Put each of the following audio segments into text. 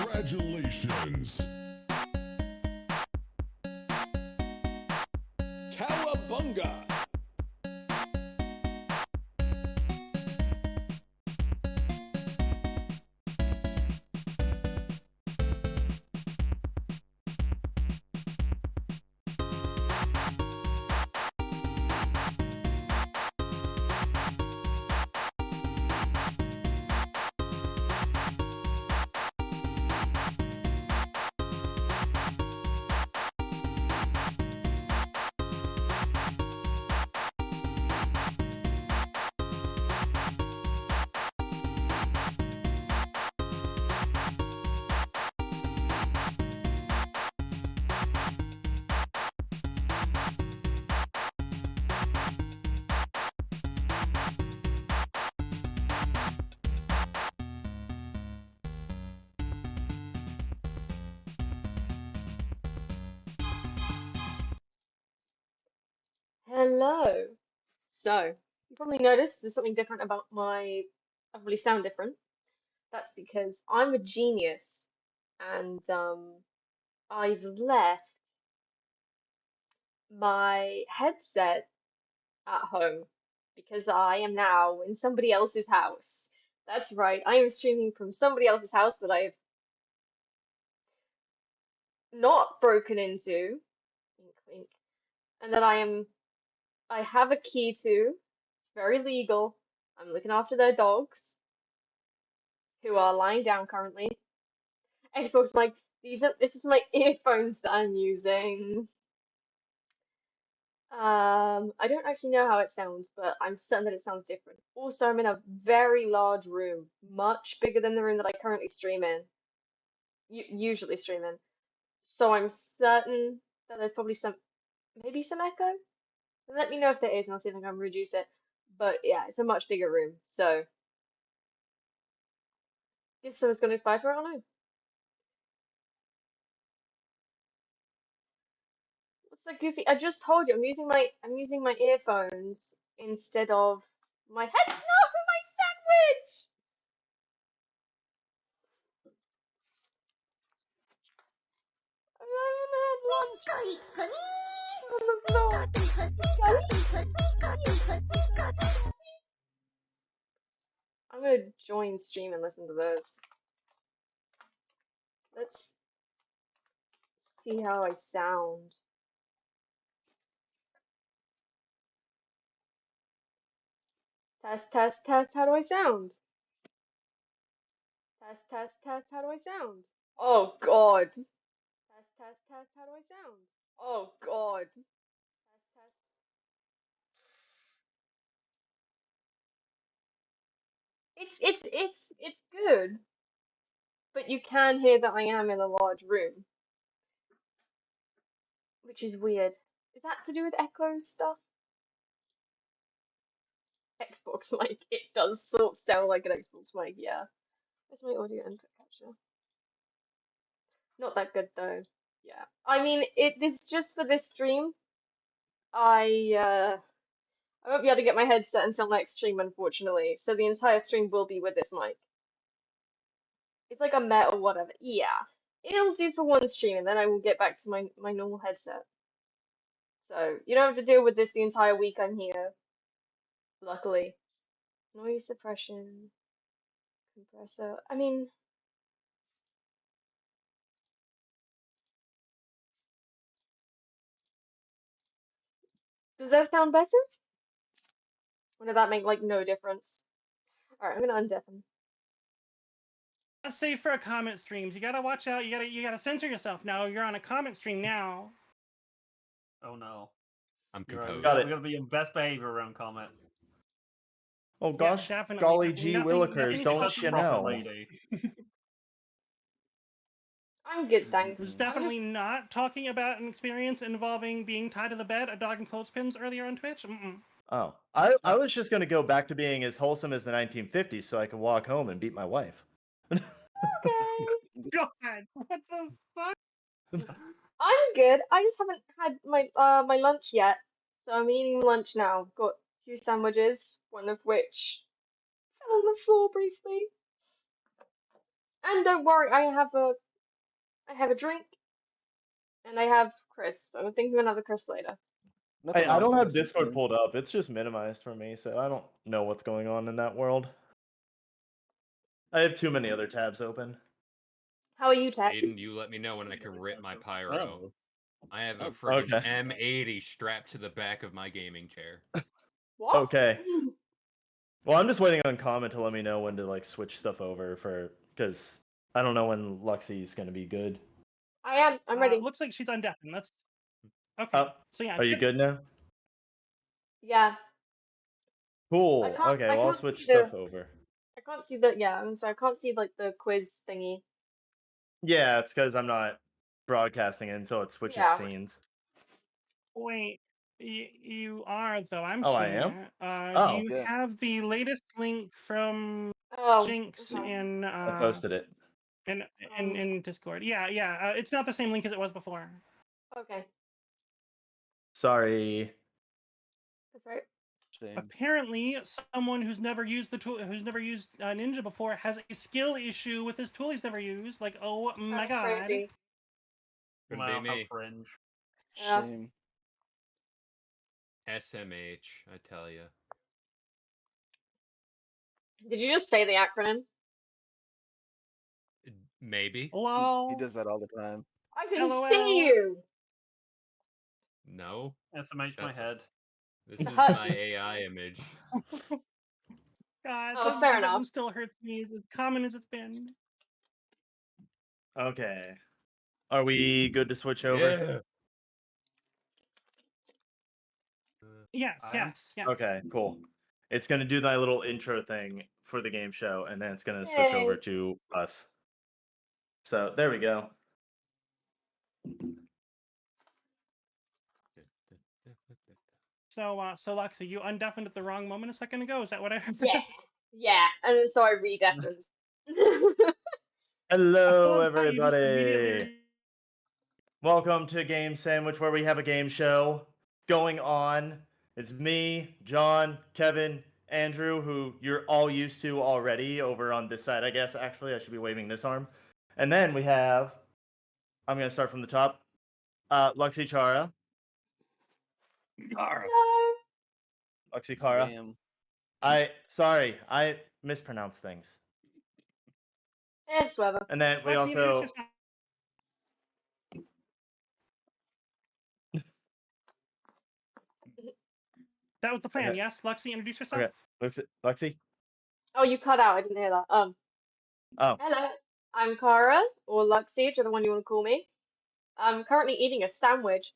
Congratulations! Cowabunga! Hello. So, you probably noticed there's something different about I probably sound different. That's because I'm a genius and I've left my headset at home because I am now in somebody else's house. That's right, I am streaming from somebody else's house that I have not broken into, wink, wink, and that I have a key to. It's very legal. I'm looking after their dogs, who are lying down currently. Xbox mic. This is my earphones that I'm using. I don't actually know how it sounds, but I'm certain that it sounds different. Also, I'm in a very large room, much bigger than the room that I currently stream in, usually stream in. So I'm certain that there's probably maybe some echo. Let me know if there is, and I'll see if I can reduce it. But yeah, it's a much bigger room, so guess someone's gonna spy for it. I don't know. What's that goofy? I just told you I'm using my earphones instead of my head. No, my sandwich! I haven't had lunch on the floor. I'm gonna join stream and listen to this. Let's see how I sound. Test, test, test. How do I sound? Test, test, test. How do I sound? Oh God. Test, test, test. How do I sound? Oh God. Test, test. It's good, but you can hear that I am in a large room, which is weird. Is that to do with echo stuff? Xbox mic. It does sort of sound like an Xbox mic, yeah. Where's my audio input capture? Not that good though. Yeah. I mean, it is just for this stream. I won't be able to get my headset until next stream, unfortunately. So the entire stream will be with this mic. It's like a Met or whatever. Yeah. It'll do for one stream, and then I will get back to my normal headset. So you don't have to deal with this the entire week I'm here, luckily. Noise suppression, compressor. I mean, does that sound better? Or did that make like no difference? Alright, I'm gonna undeafen. Safe for a comment streams. You gotta watch out. You gotta censor yourself. Now you're on a comment stream now. Oh no. I'm You're composed. We're gonna be in best behavior around comment. Oh gosh, definitely. golly gee willikers, nothing don't is you Proper know? lady. I'm good, thanks. There's definitely not talking about an experience involving being tied to the bed, a dog and clothespins earlier on Twitch. Oh, I was just gonna go back to being as wholesome as the 1950s so I can walk home and beat my wife. Okay. God, what the fuck? I'm good. I just haven't had my lunch yet. So I'm eating lunch now. Got two sandwiches, one of which fell on the floor briefly. And don't worry, I have a drink, and I have crisp. I'm thinking of another crisp later. Hey, Nothing I wrong don't with have that. Discord pulled up. It's just minimized for me, so I don't know what's going on in that world. I have too many other tabs open. How are you, Tech? Aiden, you let me know when I can rip my pyro. Oh, I have a Oh, friggin' okay. M80 strapped to the back of my gaming chair. What? Okay. Well, I'm just waiting on Comment to let me know when to like switch stuff over because I don't know when Luxie's gonna be good. I am. I'm ready. Looks like she's undeafened. That's okay. Oh, So yeah, are you good now? Yeah. Cool. Okay, I well I'll can't switch see stuff over. I can't see the. Yeah. I'm sorry. I can't see like the quiz thingy. Yeah, it's because I'm not broadcasting it until it switches Yeah. scenes. wait. You are though. I'm Oh, I seeing am? it. Do Oh. you Yeah. have the latest link from Oh. Jinx Okay. in I posted it. in Discord? Yeah. It's not the same link as it was before. Okay. Sorry. That's right. Shame. Apparently, someone who's never used the tool, who's never used Ninja before, has a skill issue with this tool he's never used. Like, oh my That's god! crazy. Couldn't Wow, be how me. cringe. Yeah. Shame. SMH, I tell you. Did you just say the acronym? Maybe. He Lol. does that all the time. I can LOL. see you. No. SMH my That's a- head. This is my AI image. God, Oh, that fair one enough. still hurts me. It's as common as it's been. Okay. Are we good to switch over? Yes, I am. yes, yes. Okay, cool. It's gonna do that little intro thing for the game show, and then it's gonna switch Yay. over to us. So there we go. So Luxie, you undeafened at the wrong moment a second ago. Is that what I heard? Yeah. Yeah. And so I redeafened. Hello, I thought you just everybody. immediately- Welcome to Game Sandwich, where we have a game show going on. It's me, John, Kevin, Andrew, who you're all used to already over on this side, I guess. Actually, I should be waving this arm. And then we have, I'm going to start from the top, Luxie Chara. No. Luxie Chara. Damn. Sorry, I mispronounce things. It's whatever. And then we Luxie, introduce also, yourself. That was the plan, Okay. yes? Luxie, introduce yourself. okay, Luxie. Oh, you cut out. I didn't hear that. Oh, Hello. I'm Cara, or Luxie, whichever one you want to call me. I'm currently eating a sandwich.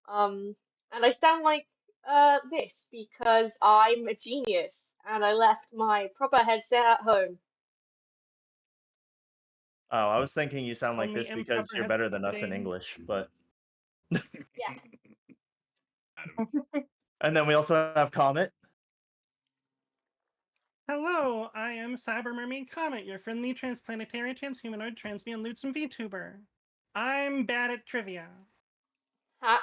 And I sound like this because I'm a genius and I left my proper headset at home. I was thinking you sound like Only this because improper you're better than us in headsetting. English, but. Yeah. And then we also have Comet. Hello, I am Cyber Mermaid Comet, your friendly transplanetary, transhumanoid, transmutant, loots, and VTuber. I'm bad at trivia. Ha.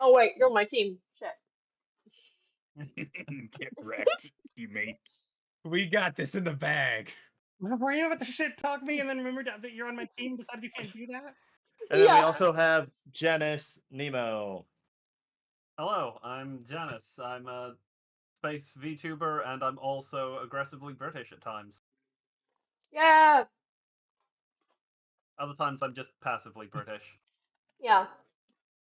Oh wait, you're on my team. Shit. Get wrecked, teammate. We got this in the bag. Were you about to shit talk me and then remembered that you're on my team, decided you can't do that? And then we Yeah. also have Janice Nemo. Hello, I'm Janus. I'm a space VTuber, and I'm also aggressively British at times. Yeah. Other times, I'm just passively British. Yeah.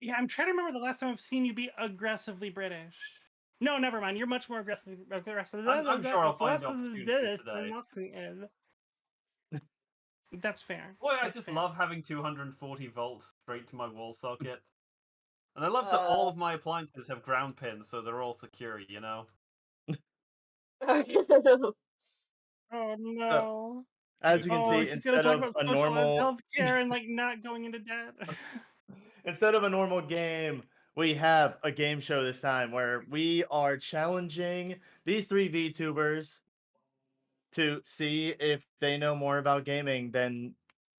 Yeah, I'm trying to remember the last time I've seen you be aggressively British. No, never mind. You're much more aggressive. I'm sure I'll find the opportunity today. That's fair. Boy, I That's just fair. love having 240 volts straight to my wall socket. And I love that all of my appliances have ground pins, so they're all secure, you know? Oh no. As you can Oh, see, she's gonna instead talk of about a social lives, normal healthcare, and like not going into debt. instead of a normal game, we have a game show this time where we are challenging these three VTubers to see if they know more about gaming than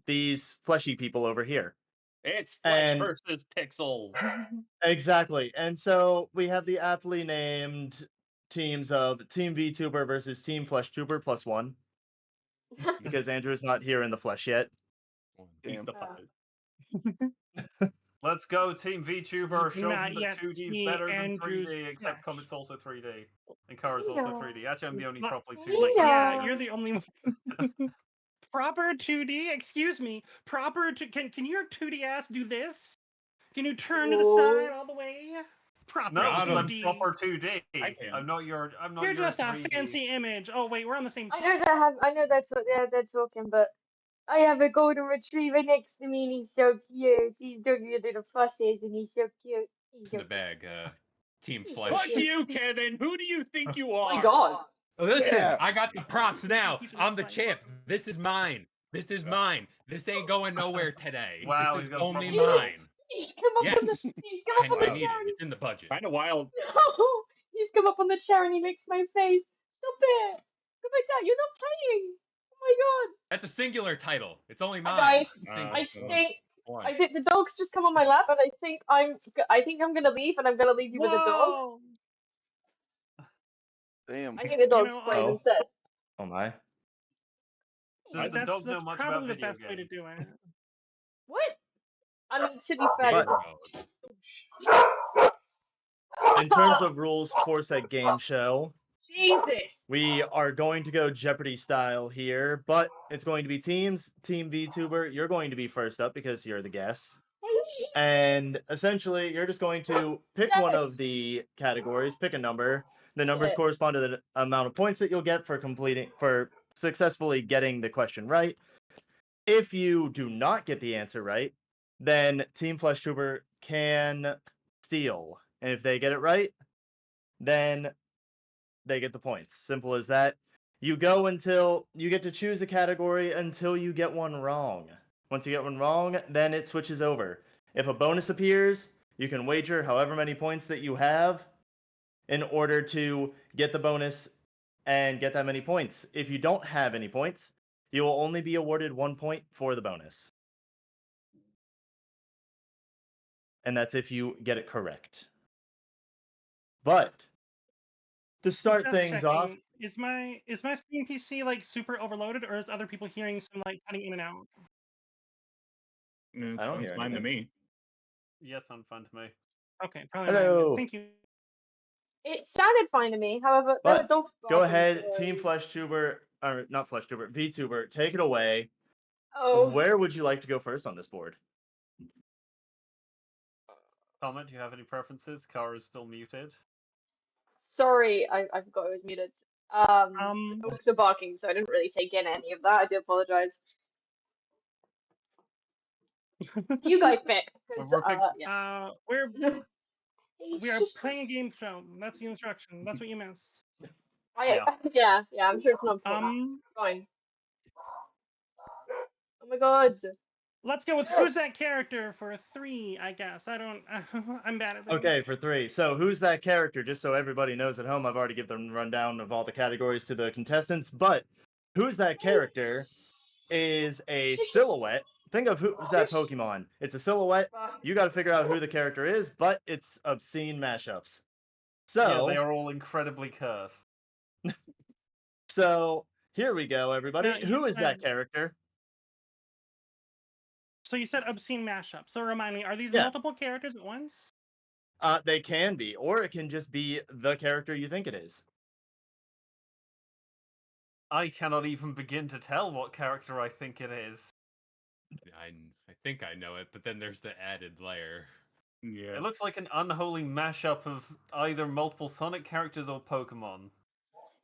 these fleshy people over here. It's flesh And versus pixels. exactly. And so we have the aptly named teams of Team VTuber versus Team FleshTuber +1. because Andrew's not here in the flesh yet. He's Damn. the Oh. puppet. Let's go, Team VTuber. Show Not them that yet 2D is see better than Andrew's 3D, except flesh. Komette's also 3D. And Kara's also 3D. Actually, I'm the only properly 2D. Like, yeah, Yeah. you're the only one. Proper 2D? Excuse me. Proper can your 2D ass do this? Can you turn to the side all the way? Proper No, I because I'm 2D. proper 2D. I can. I'm not your. I'm not You're your just a 3D. fancy image. Oh wait, we're on the same. I know that's what they're talking, but I have a golden retriever next to me and he's so cute. He's doing your little fusses and he's so cute. He's in so the bag. Team He's Flesh. Fuck Shit. you, Kevin. Who do you think you Oh are? my god. Listen, Yeah. I got the props now. He's I'm the inside. champ. This is mine. This is mine. This ain't going nowhere today. Wow, this he's is got a only proper- mine. He's come up on the Yes. he's come up on I the need chair it. and It's in the budget. Kind of wild. he's come up on the chair and he licks my face. Stop it! Go back down. You're not playing. Oh my god. That's a singular title. It's only mine. Guys, It's single. I think One. I think the dog's just come on my lap and I think I'm gonna leave and I'm gonna leave you with a dog. Whoa! Damn. I think the dog's know, playing Oh. instead. Oh my. Does the dog know That's much probably about the video best way to games? do it. What? I mean, to be fair, But- this is... In terms of rules for said game show, Jesus. we are going to go Jeopardy style here, but it's going to be teams. Team VTuber, you're going to be first up because you're the guest. And essentially, you're just going to pick one of the categories, pick a number. The numbers Yeah. correspond to the amount of points that you'll get for successfully getting the question right. If you do not get the answer right, then Team Flesh Tuber can steal. And if they get it right, then they get the points. Simple as that. You go until you get to choose a category until you get one wrong. Once you get one wrong, then it switches over. If a bonus appears, you can wager however many points that you have in order to get the bonus and get that many points. If you don't have any points, you will only be awarded 1 point for the bonus. And that's if you get it correct. But to start Just things off, checking, is my stream PC like super overloaded, or is other people hearing some like cutting in and out? It I don't sounds hear fine to anything. me. Yes, I'm fine to me. Okay, probably mine. Hello. Thank you. It sounded fine to me. However, there But were dogs go barking, ahead, so- Team Flesh Tuber, or not Flesh Tuber, VTuber, take it away. Oh. Where would you like to go first on this board? Comment, do you have any preferences? Kara's still muted. Sorry, I forgot I was muted. The dogs are barking, so I didn't really take in any of that. I do apologize. You guys pick. 'Cause, We're pick- yeah. we are playing a game show. That's the instruction. That's what you missed. Yeah, I'm sure it's not important. Fine. Oh my god. Let's go with who's that character for 3, I guess. I don't. I'm bad at this. Okay, for 3. So who's that character? Just so everybody knows at home, I've already given them a rundown of all the categories to the contestants. But who's that character is a silhouette. Think of who's that Pokemon. It's a silhouette. You got to figure out who the character is, but it's obscene mashups. So yeah, they are all incredibly cursed. So here we go, everybody. Now, you Who is that said- character? So you said obscene mashup. So remind me, are these Yeah. multiple characters at once? They can be, or it can just be the character you think it is. I cannot even begin to tell what character I think it is. I think I know it, but then there's the added layer. Yeah. It looks like an unholy mashup of either multiple Sonic characters or Pokemon.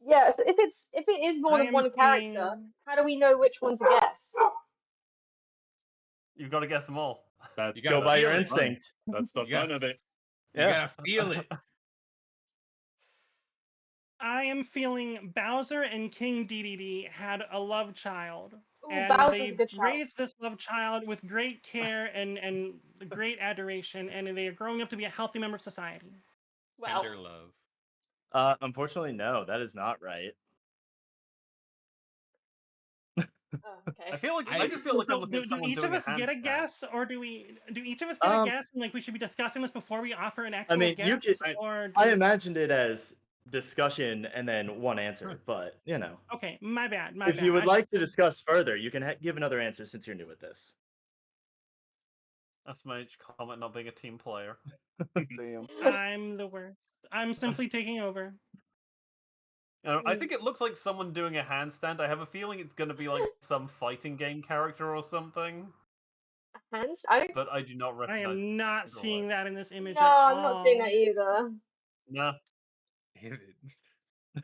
Yeah, so if it is more I than am one character, seeing- how do we know which one to guess? You've got to guess them all. That, You Go gotta by your feel it. instinct. that's the You got- fun of it. You Yeah. gotta feel it. I am feeling Bowser and King DDD had a love child. Ooh, And Bowser's they a good child. raised this love child with great care and great adoration, and they are growing up to be a healthy member of society. Well, Tender love. Unfortunately, no, that is not right. okay. I feel like I- I just feel like I'm So looking do at someone each doing of us a get a handstand. guess, or do each of us get a Um, guess, and like we should be discussing this before we offer an actual mean, you guess, could- or I imagined it as discussion and then one answer, but you know, Okay, my bad. if you would like to discuss further, you can give another answer since you're new at this. That's my comment not being a team player. Damn. I'm the worst. I'm simply taking over. I think it looks like someone doing a handstand. I have a feeling it's going to be like some fighting game character or something, Hands? but I do not I recognize. am not the seeing look. that in this image No, at all. I'm not seeing that either. Nah, Damn it.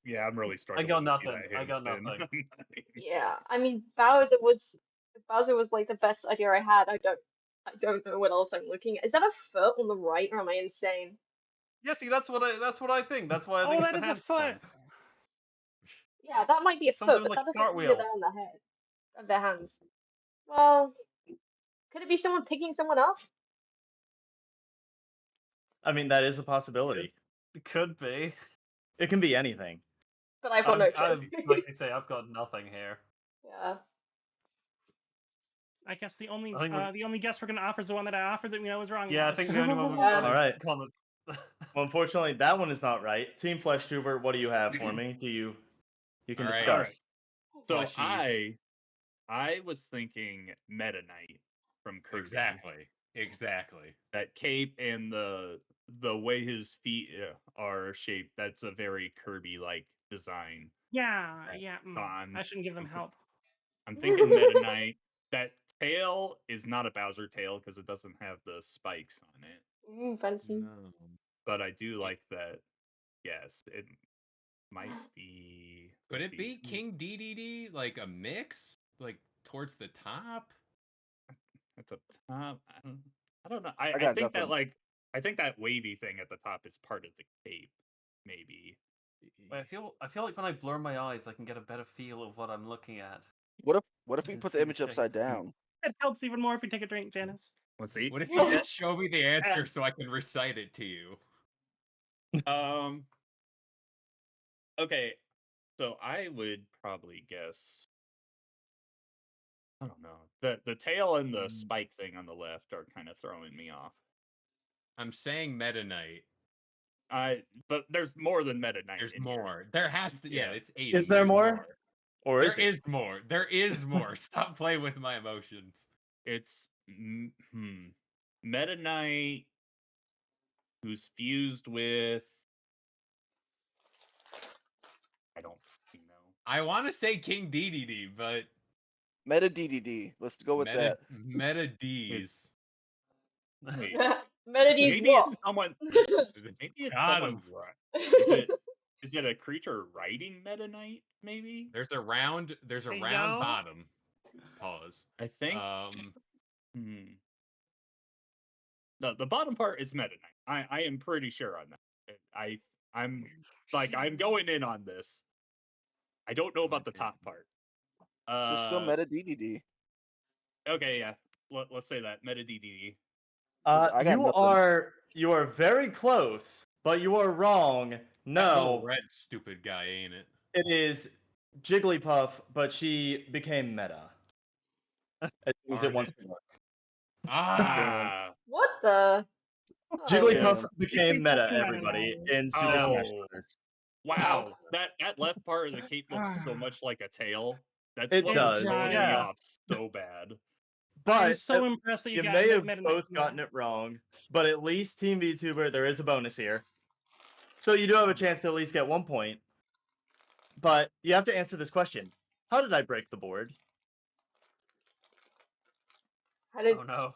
Yeah, I'm really starting. I got to nothing. See that I got handstand. nothing. Yeah, I mean Bowser was like the best idea I had. I don't know what else I'm looking at. Is that a foot on the right, or am I insane? Yeah, see, that's what I think. That's why I think Oh, it's that a is a foot. handstand. Yeah, that might be a Someone foot, doing but like that a doesn't mean that cartwheel. they're on the head of their hands. Well, could it be someone picking someone up? I mean, that is a possibility. It could be. It can be anything. But I've got no I've, clue. like they say, I've got nothing here. Yeah. I guess the only I think we're- the only guess we're gonna offer is the one that I offered that we know was wrong. Yeah, I now, think so- the only one we've Yeah. got All right. comment. Well, unfortunately, that one is not right. Team Flesh Tuber, what do you have for me? You can All right. discuss. So Plushies. I was thinking Meta Knight from Kirby. Exactly. That cape and the way his feet are shaped. That's a very Kirby-like design. yeah, Right. yeah. So I'm- I shouldn't give them help. I'm thinking Meta Knight. That tail is not a Bowser tail because it doesn't have the spikes on it. Fancy. No. But I do like that. Yes, it might be. Could let's it be see, King DDD like a mix, like towards the top? That's up top. I don't know. I got think that nothing. I think that wavy thing at the top is part of the cape. Maybe. I feel like when I blur my eyes, I can get a better feel of what I'm looking at. What if I we can put see the the image shape. upside down? It helps even more if you take a drink, Janice. Let's see. What if you just show me the answer so I can recite it to you? Okay. So I would probably guess. I don't know. The tail and the spike thing on the left are kind of throwing me off. I'm saying Meta Knight. But there's more than Meta Knight. There's in here. more. There has to. Yeah, Yeah. it's 80. Is there There's more? Or There is it? is more. There is more. Stop playing with my emotions. It's Meta Knight who's fused with. I don't fucking know. I want to say King DDD, but Meta DDD. Let's go with that. Meta D's. Wait, Melodies maybe what? it's someone. Maybe it's Got someone. him. Is it a creature riding Meta Knight? Maybe. There's a round Hey, yo. bottom. Pause. I think. Um, The bottom part is Meta Knight. I am pretty sure on that. I'm going in on this. I don't know about the top part. Just go Meta DDD. Okay, yeah. Let's say that Meta DDD. I got nothing. You are very close, but you are wrong. that No, little red stupid guy, ain't it? it is Jigglypuff, but she became meta. As soon as it Darn wants it. to work. Ah, What the? Oh. Jigglypuff damn. became meta, Meta everybody, now. in Super Smash Oh. Bros. Wow, that left part of the cape looks so much like a tail. That's It what does. was throwing me Yeah. off so bad. I'm But so impressed that you got may have Meta Knight both from gotten that. it wrong, but at least Team VTuber, there is a bonus here. So you do have a chance to at least get 1 point. But you have to answer this question. How did I break the board? How did Oh no.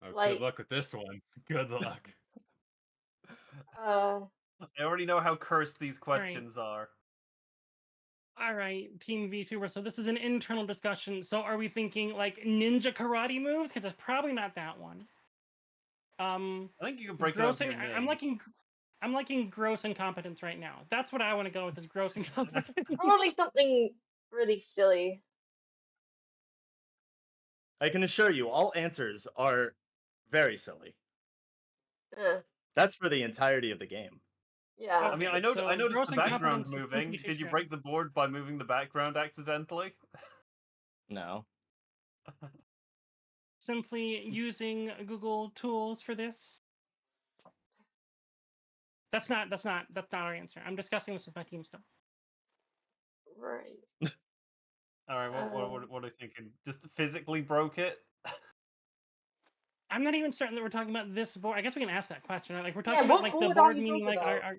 oh, Like- good luck with this one. Good luck. uh I already know how cursed these questions are. All right, Team VTuber. So this is an internal discussion. So are we thinking like ninja karate moves? Because it's probably not that one. I think you can break gross. it up. I'm liking gross incompetence right now. That's what I want to go with. Is gross incompetence. probably something really silly. I can assure you, all answers are very silly. That's for the entirety of the game. Yeah. I mean, I Okay, so noticed gross the background incompetence is moving. simply Did you take break the board by moving the background accidentally? No. Simply using Google tools for this. That's not our answer. I'm discussing this with my team still. Right. All right, what are you thinking? Just physically broke it? I'm not even certain that we're talking about this board. I guess we can ask that question. Right? Like we're Yeah, talking about what like the board are board, you meaning talking like about? our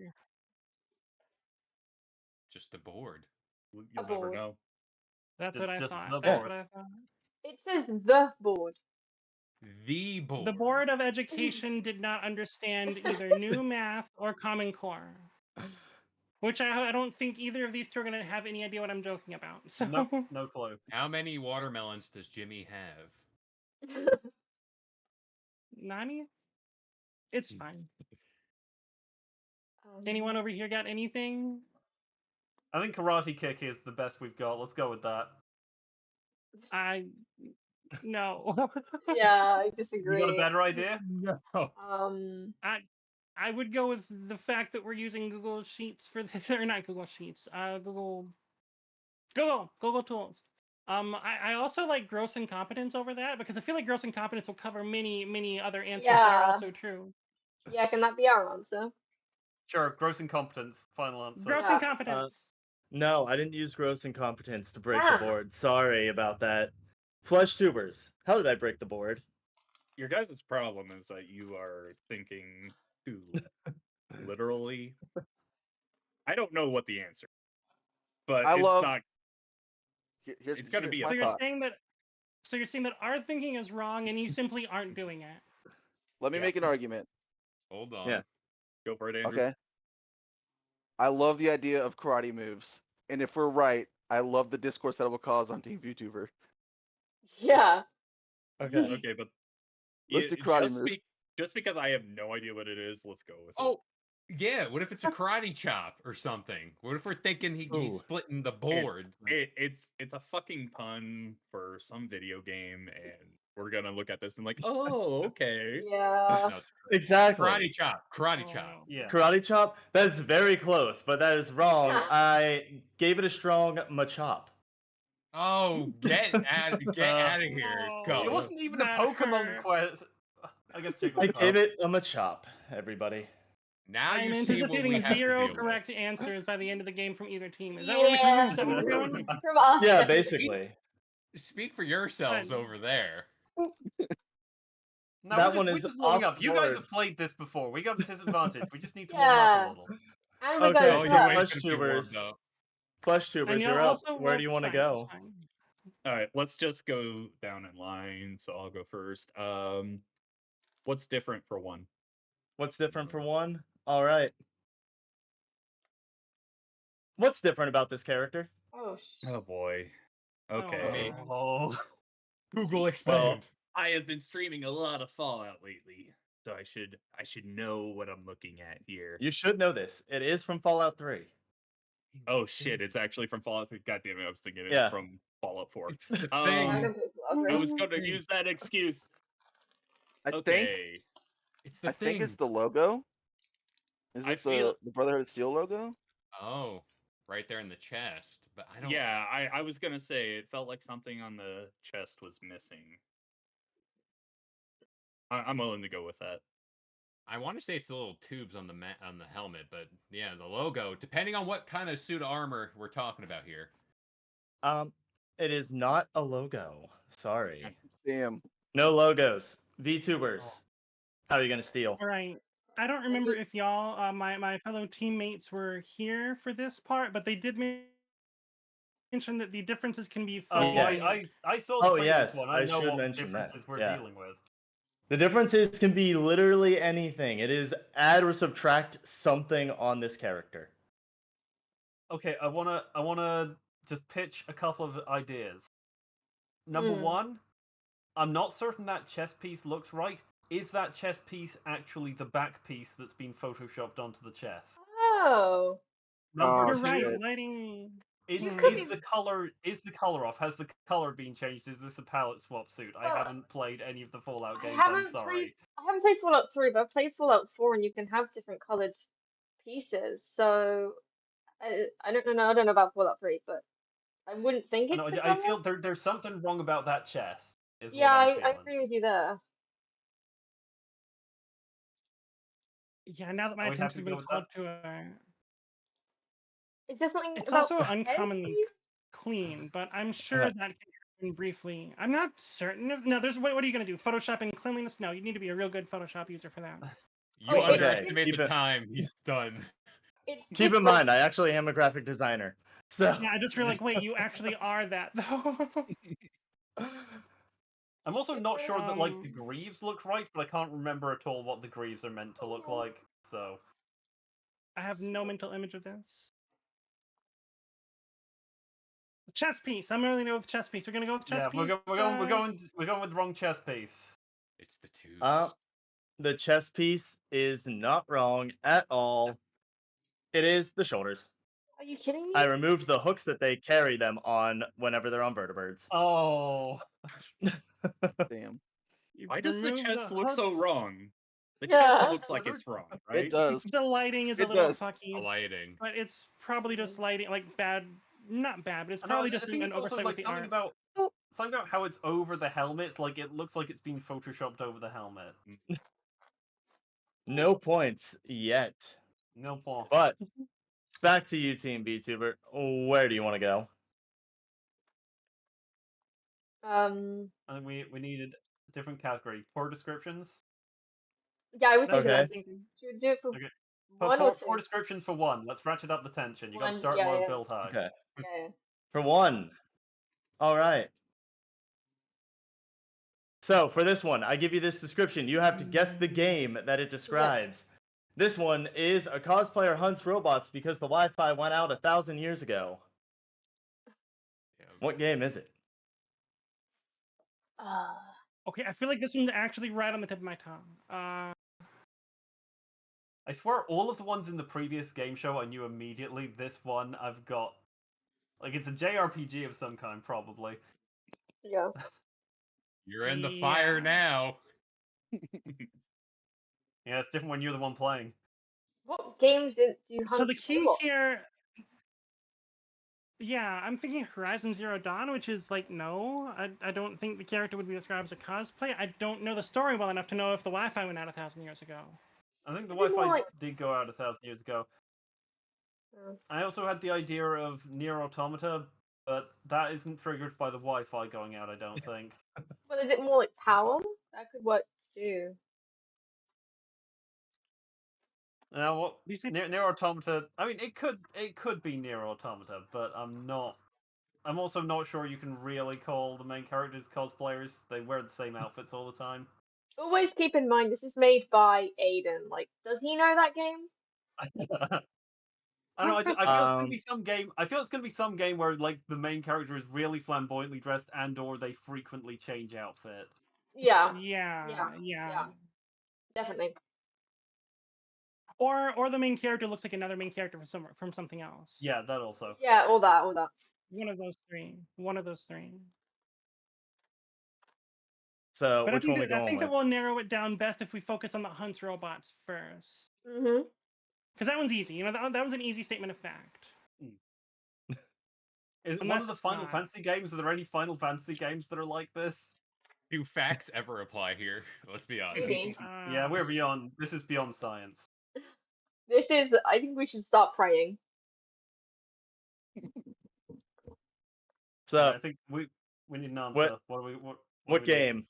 Just the board. You'll A never board. know. That's what I Just thought. the That's board. what I thought. It says the board. The board. The Board of Education did not understand either new math or Common Core. Which I don't think either of these two are going to have any idea what I'm joking about. So No clue. How many watermelons does Jimmy have? Nani? It's fine. Anyone over here got anything? I think Karate Kick is the best we've got. Let's go with that. No. Yeah, I You disagree. got a better idea? No. I would go with the fact that we're using Google Sheets for this, or not Google Sheets, Google Tools. I also like gross incompetence over that because I feel like gross incompetence will cover many other answers that are Yeah. also true. Yeah, can that be our answer? Sure, gross incompetence. Final answer. Gross Yeah. incompetence. No, I didn't use gross incompetence to break Ah. the board. Sorry about that. Flesh tubers. How did I break the board? Your guys' problem is that you are thinking too literally. I don't know what the answer, but I it's love- not. Here's, It's gotta here's be my So you're thought. saying that our thinking is wrong and you simply aren't doing it. Let me Yeah. make an argument. Hold on. Yeah. Go for it, Andrew. Okay. I love the idea of karate moves, and if we're right, I love the discourse that it will cause on Team VTuber. Yeah. Okay. Okay, but Let's do karate moves. Just because I have no idea what it is, let's go with it. Oh, yeah. What if it's a karate chop or something? What if we're thinking he's Ooh. splitting the board? It's a fucking pun for some video game, and we're gonna look at this and like, oh, okay. Yeah. No, Exactly. karate chop. Karate chop. Yeah. Karate chop? That's very close, but that is wrong. Yeah. I gave it a strong machop. Oh, get out of here. Oh. Go. It wasn't even a That Pokemon hurt. quest. I guess I Jigglypuff. gave it a machop, everybody. Now I'm you see what we anticipating have to zero deal correct answers by the end of the game from either team. Is that what Yeah. is that what we're doing? From us. Yeah, definitely. basically. with. Speak for yourselves Fine. over there. No, That we're one just, is we're just warming off up. You guys board. have played this before. We got a disadvantage. We just need to Yeah. warm up a little. And we're Okay, going Oh, so you first. ain't Flesh gonna be warmed tubers. up. Flesh tubers, And you're y'all up. also Where do you want to go? fine. All right, let's just go down in line. So I'll go first. What's different for one? What's different for one? All right. What's different about this character? Oh, Oh boy. Okay. Oh. Google Well, expand. I have been streaming a lot of Fallout lately, so I should know what I'm looking at here. You should know this. It is from Fallout 3. Oh shit! It's actually from Fallout 3. God damn it! I was thinking it's Yeah. from Fallout 4. It's the I thing. can play Fallout I 3. was going to use that excuse. I think Okay. It's the I thing. think it's the logo. Is I it feel- the Brotherhood of Steel logo? Oh, right there in the chest. But I don't. Yeah, I was gonna say it felt like something on the chest was missing. I'm willing to go with that. I want to say it's the little tubes on the on the helmet, but yeah, the logo. Depending on what kind of suit of armor we're talking about here. It is not a logo. Sorry. Damn. No logos. VTubers. How are you gonna steal? All right. I don't remember if y'all, my fellow teammates, were here for this part, but they did mention that the differences can be Oh, felt. yes. I saw the Oh, previous yes, one. I I know should what mention that, differences we're yeah. dealing with. The differences can be literally anything. It is add or subtract something on this character. Okay, I wanna just pitch a couple of ideas. Number one, I'm not certain that chest piece looks right. Is that chest piece actually the back piece that's been photoshopped onto the chest? Oh. Number You're two, right. Lighting. is could be- the color off? Has the color been changed? Is this a palette swap suit? I Well, haven't played any of the Fallout I games. I'm haven't sorry. played Fallout 3, but I've played Fallout 4, and you can have different coloured pieces. So I don't know. I don't know about Fallout 3, but I wouldn't think I it's know, the I colour. feel there's something wrong about that chest. Is Yeah, what I'm I feeling. agree with you there. Yeah, now that my Are we happy attention's to go been with called that? to a... Is there something It's about also heads, uncommonly please? clean, but I'm sure that can happen briefly. I'm not certain of... No, there's... What are you going to do? Photoshop and cleanliness? No, you need to be a real good Photoshop user for that. You Wait, underestimate keep the it- time he's done. it's Keep in different. mind, I actually am a graphic designer. So Yeah, I just feel like, wait, you actually are that, though. I'm also not sure that like the Um, greaves look right, but I can't remember at all what the greaves are meant to look like. So I have no mental image of this. Chess piece. I'm really new with chess piece. We're gonna go with chess yeah, piece. we're going with the wrong chess piece. It's the tubes. the chess piece is not wrong at all. It is the shoulders. Are you kidding I me? removed the hooks that they carry them on whenever they're on vertebrates. Oh, Damn. You Why does the remove chess look so hooks. wrong? The Yeah. chess looks Well, like it's wrong, It right? does. The lighting is a It little does. fucky, Lighting. but it's probably just lighting, like bad. Not bad, but it's I know, probably I just think an it's also oversight with like the something art. about how it's over the helmet. Like it looks like it's been photoshopped over the helmet. No points yet. No point. But back to you, Team VTuber. Where do you want to go? I think we needed a different category. Poor descriptions. Yeah, I was That's thinking what I Okay. was thinking. should we do it for Okay. one or two? Poor descriptions for one. Let's ratchet up the tension. You got to One, start yeah, low, yeah. build high. Okay. Yeah. For one. All right. So for this one, I give you this description. You have to guess the game that it describes. This one is a cosplayer hunts robots because the Wi-Fi went out 1,000 years ago. Yeah. What game is it? Okay, I feel like this one's actually right on the tip of my tongue. I swear, all of the ones in the previous game show I knew immediately. This one I've got, like, it's a JRPG of some kind, probably. Yeah. You're in the fire Yeah. now. Yeah, it's different when you're the one playing. What games do you So hunt the key robots? here, yeah, I'm thinking Horizon Zero Dawn, which is like, no, I don't think the character would be described as a cosplay. I don't know the story well enough to know if the Wi-Fi went out 1,000 years ago. I think the Is it more Wi-Fi like- did go out 1,000 years ago. I also had the idea of Nier Automata, but that isn't triggered by the Wi-Fi going out, I don't think. Well, is it more like Power? That could work too. Now, what Do you say- Nier Automata? I mean, it could be Nier Automata, but I'm also not sure you can really call the main characters cosplayers. They wear the same outfits all the time. Always keep in mind this is made by Aden. Like, does he know that game? I don't know. I feel it's gonna Um, be some game. I feel it's gonna be some game where like the main character is really flamboyantly dressed, and/or they frequently change outfit. Yeah. Yeah. Definitely. Or the main character looks like another main character from something else. Yeah, that also. Yeah, all that. One of those three. so But which one we I going think that with? we'll narrow it down best if we focus on the hunts robots first. Mm-hmm. Because that one's easy. You know, that was an easy statement of fact. Is one Unless of the it's Final not. Fantasy games? Are there any Final Fantasy games that are like this? Do facts ever apply here? Let's be honest. Maybe. Yeah, we're beyond. This is beyond science. This is. I think we should start praying. So I think we need an answer. What are we? what game?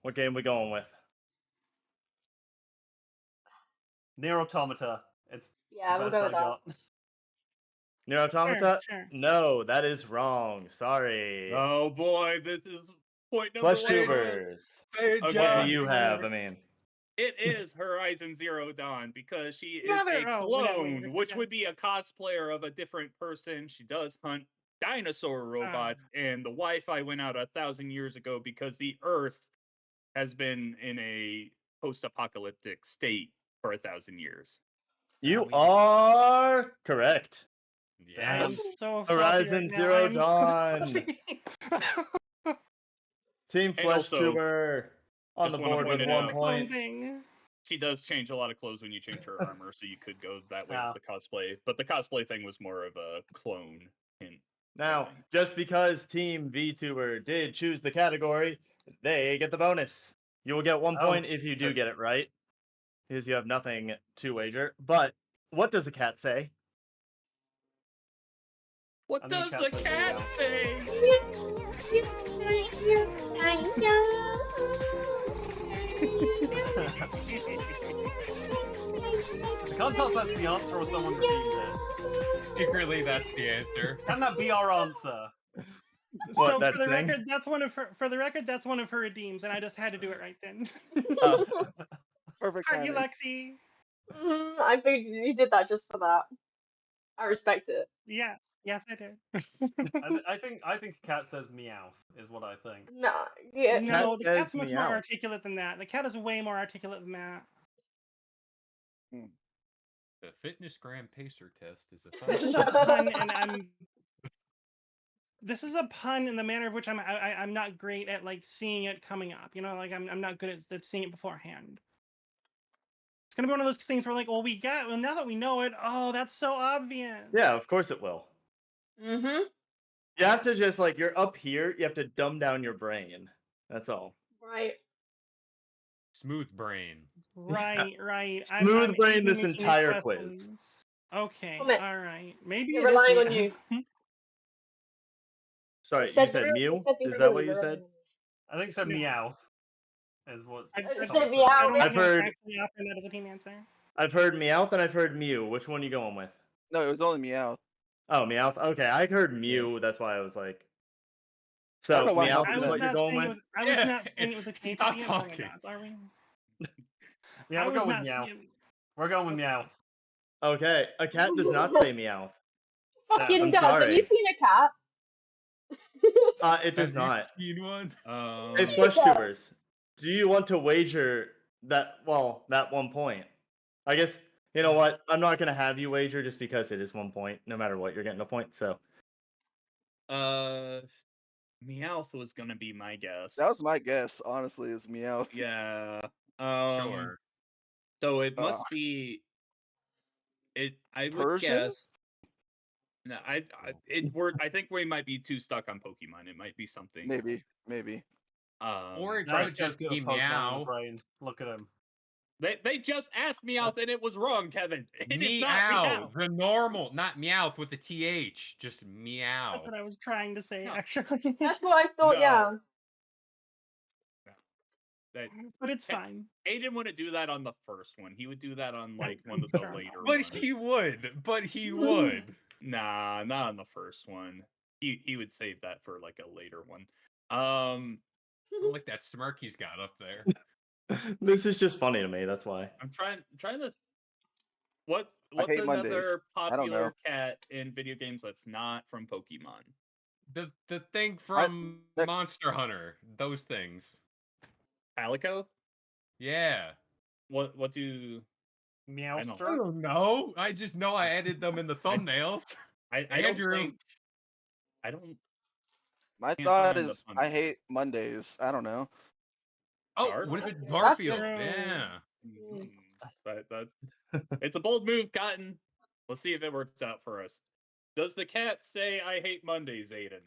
What game we going with? Nier Automata. It's Yeah, the we'll best go I with that. got. Nier Automata? Sure. No, that is wrong. Sorry. Oh boy, this is point number Flesh one. tubers. Okay. What do you have? I mean, It is Horizon Zero Dawn because she is Mother- a oh, clone, wait, which would be a cosplayer of a different person. She does hunt dinosaur robots, and the Wi-Fi went out 1,000 years ago because the Earth has been in a post-apocalyptic state for 1,000 years. you are correct. I am Yes. so salty Horizon right now. Zero I am so Dawn. salty. Team And Flesh also, Tuber on the just wanna board with point it 1 out. point. Thing. She does change a lot of clothes when you change her armor, so you could go that way Yeah. with the cosplay. But the cosplay thing was more of a clone hint. Now, just because Team VTuber did choose the category, they get the bonus. You will get 1 Oh, point if you do good. get it right. because you have nothing to wager. But what does a cat say? What I think does cat the says cat meow. say? I can't tell if that's the answer or someone redeemed it. Secretly, that's the answer. Can that be our answer? What, So that for the thing? record, that's one of her. For the record, that's one of her redeems, and I just had to do it right then. Oh, Perfect Aren't you, timing. Lexi? I think you did that just for that. I respect it. Yeah. Yes, I did. I think cat says meow is what I think. No, yeah. No, the says cat's much more meow. articulate than that. The cat is way more articulate than that. The fitness gram pacer test is a This is a pun, and I'm. This is a pun in the manner of which I'm not great at like seeing it coming up. You know, like I'm not good at seeing it beforehand. It's gonna be one of those things where like, well, now that we know it, oh, that's so obvious. Yeah, of course it will. Mm-hmm. You have to just like you're up here. You have to dumb down your brain. That's all. Right. smooth brain. Right. Smooth brain AD this making these entire quiz. questions. Okay, Komette, all right. Maybe you're it is relying on me. you. Sorry, It said you said really- mew? it said Is really, that what you really, said? I think so. No. Meow is what. I It someone said meow, I don't meow. I've think it's heard- actually often that as a team answer. I've heard meowth and I've heard mew. Which one are you going with? No, it was only meow. Oh, meowth. Okay, I heard mew. That's why I was like. I don't So know why meowth I I is was what you're not going saying with. I was not saying it was a case Stop at the end. Oh my talking. God, are we? Yeah, I we're was going with not meow. saying- We're going with meow. Okay, a cat does not say meowth. Fucking I'm does. Have sorry. you seen a cat? It does Have you not. seen one? Hey, See Flesh it does. Tubers, do you want to wager that 1 point? I guess you know what? I'm not gonna have you wager just because it is 1 point. No matter what, you're getting a point. So Meowth was gonna be my guess. That was my guess, honestly, is meow. Yeah. Sure. So it must be. I would Persian? guess. No, I think we might be too stuck on Pokemon. It might be something. Maybe. Or it Nice could just get be a Pokemon meow. brain. Look at him. They just asked Meowth and it was wrong, Kevin. It is not Meow. Meowth. The normal, not meowth with the TH. Just meow. That's what I was trying to say, No. actually. That's what I thought. No. Yeah. That But it's Ca- fine. Aiden wouldn't do that on the first one. He would do that on like one of the Sure. later But ones. he would. But he would. Nah, not on the first one. He would save that for like a later one. I like that smirk he's got up there. this is just funny to me. That's why. I'm trying to. What's hate another Mondays. I don't popular know. cat in video games that's not from Pokemon? The thing from that- Monster Hunter. Those things. Calico? Yeah. What do I Meowster. don't know. I just know I added them in the thumbnails. I Andrew. don't think I don't My Can't thought find the is fun I part. hate Mondays. I don't know. Oh, Garf? what if it's That's Garfield? true. Yeah. That's it's a bold move, Cotton. Let's see if it works out for us. Does the cat say I hate Mondays, Aiden?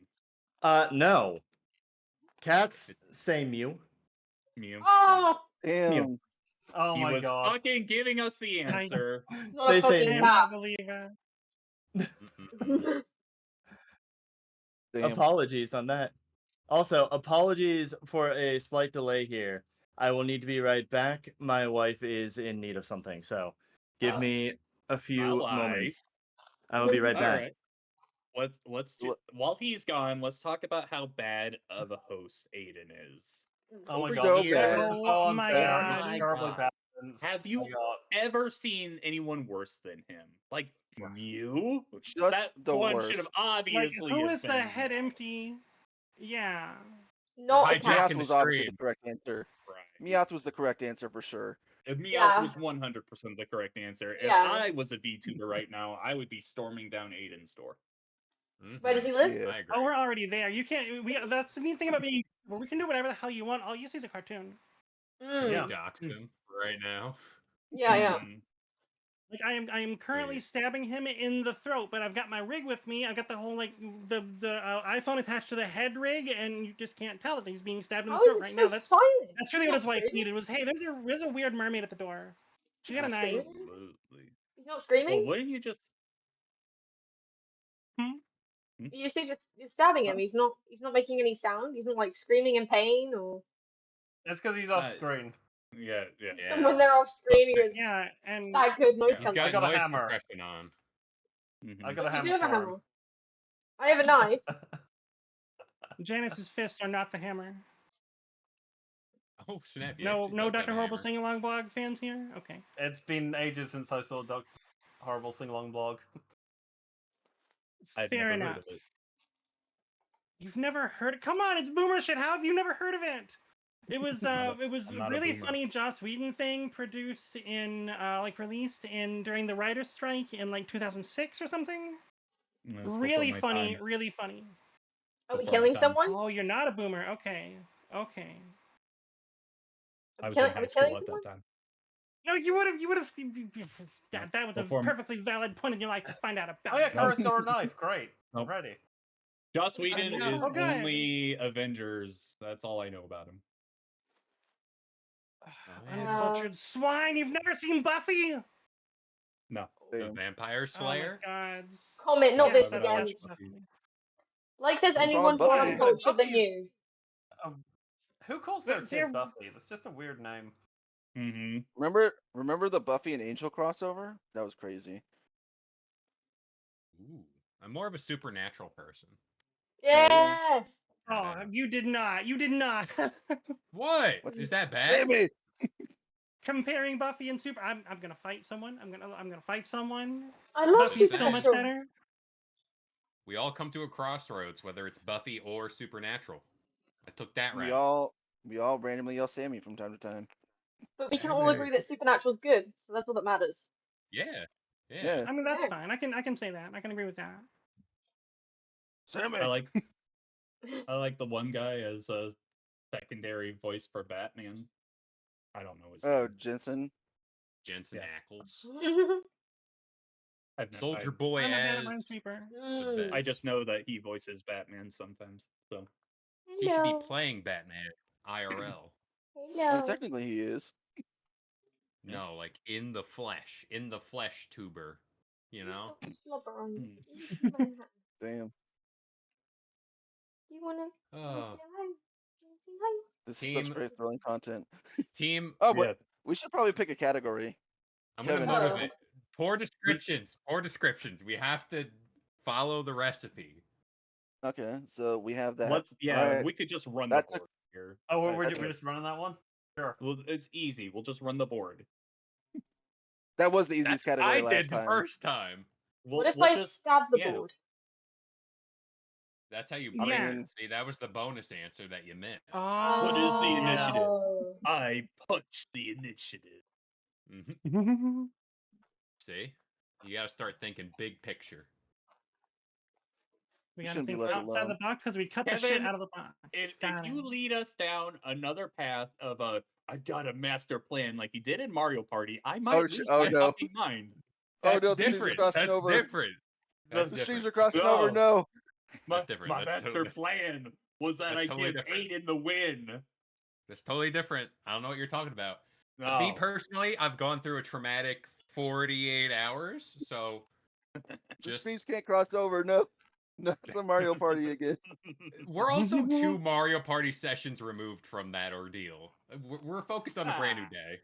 No. Cats say mew. Mew. Oh, Damn. Oh He my was god. fucking giving us the answer. not They a say fucking meow. I cat. believe it. Damn. Apologies on that. Also, apologies for a slight delay here. I will need to be right back. My wife is in need of something, so give Oh. me a few My moments. life. I will be right All back. right. While he's gone, let's talk about how bad of a host Aiden is. Oh my Over god. here- This is so Oh my unfair. god. It's My terribly god. bad. Have you Oh my god. ever seen anyone worse than him? Like Mew? Just That the one worst. should have Like, obviously who have is the been- head empty? Yeah. Not a Hijack- cat. Meowth in the was obviously the stream. correct answer. Right. Meowth was the correct answer for sure. If Meowth Yeah. was 100% the correct answer. If Yeah. I was a VTuber right now, I would be storming down Aiden's door. Where does he live? Yeah. I agree. Oh, we're already there. You can't. That's the neat thing about being. Well, we can do whatever the hell you want. All you see is a cartoon. Mm. Yeah. Dox him right now. Yeah. Mm. Like I am currently stabbing him in the throat, but I've got my rig with me. I've got the whole like the iPhone attached to the head rig, and you just can't tell that he's being stabbed in the How throat is right it now. so That's silent? really what his wife That's needed. Was hey, there's a weird mermaid at the door. She got a He's knife. screaming? Absolutely. He's not Well, screaming? wouldn't you just? You see, just you're stabbing him. He's not making any sound. He's not like screaming in pain or It's because he's off screen. Yeah. when they're off screen. screen. You're Yeah, and that good noise He's comes got out. got a noise hammer. suppression on. Mhm. I got a You hammer do have a for him. hammer. I have a knife. Janice's fists are not the hammer. Oh snap! Yeah, No, she no does got Dr. a Horrible hammer. Sing Along blog fans here. Okay. It's been ages since I saw Dr. Horrible Sing Along blog. I've Fair never enough. heard of it. You've never heard it? Come on, it's boomer shit. How have you never heard of it? It was I'm a not a really boomer. funny Joss Whedon thing produced in released in during the writer's strike in like 2006 or something. It's before Really my funny, time. really funny. Are we Before my killing time. someone? Oh, you're not a boomer. Okay. Okay. I was Are in we high killing school at someone? that time. No, you would have that was a Before- perfectly valid point in your life to find out about. Oh yeah, it. Kara's got her knife. Great. I'm Nope. ready. Joss Whedon Yeah, is oh, good. only Avengers. That's all I know about him. Oh, yeah. Uncultured swine. You've never seen Buffy? No. The Damn. Vampire Oh my Slayer. god. Comment, not Yeah, this I better again. watch watched Buffy. Like there's What's wrong anyone with more Buffy? uncultured than Buffy's- you. Who calls their They're- kid Buffy? That's just a weird name. Mm-hmm. Remember the Buffy and Angel crossover? That was crazy. Ooh, I'm more of a supernatural person. Yes. Oh, you did not. You did not. What? What's- Is that bad? Damn it! Comparing Buffy and Super, I'm gonna fight someone. I'm gonna fight someone. I love Buffy's so much Supernatural. better. We all come to a crossroads, whether it's Buffy or Supernatural. I took that We route. all randomly yell Sammy from time to time. But we can all agree that Supernatural's good, so that's what that matters. Yeah. Yeah. Yeah. I mean, that's Yeah. fine. I can say that. I can agree with that. Sammy. I like the one guy as a secondary voice for Batman. I don't know his Oh, name. Jensen. Jensen Yeah. Ackles. I've never- Soldier Boy I'm a as Minesweeper. the I best. just know that he voices Batman sometimes. So He should be Hello. playing Batman IRL. Well, Hello. technically he is. No, like in the flesh tuber. You know? Slobber on Hmm. East Manhattan. Damn. You wanna say Oh, hi? Wanna say hi? This is Team- such great thrilling content. team. Oh, but yeah. we should probably pick a category. I'm gonna Kevin. motivate. Poor descriptions. Poor descriptions. We have to follow the recipe. Okay, so we have that. Let's Alright. we could just run That's the a- board here. Oh, we're, I- we're, That's we're a- just running that one? Sure. Well, it's easy. We'll just run the board. That was the easiest That's what category I last did the time. first time. What if I stab the yeah. board? That's how you. I play mean- it. See, that was the bonus answer that you missed. What is the initiative? Oh. I punch the initiative. Mhm. See, you gotta start thinking big picture. We You gotta shouldn't be think left outside alone. the box because we cut the shit Kevin, out of the box. If Got you it. lead us down another path of I've got a master plan like you did in Mario Party, I might lose oh, my no. fucking mind. Oh That's no, the streams are different. crossing That's over. different. That's The different. streams are crossing over. No. No. My, That's different. my That's master totally- plan was that That's I totally give different. Aiden the win. That's totally different. I don't know what you're talking about. No. Me personally, I've gone through a traumatic 48 hours, so The just streams can't cross over. No. Not the Mario Party again. we're also 2 Mario Party sessions removed from that ordeal. We're focused on a brand new day.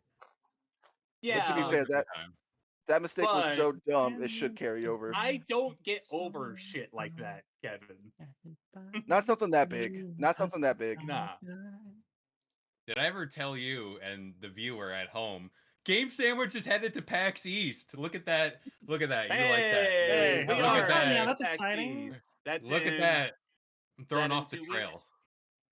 yeah, to be fair, that mistake was so dumb it should carry over. I don't get over shit like that, Kevin. Not something that big. Not something that big. Nah. Did I ever tell you and the viewer at home? Game Sandwich is headed to PAX East. Look at that. Look at that. You like that? Hey, we look are at that. Yeah, that's PAX exciting. East. That's Look at in- that. I'm throwing that in off the 2 trail. weeks?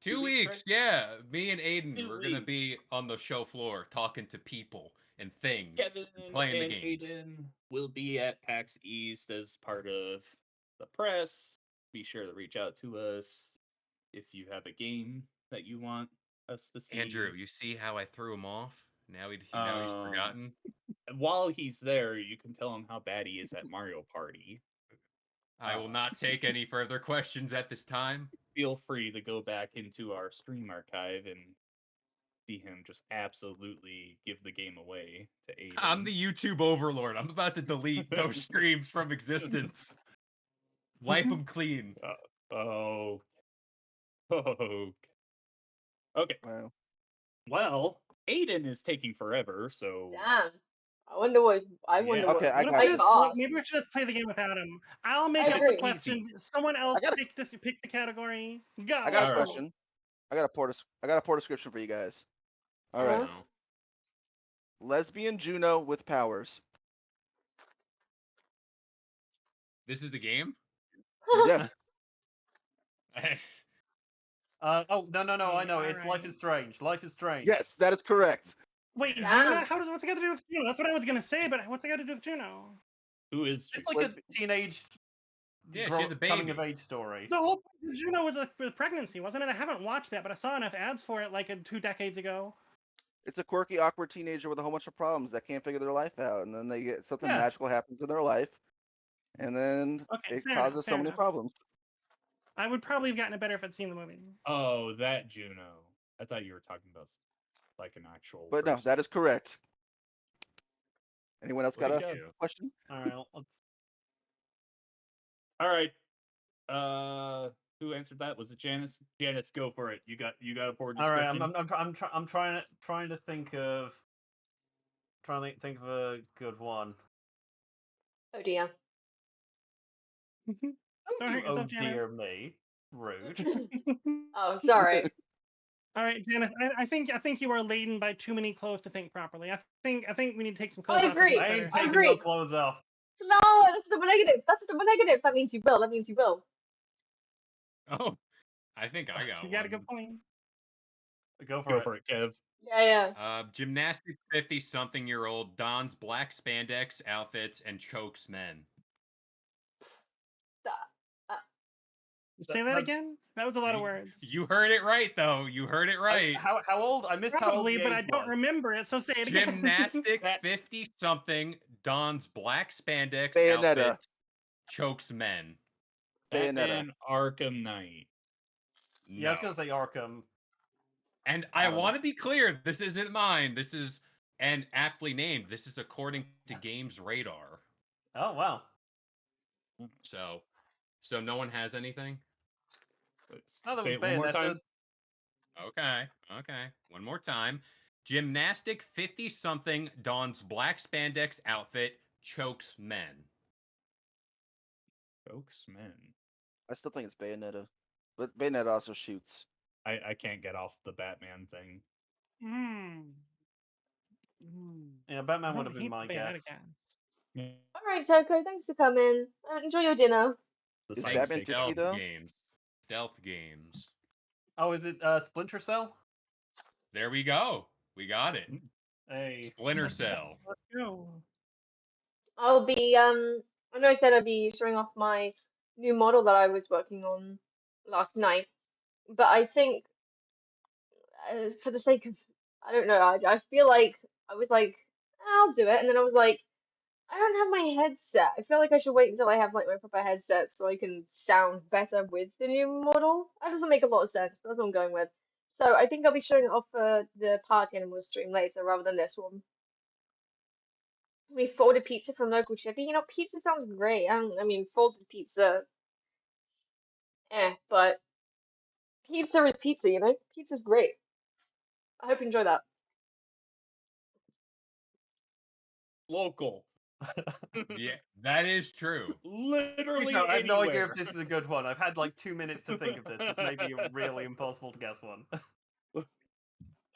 2 2 weeks, weeks, yeah. Me and Aiden, 2 we're gonna weeks. be on the show floor talking to people and things, Kevin playing and the games. Aiden will be at PAX East as part of the press. Be sure to reach out to us if you have a game that you want us to see. Andrew, you see how I threw him off? Now he's Um, forgotten. While he's there, you can tell him how bad he is at Mario Party. I will not take any further questions at this time. Feel free to go back into our stream archive and see him just absolutely give the game away to Aden. I'm the YouTube overlord. I'm about to delete those streams from existence. Wipe them clean. Oh. Oh. Okay. Wow. Well, Aden is taking forever, so Damn. I wonder what. I wonder Okay, I what got might this. cost. Maybe we should just play the game without him. I'll make I up the agree. question. Someone else I got pick the category. Go. I got a Alright. question. I got a poor description for you guys. All right. Uh-huh. No. Lesbian Juno with powers. This is the game? Yeah. Oh no, I know. It's Alright. Life is Strange. Life is Strange. Yes, that is correct. Wait, Damn. Juno? What's it got to do with Juno? That's what I was gonna say, but what's it got to do with Juno? who is It's like a Lesbi- teenage Yeah, she had the coming of baby. age story. The whole point of Juno was a pregnancy, wasn't it? I haven't watched that, but I saw enough ads for it like 2 decades ago. It's a quirky, awkward teenager with a whole bunch of problems that can't figure their life out, and then they get something Yeah. magical happens in their life, and then Okay, it fair causes enough, so fair many enough. problems. I would probably have gotten it better if I'd seen the movie. Oh, that Juno. I thought you were talking about like an actual But no, person. that is correct. Anyone else got Way a to go. question? All right, let's... All right. Who answered that? Was it Janice? Janice, go for it. You got a poor All right. description. I'm trying to think of a good one. Oh dear. Don't hurt Oh yourself, Janice. dear me, rude. Oh, sorry. All right, Janice. I think you are laden by too many clothes to think properly. I think we need to take some clothes I off. to agree. think I better. ain't I taking agree. no clothes off. No, that's a double negative. That's a double negative. That means you will. That means you will. Oh, I think I got You one. got a good point. Go for Go it. for it, Kev. Yeah. Gymnastic 50-something-year-old dons black spandex outfits and chokes men. Say that again. That was a lot of words. You heard it right, though. You heard it right. How old? I missed how old Probably, the but I age don't was. remember it. So say it again. Gymnastic 50-something dons black spandex Bayonetta. outfits, chokes men. Bayonetta. Batman Arkham Knight. Yeah, I was No. gonna say Arkham. And I I don't know. want to be clear, this isn't mine. This is, and aptly named, this is according to Games Radar. Oh wow. So no one has anything? No, that Say was it one more Bayonetta. time. Okay. One more time. Gymnastic 50-something dons black spandex outfit, chokes men. Folks, man. I still think it's Bayonetta, but Bayonetta also shoots. I can't get off the Batman thing. Yeah, Batman I would have been hate my Bayonetta guess. Yeah, All right, Toko. Thanks for coming. Enjoy your dinner. the Is side Batman mistake. dicky, Stealth though? games. Stealth games. Oh, is it Splinter Cell? There we go. We got it. Hey. Splinter Cell. Let's go. I'll be I know I said I'd be showing off my new model that I was working on last night, but I think for the sake of I don't know, I feel like I was like I'll do it, and then I was like I don't have my headset. I feel like I should wait until I have like my proper headset so I can sound better with the new model. That doesn't make a lot of sense, but that's what I'm going with. So I think I'll be showing it off for the Party Animals stream later rather than this one. We folded pizza from local chippy. You know, pizza sounds great. I mean, folded pizza, but pizza is pizza, you know? Pizza's great. I hope you enjoy that. Local. Yeah, that is true. Literally I have no idea anywhere. if this is a good one. I've had like 2 minutes to think of this. This may be a really impossible to guess one.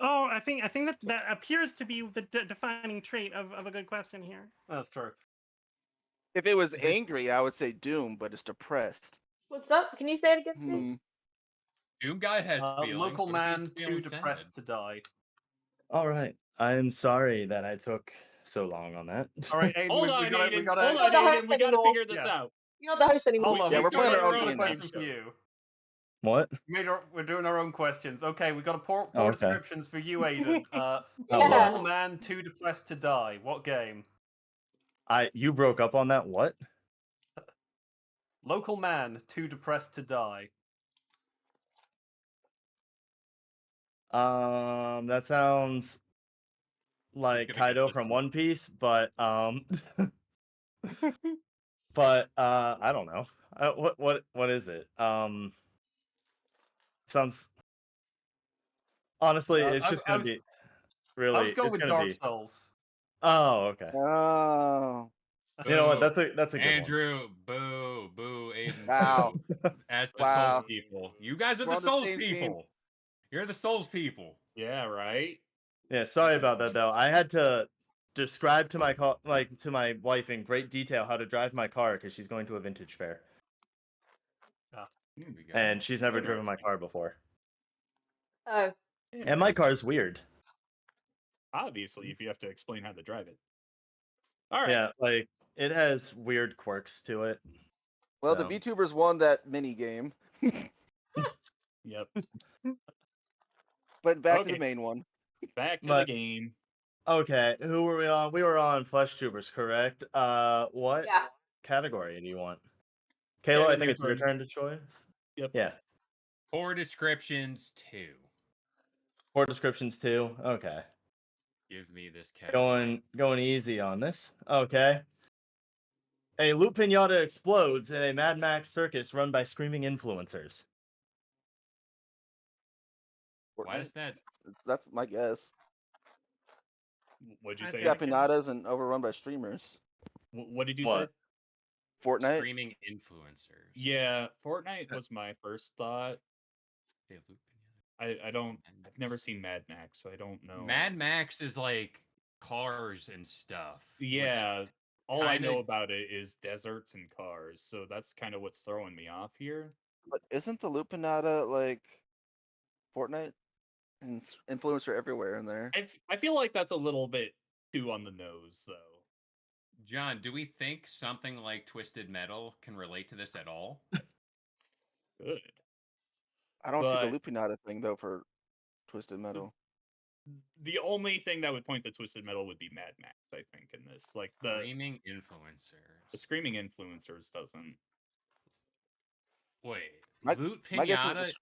Oh, I think that appears to be the defining trait of a good question here. That's true. If it was angry, I would say Doom, but it's depressed. What's that? Can you say it again, please? Doom guy has feelings. Local What if he's man, too feeling depressed sad? to die. All right. I'm sorry that I took so long on that. All right, Aiden, Hold we on, gotta, Aiden. we gotta, Hold You're on, the Aiden. host We gotta anymore. figure this Yeah. out. You're not the host anymore. Hold on, Yeah, we we're started playing our our own own game now. question for you. What? We're doing our own questions. Okay, we got a poor Oh, okay. descriptions for you, Aiden. Oh, Yeah. Local man, too depressed to die. What game? You broke up on that. What? Local man, too depressed to die. That sounds like gonna go Kaido with from some- One Piece, but I don't know. What is it? Sounds honestly, it's just I gonna was be I was really. going It's with gonna Dark be. Souls. Oh, okay. Oh. You know what? Boo. That's a good Andrew, boo, boo, Aiden, Wow. boo. As the Souls Wow. people. You guys are We're the on the Souls same team. people. You're the Souls people. Yeah, right. one. Yeah, sorry about that though. I had to describe to my to my wife in great detail how to drive my car because she's going to a vintage fair Here we go. and she's never driven my Interesting. car before. Oh, And my car's weird. Obviously, if you have to explain how to drive it. All right. Yeah, like it has weird quirks to it. Well, the So. VTubers won that mini game. Yep. But back to the Okay. main one. Back to But- the game. Okay, who were we on? We were on Flesh Tubers, correct? What yeah. category do you want? Kayla, I Kevin, think your it's your turn. turn to choice. Yep. Yeah, Poor descriptions 2. 4 descriptions too. Okay, Give me this category. going easy on this. Okay. A loot pinata explodes in a Mad Max circus run by screaming influencers. Why is that? That's my guess. What'd you I say? think Yeah, Anakin? pinatas and overrun by streamers. What did you What? say? Fortnite. Screaming influencers. Yeah, Fortnite was my first thought. Okay, loot pinata. I don't. I've never seen Mad Max, so I don't know. Mad Max is like cars and stuff. which Yeah. All I know kinda- about it is deserts and cars, so that's kind of what's throwing me off here. But isn't the Lupinata like Fortnite? And influencer everywhere in there. I feel like that's a little bit too on the nose, though. John, do we think something like Twisted Metal can relate to this at all? Good. I don't see But- the Lupinata thing though for Twisted Metal. The only thing that would point to Twisted Metal would be Mad Max, I think, in this. Like the Screaming influencers. Screaming Influencers doesn't. Wait, My- loot My guess is pinata.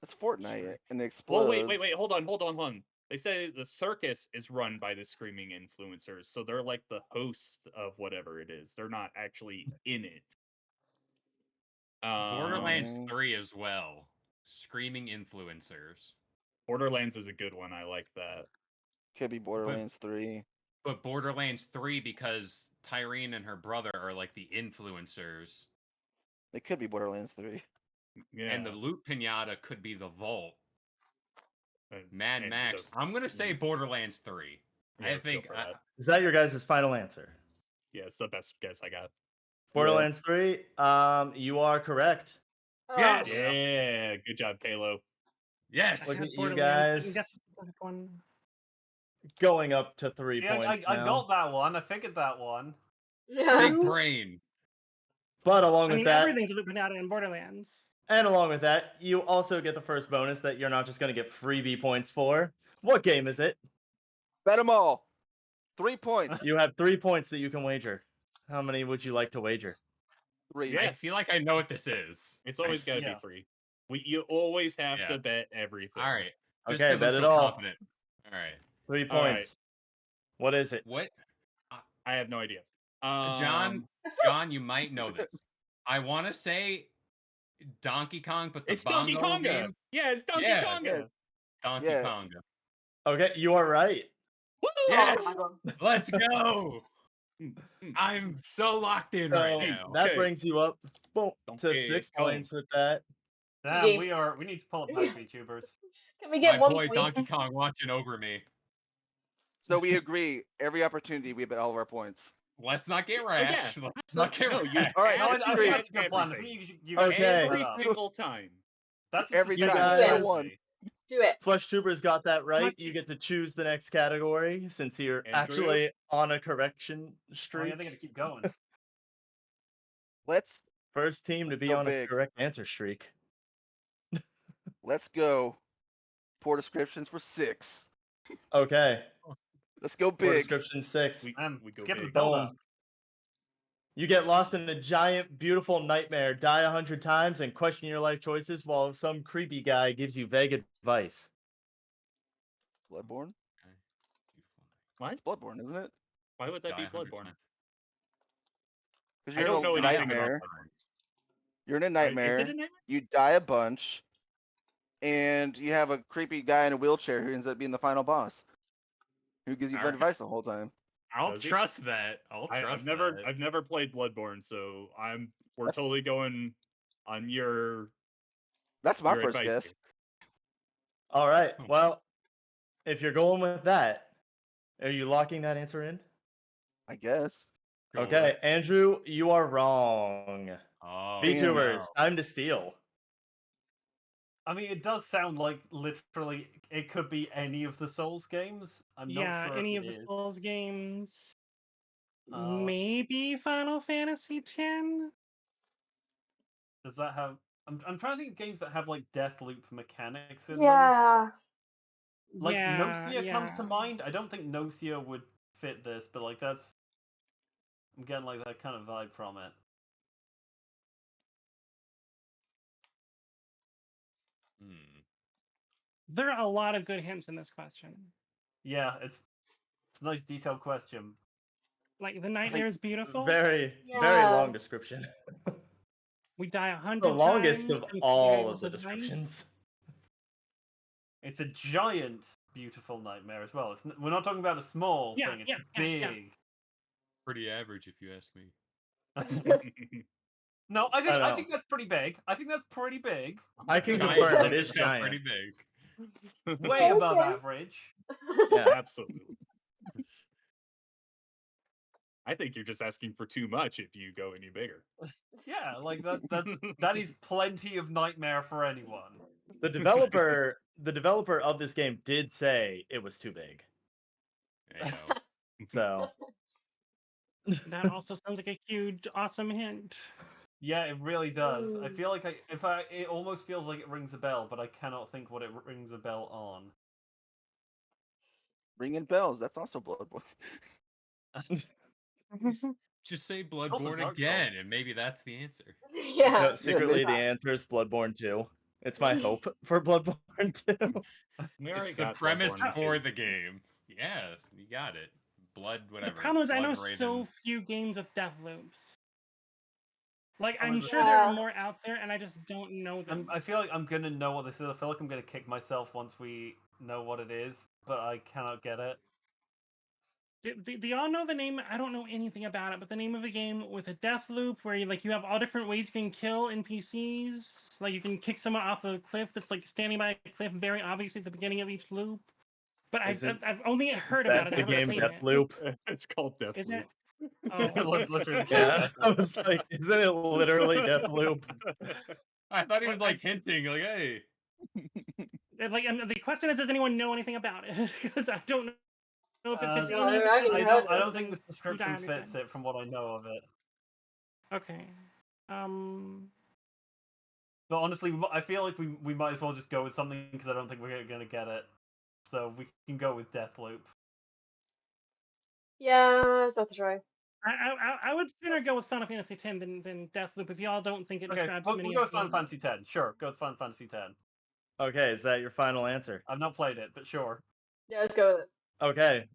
it's Fortnite Sure. and it Well, explodes. wait, hold on. They say the circus is run by the Screaming Influencers, so they're like the host of whatever it is. They're not actually in it. Borderlands Um, 3 as well. Screaming influencers. Borderlands is a good one. I like that. Could be Borderlands 3. But Borderlands 3 because Tyrene and her brother are like the influencers. It could be Borderlands 3. Yeah. And the loot pinata could be the vault. Mad and Max. so- I'm gonna say Borderlands 3. Yeah, I let's go think for that. Is that your guys' final answer? Yeah, it's the best guess I got. Borderlands 3. You are correct. Oh, Yes! Yeah, good job, Kalo. yes. Look I had at you Borderlands, guys. guess specific one. Going up to 3 Yeah, points I now. got that one. I figured that one. Big brain. But along I with mean, that, everything's loot pinata in Borderlands. and along with that, you also get the first bonus that you're not just going to get freebie points for. What game is it? Bet 'em all. 3 points. You have 3 points that you can wager. How many would you like to wager? 3. Yeah. I feel like I know what this is. It's always got to Yeah. be free. You always have Yeah. to bet everything. All right. Just Okay, 'cause bet I'm it so all. confident. All right. 3 All right. points. What is it? What? I have no idea. John, you might know this. I want to say Donkey Kong, but the It's Donkey bongo Konga. game. Yeah, it's Donkey Yeah. Konga. Yeah. Donkey Yeah. Konga. Okay, you are right. Woo! Yes. Let's go. Mm, mm. I'm so locked in So right now. that Okay. brings you up boom, to Donkey 6 Kong. points with that. Damn, Gee. we need to pull up those VTubers. Can we get My one boy point? Donkey Kong watching over me. So we agree. Every opportunity we bet all of our points. Let's not get yeah. rash. Let's not get No, you rash. All right, No, let's I agree. think that's a good plan. I Everything. think you Okay. Every that up. single time. That's Every You time. guys- 4-1. Do it. Flesh Troopers got that right. You get to choose the next category since you're Andrew? actually on a correction Oh, streak. yeah, they're gonna keep going. Let's First team to be Go on a big. correct answer streak. go. Poor descriptions for 6. Okay. Let's go For big. description 6. We We go skip the big. build Boom. up. You get lost in a giant, beautiful nightmare, die 100 times, and question your life choices while some creepy guy gives you vague advice. Bloodborne? Okay. What? It's Bloodborne, isn't it? Why would that Die be 100 Bloodborne? times. Because I you're don't in know a anything about nightmare. Bloodborne. You're in a Is it nightmare. a nightmare? You die a bunch, and you have a creepy guy in a wheelchair who ends up being the final boss, who gives you bad Alright. advice the whole time. I'll Does he? trust that. I'll trust that. I've never played Bloodborne, so we're That's- totally going on your That's my your first advice guess. here. All right. Oh. Well, if you're going with that, are you locking that answer in? I guess. Sure. Okay, Andrew, you are wrong. Oh, Damn. VTubers, no. time to steal. I mean, it does sound like literally it could be any of the Souls games. I'm not Yeah, sure any if of it the is. Souls games. Uh, Maybe Final Fantasy X? Does that have? I'm trying to think of games that have like death loop mechanics in them. Yeah. Like yeah, Nocia comes to yeah. mind. I don't think Nocia would fit this, but like I'm getting like that kind of vibe from it. Hmm. There are a lot of good hints in this question. Yeah, it's a nice detailed question. Like the nightmare is beautiful. Very Yeah. long description. We die 100 The longest times. of and all Kyo's of the advice. descriptions. It's a giant, beautiful nightmare as well. We're not talking about a small Yeah, thing. It's yeah, big. yeah. Pretty average, if you ask me. No, I know. think that's pretty big. I think that's pretty big. I can Giant confirm it doesn't is sound pretty giant. big. Way above Okay. average. Yeah. Absolutely. I think you're just asking for too much if you go any bigger. Yeah, like that is plenty of nightmare for anyone. The developer of this game did say it was too big. There you go. So That also sounds like a huge, awesome hint. Yeah, it really does. I Mm. feel like it almost feels like it rings a bell, but I cannot think what it rings a bell on. Ringing bells. That's also Bloodborne. Just say also Bloodborne Dark again, Souls. and maybe that's the answer. Yeah. no, secretly maybe. the answer is Bloodborne 2. It's my hope for Bloodborne 2. We already It's the got premise Bloodborne for too. the game. Yeah, you got it. Blood, whatever. The problem is I know Blood so Raven. few games with death loops. Like, Oh, I'm is it? sure there are Yeah. more out there, and I just don't know them. I feel like I'm gonna know what this is. I feel like I'm gonna kick myself once we know what it is, but I cannot get it. Do y'all know the name? I don't know anything about it, but the name of a game with a death loop where you have all different ways you can kill NPCs. Like you can kick someone off a cliff that's like standing by a cliff, very obviously at the beginning of each loop. But Is it I've only heard about That's it. I the haven't game played it. Deathloop. It's called Deathloop. Is it? Oh, Literally. Yeah, I was like, isn't it literally Deathloop? I thought he was Well, like hinting, like, hey. and the question is, does anyone know anything about it? Because I don't know if it fits No, any of the I haven't I heard categories. don't think this You description got fits it. it from what I know of it. Okay. But honestly, I feel like we might as well just go with something because I don't think we're gonna get it. So we can go with Deathloop. Yeah, I was about to try. I would sooner go with Final Fantasy X than Deathloop if y'all don't think it Okay, describes we'll many go of with Final the... Fantasy X. Sure, go with Final Fantasy X. Okay, is that your final answer? I've not played it, but sure. Yeah, let's go with it. Okay.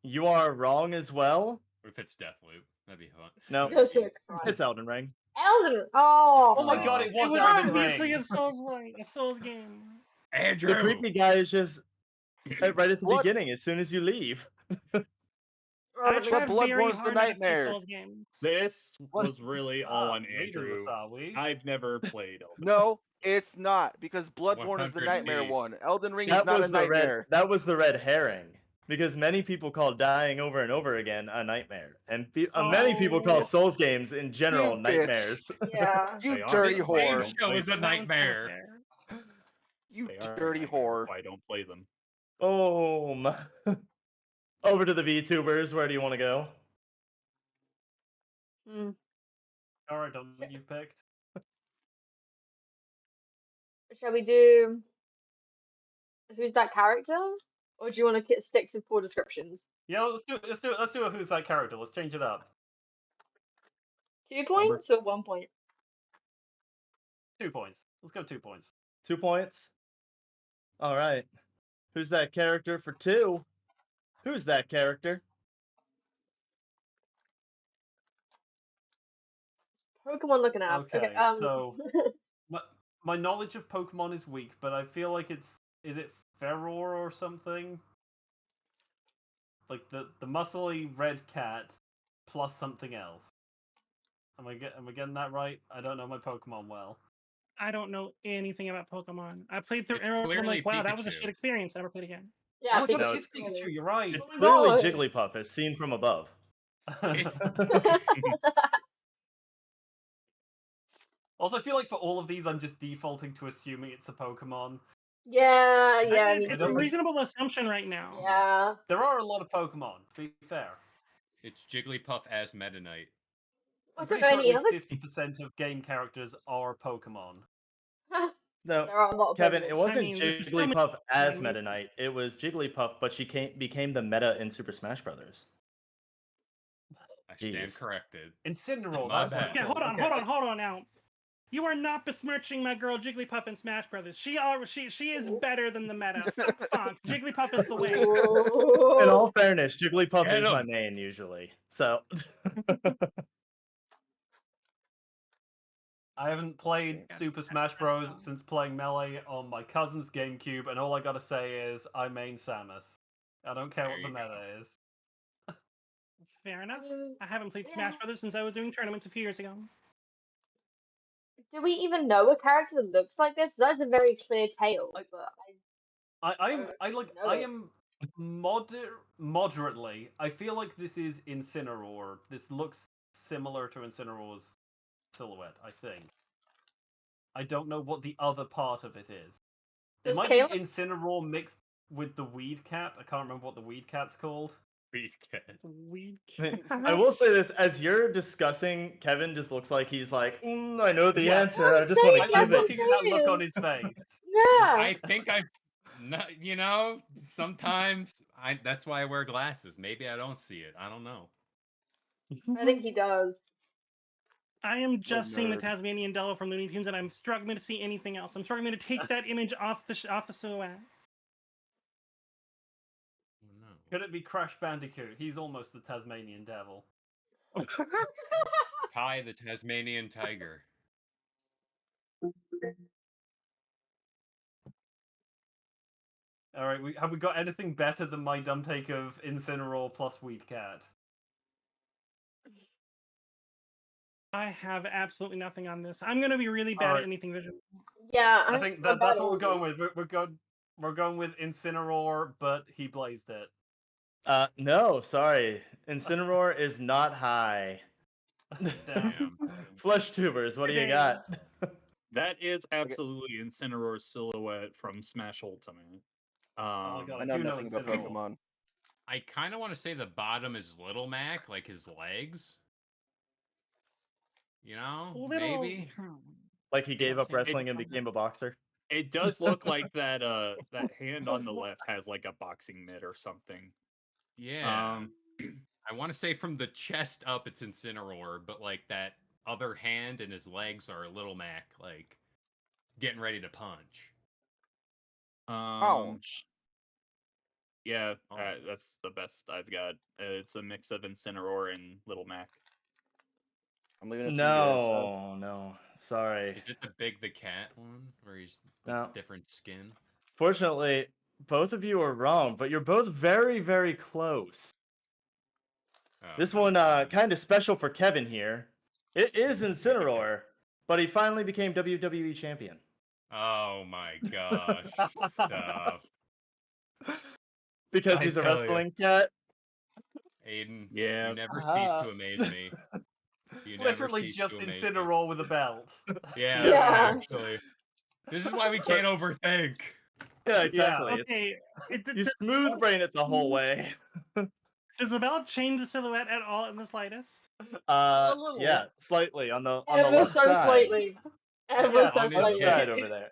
You are wrong as well. What if it's Deathloop? That'd be fun. No, I was gonna cry. it's Elden Ring. Elden. Oh. Oh my god, it It was was Elden obviously Ring! a Souls game. Andrew! The creepy guy is just right at the What? beginning, as soon as you leave. I Robert, tried very Bloodborne's the hard not to play nightmare. Souls games. This What? was really all on Neither of Andrew. us are we? I've never played Elden. No, it's not because Bloodborne is the 100 nightmare feet. one. Elden Ring is That not was a the nightmare. that was the red herring, because many people call dying over and over again a nightmare, and many people call Oh. Souls games in general You bitch. nightmares. Yeah. You They are dirty good. whore. Don't Show play is a them. That one's kinda nightmare. fair. You They are dirty nightmares, whore. so I don't play them. Over to the VTubers. Where do you want to go? Hmm. Alright, don't think you've picked. Shall we do? Who's that character? Or do you want to stick to 4 descriptions? Yeah, let's do a who's that character. Let's change it up. 2 points or 1 point? 2 points. Let's go 2 points. 2 points. All right. Who's that character for 2? Who's that character? Pokemon looking ass. Okay, Okay, so my knowledge of Pokemon is weak, but I feel like is it Ferror or something? Like the muscly red cat plus something else. Am I getting that right? I don't know my Pokemon well. I don't know anything about Pokemon. I played through It's Arrow and I'm clearly like, wow, that was a Pikachu. shit experience. Never played again. yeah, Oh my god, No, it is Pikachu's Pikachu. cool. You're right. It's Oh my clearly God. Jigglypuff, as seen from above. It's Also, I feel like for all of these, I'm just defaulting to assuming it's a Pokemon. Yeah, me It's don't a too. think- reasonable assumption right now. Yeah. There are a lot of Pokemon, to be fair. it's Jigglypuff as Meta Knight. I'm What's up, pretty sure any at other? least 50% of game characters are Pokemon. No, There are a lot of Kevin, Pokemon. it wasn't mean, there's so many- Jigglypuff as I mean- Meta Knight. It was Jigglypuff, but she became the meta in Super Smash Brothers. I stand Jeez. corrected. Incineroar, My that's what bad. it's Okay, hold called. on, hold on now. You are not besmirching my girl Jigglypuff in Smash Brothers. She is better than the meta. Fuck Fox. Jigglypuff is the way. In Ooh. all fairness, Jigglypuff Get is my him. main usually. So I haven't played Yeah. Super Smash Bros. Since playing Melee on my cousin's GameCube, and all I gotta say is I main Samus. I don't care There what the you meta is. Fair enough. Mm, I haven't played yeah. Smash Brothers since I was doing tournaments a few years ago. Do we even know a character that looks like this? That's a very clear tail, I- but I know it. am moderately. I feel like this is Incineroar. This looks similar to Incineroar's silhouette, I think. I don't know what the other part of it is. It Does might tail- be Incineroar mixed with the Weed Cat. I can't remember what the Weed Cat's called. Weed cat. Weak. I will say this: as you're discussing, Kevin just looks like he's like, I know the Yeah. answer. I I'm just want to saying, I'm give that's it. looking at that look on his face. Yeah. I think I've, sometimes that's why I wear glasses. Maybe I don't see it. I don't know. I think he does. I am just seeing the nerd. Tasmanian Devil from Looney Tunes, and I'm struggling to see anything else. I'm struggling to take that image off the silhouette. Oh, no. Could it be Crash Bandicoot? He's almost the Tasmanian Devil. Ty the Tasmanian Tiger. All right, have we got anything better than my dumb take of Incineroar plus Weed Cat? I have absolutely nothing on this. I'm gonna be really bad Alright. at anything visual. Yeah, I I'm think so bad that's at what we're all going this. with. We're going with Incineroar, but he blazed it. No, sorry. Incineroar is not high. Damn. Damn. Flesh tubers, what do you got? That is absolutely Incineroar's silhouette from Smash Ultimate. Oh my God. I know do know nothing about Incineroar. Pokemon. I kind of want to say the bottom is Little Mac, like his legs. You know, maybe. Like he gave up Let's see. wrestling and became a boxer. It does look like that that hand on the left has like a boxing mitt or something. Yeah. I want to say from the chest up it's Incineroar, but like that other hand and his legs are Little Mac, like getting ready to punch. Ouch. Yeah, Oh. that's the best I've got. It's a mix of Incineroar and Little Mac. I'm leaving it to you guys. No. Sorry. Is it the Big the Cat one where he's with No. different skin? Fortunately, both of you are wrong, but you're both very, very close. Oh, This no. one, kind of special for Kevin here. It is Incineroar, but he finally became WWE champion. Oh my gosh. Stop. Because I he's a tell ya. wrestling cat. Aiden, Yeah. you never cease to amaze me. You never Literally cease just to amaze me. Incineroar with a belt. Yeah, Yeah. actually. This is why we can't overthink. Yeah, exactly. Okay. You smooth brain it the whole way. Does the belt change the silhouette at all in the slightest? A little. Yeah, slightly on the Ever left so side. slightly. Ever Yeah, so on his Left slightly. head. side over there.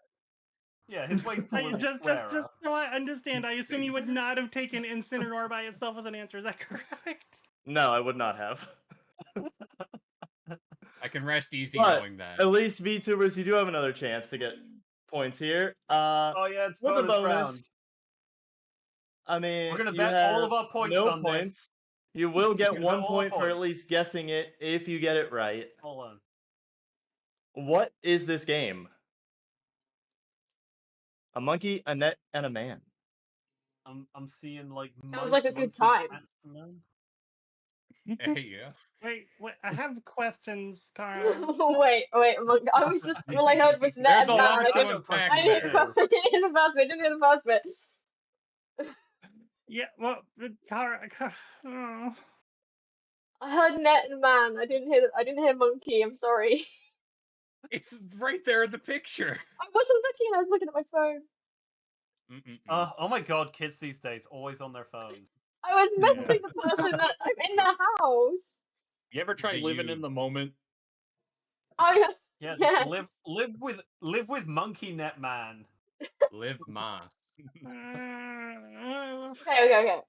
Yeah, his waist's a little Just squarer. so I understand, I assume you would not have taken Incineroar by itself as an answer. Is that correct? No, I would not have. I can rest easy But knowing that. At least VTubers, you do have another chance to get points here. Oh yeah, it's With a bonus bonus. round. I mean, We're gonna you bet all of have our points no on points. this. You will get We're gonna bet 1 all our point for at points. least guessing it if you get it right. Hold on. What is this game? A monkey, a net, and a man. I'm seeing like Sounds like a good monkey time. Catchman. Hey, yeah. Wait, I have questions, Kara. Wait, I was just all I heard was net There's and a man. lot I to didn't. unpack I didn't hear there. the I didn't hear the first bit. I didn't hear the first bit. Yeah, well, Kara, oh. I heard net and man. I didn't hear. I didn't hear monkey. I'm sorry. It's right there in the picture. I wasn't looking. I was looking at my phone. Oh my god, kids these days always on their phones. I was Yeah. messaging the person that I'm in their house. You ever try living in the moment? Oh yeah. Yeah, Yes. live with Monkey Net Man. Live Moss. Okay.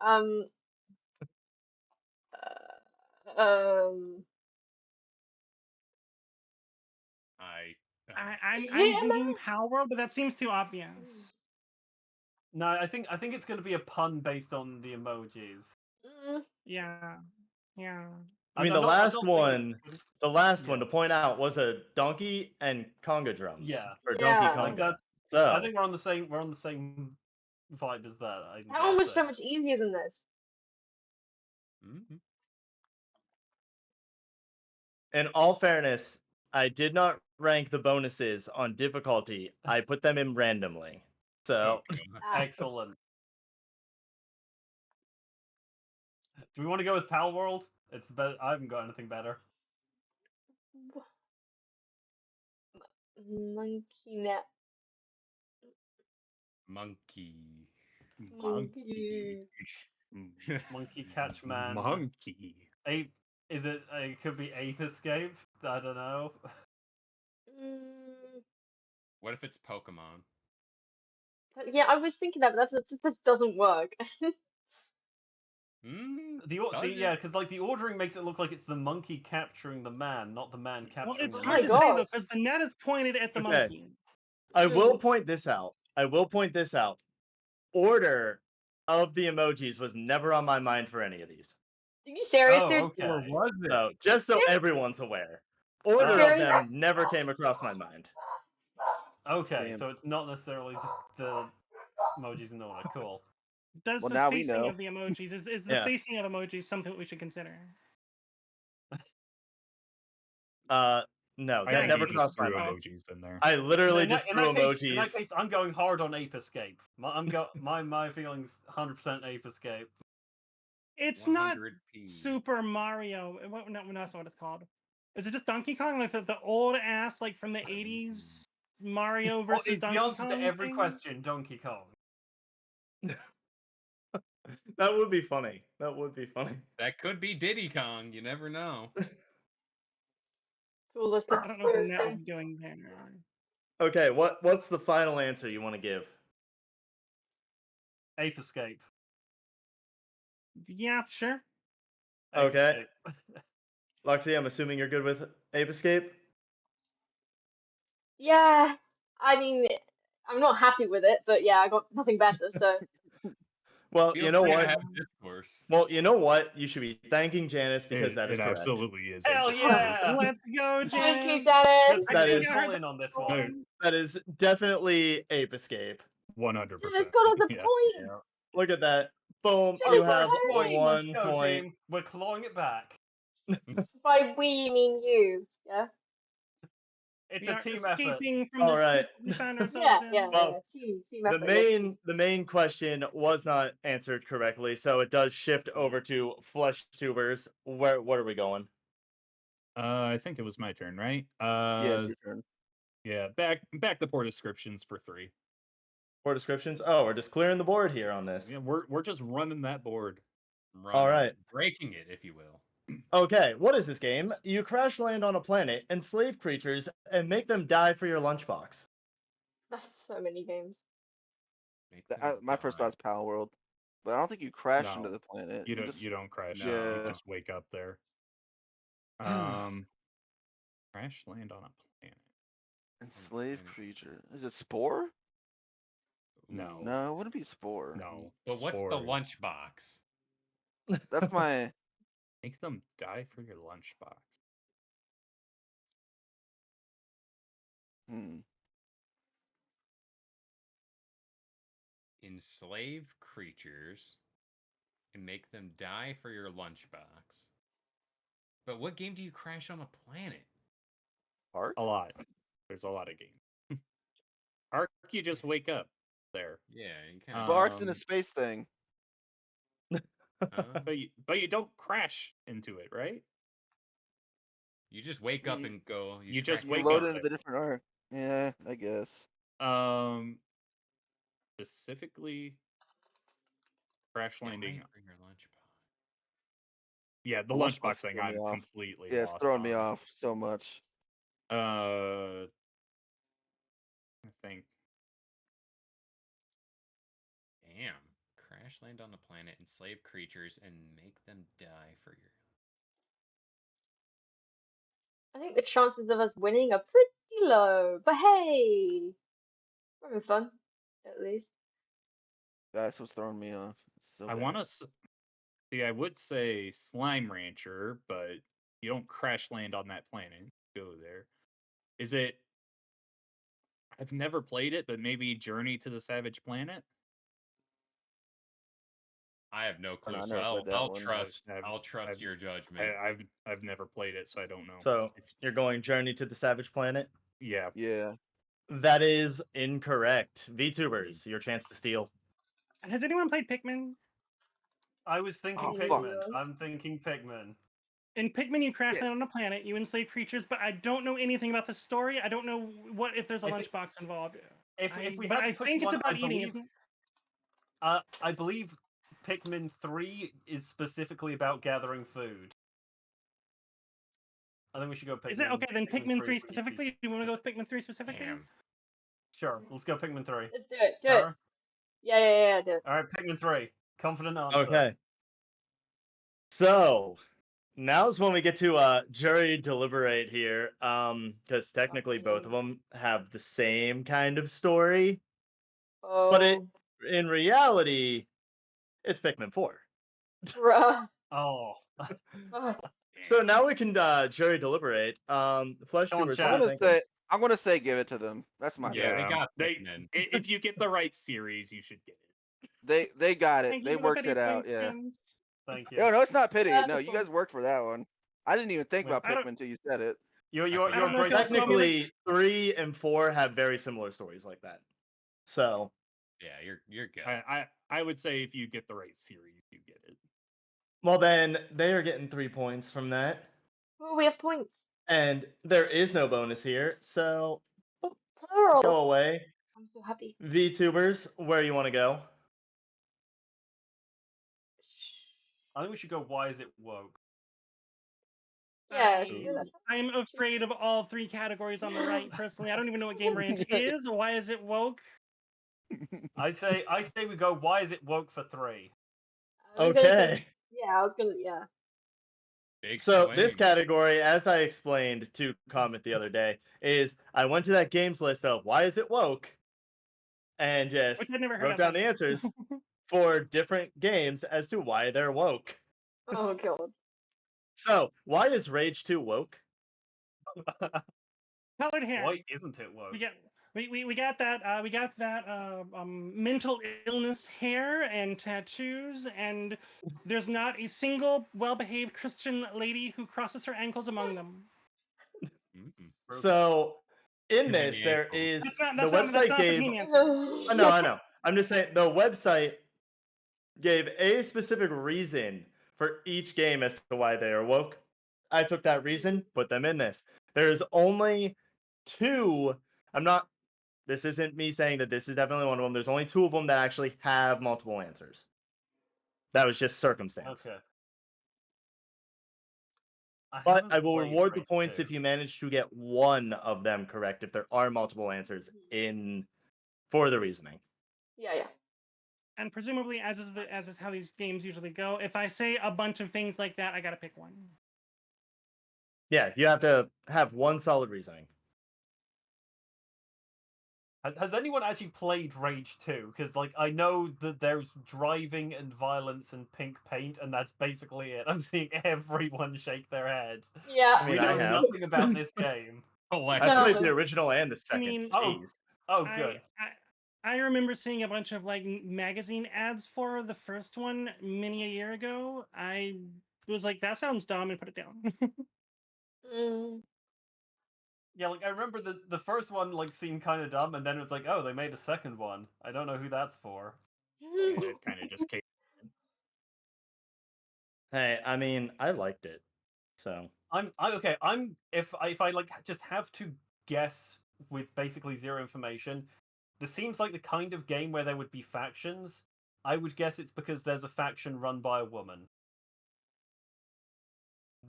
I'm Is it a thinking man? Power World, but that seems too obvious. No, I think it's gonna be a pun based on the emojis. Yeah. I mean, I'm the not- I last don't think one, it's- the last yeah. one to point out was a donkey and conga drums. Yeah. Or Yeah. Donkey Like Konga. that. So I think we're on the same vibe as that. That one was so much easier than this. in all fairness, I did not rank the bonuses on difficulty. I put them in randomly. So Excellent. Do we want to go with Pal World? It's better. I haven't got anything better. Monkey net. Monkey. Monkey. Monkey Catch Man. Monkey. Ape. Is it? It could be Ape Escape. I don't know. What if it's Pokemon? Yeah, I was thinking that, but this doesn't work. Because like the ordering makes it look like it's the monkey capturing the man, not the man capturing. Well, it's the hard to monkey. say though, because the net is pointed at the Okay. monkey. I will point this out. Order of the emojis was never on my mind for any of these. Are you serious, dude? Okay. Or was it? So just so Yeah. everyone's aware, order of Serious? them never came across my mind. Okay, Damn. so it's not necessarily just the emojis in order. Cool. Does Well, the now we facing know. of the emojis is the Yeah. facing of emojis something that we should consider? No, I that think never you just crossed my threw mind. emojis in there. I literally In just that- threw in that case- emojis. In that case, I'm going hard on Ape Escape. My feelings 100% Ape Escape. It's not 100p. Super Mario. No, that's not what it's called. Is it just Donkey Kong, like the old ass, like from the '80s Mario versus Is Donkey the answer Kong to every thing? question Donkey Kong? That would be funny. That could be Diddy Kong. You never know. Coolest I don't know what the net conspiracy. would be doing there. Okay, what's the final answer you want to give? Ape Escape. Yeah, sure. Ape Okay. Escape. Luxie, I'm assuming you're good with Ape Escape? Yeah, I mean, I'm not happy with it, but yeah, I got nothing better, so. Well, Feel you know free to what? have discourse. Well, you know what? You should be thanking Janice because that is it correct. absolutely is. Hell yeah! Let's go, Thank you, Janice. Janice. I That think is- I heard all in on this that one. one. That is definitely Ape Escape. 100%. Janice got us a Yeah. point. Look at that. Boom, Janice you got have us a point. 1 Let's go, point. team. We're clawing it back. By we, you mean you. Yeah? It's We a are team effort. escaping from All this right. pit we found ourselves Yeah. in. Well, Team The effort. yes. main question was not answered correctly, so it does shift over to flesh tubers. What are we going? I think it was my turn, right? Yeah, it's your turn. Yeah, back the poor descriptions for 3. For descriptions? Oh, we're just clearing the board here on this. Yeah, we're just running that board. All right. Breaking it, if you will. Okay, what is this game? You crash land on a planet, enslave creatures, and make them die for your lunchbox. That's so many games. Make them My first die. thought's Pal World, but I don't think you crash No, into the planet. You just don't crash. No. out, You Yeah. just wake up there. Crash land on a planet. enslave creature. Is it Spore? No. No, it wouldn't be Spore. No. But what's the Spore. lunchbox? That's my. Make them die for your lunchbox. Hmm. Enslave creatures and make them die for your lunchbox. But what game do you crash on a planet? Ark? A lot. There's a lot of games. Ark, you just wake up there. Yeah, you kind But of. Ark's in a space thing. But you don't crash into it, right? You just wake up You- and go. you just You wake load up into the different Ark. Yeah, I guess. Specifically crash landing. For your lunchbox. Yeah, the Lunchbox lunchbox thing threw me I'm off. completely Yeah, it's lost throwing me on. off so much. I think Damn. Crash land on a planet, enslave creatures, and make them die for your. I think the chances of us winning are pretty low, but hey, we're having fun, at least. That's what's throwing me off. It's so I bad. want to see. I would say Slime Rancher, but you don't crash land on that planet. Go there. Is it? I've never played it, but maybe Journey to the Savage Planet. I have no clue, I so never played that I'll one. trust I've- your judgment. I've never played it, so I don't know. So you're going Journey to the Savage Planet? Yeah. Yeah. That is incorrect. VTubers, your chance to steal. Has anyone played Pikmin? I was thinking Oh, fuck. Pikmin. I'm thinking Pikmin. In Pikmin, you crash Yeah. land on a planet, you enslave creatures, but I don't know anything about the story. I don't know what if there's a If it- lunchbox involved. If we But had to I push think it's one, about I eating, believe, isn't it? I believe Pikmin 3 is specifically about gathering food. I think we should go Pikmin. Is it okay? Then Pikmin 3 for each specifically. Do you want to go with Pikmin 3 specifically? Damn. Sure, let's go Pikmin 3. Let's do it. Do it. Sure? Yeah, do it. All right, Pikmin 3. Confident answer. Okay. So now's when we get to jury deliberate here, because technically both of them have the same kind of story, Oh, but in reality, it's Pikmin 4. bruh. Oh. Oh, So now we can jury deliberate. Flesh Come on, Tubers, chat. what I'm do you gonna think? say. I'm gonna say give it to them. That's my Yeah, bet. they got They- Pikmin. If you get the right series, you should get it. They got it. Thank They you for the worked pity it out. points, Yeah. friends. Thank you. No, it's not pity. That's No, the you fun. guys worked for that one. I didn't even think Wait, about I don't- Pikmin until you said it. You're I you're don't know great. if it's Technically, 3 and 4 have very similar stories like that. So Yeah, you're good. I would say if you get the right series, you get it. well, then they are getting 3 points from that. oh, we have points. And there is no bonus here, so Plural. go away. I'm so happy. VTubers, where you want to go? I think we should go. Why is it woke? Yeah, I- yeah, that's I'm afraid of all 3 categories on the right. Personally, I don't even know what Game Ranch is. Or why is it woke? I say we go. Why is it woke for 3? I was gonna say- Okay. yeah, I was gonna. Yeah. Big So this swing. category, as I explained to Komette the other day, is I went to that games list of why is it woke, and just Which I'd never heard wrote of down that. the answers for different games as to why they're woke. Oh god. So why is Rage 2 woke? Colored hair. Why isn't it woke? We got that mental illness hair and tattoos, and there's not a single well-behaved Christian lady who crosses her ankles among them. Mm-mm. So in Too this, many there ankles. is That's not the that's website not the gave. mean answer. I know. I'm just saying the website gave a specific reason for each game as to why they are woke. I took that reason, put them in this. There's only 2. This isn't me saying that this is definitely one of them. There's only 2 of them that actually have multiple answers. That was just circumstance. Okay. But haven't I will played reward the Rage points 2. if you manage to get one of them correct if there are multiple answers in for the reasoning. Yeah. And presumably, as is how these games usually go, if I say a bunch of things like that, I gotta pick one. Yeah, you have to have one solid reasoning. Has anyone actually played Rage 2? Because like I know that there's driving and violence and pink paint, and that's basically it. I'm seeing everyone shake their heads. Yeah. I We mean, I know have. nothing about this game. I played the No. original and the second. mean, Oh, Jeez. oh, I, good. I remember seeing a bunch of like magazine ads for the first one many a year ago. I was like, that sounds dumb, and put it down. Mm. Yeah, like I remember the first one like seemed kind of dumb, and then it was like, oh, they made a second one. I don't know who that's for. And it kind of just came. Hey, I mean, I liked it. So I'm okay. If I like just have to guess with basically zero information, this seems like the kind of game where there would be factions. I would guess it's because there's a faction run by a woman.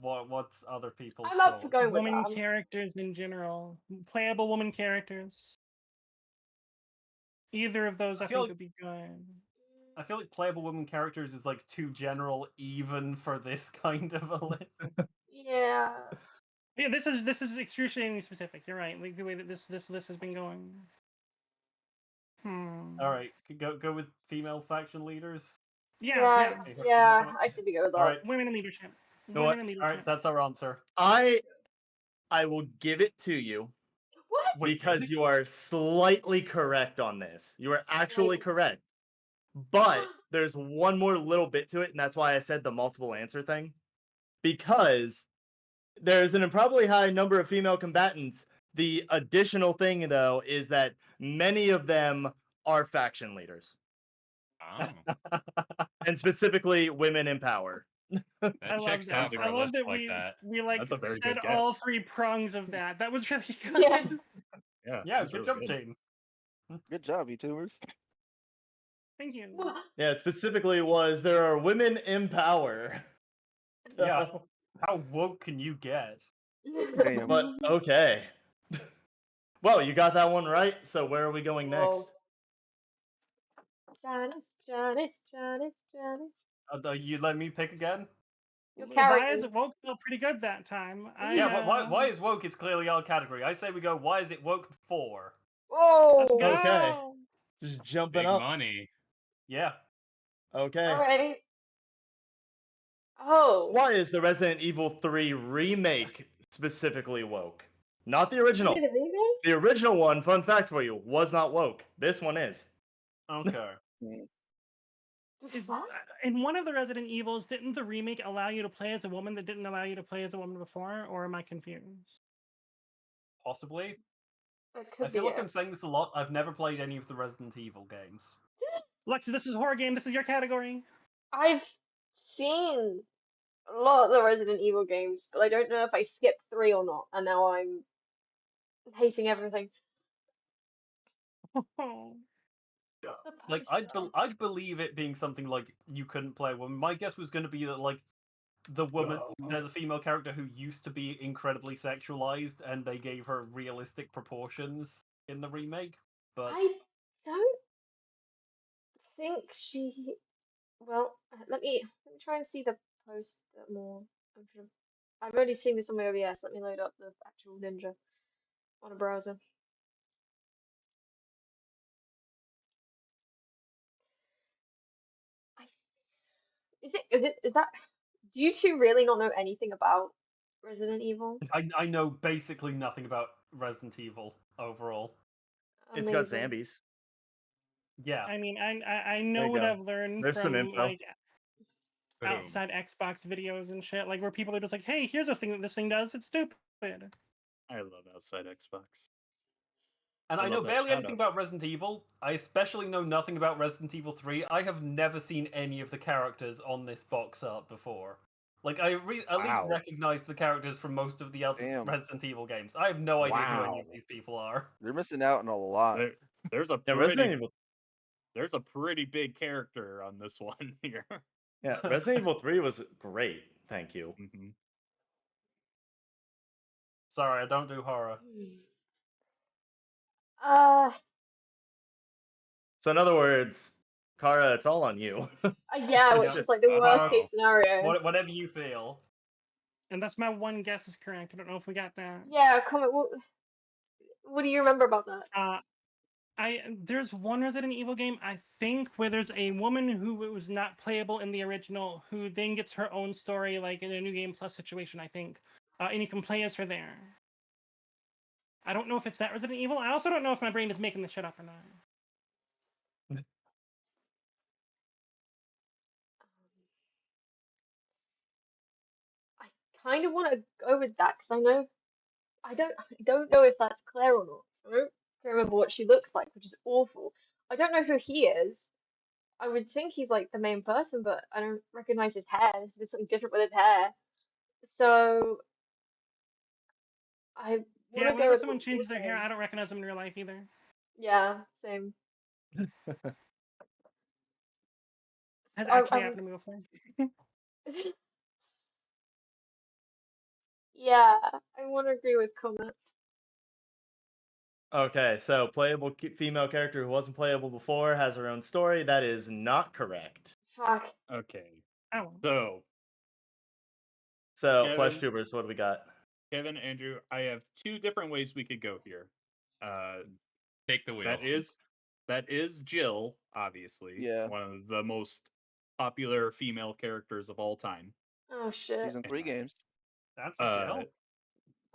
What's other people's I'm up for thoughts? going with Woman that. characters in general, playable woman characters. Either of those, I I feel think, like- would be good. I feel like playable woman characters is like too general even for this kind of a list. Yeah. Yeah, this is excruciatingly specific. You're right. Like the way that this list has been going. All right, go with female faction leaders. Yeah. Yeah, I seem to go with that. All right, Women in leadership. know what? Women in all leadership. right, that's our answer. I will give it to you What? Wait, because really? you are slightly correct on this. You are actually Like- correct. But there's one more little bit to it, and that's why I said the multiple answer thing. Because there's an improbably high number of female combatants. The additional thing, though, is that many of them are faction leaders, Oh, and specifically women in power. that I love checks that. out for I a love list that like that. we like That's a very said good all guess. 3 prongs of that. That was really good. Yeah. Yeah. Yeah, that's good really job, team. Good job, YouTubers. Thank you. Yeah, it specifically was there are women in power. Yeah. So- How woke can you get? Damn. But okay. Well, you got that one right. So where are we going next? Janice. You let me pick again? Your Why character. is it woke felt pretty good that time? Yeah, why is woke is clearly our category. I say we go, why is it woke 4? Oh. Let's go. Okay. Just jumping Big up. money. Yeah. Okay. Alrighty. Oh. Why is the Resident Evil 3 remake specifically woke? Not the original. Is it a remake? The original one, fun fact for you, was not woke. This one is. Okay. The Is, fuck? in one of the Resident Evils, didn't the remake allow you to play as a woman that didn't allow you to play as a woman before, or am I confused? Possibly. That I could feel be like it. I'm saying this a lot. I've never played any of the Resident Evil games. Lexi, this is a horror game. This is your category. I've seen a lot of the Resident Evil games, but I don't know if I skipped 3 or not, and now I'm hating everything. Like I'd believe it being something like you couldn't play a woman. My guess was going to be that like the woman, there's a female character who used to be incredibly sexualized, and they gave her realistic proportions in the remake. But I don't think she. Well, let me try and see the post more. I've already seen this on my OBS. Let me load up the actual Ninja on a browser. Is that? Do you two really not know anything about Resident Evil? I know basically nothing about Resident Evil overall. It's got Amazing. zombies. Yeah. I mean, I There know you what go. I've learned There's some from info. like Boom. outside Xbox videos and shit, like where people are just like, "Hey, here's a thing that this thing does. It's stupid." I love outside Xbox. And I I know love that barely shout anything out. about Resident Evil. I especially know nothing about Resident Evil 3. I have never seen any of the characters on this box art before. Like, I at least Wow. recognize the characters from most of the other Damn. Resident Evil games. I have no idea who any of Wow. these people are. They're missing out on a lot. There's a Yeah, Resident pretty, Evil. there's a pretty big character on this one here. Yeah, Resident Evil 3 was great. Thank you. Mhm. Sorry, I don't do horror. Uh, So in other words, Kara, it's all on you. yeah, which Yeah. is like the worst Uh-oh. case scenario. Whatever you feel. And that's my one guess is correct. I don't know if we got that. Yeah, comment. What do you remember about that? There's one Resident Evil game, I think, where there's a woman who was not playable in the original, who then gets her own story, like in a New Game Plus situation, I think, and you can play as her there. I don't know if it's that Resident Evil. I also don't know if my brain is making this shit up or not. I kind of want to go with that because I don't know if that's Claire or not. I don't remember what she looks like, which is awful. I don't know who he is. I would think he's like the main person, but I don't recognize his hair. There's something different with his hair. So I want Yeah, to go whenever with someone what you're changes their hair, saying. I don't recognize them in real life either. Yeah, same. Has I, actually I, happened to me before. yeah, I want to agree with Komette. Okay, so playable female character who wasn't playable before has her own story. That is not correct. Fuck. Okay. Oh. So, Kevin? Flesh Tubers, what do we got? Kevin, Andrew, I have two different ways we could go here. Take the wheel. That is Jill, obviously. Yeah. One of the most popular female characters of all time. Oh shit. She's in 3 games. That's Jill. I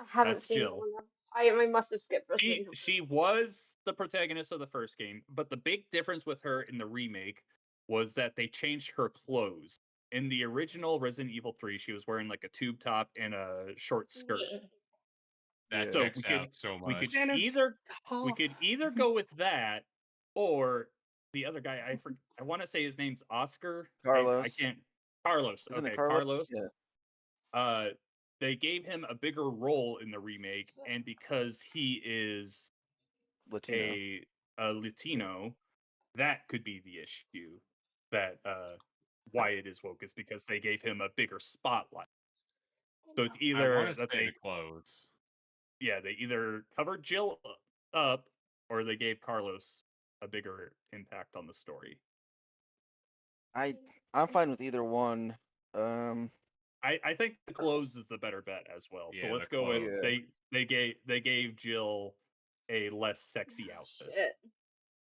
haven't That's seen Jill. that one. I must have skipped Resident Evil. She was the protagonist of the first game, but the big difference with her in the remake was that they changed her clothes. In the original Resident Evil 3, she was wearing like a tube top and a short skirt. That Yeah. checks out so much. We could Janice. either go with that or the other guy. I want to say his name's Oscar. Carlos. I can't. Carlos. Isn't it Okay, Carlos? Carlos. They gave him a bigger role in the remake, and because he is Latino. a Latino, that could be the issue. That why it is woke is because they gave him a bigger spotlight. So it's I either want to that say they the clothes. they either covered Jill up or they gave Carlos a bigger impact on the story. I'm fine with either one. I think the clothes is the better bet as well. So Yeah, let's the go with clothes. they gave Jill a less sexy outfit. Shit.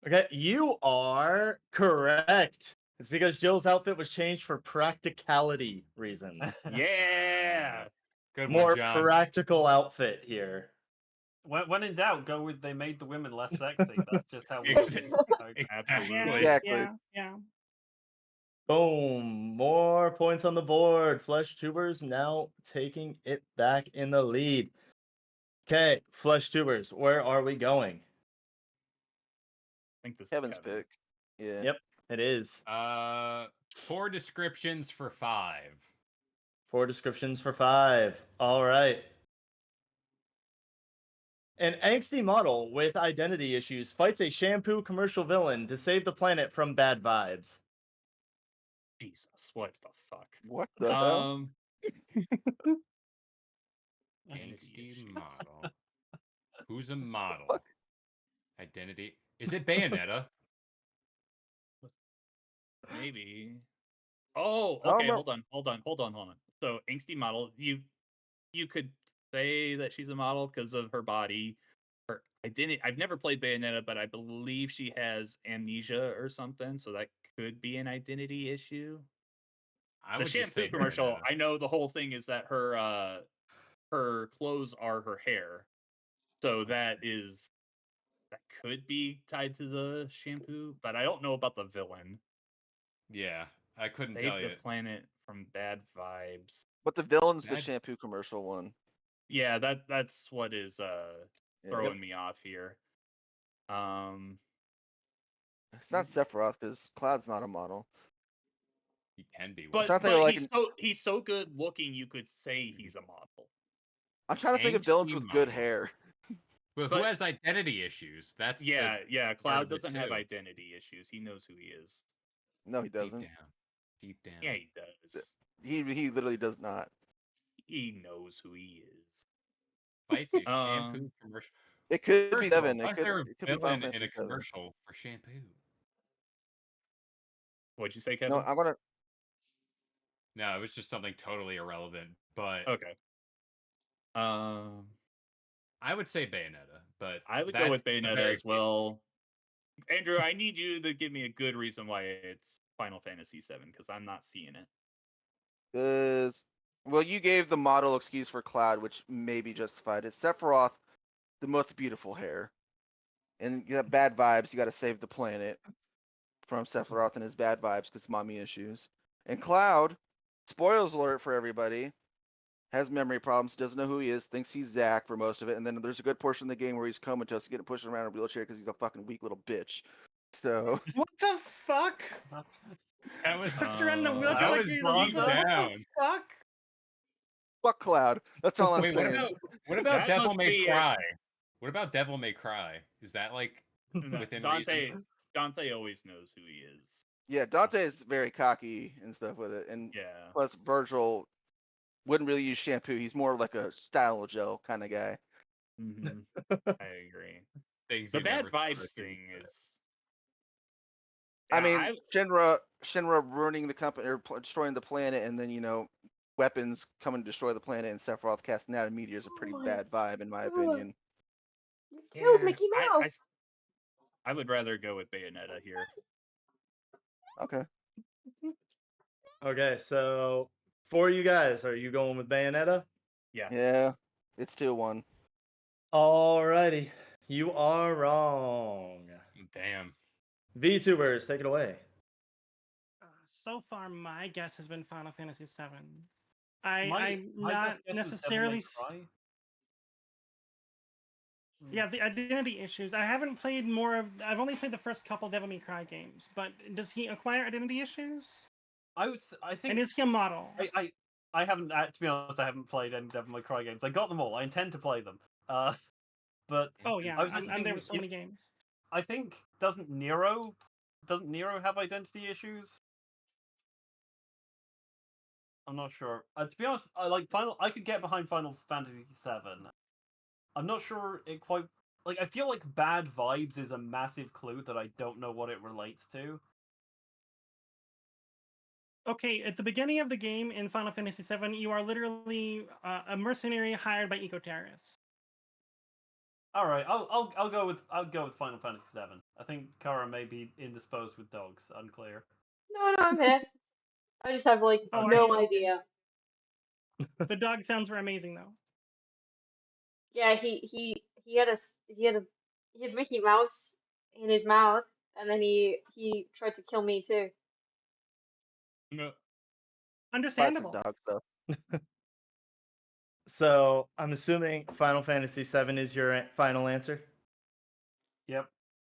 Okay, you are correct. It's because Jill's outfit was changed for practicality reasons. Yeah. Good More one, John. practical outfit here. When in doubt, go with they made the women less sexy. That's just how we Ex- do it. Absolutely. Yeah, Exactly. yeah. Boom. More points on the board. Flesh Tubers now taking it back in the lead. Okay, Flesh Tubers, where are we going? I think this Kevin's is Kevin. pick. Yeah. Yep, it is. 4 descriptions for 5. 4 descriptions for 5. All right. An angsty model with identity issues fights a shampoo commercial villain to save the planet from bad vibes. Jesus, what the fuck? What the hell? Angsty model. Who's a model? Fuck. Identity. Is it Bayonetta? Maybe. Oh, I don't okay. know. Hold on. So angsty model, you could say that she's a model because of her body. I've never played Bayonetta, but I believe she has amnesia or something, so that could be an identity issue. I The would just say shampoo commercial, Bayonetta. I know the whole thing is that her clothes are her hair. So that could be tied to the shampoo, but I don't know about the villain. Yeah, I couldn't Save tell the you. planet from bad vibes. But the villain's the Bad- shampoo commercial one. Yeah, that's what is Yeah. throwing me off here. It's not Sephiroth because Cloud's not a model. He can be. But, trying to think of, like, he's so good looking you could say he's a model. I'm trying to think of villains Angsty with good model. hair. Well, but- who has identity issues? That's Yeah, part Cloud of it doesn't have too. identity issues. He knows who he is. No, he deep doesn't. down. Deep down. Yeah, he does. He literally does not. He knows who he is. Fights a shampoo commercial. It could be First of all, Seven. why It is there a could be Final villain in Fantasy a VII. commercial for shampoo? What'd you say, Kevin? No, I'm gonna. No, it was just something totally irrelevant. But Okay. I would say Bayonetta, but I would go that's with the Bayonetta very as well. Andrew, I need you to give me a good reason why it's Final Fantasy VII, because I'm not seeing it. Well, you gave the model excuse for Cloud, which may be justified. It's Sephiroth, the most beautiful hair. And you got bad vibes, you gotta save the planet from Sephiroth and his bad vibes because mommy issues. And Cloud, spoilers alert for everybody, has memory problems, doesn't know who he is, thinks he's Zack for most of it, and then there's a good portion of the game where he's comatose, getting pushed around in a wheelchair because he's a fucking weak little bitch. So What the fuck? That was Pushed around in the wheelchair that like was he's deep evil. What the down. fuck? fuck Cloud. That's all I'm Wait, saying. what about That Devil must May be Cry? What about Devil May Cry? Is that like No, within Dante reason? Dante always knows who he is. Yeah, Dante is very cocky and stuff with it, and Yeah. plus Virgil wouldn't really use shampoo. He's more like a style gel kind of guy. Mm-hmm. I agree. Things The you bad never thought vibes of thing you is. I Yeah, mean, Shinra ruining the company or destroying the planet, and then weapons coming to destroy the planet, and Sephiroth casting out a meteor is a pretty Oh my bad vibe in my God. opinion. You killed Yeah, Mickey Mouse. I would rather go with Bayonetta here. Okay. Okay, so for you guys, are you going with Bayonetta? Yeah. Yeah, it's 2-1. Alrighty, you are wrong. Damn. VTubers, take it away. So far, my guess has been Final Fantasy VII. My I'm not guess was Devil May necessarily. Cry. Yeah, the identity issues. I haven't played more of. I've only played the first couple Devil May Cry games. But does he acquire identity issues? I think. And is he a model? I haven't. To be honest, I haven't played any Devil May Cry games. I got them all. I intend to play them. But Oh yeah, I was I'm actually there thinking, with so many games. I think doesn't Nero have identity issues? I'm not sure. To be honest, I could get behind Final Fantasy VII. I'm not sure it quite. I feel like bad vibes is a massive clue that I don't know what it relates to. Okay, at the beginning of the game in Final Fantasy VII, you are literally a mercenary hired by eco-terrorists. All right, I'll go with Final Fantasy VII. I think Kara may be indisposed with dogs. Unclear. No, I'm here. I just have like Oh, no are you? idea. The dog sounds were amazing though. Yeah, he had Mickey Mouse in his mouth, and then he tried to kill me too. No. Classic Understandable. dog stuff. So I'm assuming Final Fantasy VII is your final answer. Yep.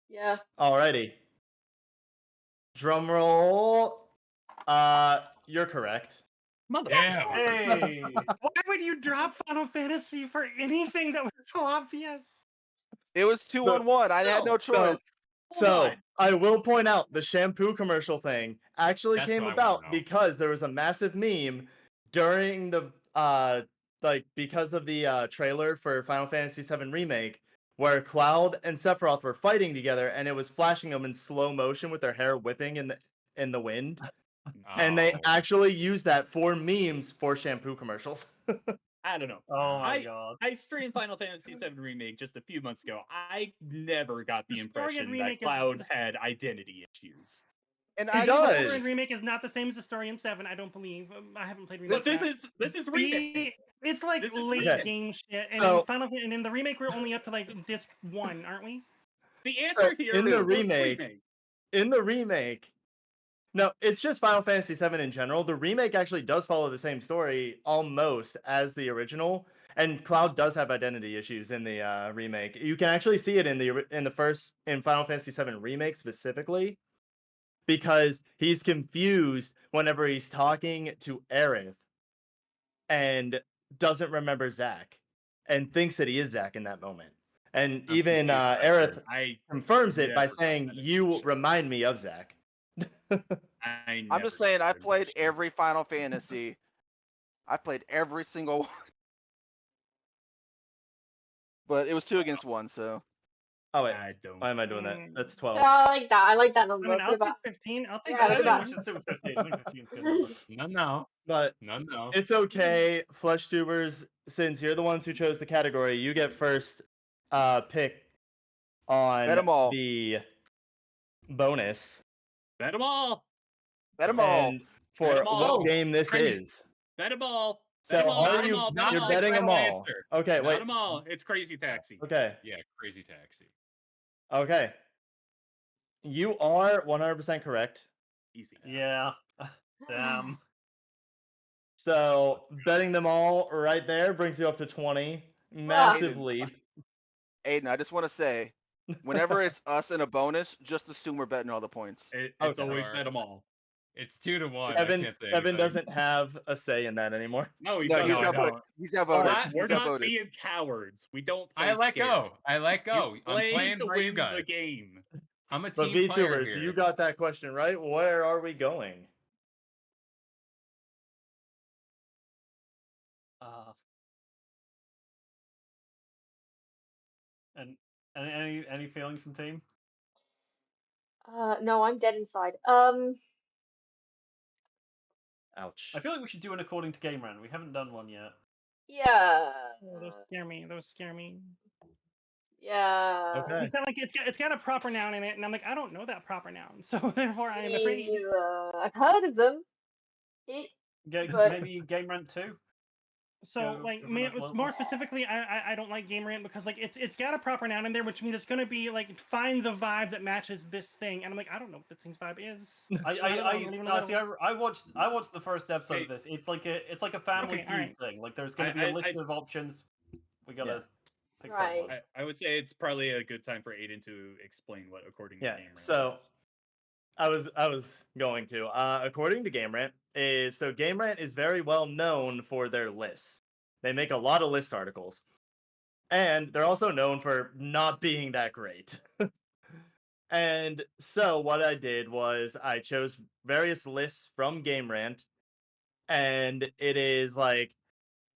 Yeah. Alrighty. Drum roll. You're correct. Damn. Hey. Why would you drop Final Fantasy for anything that was so obvious? It was 2-1. I had no choice. So I will point out the shampoo commercial thing actually That's came what I wanna about know. because there was a massive meme during the because of the trailer for Final Fantasy VII Remake where Cloud and Sephiroth were fighting together and it was flashing them in slow motion with their hair whipping in the wind. And they Oh. actually used that for memes for shampoo commercials. I don't know. Oh my god. I streamed Final Fantasy VII Remake just a few months ago. I never got the The story in impression that Remake is- Cloud had identity issues. And He I does. The story in Remake is not the same as the story in 7. I don't believe. I haven't played Remake. But this yet. is Remake. It's like This is late Remake. game shit, and So- and in the remake we're only up to like disc 1, aren't we? The answer here in the was remake- remake. In the remake, no, it's just Final Fantasy VII in general. The remake actually does follow the same story almost as the original, and Cloud does have identity issues in the remake. You can actually see it in Final Fantasy VII Remake specifically, because he's confused whenever he's talking to Aerith and doesn't remember Zack and thinks that he is Zack in that moment. And I'm even confused by Aerith that. I confirms it by never got saying, that "You impression. remind me of Zack." I'm just saying I played every Final Fantasy. I played every single one. But it was 2 against 1, so Oh wait, I don't. why am I doing that? That's 12. Yeah, I like that. I like that I number. mean, I'll Give take up. 15. I'll take Yeah, I give think up. we should stick with 15. I think 15 is good. No. But No. it's okay, Flesh Tubers, since you're the ones who chose the category, you get first pick on Bet 'em all. the bonus. Bet 'em all. Bet 'em all. And for 'em all. what game this Crazy. is. Bet 'em all. So Bet 'em all. are Bet 'em you all. Bet not 'em you're all. my betting them final all? answer. Okay, Bet wait. 'em all. It's Crazy Taxi. Okay. Yeah, Crazy Taxi. Okay. You are 100% correct. Easy. Yeah. Damn. So betting them all right there brings you up to 20. Massive Aiden. lead. Aiden, I just want to say, whenever it's us and a bonus, just assume we're betting all the points. It's Okay. always Sure. bet 'em all. It's 2-1. I Kevin can't say Kevin anything. doesn't have a say in that anymore. No, he No, doesn't. he's I outvoted. don't. He's outvoted. Alright, We're He's not outvoted. being cowards. We don't play I let scared. go. I let go. You I'm play playing to by you win guys. the game. I'm a But team player VTubers, here. you got that question right. Where are we going? And any feelings from team? No, I'm dead inside. Ouch. I feel like we should do an according to game round. We haven't done one yet. Yeah. Oh, those scare me. Those scare me. Yeah. Okay. It's got like it's got a proper noun in it, and I'm like, I don't know that proper noun, so therefore I am afraid. I've heard of them. But- Maybe game rant 2. So Go- like, go for this it's local. more specifically, I don't like game rant because like it's got a proper noun in there, which means it's gonna be like find the vibe that matches this thing, and I'm like, I don't know what this thing's vibe is. I watched the first episode Hey. of this. It's like a family Okay, feud alright. thing. Like there's gonna be a list of options. We gotta pick Right. someone. I would say it's probably a good time for Aiden to explain what according to Yeah, Game Rant so- is. I was going to. According to Game Rant, Game Rant is very well known for their lists. They make a lot of list articles. And they're also known for not being that great. And so what I did was I chose various lists from Game Rant, and it is like,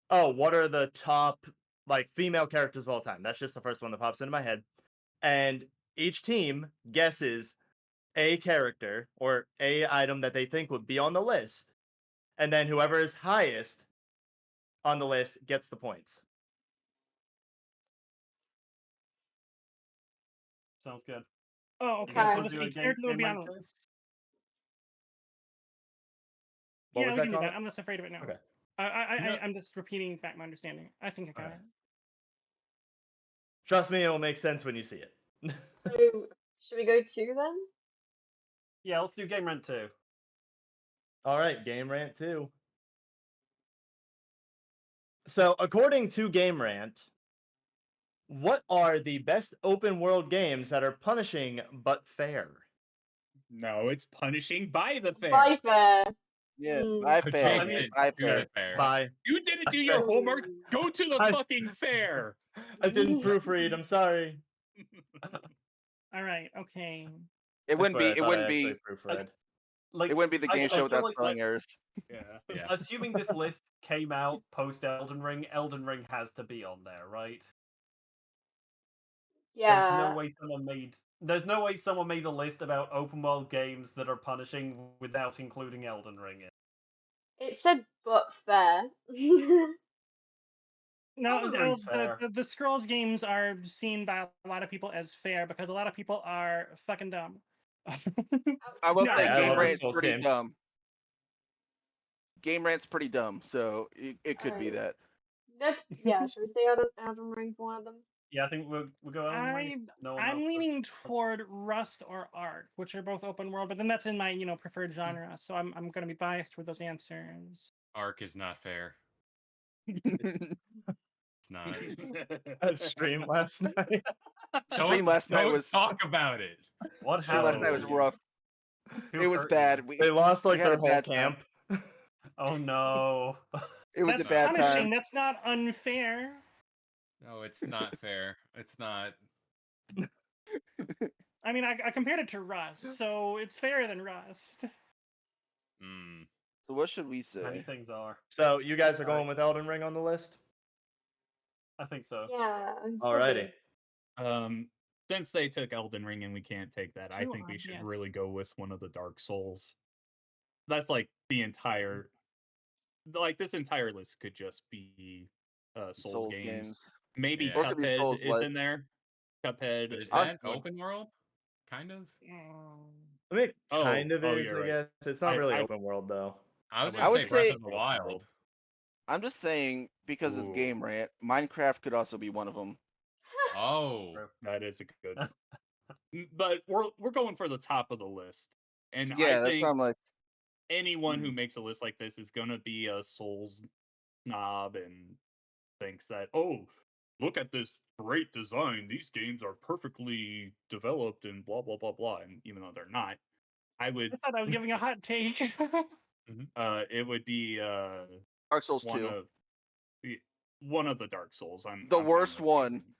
oh, what are the top like female characters of all time? That's just the first one that pops into my head. And each team guesses a character or a item that they think would be on the list, and then whoever is highest on the list gets the points. Sounds good. Oh, You okay. guys Okay. So wanna just do a a game character will be on rant the too? list. What Yeah, was we that can do that. comment? I'm less afraid of it now. Okay. I'm just repeating back my understanding. I think I got Okay. it. Trust me, it will make sense when you see it. So, should we go 2 then? Yeah, let's do game rant 2. All right, Game Rant 2. So, according to Game Rant, what are the best open world games that are punishing but fair? No, it's punishing by the fair. Bye, fair. Yeah, Hmm. I fair. Adjacent I to fair. the fair. Bye. You didn't do your homework. Go to the I- fucking fair. I didn't proofread. I'm sorry. All right. Okay. It wouldn't be. I It thought I wouldn't actually be. proofread. Like It wouldn't be the I game show feel without like spelling errors. Yeah. Yeah. assuming this list came out post Elden Ring has to be on there, right? Yeah. There's no way someone made a list about open world games that are punishing without including Elden Ring in. It said but fair. No, Elden Ring's fair. the Scrolls games are seen by a lot of people as fair because a lot of people are fucking dumb. I will No, say I love Game the Rant's Souls pretty games. dumb. Game Rant's pretty dumb, so it could be Alright. that. Should we say Elden Ring for one of them? Yeah, I think we'll go Elden Ring. No one I'm else leaning toward Rust or Ark, which are both open world, but then that's in my preferred genre, so I'm gonna be biased with those answers. Arc is not fair. It's not. I streamed last night. Stream last night Don't was talk about it. What stream last happened? night was to you? rough. Who It was hurt bad. you? They lost like we had their a whole bad time. camp. Oh no. It was That's a bad punishing. time. That's not unfair. No, it's not fair. It's not. I mean, I compared it to Rust, so it's fairer than Rust. Mm. So what should we Many say? things are. So you guys are going with Elden Ring on the list? I think so. Yeah. Alrighty. Since they took Elden Ring and we can't take that, I Too think we should obvious. really go with one of the Dark Souls. That's like the entire, like this entire list could just be Souls games. Maybe Yeah. Or it could be Cuphead Souls is in lights. there. Cuphead Is would- that open world? kind of. I mean, it Oh, kind of is, you're I right. guess. It's not really I- open world, though. I was I gonna would say Breath say- of the Wild. I'm just saying because it's Ooh. game rant. Minecraft could also be one of them. Oh, That is a good. But we're going for the top of the list, and Yeah, I that's think why I'm like, anyone who makes a list like this is gonna be a Souls snob and thinks that, oh, look at this great design. These games are perfectly developed and blah blah blah blah. And even though they're not, I would I thought I was giving a hot take. it would be Dark Souls one 2. of one of the Dark Souls. I'm The fine worst with one. choosing.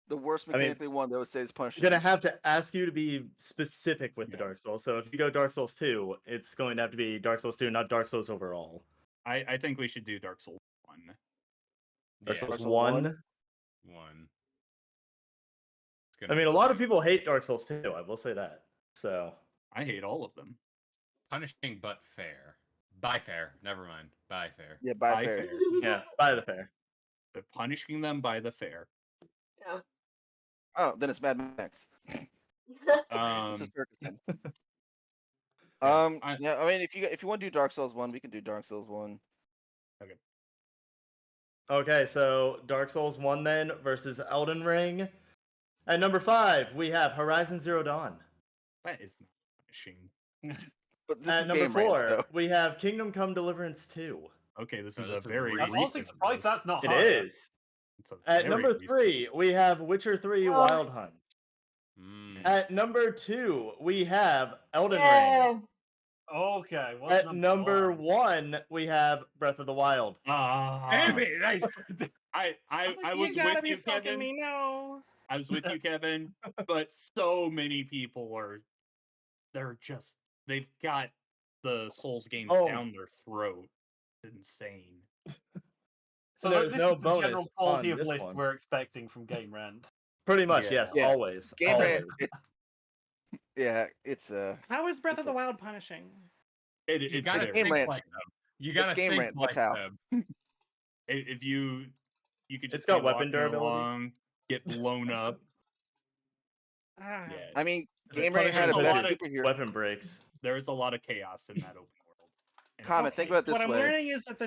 The worst I mean, mechanically one that would say is I'm punishing. gonna have to ask you to be specific with the Yeah. Dark Souls. So if you go Dark Souls 2, it's going to have to be Dark Souls 2, not Dark Souls overall. I think we should do Dark Souls 1. Dark yeah, Souls Souls 1. 1? one. It's I gonna mean, be a lot of two. people hate Dark Souls 2. I will say that. So I hate all of them. Punishing but fair. By fair. Never mind. By fair. Yeah, by By fair. fair. yeah, by the fair. But punishing them by the fair. Yeah. Oh, then it's Mad Max. It's a circus then. Yeah, Yeah, I mean, if you want to do Dark Souls 1, we can do Dark Souls 1. Okay, so Dark Souls 1 then versus Elden Ring. At number 5, we have Horizon Zero Dawn. that is not punishing. But this At is number game rant, 4, so. we have Kingdom Come Deliverance 2. Okay, this Oh, is this a is very recent. I'm honestly recent surprised list. that's not It higher. is. It's a At very number recent 3, list. we have Witcher 3 Oh. Wild Hunt. Mm. At number 2, we have Elden Ring. Yeah. Okay, what's At number one? 1, we have Breath of the Wild. Damn it! I was you gotta with be you, fucking Kevin. me, no. I was with you, Kevin. But so many people they've got the Souls games Oh. down their throat. It's insane. So There's this no is the bonus general quality on of this list one. we're expecting from Game Rant. Pretty much, Yeah. yes, Yeah. always. Game always. rant. Yeah, it's How is Breath It's of the a- Wild punishing? You It's gotta very- game think rant. like them. You gotta game think rant, like that's how. them. If you could just It's got be weapon walking durability. along, get blown up. Ah. Yeah, I mean, It game rant had a punishes best lot of superhero. weapon breaks. there is a lot of chaos in that open world. And Comment, think about it What this I'm way. learning is that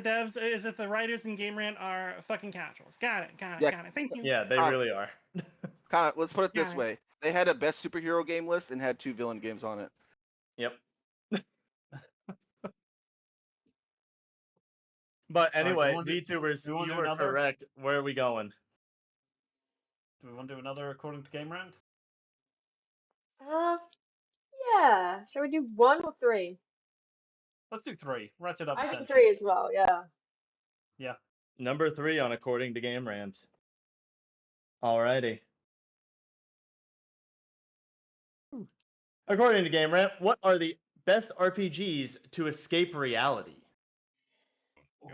the writers in Game Rant are fucking casuals. Got it. Yeah. Got it. Thank you. Yeah, they Um, really are. Comment, let's put it this Yeah. way. They had a best superhero game list and had 2 villain games on it. Yep. But Alright, anyway, we wanna do- VTubers, we wanna you do were another? correct. Where are we going? Do we want to do another according to Game Rant? Yeah. Shall we do 1 or 3? Let's do 3. Ratchet up. I the think tension. 3 as well. Yeah. Number 3 on According to Game Rant. Alrighty. According to Game Rant, what are the best RPGs to escape reality? Gosh.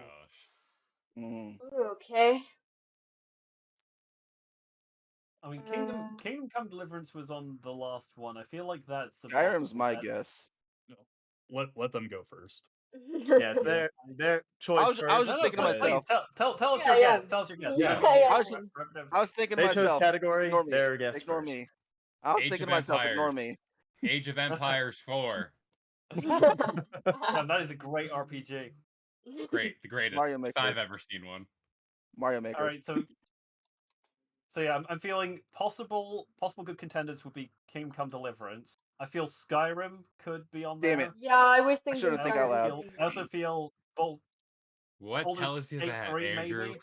Mm. Ooh, okay. I mean, Uh, Kingdom Come Deliverance was on the last one. I feel like that's a Skyrim's possible my bet. guess. let them go first. Yeah, it's their choice I was first. just No, thinking to please, myself. tell us Yeah, your yeah. guess. Tell us your guess. Yeah, Go. yeah. I was thinking to They chose myself. category, Ignore me. their guess Ignore first. me. I was Age thinking of to myself. Ignore Empires. me. Age of Empires 4. Yeah, that is a great RPG. Great, the greatest. Mario Maker. If I've ever seen one. Mario Maker. All right, so yeah, I'm feeling possible good contenders would be Kingdom Come Deliverance. I feel Skyrim could be on there. Damn it. Yeah, I was thinking shouldn't think out loud. I also feel What Baldur's tells you Gate that, 3 Andrew? maybe.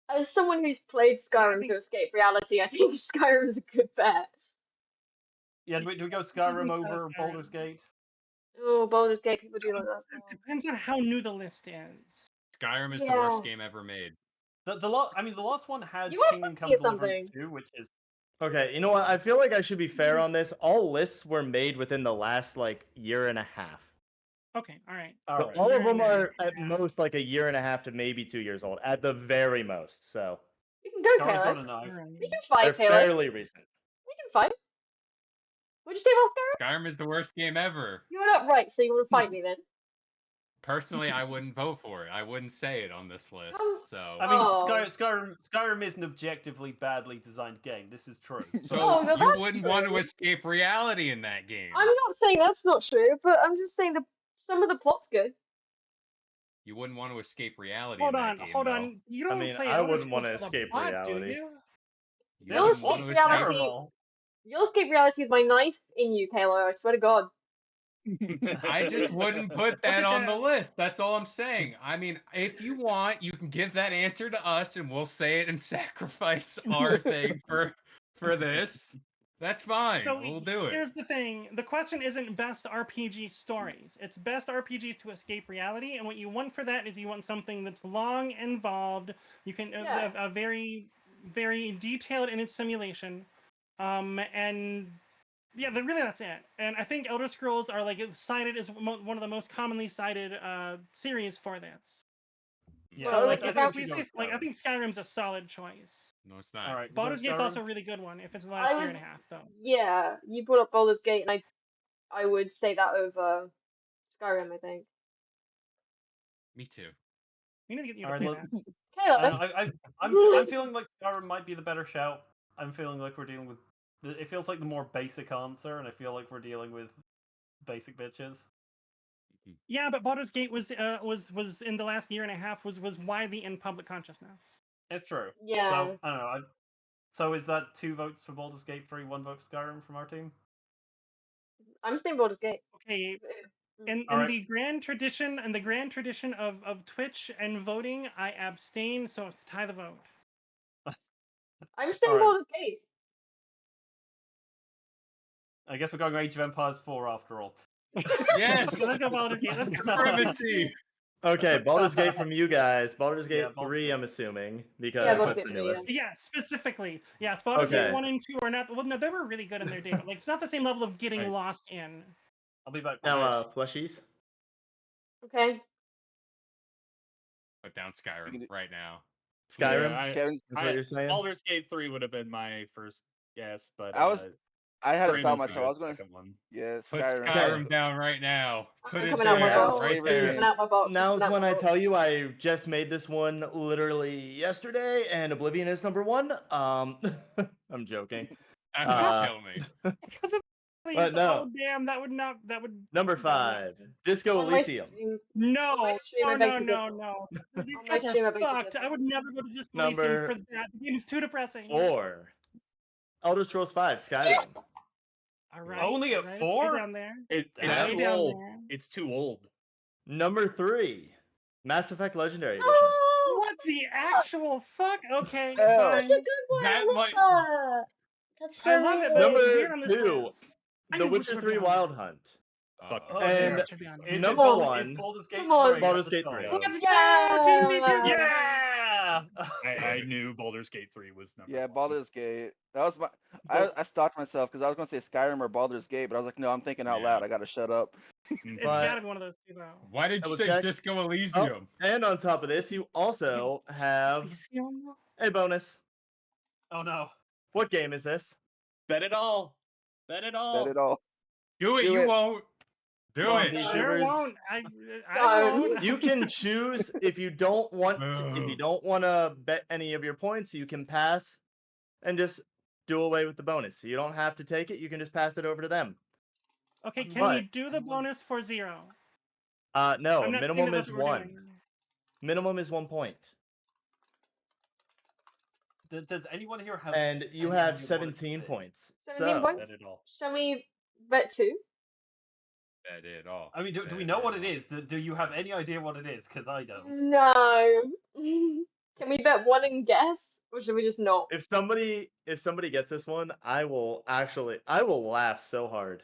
As someone who's played Skyrim to escape reality, I think Skyrim's a good bet. Yeah, do we go is Skyrim what's over up, Baldur's Skyrim. Gate? Oh, Baldur's Gate, people do like that as It well. depends on how new the list is. Skyrim is the Yeah. worst game ever made. The last one had You were Kingdom Come thinking of Deliverance something. 2, which is Okay, you know what? I feel like I should be fair on this. All lists were made within the last year and a half. Okay, all right. So alright. all of them Year and a are half, at yeah. most a year and a half to maybe 2 years old, at the very most. So You can go, Darren's got a Caleb. knife. All right. We can they're fight, Caleb. fairly recent. We can fight. What'd you say about Skyrim? Skyrim is the worst game ever. You're not right, so you want to fight me then? Personally, I wouldn't vote for it. I wouldn't say it on this list. So, I mean, Oh. Skyrim is an objectively badly designed game. This is true. so Oh, no, you that's wouldn't want to true. escape reality in that game. I'm not saying that's not true, but I'm just saying some of the plot's good. You wouldn't want to escape reality Hold in that on, game, hold though. on. You I don't mean, play I Elder wouldn't want to Scrolls for the escape plot, reality. do you? You You'll wouldn't want escape to reality. escape. Terrible. You'll escape reality with my knife in you, Kayla. I swear to God. I just wouldn't put Look that at on the that. list. That's all I'm saying. I mean, if you want, you can give that answer to us, and we'll say it and sacrifice our thing for this. That's fine. So We'll do it. here's the thing: the question isn't best RPG stories; it's best RPGs to escape reality. And what you want for that is you want something that's long, involved. You can Yeah. a very, very detailed in its simulation, and yeah, really that's it. And I think Elder Scrolls are like cited as one of the most commonly cited series for this. Yeah, Well, So like, like if I I- think we say like I think Skyrim's a solid choice. No, it's not. All right. Baldur's Gate's Skyrim? also a really good one if it's the last I year was- and a half though. Yeah, you brought up Baldur's Gate, and I would say that over Skyrim, I think. Me too. We need to get you to Alright, play look- that. Kayla. I'm feeling like Skyrim might be the better shout. I'm feeling like we're dealing with. It feels like the more basic answer, and I feel like we're dealing with basic bitches. Yeah, but Baldur's Gate was in the last year and a half was widely in public consciousness. It's true. Yeah. So I don't know. So is that 2 votes for Baldur's Gate, 3, 1 vote for Skyrim from our team? I'm saying Baldur's Gate. Okay. In Alright. the grand tradition of Twitch and voting, I abstain, so it's to tie the vote. I'm saying Alright. Baldur's Gate. I guess we're going Age of Empires 4 after all. Yes. Let's go Baldur's Gate. Let's go. Supremacy. Okay, Baldur's Gate from you guys. Baldur's Gate Yeah, Baldur's 3, Gate. I'm assuming, because Yeah, Baldur's that's the Gate 3, newest. Yeah, specifically. Yes, Baldur's Gate Okay. 1 and 2 are not. Well, no, they were really good in their day, but like it's not the same level of getting Right. lost in. I'll be back. Now, Fleshies. Okay. Put down Skyrim right now. Skyrim? Yeah, Kevin's, That's what you're saying? Baldur's Gate 3 would have been my first guess, but I had to Skyrim's stop my myself. I was going to, second one. yeah, Put Skyrim. Skyrim down right now. Put I'm it coming out my there, box. right I'm there. coming out my box. Now's I'm when coming I out my tell box. you I just made this one literally yesterday, and Oblivion is number 1. I'm joking. Kill me. Because of But no. Oh damn, that would. Number 5, Disco On my Elysium. stream- No, On my stream, I no, beg no, to no, differ. no. These On my guys stream, I are beg to fucked. differ. I would never go to Disco Number- Elysium for that. The game's too depressing. 4, Elder Scrolls 5, Skyrim. All right. Only all at right, 4? way down there. It's Yeah. too Way down old. there. It's too old. Number 3, Mass Effect Legendary Edition. No! What the actual fuck? Okay, Hell. Such a fine. good one. That I love might- that. That's so I love it, but good. it's weird on Number this 2, list. I The knew Witcher Witcher 3 would be on Wild there. Hunt. Fuck. Oh, And yeah, it should be on there. Is number it 1, Is Baldur's Gate Come on. 3 Baldur's at Gate the 3. top? Let's Yeah. go! Team B2! Yeah! I knew Baldur's Gate 3 was number Yeah, one. Baldur's Gate. That was my. I stopped myself because I was going to say Skyrim or Baldur's Gate, but I was like, no, I'm thinking out Yeah. loud. I got to shut up. It's But- gotta be one of those two, though. Why did you Double say check. Disco Elysium? and on top of this, you also have a bonus. Oh no. What game is this? Bet it all. Bet it all. Bet it all. Do it, Do you it. won't. Do Come on, it. Pete. Sure YouTubers. won't. I Darn. won't. You can choose if you don't want to bet any of your points, you can pass and just do away with the bonus. So you don't have to take it, you can just pass it over to them. Okay, can But- you do the bonus for 0? No, I'm not saying minimum that's is what we're 1. doing. Minimum is 1 point. Does anyone here have? And you any have idea what it 17 is? points. 17 So, points? Bet it all. Shall we bet 2? Bet it all. I mean, do we know what it is? Do you have any idea what it is? Because I don't. No. Can we bet 1 and guess? Or should we just not? if somebody gets this one, I will laugh so hard.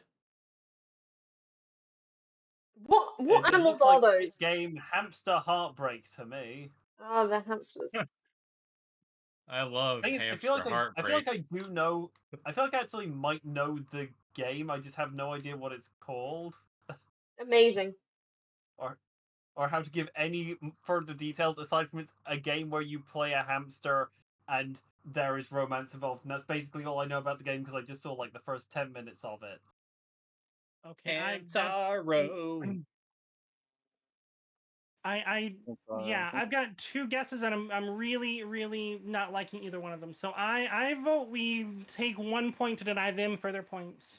What It animals looks are like those? Game Hamster Heartbreak to me. Oh, the hamsters. I love Thing is, I hamster feel like heartbreak. I do know. I feel like I actually might know the game. I just have no idea what it's called Amazing. or how to give any further details aside from it's a game where you play a hamster and there is romance involved, and that's basically all I know about the game because I just saw like the first 10 minutes of it. Okay, Hamtaro. Yeah, I've got two guesses, and I'm really, really not liking either one of them. So I vote we take 1 point to deny them further points.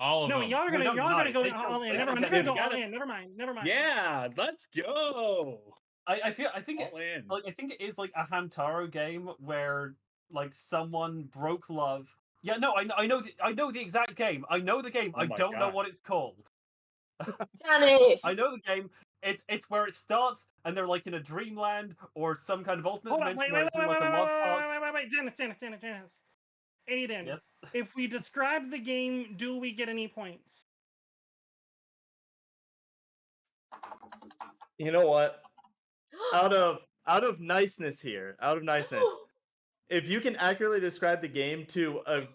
All of No, them. y'all are No, gonna deny. go They all in. they Never mind. get- They're gonna they go all gotta- in. Never mind. Yeah, let's go. I think All in. I think it is like a Hamtaro game where like someone broke love. Yeah, no, I know the exact game. I know the game. Oh I my don't know God. what it's called. Janice! I know the game. It's where it starts and they're like in a dreamland or some kind of alternate Hold on. dimension Wait. where it's in like a love park. Wait. Janice. Aden, Yep. if we describe the game, do we get any points? You know what? Out of niceness here, if you can accurately describe the game to a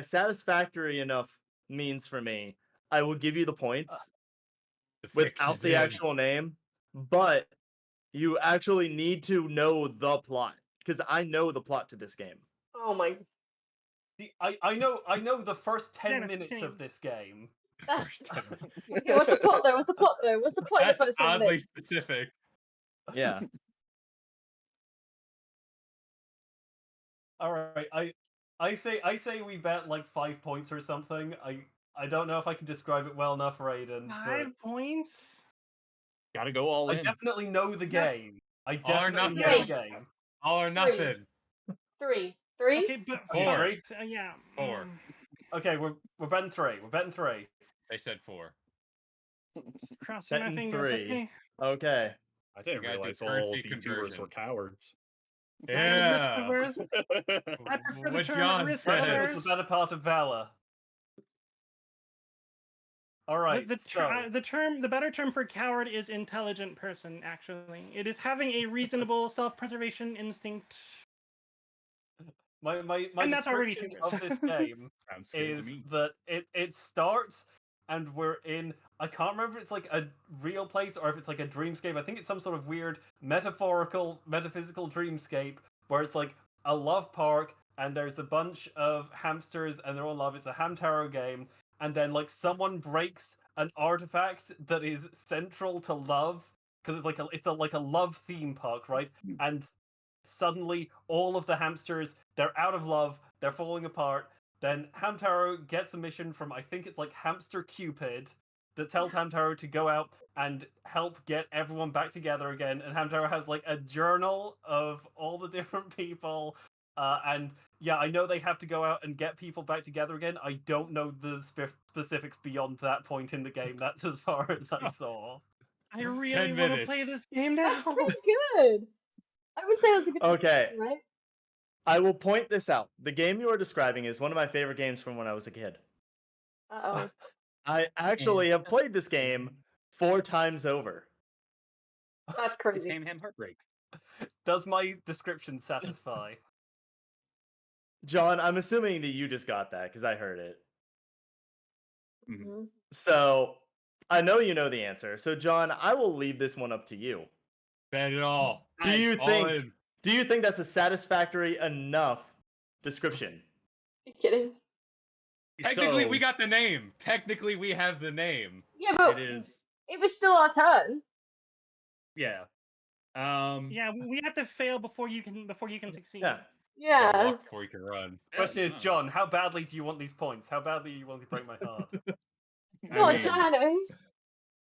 satisfactory enough means for me, I will give you the points The fix without is the in. actual name. But you actually need to know the plot, because I know the plot to this game. Oh my. I know the first 10 Janice, minutes continue. of this game. That's... First time. Okay, what's the plot though? What's the plot though? What's the plot in the That's first 10 oddly minutes? specific. Yeah. All right, I say we bet like 5 points or something. I don't know if I can describe it well enough, Raiden. But 5 points? Gotta go all I in. definitely know the That's- game. I All or definitely know nothing. the game. All or nothing. 3. 3? Okay, but Four. right, yeah. 4. Okay, we're betting 3. We're betting 3. They said 4. Crossing my Betting fingers. 3. Okay. Okay. I didn't gotta do realize all currency VTubers conversion. were cowards. Yeah. Risk averse. I prefer the What term John risk said. Pressure is averse. the better part of valor. All right. The better term for coward is intelligent person. Actually, it is having a reasonable self-preservation instinct. My And that's already description too of good. this game Sounds good to is me. that it starts and we're in, I can't remember if it's like a real place or if it's like a dreamscape. I think it's some sort of weird metaphysical dreamscape where it's like a love park and there's a bunch of hamsters and they're all in love. It's a Hamtaro game, and then like someone breaks an artifact that is central to love because it's like a love theme park, right? And suddenly all of the hamsters, they're out of love, they're falling apart. Then Hamtaro gets a mission from, I think it's like Hamster Cupid, that tells Hamtaro to go out and help get everyone back together again. And Hamtaro has like a journal of all the different people. And yeah, I know they have to go out and get people back together again. I don't know the specifics beyond that point in the game. That's as far as I saw. I really 10 want to play minutes. this game That's now. pretty good. I would say that's a good Okay. description, right? I will point this out. The game you are describing is one of my favorite games from when I was a kid. Uh-oh. I actually have played this game 4 times over. That's It's crazy. Ham Heartbreak. Does my description satisfy? John, I'm assuming that you just got that because I heard it. Mhm. So I know you know the answer. So John, I will leave this one up to you. Bet it all. Do you All think in. do you think that's a satisfactory enough description? You kidding? Technically, we So, got the name. Technically, we have the name. Yeah, but it is. it was still our turn. Yeah. Yeah, we have to fail before you can succeed. Yeah. Yeah. Gotta walk before you can run. Question is, no. John, how badly do you want these points? How badly are you willing to break my heart? Not mean- Janice.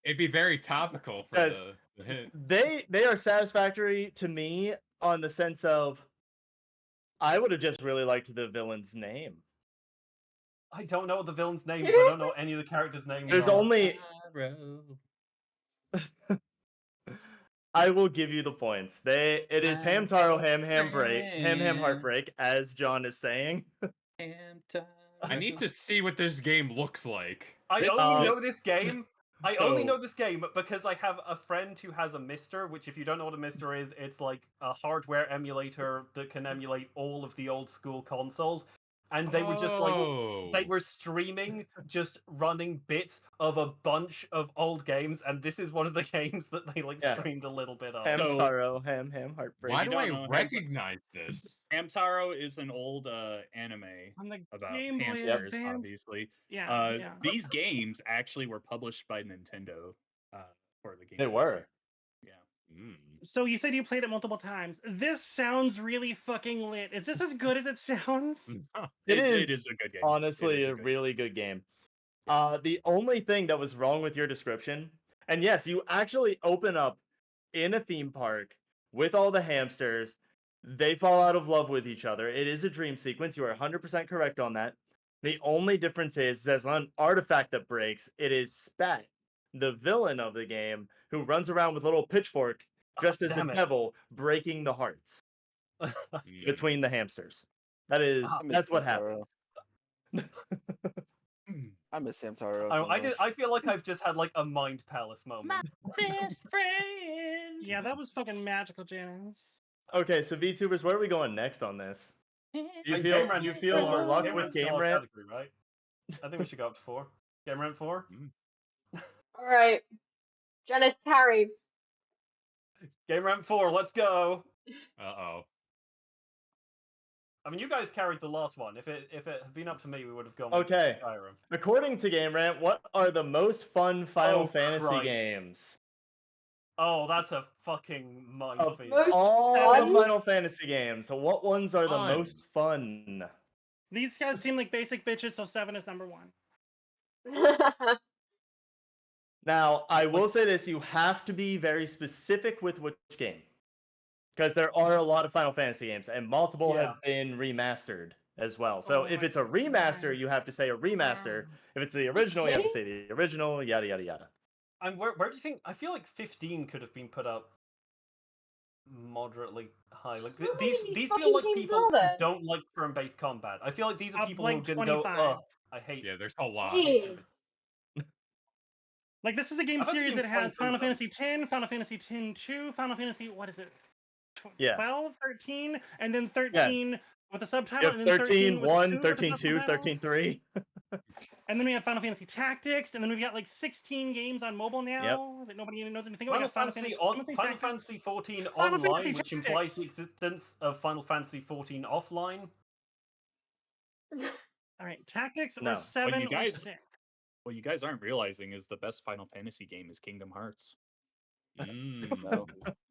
It'd be very topical for Guys, the hint. They are satisfactory to me on the sense of I would have just really liked the villain's name. I don't know what the villain's name is. I don't know any of the characters' names. There's are. only I will give you the points. It is Hamtaro Ham Heartbreak, as John is saying. I need to see what this game looks like. I This- only know this game. I only So- know this game because I have a friend who has a Mister, which if you don't know what a Mister is, it's like a hardware emulator that can emulate all of the old school consoles. And they were just like, they were streaming, just running bits of a bunch of old games, and this is one of the games that they like Yeah. streamed a little bit of. Hamtaro Ham Heartbreak. Why you do don't I know, recognize this? Hamtaro is an old anime On the about Game Boy hamsters, Advance. obviously. Yeah. These games actually were published by Nintendo for the game. They were. So you said you played it multiple times. This sounds really fucking lit. Is this as good as it sounds? It It is is a good game. honestly It is a good really good game. The only thing that was wrong with your description, and yes, you actually open up in a theme park with all the hamsters. They fall out of love with each other. It is a dream sequence. You are 100% correct on that. The only difference is there's an artifact that breaks. It is Spat, the villain of the game, who runs around with a little pitchfork dressed as a damn it. devil, breaking the hearts between the hamsters. That's what happened. I miss Samtaro. I feel like I've just had like a mind palace moment. Best friend. Yeah, that was fucking magical, Janus. Okay, so VTubers, where are we going next on this? You feel Game luck Rant's with still Game our Rant? category, right? I think we should go up to 4. Game Rant 4? All right, Janice Tarry. Game Rant 4, let's go! Uh-oh. I mean, you guys carried the last one. If it had been up to me, we would have gone with Okay. Skyrim. According to Game Rant, what are the most fun Final Oh, Fantasy Christ. games? Oh, that's a fucking Of minefield. Most all fun? the Final Fantasy games, so what ones are the Fun. most fun? These guys seem like basic bitches, so 7 is number 1. Now, I will say this, you have to be very specific with which game. Because there are a lot of Final Fantasy games, and multiple Yeah. have been remastered as well. So Oh if my it's a remaster, God. you have to say a remaster. If it's the original, you have to say the original, yada, yada, yada. And where do you think? I feel like 15 could have been put up moderately high. Like How many these of these these fucking feel like games people are who there? don't like turn-based combat. I feel like these are Up people who are like gonna go, 25. ugh, I hate. Yeah, there's a lot. Jeez. Like, this is a game I've actually series been that playing has through Final them. Fantasy X, Final Fantasy X-2, Final Fantasy, what is it? Yeah. 12, 13, and then 13 with a You subtitle, have and then 13 with 13-1, a 2 with a 13-2, subtitle. 13-3. And then we have Final Fantasy Tactics, and then we've got like 16 games on mobile now that nobody even knows anything about. Final We got Fantasy Tactics, Fantasy 14 Final online, Fantasy which implies the Tactics. existence of Final Fantasy 14 offline. All right, Tactics No. or 7 you or guys- 6. What you guys aren't realizing is the best Final Fantasy game is Kingdom Hearts. No.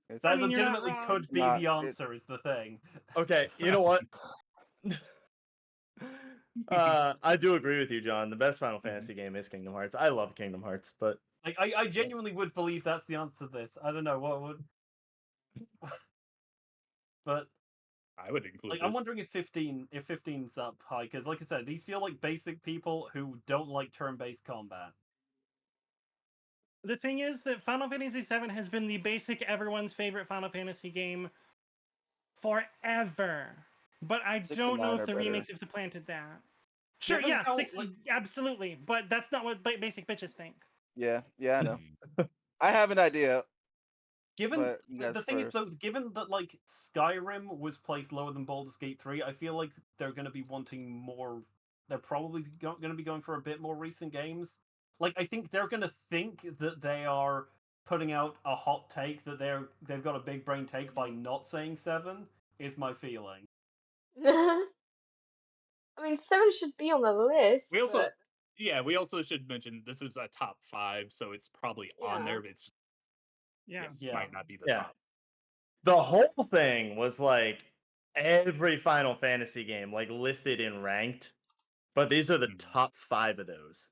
It's That I mean, you're not legitimately wrong. could be Not- the answer, is the thing. Okay, you know what? I do agree with you, John. The best Final Fantasy game is Kingdom Hearts. I love Kingdom Hearts, but Like, I genuinely would believe that's the answer to this. I don't know what would. But I would include like, it. I'm wondering if 15's up high, because like I said, these feel like basic people who don't like turn-based combat. The thing is that Final Fantasy VII has been the basic everyone's favorite Final Fantasy game forever. But I 6 and don't know 9 if are the better. remakes have supplanted that. Sure, Given yeah, how, 6, like- absolutely. But that's not what basic bitches think. Yeah, I know. I have an idea. Given But you guys the thing is though, first. given that like Skyrim was placed lower than Baldur's Gate 3, I feel like they're going to be wanting more. They're probably going to be going for a bit more recent games. Like, I think they're going to think that they are putting out a hot take, that they've got a big brain take by not saying 7. Is my feeling. I mean, 7 should be on the list. We also, but we also should mention this is a top 5, so it's probably on Yeah. there, but it's Yeah. might not be the Yeah. top. the whole thing was like every Final Fantasy game like listed in ranked, but these are the top 5 of those.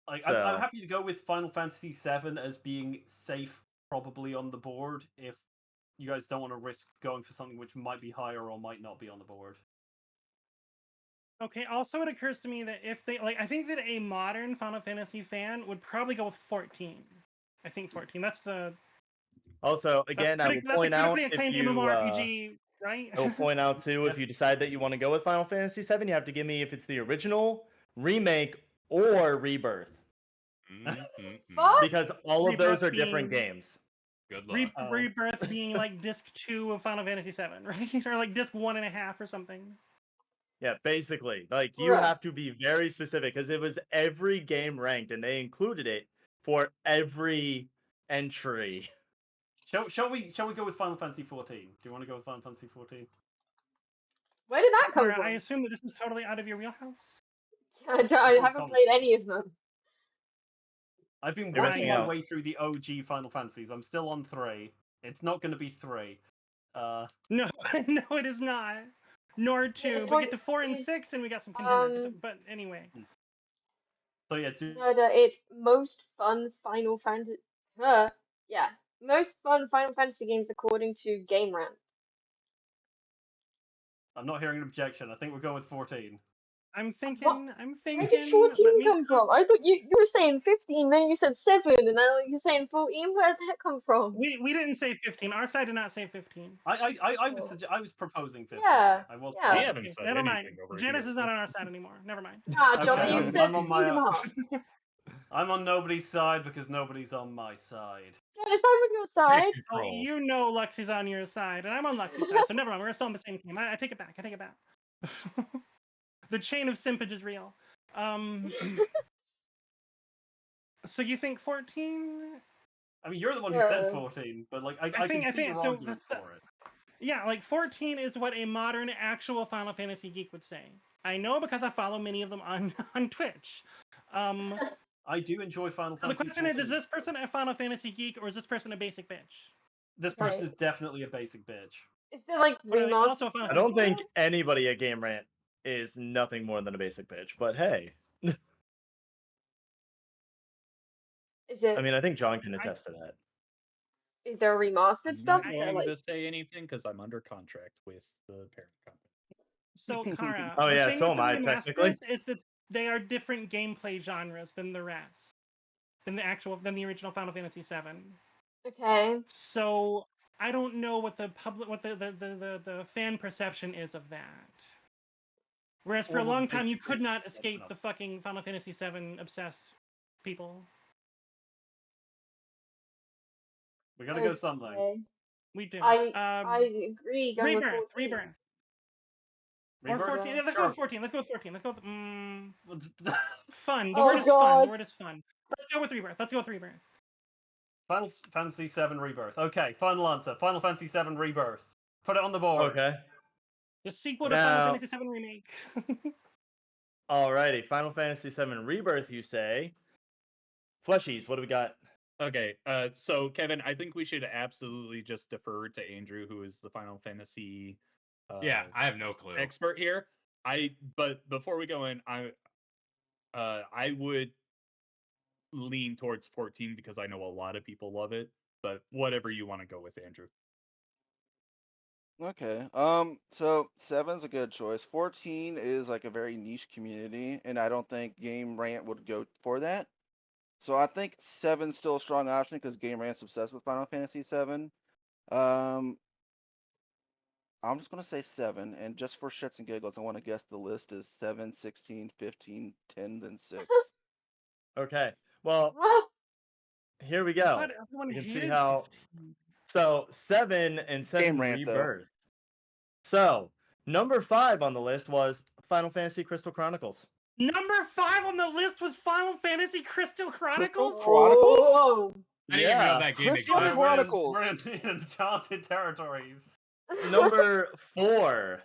Like, So- I'm happy to go with Final Fantasy 7 as being safe, probably on the board, if you guys don't want to risk going for something which might be higher or might not be on the board. Okay, also it occurs to me that if they, like, I think that a modern Final Fantasy fan would probably go with 14. I think 14. That's the... Also, again, I will that's point out critically if acclaimed you MMORPG, right? I will point out too, if you decide that you want to go with Final Fantasy VII, you have to give me if it's the original, remake, or rebirth, Fuck? because all of those Rebirth are different being- games. Good luck. Oh. Rebirth being like disc 2 of Final Fantasy VII, right? Or like disc 1.5 or something. Yeah, basically, like you Right. have to be very specific because it was every game ranked, and they included it for every entry. Shall we go with Final Fantasy 14? Do you want to go with Final Fantasy 14? Where did that come Sorry, from? I assume that this is totally out of your wheelhouse. I haven't played any of them. I've been You're working missing my out. way through the OG Final Fantasies. I'm still on 3. It's not going to be 3. No, no, it is not. Nor 2. We get to 4 and 6, and we got some contenders. But anyway. So yeah, No, it's most fun Final Fantasy. Yeah, most fun Final Fantasy games according to Game Rant. I'm not hearing an objection. I think we'll go with 14. I'm thinking. Where did 14 come from? I thought you were saying 15, then you said 7, and now you're saying 14. Where did that come from? We didn't say 15. Our side did not say 15. I was proposing 15. Yeah, I was. yeah. We haven't said Never mind. anything over Janice here. is not on our side anymore. Never mind. Nah, John, Okay, you I'm said on my Kingdom Hearts. I'm on nobody's side because nobody's on my side. Janice, I'm on your side. Oh, you know Luxie's on your side, and I'm on Luxie's side, so never mind. We're still on the same team. I take it back. I take it back. The chain of simpage is real. So you think 14? I mean, you're the one who said 14, but like I think your so. argument for it. Yeah, like 14 is what a modern actual Final Fantasy geek would say. I know because I follow many of them on Twitch. I do enjoy Final Fantasy. The question is this person a Final Fantasy geek or is this person a basic bitch? This person is definitely a basic bitch. Is there like remastered? I don't think anybody at Game Rant is nothing more than a basic bitch, but hey. Is it? I mean, I think John can attest to that. Is there remastered I'm stuff? not Is there going like? to say anything because I'm under contract with the parent company. So Kara, Oh the yeah, thing so with am the I technically. remasters is that they are different gameplay genres than the rest, than the original Final Fantasy VII. Okay. So I don't know what the fan perception is of that. Whereas for a long time you could not escape the fucking Final Fantasy VII obsessed people. We gotta go something. We do. I agree. Go with 14. Rebirth. Or 14. Let's go with 14. Let's go with 14. Let's go with fun. The word is fun. The word is fun. Let's go with Rebirth. Final Fantasy VII Rebirth. Okay, final answer. Final Fantasy VII Rebirth. Put it on the board. Okay. The sequel to Final Fantasy VII Remake. Alrighty, Final Fantasy VII Rebirth, you say. Fleshies, what do we got? Okay, so Kevin, I think we should absolutely just defer to Andrew, who is the Final Fantasy yeah, I have no clue. expert here. But before we go in, I would lean towards 14 because I know a lot of people love it, but whatever you want to go with, Andrew. Okay. So 7's a good choice. 14 is like a very niche community, and I don't think Game Rant would go for that. So I think 7's still a strong option because Game Rant's obsessed with Final Fantasy 7. I'm just gonna say 7, and just for shits and giggles, I want to guess the list is 7, 16, 15, 10, then 6. Okay. Well, here we go. You can see how. So 7 and 7 Game Rant, though. Rebirth. So number 5 on the list was Final Fantasy Crystal Chronicles. Number 5 on the list was Final Fantasy Crystal Chronicles. Whoa. I didn't even know that game Crystal existed. Chronicles. We're in uncharted territories. Number 4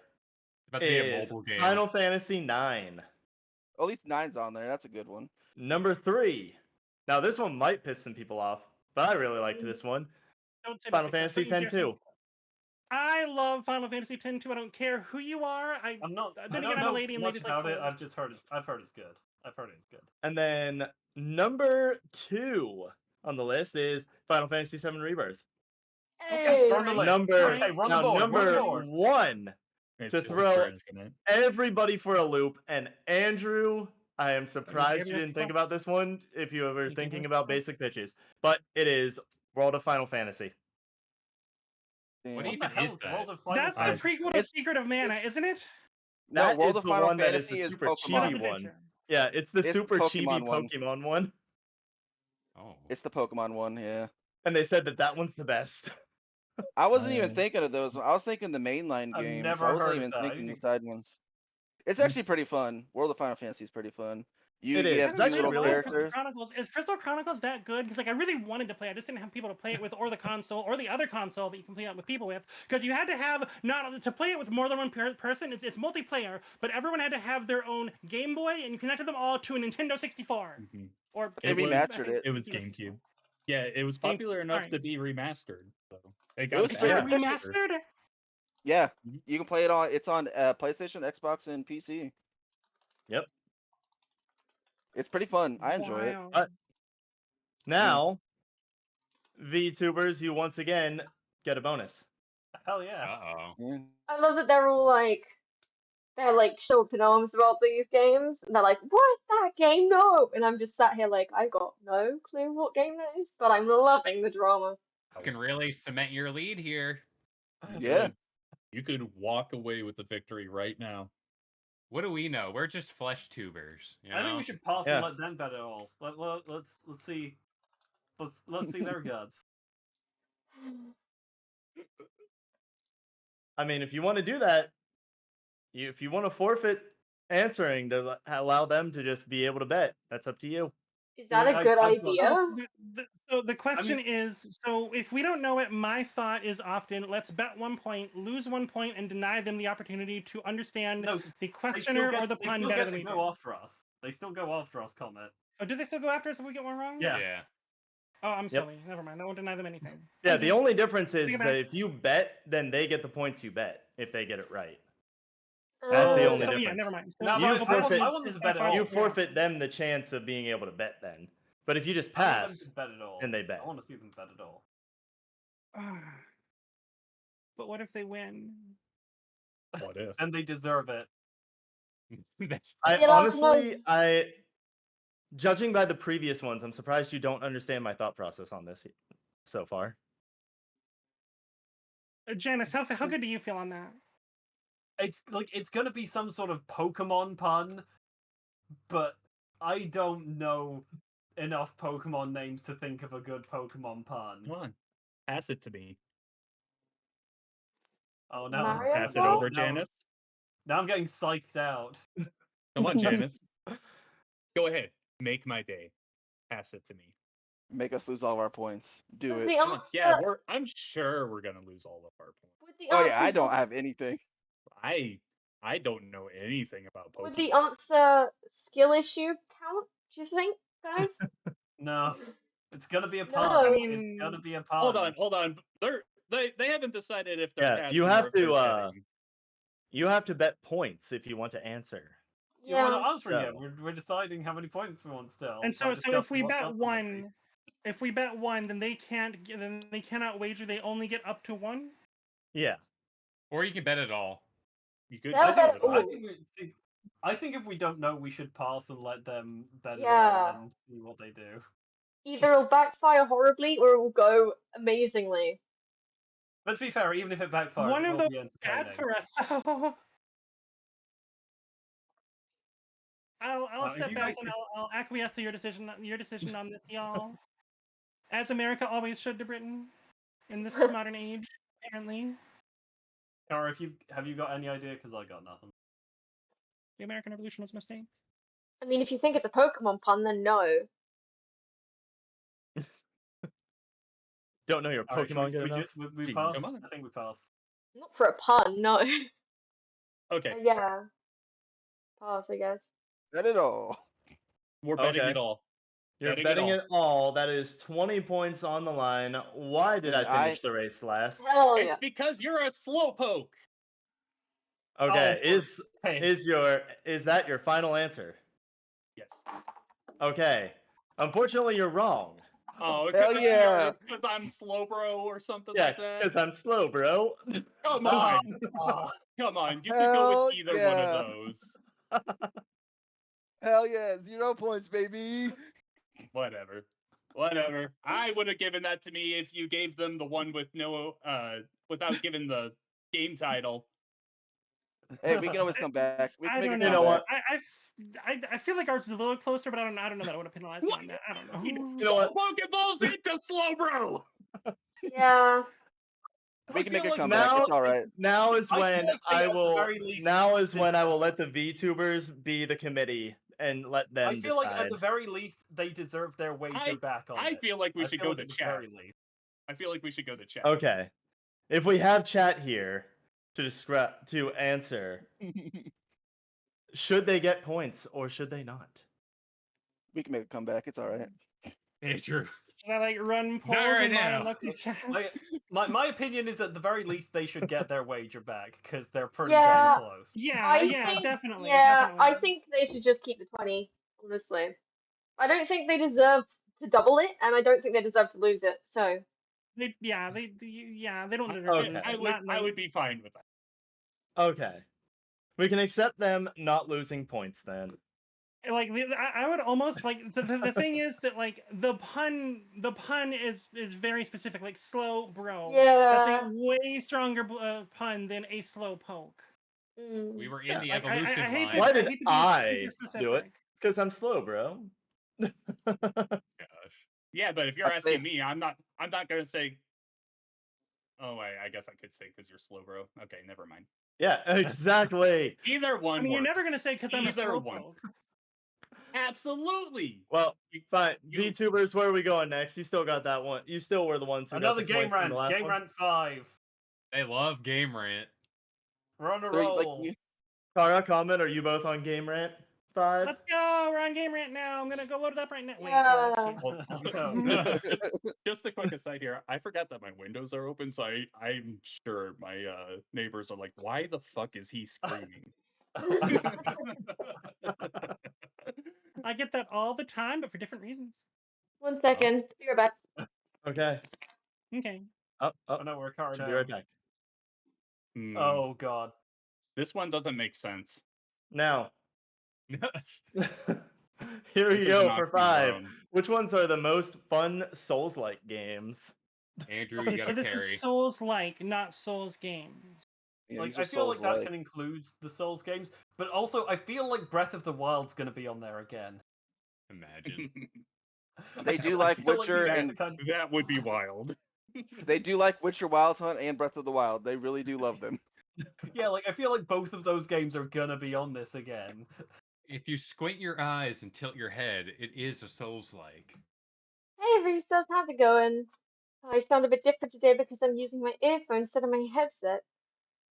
About to be a is mobile game. Final Fantasy 9. At least 9's on there. That's a good one. Number 3. Now this one might piss some people off, but I really liked this one. Don't say Final that, Fantasy don't you dare. X-2. I love Final Fantasy X-2. I don't care who you are. I'm not. Then I again, don't I'm a know lady and much ladies about like it. clothes. I've heard it's good. I've heard it's good. And then number 2 on the list is Final Fantasy VII Rebirth. Hey. Run the list. Number Okay, run the now board. number Run the board. 1 It's to just throw discouraging. everybody for a loop. And Andrew, I am surprised give you it a didn't think thought. about this one if you were You give thinking it a about thought. basic pitches. But it is World of Final Fantasy. What Damn. even is that? World of Final That's the Fantasy? prequel to Secret of Mana, isn't it? No, That World is of the Final one that is Fantasy the is super Oh, Pokemon. that's chibi the one. picture. Yeah, it's the It's the super chibi Pokemon one. Pokemon one. Oh. It's the Pokemon one, yeah. And they said that one's the best. I wasn't even thinking of those. I was thinking the mainline I've games. never I wasn't heard of even that. thinking the side ones. It's actually pretty fun. World of Final Fantasy is pretty fun. You It is. have It's two actually little really Crystal characters. Chronicles. Is Crystal Chronicles that good? Because like I really wanted to play it. I just didn't have people to play it with, or the console, or the other console that you can play it with people with. Because you had to have not to play it with more than one person. It's multiplayer, but everyone had to have their own Game Boy, and you connected them all to a Nintendo 64. Or They remastered it. It was GameCube. Yeah, it was popular enough to be remastered. So they got was it pretty back. good. Remastered? Yeah, Mhm. you can play it on. It's on PlayStation, Xbox, and PC. Yep. It's pretty fun. I enjoy it. Wow. Now, VTubers, you once again get a bonus. Hell yeah. Uh-oh. Yeah. I love that they're all like, they're like so up in arms about these games. And they're like, what? That game? No! And I'm just sat here like, I got no clue what game that is, but I'm loving the drama. You can really cement your lead here. Yeah. You could walk away with the victory right now. What do we know? We're just flesh tubers. You know? I think we should pass Yeah. and let them bet it all. Let's see. Let's see their guts. I mean, if you want to do that, if you want to forfeit answering to allow them to just be able to bet, that's up to you. Is that Yeah, a good I've got- idea? So the question is, so if we don't know it, my thought is often let's bet 1 point, lose 1 point, and deny them the opportunity to understand No, the questioner or the they pun still better get than to we go do. after us. They still go after us, Komette. Oh, do they still go after us if we get one wrong? Yeah. Yeah. Oh, I'm Yep. silly. Never mind. I won't deny them anything. Yeah, Okay. the only difference is Think about that it. if you bet, then they get the points you bet if they get it right. That's the Oh, only So difference. yeah, never mind. So, No, You so I both forfeit- of want these them to bet it are- all. You yeah. forfeit them the chance of being able to bet then. But if you just I want them pass, to bet it all. then they bet. I want to see them bet it all. But what if they win? What if? And they deserve it. I You're allowed to honestly, judging by the previous ones, I'm surprised you don't understand my thought process on this so far. Janice, how good do you feel on that? It's gonna be some sort of Pokemon pun, but I don't know enough Pokemon names to think of a good Pokemon pun. Come on, pass it to me. Oh no! Mario Pass it Kart? over, Janice. Now I'm getting psyched out. Come on, Janice. Go ahead. Make my day. Pass it to me. Make us lose all of our points. Do Was it. the Come on. answer, Yeah, I'm sure we're gonna lose all of our points. would the Oh yeah, answer I don't be- have anything. I don't know anything about Pokemon. Would the answer skill issue count, do you think, guys? No, it's gonna be a pun. No. I mean- It's gonna be a pun. Hold on. They haven't decided if they're Yeah, passing you have or if they're to, betting. You have to bet points if you want to answer. Yeah, we're Yeah. not answering yet. So- We're deciding how many points we want still. And so By if discussing we what's bet up on the one, if we bet one, then they cannot wager. They only get up to one. Yeah. Or you can bet it all. You could They'll bet bet it all. all. I think if we don't know, we should pass and let them bet it Yeah. all and see what they do. Either it'll backfire horribly or it will go amazingly. But to be fair, even if it backfires, One it of will those be bad entertaining. for us. I'll If step you back guys- and I'll acquiesce to your decision on this, y'all. As America always should to Britain in this modern age, apparently. Kara, have you got any idea? Because I got nothing. The American Revolution was a mistake. I mean, if you think it's a Pokemon pun, then no. Don't know your All right, should Pokemon good enough. we Jeez, pass? come on. I think we pass. Not for a pun, no. Okay, Yeah. Pass, I guess. Bet it all. we're betting Okay. it all. You're Betting it betting all. it all. That is 20 points on the line. Why did And I finish the race last? Hell yeah. It's because you're a slowpoke. Okay, Oh, hey, is that your final answer? Yes. Okay. Unfortunately, you're wrong. Oh, Hell yeah. Because I'm slow, bro, or something Yeah, like that. because I'm slow, bro. Come Oh, on, oh. come on. You could go Hell with either one yeah. of those. Hell yeah, 0 points, baby. Whatever. I would have given that to me if you gave them the one with no, without giving the game title. Hey, we can always come back. We can I make don't a You know know. what? I feel like ours is a little closer, but I don't know that I would have penalized you on that. I don't know. You know what? Slowpoke evolves into slow, bro. Yeah. We can make a feel like comeback. now- It's all right. Now is I feel when like they I at the will. very least Now is when I deserve- will let the VTubers be the committee and let them I feel like decide. at the very least they deserve their wager back on I it. feel like we I should feel go like to at the chat. very least. I feel like we should go to chat. Okay. If we have chat here to answer, should they get points or should they not? We can make a comeback. It's all right. Andrew. Should I like run polls right in mine now. and Luxie's chat? My opinion is at the very least they should get their wager back because they're pretty Yeah. damn close. Yeah, think, definitely. yeah, definitely. I think they should just keep the 20, honestly. I don't think they deserve to double it, and I don't think they deserve to lose it, so. They don't deserve Okay. it. I would be fine with that. Okay. We can accept them not losing points then. Like I would almost like the thing is that like the pun is very specific, like slow bro. That's Yeah. a way stronger pun than a slow poke. We were in Yeah, the Like, evolution I hate line. to, Why I did hate to be I super do it? specific. Because I'm slow, bro. Gosh. Yeah, but if you're I'd say- asking me, I'm not gonna say. Oh, I guess I could say because you're slow, bro. Okay, never mind. Yeah, exactly. Either one. I mean, you're works. never gonna say because I'm a Either slow one. poke. Absolutely. Well, fine. you- VTubers, where are we going next? You still got that one. You still were the ones who Another got the game points from rant. the last Game one. rant 5. They love game rant. We're on a They're, like, roll. Kara, comment, are you both on Game Rant 5? Let's go. We're on Game Rant now. I'm gonna go load it up right now. Wait, Yeah. yeah, Well, No. just a quick aside here. I forgot that my windows are open, so I'm sure my neighbors are like, "Why the fuck is he screaming?" I get that all the time, but for different reasons. 1 second. Be right back. Okay. Okay. Oh, Oh no, we're a card should be right back. Hmm, Oh god. this one doesn't make sense. Now, here This we is go an for 5. oxymoron. Which ones are the most fun Souls-like games? Andrew, Okay, you so gotta this carry. is Souls-like, not Souls game. Yeah, Like these are I feel like that Souls-like. can include the Souls games, but also I feel like Breath of the Wild's gonna be on there again. Imagine. They do I like feel Witcher these are and the kind- That would be wild. they do like Witcher Wild Hunt and Breath of the Wild. They really do love them. Yeah, like I feel like both of those games are gonna be on this again. If you squint your eyes and tilt your head, it is a Souls-like. Hey, Resus, how's it going? I sound a bit different today because I'm using my earphones instead of my headset.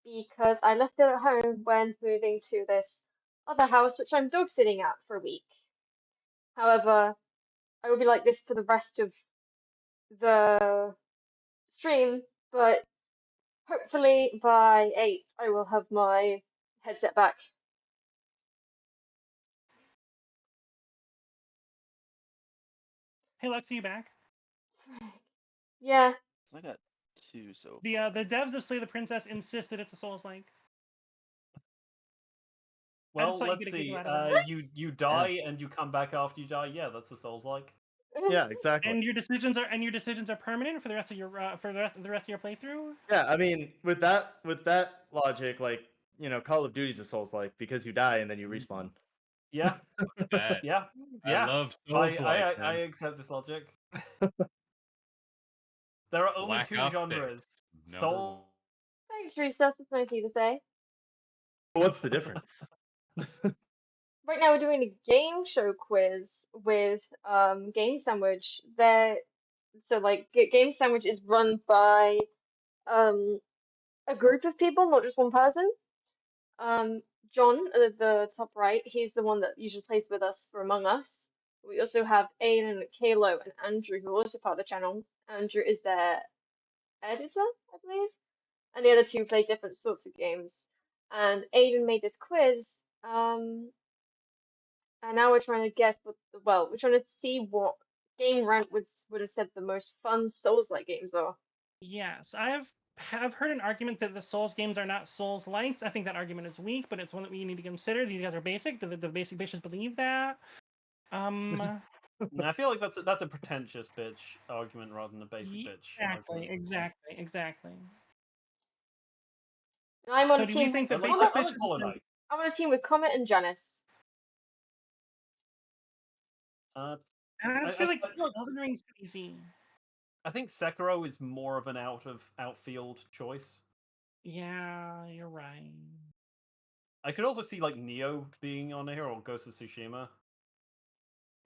Because I left it at home when moving to this other house, which I'm dog sitting at for a week. However, I will be like this for the rest of the stream, but hopefully by 8 I will have my headset back. Hey, Lexi, you back? Yeah. I got 2 so The devs of Slay the Princess insisted it's a Souls-like. I Well, just thought you let's could get see. that out of the way. You die and you come back after you die. Yeah, that's the Souls-like. Yeah, exactly. And your decisions are permanent for the rest of your the rest of your playthrough. Yeah, I mean, with that logic, like, you know, Call of Duty's a Souls-like because you die and then you respawn. Yeah, That. yeah, I yeah. love I Souls-like. I accept this logic. There are only Black 2 Ops genres: 6, Soul. Thanks, Resus. That's nice of you to say. What's the difference? Right now we're doing a game show quiz with Gamesandwich. Game Sandwich is run by a group of people, not just one person. John, the top right, he's the one that usually plays with us for Among Us. We also have Aiden, Kalo, and Andrew, who are also part of the channel. Andrew is their editor, I believe. And the other 2 play different sorts of games. And Aiden made this quiz, and now we're trying to guess we're trying to see what game rank would have said the most fun Souls-like games are. Yes, have heard an argument that the Souls games are not Souls-likes. I think that argument is weak, but it's one that we need to consider. These guys are basic. Do the basic bitches believe that? And I feel like that's a pretentious bitch argument rather than a basic bitch. argument. Exactly. I'm So on a do team. we think that I basic like bitches? Hollow Knight. I'm on a team with Komette and Janus. I I just feel like I feel like- Elden Ring's too easy. I think Sekiro is more of an outfield choice. Yeah, you're right. I could also see like Neo being on here or Ghost of Tsushima.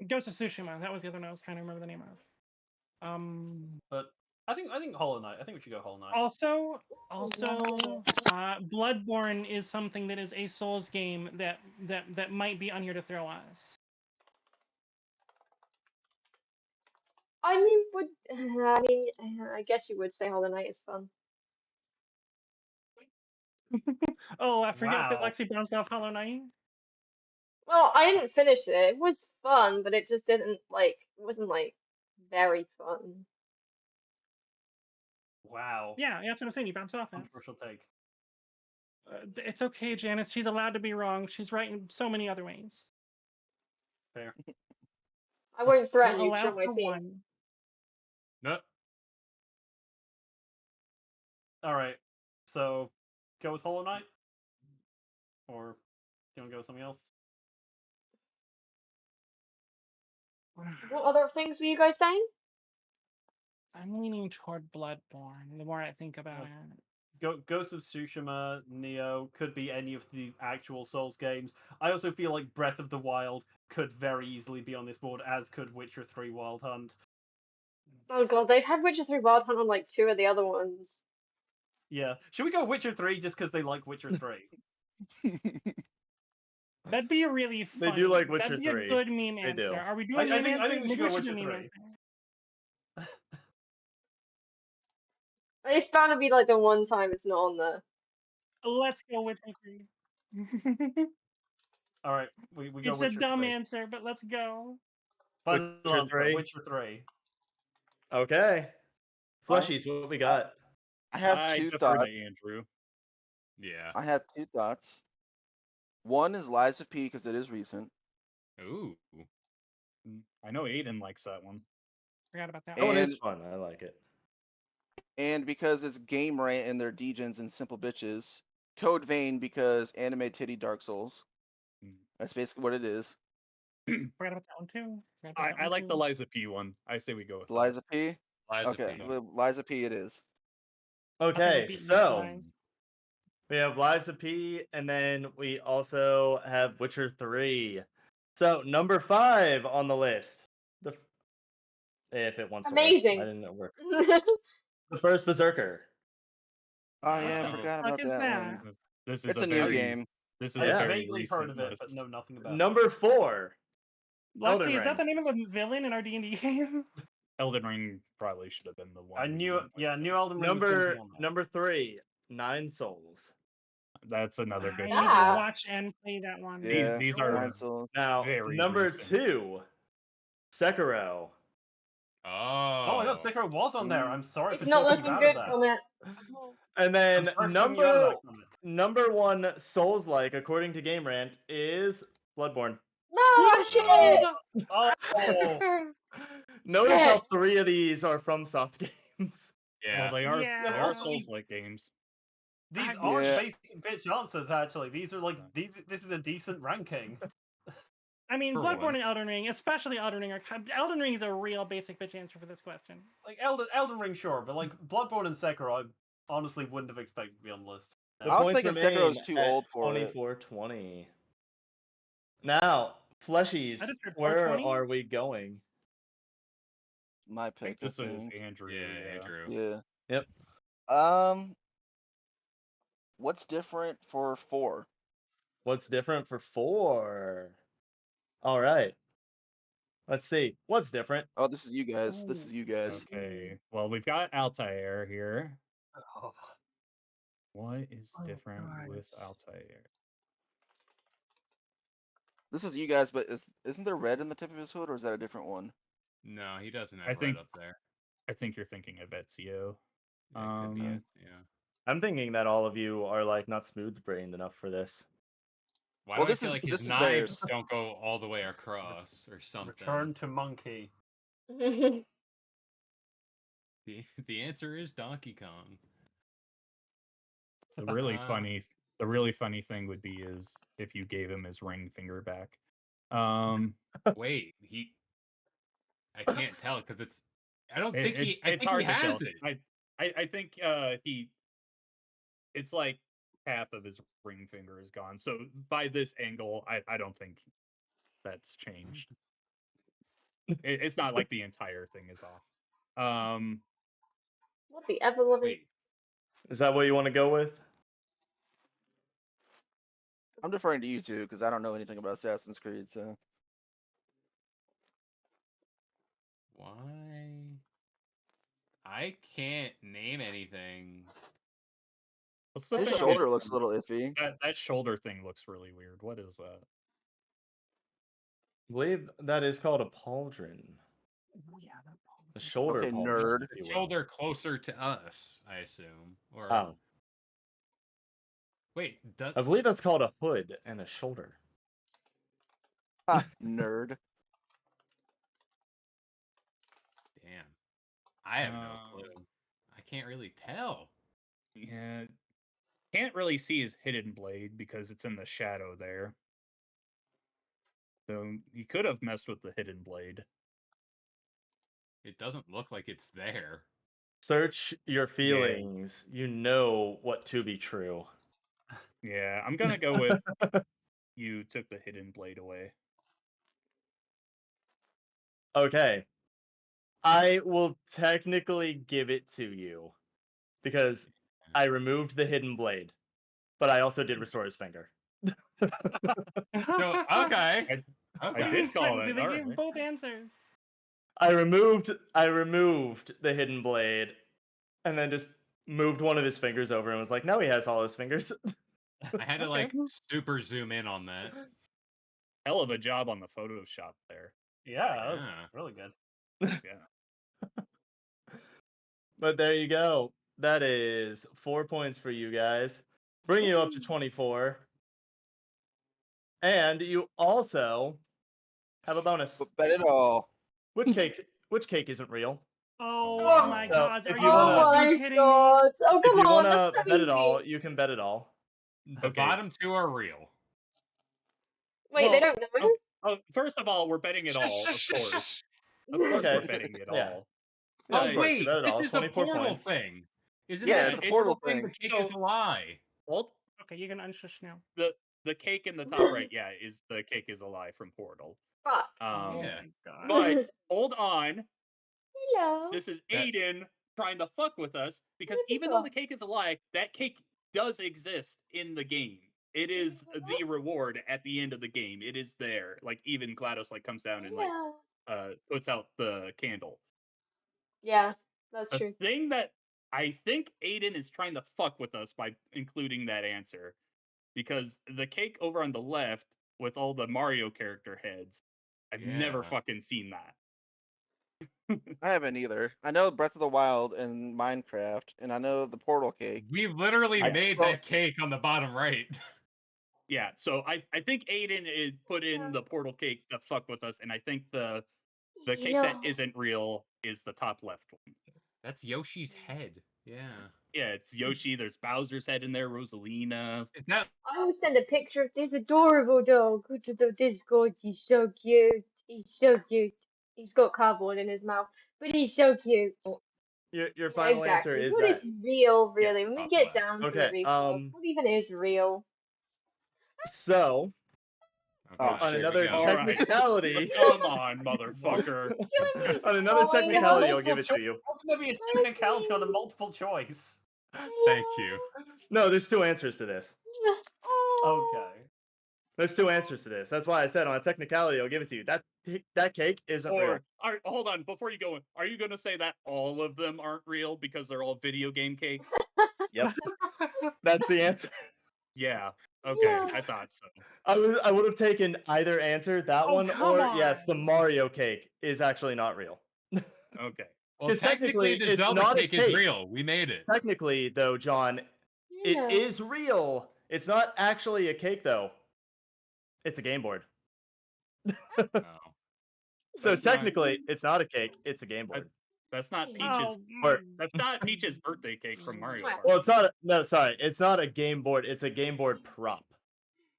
Ghost of Tsushima. That was the other one I was trying to remember the name of. But I think Hollow Knight. I think we should go Hollow Knight. Also, Bloodborne is something that is a Souls game that might be on here to throw us. I mean, I guess you would say Hollow Knight is fun. Oh, I forgot that Wow. Lexi bounced off Hollow Knight. Well, I didn't finish it. It was fun, but it just didn't it wasn't like very fun. Wow. Yeah, that's what I'm saying. You bounced off it. Controversial take. It's okay, Janice. She's allowed to be wrong. She's right in so many other ways. Fair. I won't threaten We'll you 'cause allow you're my for team. one. No. All right. So, go with Hollow Knight, or you want to go with something else? What other things were you guys saying? I'm leaning toward Bloodborne. The more I think about it. Ghost of Tsushima, Neo, could be any of the actual Souls games. I also feel like Breath of the Wild could very easily be on this board, as could Witcher 3 Wild Hunt. Oh god, they've had Witcher 3 Wild Hunt on like 2 of the other ones. Yeah. Should we go Witcher 3 just because they like Witcher 3? That'd be a really fun. They do like Witcher That'd be 3. a good meme They answer. do. Are we doing I meme think answers? we should Maybe go we should do Witcher meme 3. answer. It's bound to be like the one time it's not on there. Let's go Witcher 3. All right, we go It's Witcher a dumb 3. answer, but let's go. Final Witcher answer, 3. Witcher 3. Okay. Fleshies, what we got? I have I two defer thoughts. to Andrew. Yeah. I have two thoughts. One is Lies of P because it is recent. Ooh. I know Aiden likes that one. Forgot about that That one one. is fun. I like it. And because it's Game Rant and their Degens and Simple Bitches. Code Vein because anime titty Dark Souls. Mm. That's basically what it is. Forgot about that one too. Forgot about that I one like the too. Liza P one. I say we go with that. Liza P? Liza Okay, P. well, Liza P it is. Okay, beating so Lies. we have Liza P, and then we also have Witcher 3. So number 5 on the list. If it wants to work. Amazing. I didn't know it worked. The first Berserker. Oh yeah, I Wow. forgot Fuck about is that that? one. This is It's a new very, game. This is Yeah. a I've very vaguely recent heard of it, list. but know nothing about it. Number 4. Elden Lexi, is that Ring. the name of the villain in our D&D game? Elden Ring probably should have been the one. I we knew, went with. yeah, New Elden Ring was gonna be on that. Number 3, 9 Souls. That's another good I shout. need to Ah. watch and play that one. Yeah, These are Nine Souls. Now, very number recent. 2, Sekiro. Oh. Oh my god, Sekiro was on there. I'm sorry It's for not talking looking about good, that. Komette. And then I'm sorry for putting you out of that comment. number 1 Souls-like, according to Game Rant, is Bloodborne. No, shit! Oh, Notice Shit. how 3 of these are from soft games. Yeah. Well, they are Yeah. also Souls-like games. these I- aren't Yeah. basic bitch answers. Actually, these are like these. This is a decent ranking. I mean, For Bloodborne and once. Elden Ring, especially Elden Ring, Elden Ring is a real basic bitch answer for this question. Like Elden Ring, sure, but like Bloodborne and Sekiro, I honestly wouldn't have expected to be on the list. The I was points thinking Sekiro's remain too at old for it. 24-20. Now, Fleshies, I just heard where 420. are we going? My I pick. think this I was think. Andrew. Yeah, Andrew. Yeah. Yep. What's different for 4? What's different for 4? All right. Let's see. What's different? Oh, this is you guys. This is you guys. Okay. Well, we've got Altair here. Oh, What is different with Christ. Altair? This is you guys, but isn't there red in the tip of his hood, or is that a different one? No, he doesn't have I think- red up there. I think you're thinking of Ezio. Yeah, it could be Um, it, yeah. I'm thinking that all of you are like not smooth-brained enough for this. Why Well, do I this feel is- like this his is knives theirs. don't go all the way across or something? return to monkey. Mm. The answer is Donkey Kong. the really funny thing would be is if you gave him his ring finger back. Wait, I can't tell because it's. I don't think he. I it's think hard he to has tell. it. I think it's like half of his ring finger is gone. So by this angle, I don't think that's changed. It's not like the entire thing is off. What the ever loving? Wait, Is that what you want to go with? I'm deferring to you two because I don't know anything about Assassin's Creed. So why? I can't name anything. What's the His thing shoulder that- looks a little iffy. That shoulder thing looks really weird. What is that? I believe that is called a pauldron. Oh, yeah, that A shoulder Okay, pauldron. nerd. if you The will. shoulder closer to us, I assume. Or Oh, wait, does I believe that's called a hood and a shoulder. Ah, nerd. damn. I have no Um, clue. I can't really tell. Yeah. Can't really see his hidden blade because it's in the shadow there. So he could have messed with the hidden blade. It doesn't look like it's there. Search your feelings. You know what to be true. Yeah, I'm gonna go with you took the hidden blade away. Okay. I will technically give it to you because I removed the hidden blade, but I also did restore his finger. So okay. I Okay. did call it. They All gave right. both answers. I removed the hidden blade and then just moved one of his fingers over and was like, now he has all his fingers. I had to like super zoom in on that. Hell of a job on the Photoshop there. Yeah, that was Yeah. really good. Yeah. But there you go. That is 4 points for you guys. Bring you up to 24. And you also have a bonus. But bet it all. Which cake isn't real? Oh Oh. my So, God! if Are you you wanna- Oh my kidding god! Oh If come you on, want that's to so bet easy. it all, you can bet it all. The Okay. bottom two are real. Wait, they Well, don't know. Oh, first of all, we're betting it all, of course. Of course, Okay. we're betting it Yeah. all. Yeah, Oh of course, you wait, bet it this all. is a 24 portal points. thing. Isn't Yeah, this it's the a portal thing? thing. The cake So- is a lie. Well, Okay, you can unshush now. the cake in the top right, yeah, is the cake is a lie from Portal. Fuck. Oh Um, Yeah. my God. but hold on, Hello. this is That- Aiden trying to fuck with us because What the even though fuck? the cake is a lie, that cake does exist in the game. It is the reward at the end of the game. It is there. Like even GLaDOS like comes down and like Hello. puts out the candle. Yeah, that's The true. thing that I think Aiden is trying to fuck with us by including that answer, because the cake over on the left with all the Mario character heads, I've never Yeah. fucking seen that. I haven't either. I know Breath of the Wild and Minecraft, and I know the Portal cake. We literally I made don't- that cake on the bottom right. Yeah, so I think Aiden is put in Yeah. the portal cake to fuck with us, and I think the cake Yeah. that isn't real is the top left one. That's Yoshi's head. Yeah. Yeah, it's Yoshi. There's Bowser's head in there. Rosalina. Is that I will send a picture of this adorable dog to the Discord. He's so cute. He's so cute. He's got cardboard in his mouth, but he's so cute. Your Yeah, final answer exactly. is What that. is real, really? When we top get left. down to Okay, it, resource, what even is real? So, okay, Oh, on shit, another All right. technicality, Come on, motherfucker. on another Oh, technicality, yeah. I'll give it to you. How can there be a technicality on a multiple choice? Thank you. No, there's two answers to this. Oh. Okay. There's two answers to this. That's why I said on a technicality, I'll give it to you. That cake isn't real. Hold on, before you go, are you going to say that all of them aren't real because they're all video game cakes? Yep. That's the answer. Yeah. Okay, Yeah. I thought so. I would have taken either answer, that Oh, one, come or yes, the on. Mario cake is actually not real. Okay. Well, 'Cause technically, technically, the it's Zelda not a cake is cake. real. We made it. Technically, though, John, Yeah. it is real. It's not actually a cake, though. It's a game board. Oh. So That's not- technically, it's not a cake. It's a game board. That's not Oh, Peach's. Or- That's not Peach's birthday cake from Mario Well, Kart. Well, it's not. No, sorry, it's not a game board. It's a game board prop.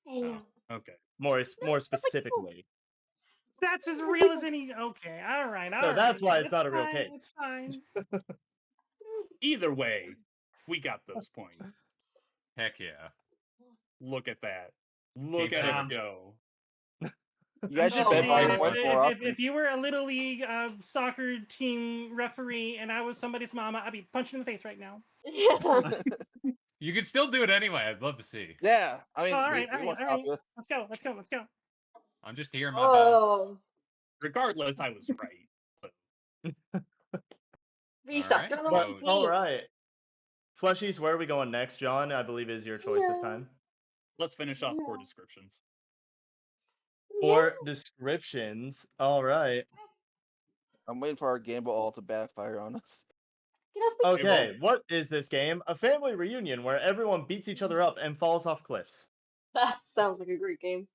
Hello. Okay. More that's like- specifically. That's as real as any. Okay, all right, all right. that's why it's not a real fine, cake. It's fine. Either way, we got those points. Heck yeah. Look at that. Look at us go. You guys should Oh, bet man, 5 points more often. if you were a little league soccer team referee and I was somebody's mama, I'd be punching in the face right now. Yeah. You can still do it anyway. I'd love to see. Yeah, I mean, All we right, all won't right, stop all you. Let's go, let's go, let's go. I'm just here in my box. Oh. Regardless, I was right. Resus, you're Alright, on the so- wrong team. All right. Fleshies, where are we going next? John, I believe is your choice this Yeah. time. Let's finish off poor Yeah. descriptions. For descriptions, all right. I'm waiting for our gamble all to backfire on us. Get off the Okay, what is this game? A family reunion where everyone beats each other up and falls off cliffs. That sounds like a great game.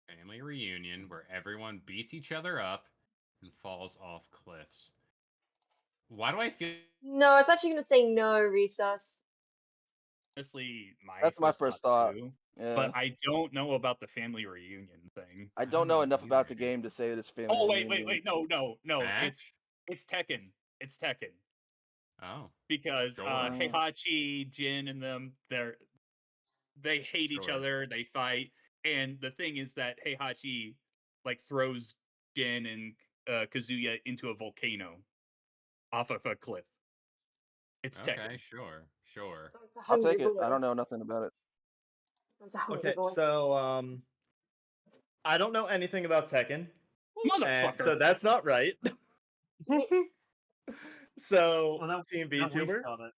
Family reunion where everyone beats each other up and falls off cliffs. Why do I feel No, I was actually going to say no, Resus. Honestly, That's my first thought. too, Yeah. but I don't know about the family reunion thing. I don't know enough about the game to say this family. Oh wait, reunion. no, Match? it's Tekken. It's Tekken Oh, because Sure. Heihachi, Jin, and them they hate each Sure. other. They fight, and the thing is that Heihachi like throws Jin and Kazuya into a volcano off of a cliff. It's okay, Tekken. sure. That's a I'll hungry take it. boy. I don't know nothing about it. That's a hungry Okay, boy. so I don't know anything about Tekken, and Motherfucker. so that's not right. So, Well, Team now we've VTuber, got it.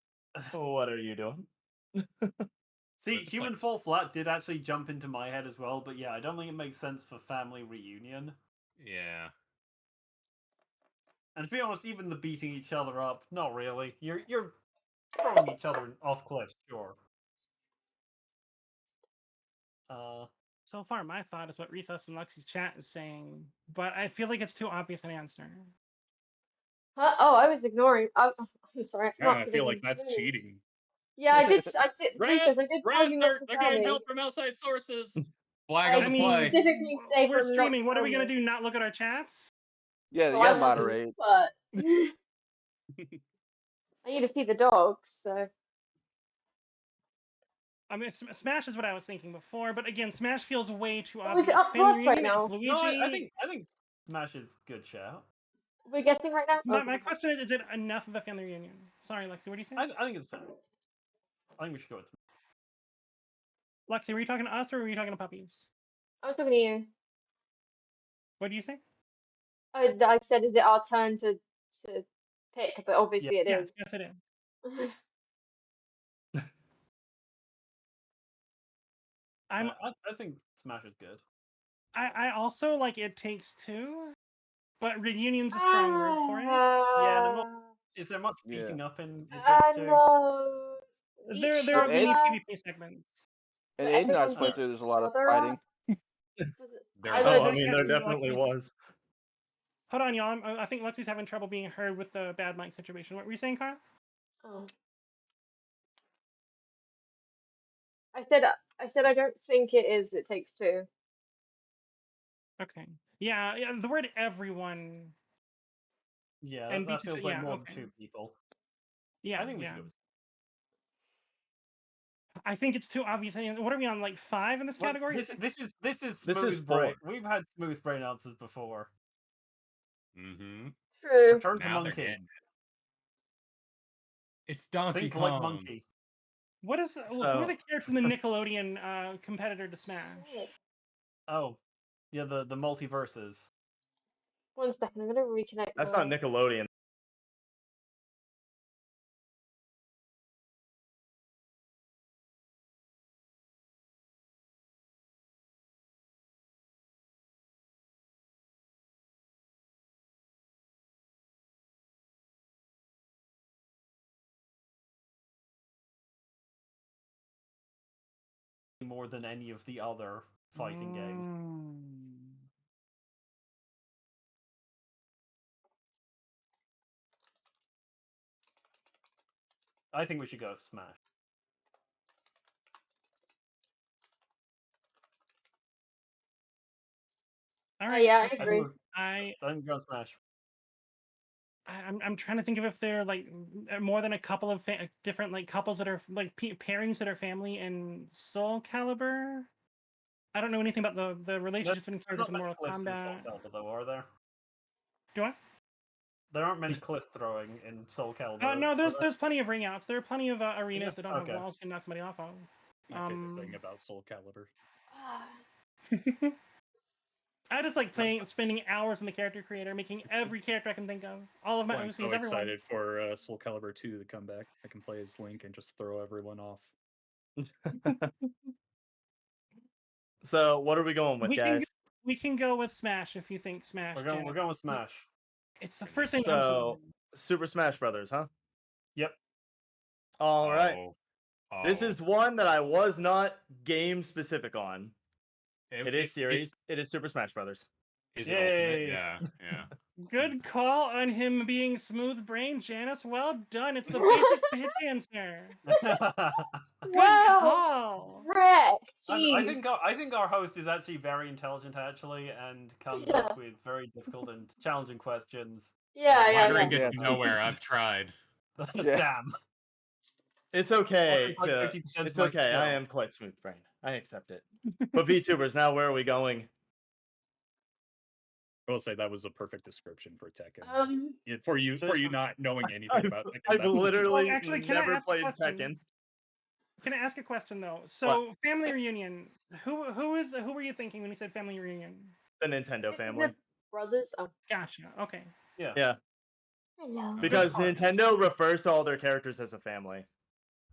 what are you doing? See, It's Human like- Fall Flat did actually jump into my head as well, but yeah, I don't think it makes sense for family reunion. Yeah. And to be honest, even the beating each other up, not really. You're throwing each other off cliffs, sure. So far, my thought is what Resus and Luxy's chat is saying, but I feel like it's too obvious an answer. Huh? Oh, I was ignoring. I'm sorry. I Yeah, forgot I to feel do like that's it. cheating. Yeah, I did. Red, Resus, I did tell you not to they're tell getting me. help from outside sources. Flag I on the mean, play. specifically say We're from not streaming. What are tell we gonna me. do? Not look at our chats? Yeah, Well, you I gotta wasn't, moderate. but I need to feed the dogs, so. I mean, Smash is what I was thinking before, but again, Smash feels way too Oh, is obvious. it up to Family us right reunion, now? it's Luigi. No, I think Smash is good shout. We're guessing right now? My Okay. question is it enough of a family reunion? Sorry, Lexi, what do you say? I think it's fair. I think we should go with Lexi, were you talking to us or were you talking to puppies? I was talking to you. What do you say? I said, is it our turn to pick? But obviously it Yes, is. yes, it is. I think Smash is good. I also like It Takes Two, but reunion's a strong word for it. Yeah, is there much Yeah. beating up in It Takes Two? No. There are mini other- PvP segments. And But Aiden and I everyone played beats through. There's a each lot of other fighting. up. There I was. Oh, was. I mean, there definitely was. Hold on, y'all. I think Lexi's having trouble being heard with the bad mic situation. What were you saying, Kara? Oh. I said I don't think it is. It takes two. Okay. Yeah, the word everyone. Yeah, And that beat each- feels like yeah, more okay. than two people. Yeah, I think we yeah. should go with I think it's too obvious. What are we on, like 5 in this Well, category? This is This is smooth brain. 4. We've had smooth brain answers before. Mm-hmm. True. Return to Now they're monkey. getting It's Donkey Think Kong. like monkey. What is who are the characters in the Nickelodeon competitor to Smash? Oh, yeah, the multiverses. 1 second, I'm gonna reconnect. That's my... not Nickelodeon. More than any of the other fighting games. I think we should go with Smash. All Oh right. yeah, I okay. agree. I think we're going Smash. I'm trying to think of if there are like more than a couple of different like couples that are like pairings that are family in Soul Calibur. I don't know anything about the relationship between characters in Mortal Kombat. Soul Calibur, though, are there? Do I? There aren't many cliff throwing in Soul Calibur. No, there's plenty of ring outs. There are plenty of arenas that don't Okay. have walls you can knock somebody off of. My favorite thing about Soul Calibur. I just like spending hours in the character creator, making every character I can think of. All of my I'm OCs, so everyone. excited for Soul Calibur 2 to come back. I can play as Link and just throw everyone off. So what are we going with, guys? We can go with Smash if you think Smash. We're going with Smash. It's the first thing. So Super Smash Brothers, huh? Yep. All right. Oh. This is one that I was not game specific on. It is It- series. It is Super Smash Brothers. Is it Ultimate? Yay. Yeah. Good call on him being smooth brain, Janus. Well done. It's the basic pitch answer. Good Wow. call. Correct. I Jeez. think our host is actually very intelligent, actually, and comes Yeah. up with very difficult and challenging questions. Yeah, yeah, Wondering yeah. gets you nowhere. I've tried. Yeah. Damn. It's okay. It's like 50% It's my okay. I skill. am quite smooth brain. I accept it. But VTubers, now where are we going? I will say that was a perfect description for Tekken. For you not knowing anything about Tekken. I've that was- literally Well, actually, can I never ask a played question? Tekken. Can I ask a question though? So family reunion. Who were you thinking when you said family reunion? The Nintendo Is family. it brothers? Oh. Gotcha. Okay. Yeah. Yeah. Hello. Because Good part. Nintendo refers to all their characters as a family.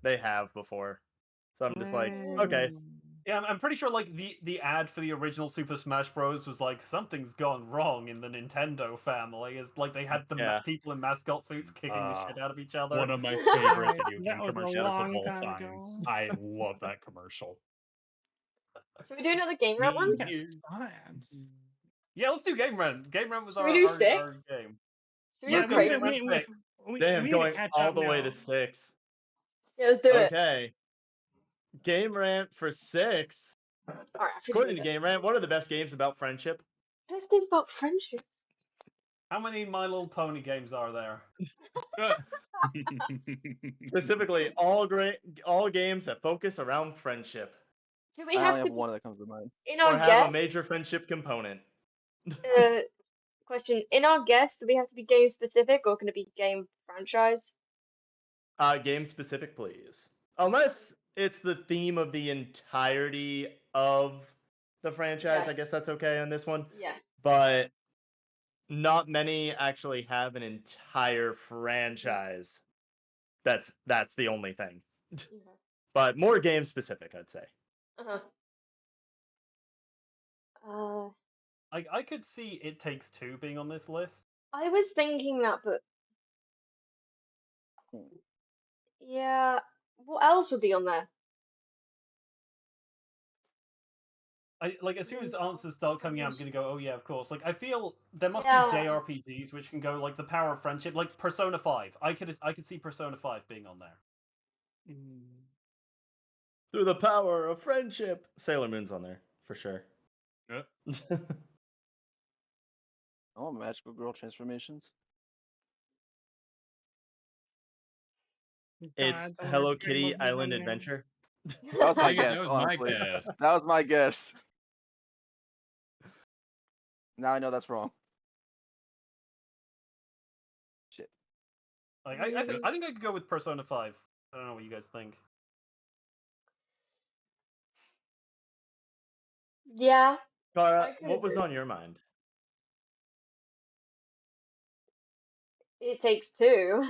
They have before. So I'm just like, okay. Yeah, I'm pretty sure like the ad for the original Super Smash Bros was like something's gone wrong in the Nintendo family. It's like they had the Yeah. people in mascot suits kicking the shit out of each other. One of my favorite video That game was a commercials long of all time time. ago. I love that commercial. Should we do another game rant one? Yeah. You- Times. Yeah, let's do Game Run. Game Run was Should our, we do our, six? our game. Should we Yeah, do Let's go crazy? Game Run six. we Damn, need going to catch all up the way now. to 6. Yeah, let's do it. Okay. Game Rant for 6. Alright, I figured According to this. Game Rant, what are the best games about friendship? Best games about friendship. How many My Little Pony games are there? Specifically, all games that focus around friendship Do we I have only to have one that comes to mind. in or our have guess? a major friendship component. Question: in our guess, do we have to be game specific or can it be game franchise? Game specific, please. Unless it's the theme of the entirety of the franchise, Yeah. I guess that's okay on this one. Yeah. But not many actually have an entire franchise. That's the only thing. Okay. But more game specific, I'd say. Uh-huh. I could see It Takes Two being on this list. I was thinking that, but yeah, what else would be on there? As soon as answers start coming out, I'm gonna go, oh yeah, of course. Like I feel there must Yeah. be JRPGs which can go like the power of friendship, like Persona 5. I could see Persona 5 being on there. Through the power of friendship. Sailor Moon's on there, for sure. Yep. Oh, magical girl transformations. It's Gods over Hello great Kitty Muslims Island on there. Adventure. That was my Dang it, guess. that was my honestly. guess. That was my guess. Now I know that's wrong. Shit. Like I think I could go with Persona 5. I don't know what you guys think. Yeah, Kara, I could what was agree. on your mind? It Takes Two,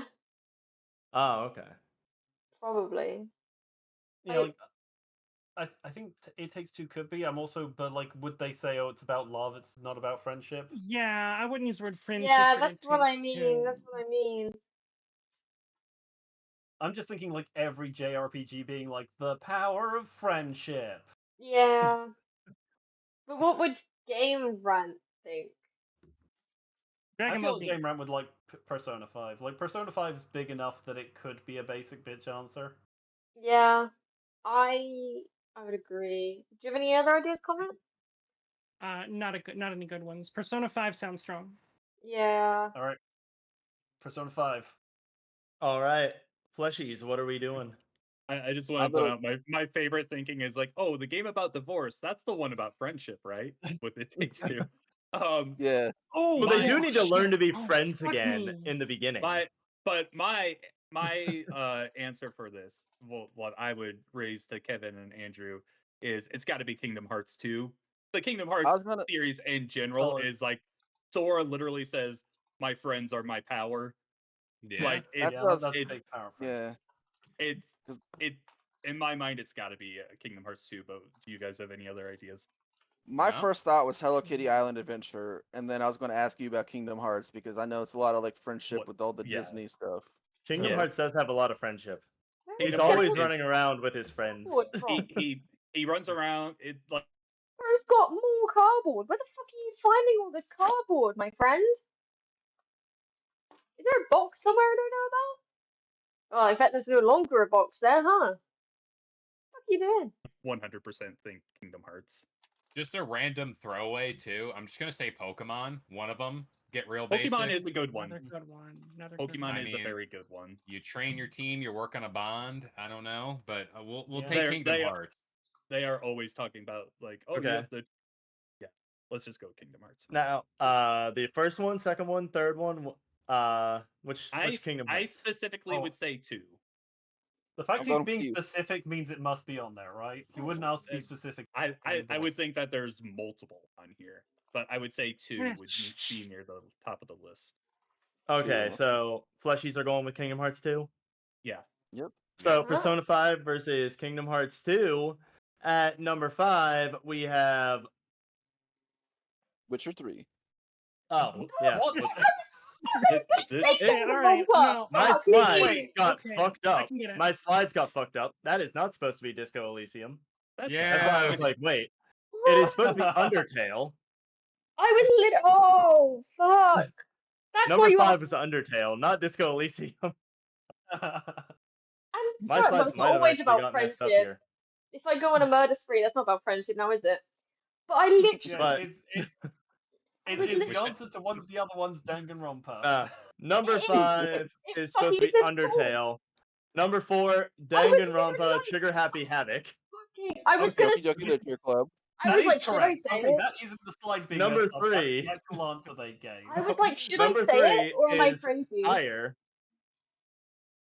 Oh, okay. probably. Yeah, like I think It Takes Two could be. I'm also, but like, would they say, oh, it's about love, it's not about friendship? Yeah, I wouldn't use the word friendship. Yeah, for that's It what I Takes mean. Two. That's what I mean. I'm just thinking like every JRPG being like the power of friendship. Yeah. But what would Game Rant think? Dragon I Ball feel Z. Game Rant would like Persona 5. Like Persona 5 is big enough that it could be a basic bitch answer. Yeah, I would agree. Do you have any other ideas, comment? Not any good ones. Persona 5 sounds strong. Yeah. All right, Persona 5. All right. Fleshies, what are we doing? I just want to point out my favorite thinking is like, oh, the game about divorce, that's the one about friendship, right? With It Takes Two. Yeah. Oh, Well, they do my- need to learn to be Oh, friends fuck again me. in the beginning. But my answer for this, well, what I would raise to Kevin and Andrew is it's got to be Kingdom Hearts 2 the Kingdom I was Hearts gonna. series in general Solid. is like Sora literally says, "My friends are my power." Yeah. Like That's it, what I was- that's a it's big paraphrase. Yeah. it's 'Cause- it in my mind it's got to be Kingdom Hearts 2. But do you guys have any other ideas? My No? first thought was Hello Kitty Island Adventure, and then I was going to ask you about Kingdom Hearts because I know it's a lot of like friendship What- with all the yeah. Disney stuff. Kingdom Yeah. Hearts does have a lot of friendship. Where He's is Kingdom Hearts always is- running around with his friends. cardboard from? He runs around. It like Bro's got more cardboard. Where the fuck are you finding all this cardboard, my friend? Is there a box somewhere I don't know about? Oh, I bet there's no longer a box there, huh? What are you doing? 100% think Kingdom Hearts. Just a random throwaway too. I'm just gonna say Pokemon. One of them. Get real basic. Pokemon is a good one. Another good one. Another good Pokemon one. is a mean, very good one. You train your team. You work on a bond. I don't know, but we'll Yeah. take They're- Kingdom they are- Hearts. They are always talking about like, oh, you Okay. have to. Yeah, let's just go Kingdom Hearts. Now, the first one, second one, third one, which Kingdom I Hearts? specifically Oh. would say 2. The fact I'm he's going being with you. specific means it must be on there, right? He wouldn't ask to be specific. I would think that there's multiple on here, but I would say 2 Yes. would be near the top of the list. Okay, Yeah. so fleshies are going with Kingdom Hearts 2. Yeah. Yep. So Yeah. Persona 5 versus Kingdom Hearts 2. At number 5, we have. Witcher 3. Oh, yeah. What? Okay, all right. No, My Fuck, you slides mean? got Okay, fucked I up. can get it. My slides got fucked up. That is not supposed to be Disco Elysium. That's That's why I Yeah. was like, wait. It is supposed to be Undertale. I was lit. Oh, fuck. That's why Number you 5 asked. was Undertale, not Disco Elysium. I'm My sorry, but slides it's might not have always actually about got messed up friendship. here. If I go on a murder spree, that's not about friendship now, is it? But I literally. Yeah, But- I was it's the literally- answer to one of the other ones, Danganronpa. Number It is. 5 It is supposed to be fucking said Undertale. Number 4, I was Danganronpa, literally- Trigger Happy Havoc. I was Okay, gonna. Okie dokie Literature Club. I That was is like, should I correct. say Okay, it? that isn't the slide being Number messed up, that's 3. the actual answer they gave. I was like, should I Number say 3 it or am I is crazy? Higher.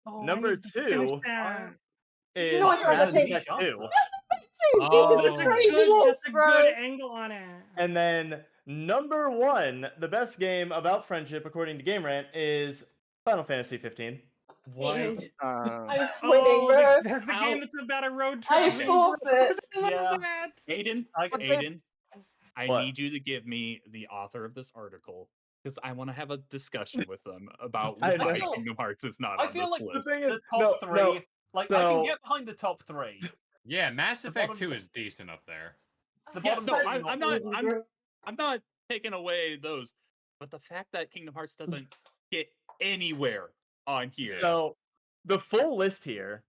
Oh, I Number need to finish 2 that. is No, I Mass gotta take- Effect 2. Dude, Oh. this is a crazy That's list, a bro. good angle on it. And then number 1, the best game about friendship according to Game Rant, is Final Fantasy 15. What? I'm Uh, quitting, Oh, bro. the How- game that's about a road trip. I being forfeit. broke. Yeah. Aiden, I But can- then- Aiden, I What? need you to give me the author of this article because I want to have a discussion with them about I why know. Kingdom Hearts is not I on feel this like The list. thing is, the top no, three. no. Like I So- can get behind the top three. Yeah, Mass The Effect bottom- 2 is decent up there. The Yeah, bottom no, three I'm not- not. I'm not taking away those, but the fact that Kingdom Hearts doesn't get anywhere on here. So the full list here,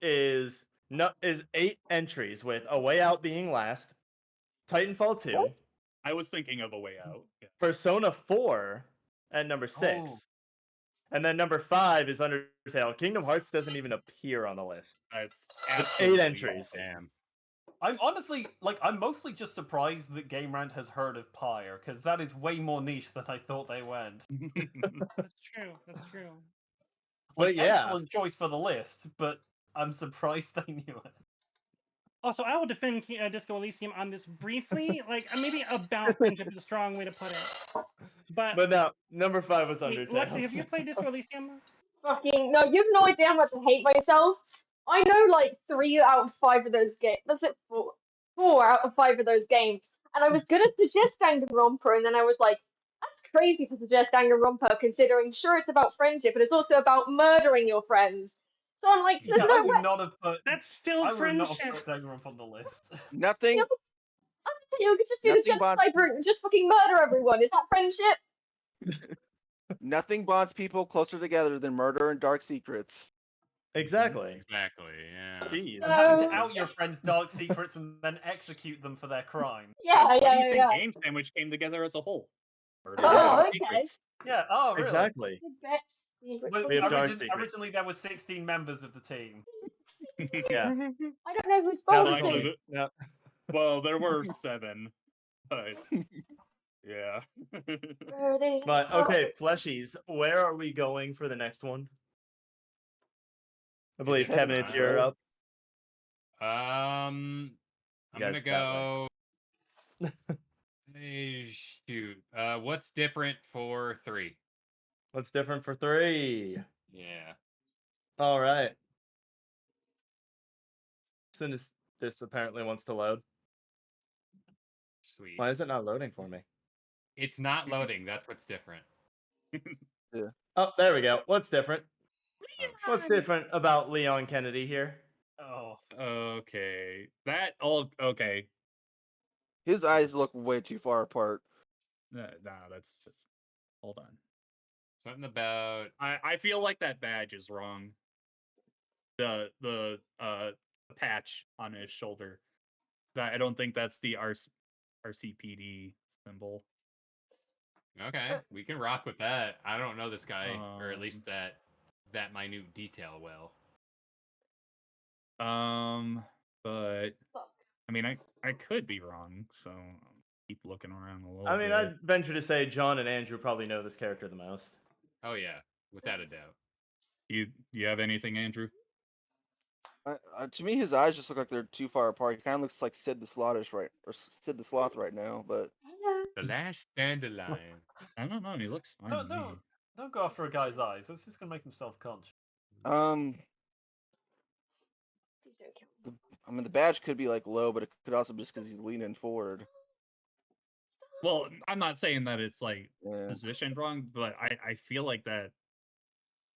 is 8 entries with A Way Out being last, Titanfall 2, I was thinking of A Way Out. Yeah. Persona 4 at number 6. Oh. And then number 5 is Undertale. Kingdom Hearts doesn't even appear on the list. That's It's 8 absolutely entries. Damn. I'm honestly I'm mostly just surprised that Game Rant has heard of Pyre, because that is way more niche than I thought they went. That's true. That's true. But yeah, Excellent choice for the list, but I'm surprised they knew it. Also, I will defend Disco Elysium on this briefly. Like, maybe about friendship is a strong way to put it. but no, number 5 was Wait, Undertale. Lexi, have you played Disco Elysium? Fucking no, you have no idea how much I hate myself. I know like 3 out of 5 of those games. That's it, 4 out of 5 of those games. And I was gonna suggest Danganronpa, and then I was like, that's crazy to suggest Danganronpa, considering sure it's about friendship, but it's also about murdering your friends. So I'm like, there's Yeah, I no way. would not have put. That's still I would not friendship. have put Danganronpa on the list. nothing. I'm saying you could just do the Nothing but- genocide route and just fucking murder everyone. Is that friendship? Nothing bonds people closer together than murder and dark secrets. Exactly. Exactly, yeah. Jeez. Having to So- out your friends' dark secrets and then execute them for their crime. Yeah, How do yeah, you yeah. think Game Sandwich came together as a whole? Murder Oh, and Dark okay. Secrets. Yeah. Oh, really? Exactly. Good bets. Secrets. But We have dark origin- secrets. originally, there were 16 members of the team. Yeah. I don't know who's Now Well, there's bonusing. actually, Yeah. well, there were 7, but yeah. But okay, fleshies, where are we going for the next one? I believe it Kevin, Kevin's it's your turn? up. I'm gonna guys that way. go. Shoot. What's different for 3? What's different for 3? Yeah. All right. As soon as this apparently wants to load. Sweet. Why is it not loading for me? It's not loading. That's what's different. Yeah. Oh, there we go. What's different? Oh, What's different about Leon Kennedy here? Oh, Okay. That all okay. His eyes look way too far apart. Nah, that's just hold on. something about. I feel like that badge is wrong. The patch on his shoulder. I don't think that's the RCPD symbol. Okay, we can rock with that. I don't know this guy, or at least Um, that minute detail well. But Fuck. I mean, I could be wrong, so I'll keep looking around a little I mean, bit. I'd venture to say John and Andrew probably know this character the most. Oh yeah, without a doubt. You have anything, Andrew? To me, his eyes just look like they're too far apart. He kind of looks like Sid the Sloth right now. But Hello. The last dandelion. I don't know. He looks fine don't to me. don't go after a guy's eyes. That's just gonna make him self-conscious. Please don't kill me. I mean, the badge could be like low, but it could also be just because he's leaning forward. Well, I'm not saying that it's like Yeah. positioned wrong, but I feel like that.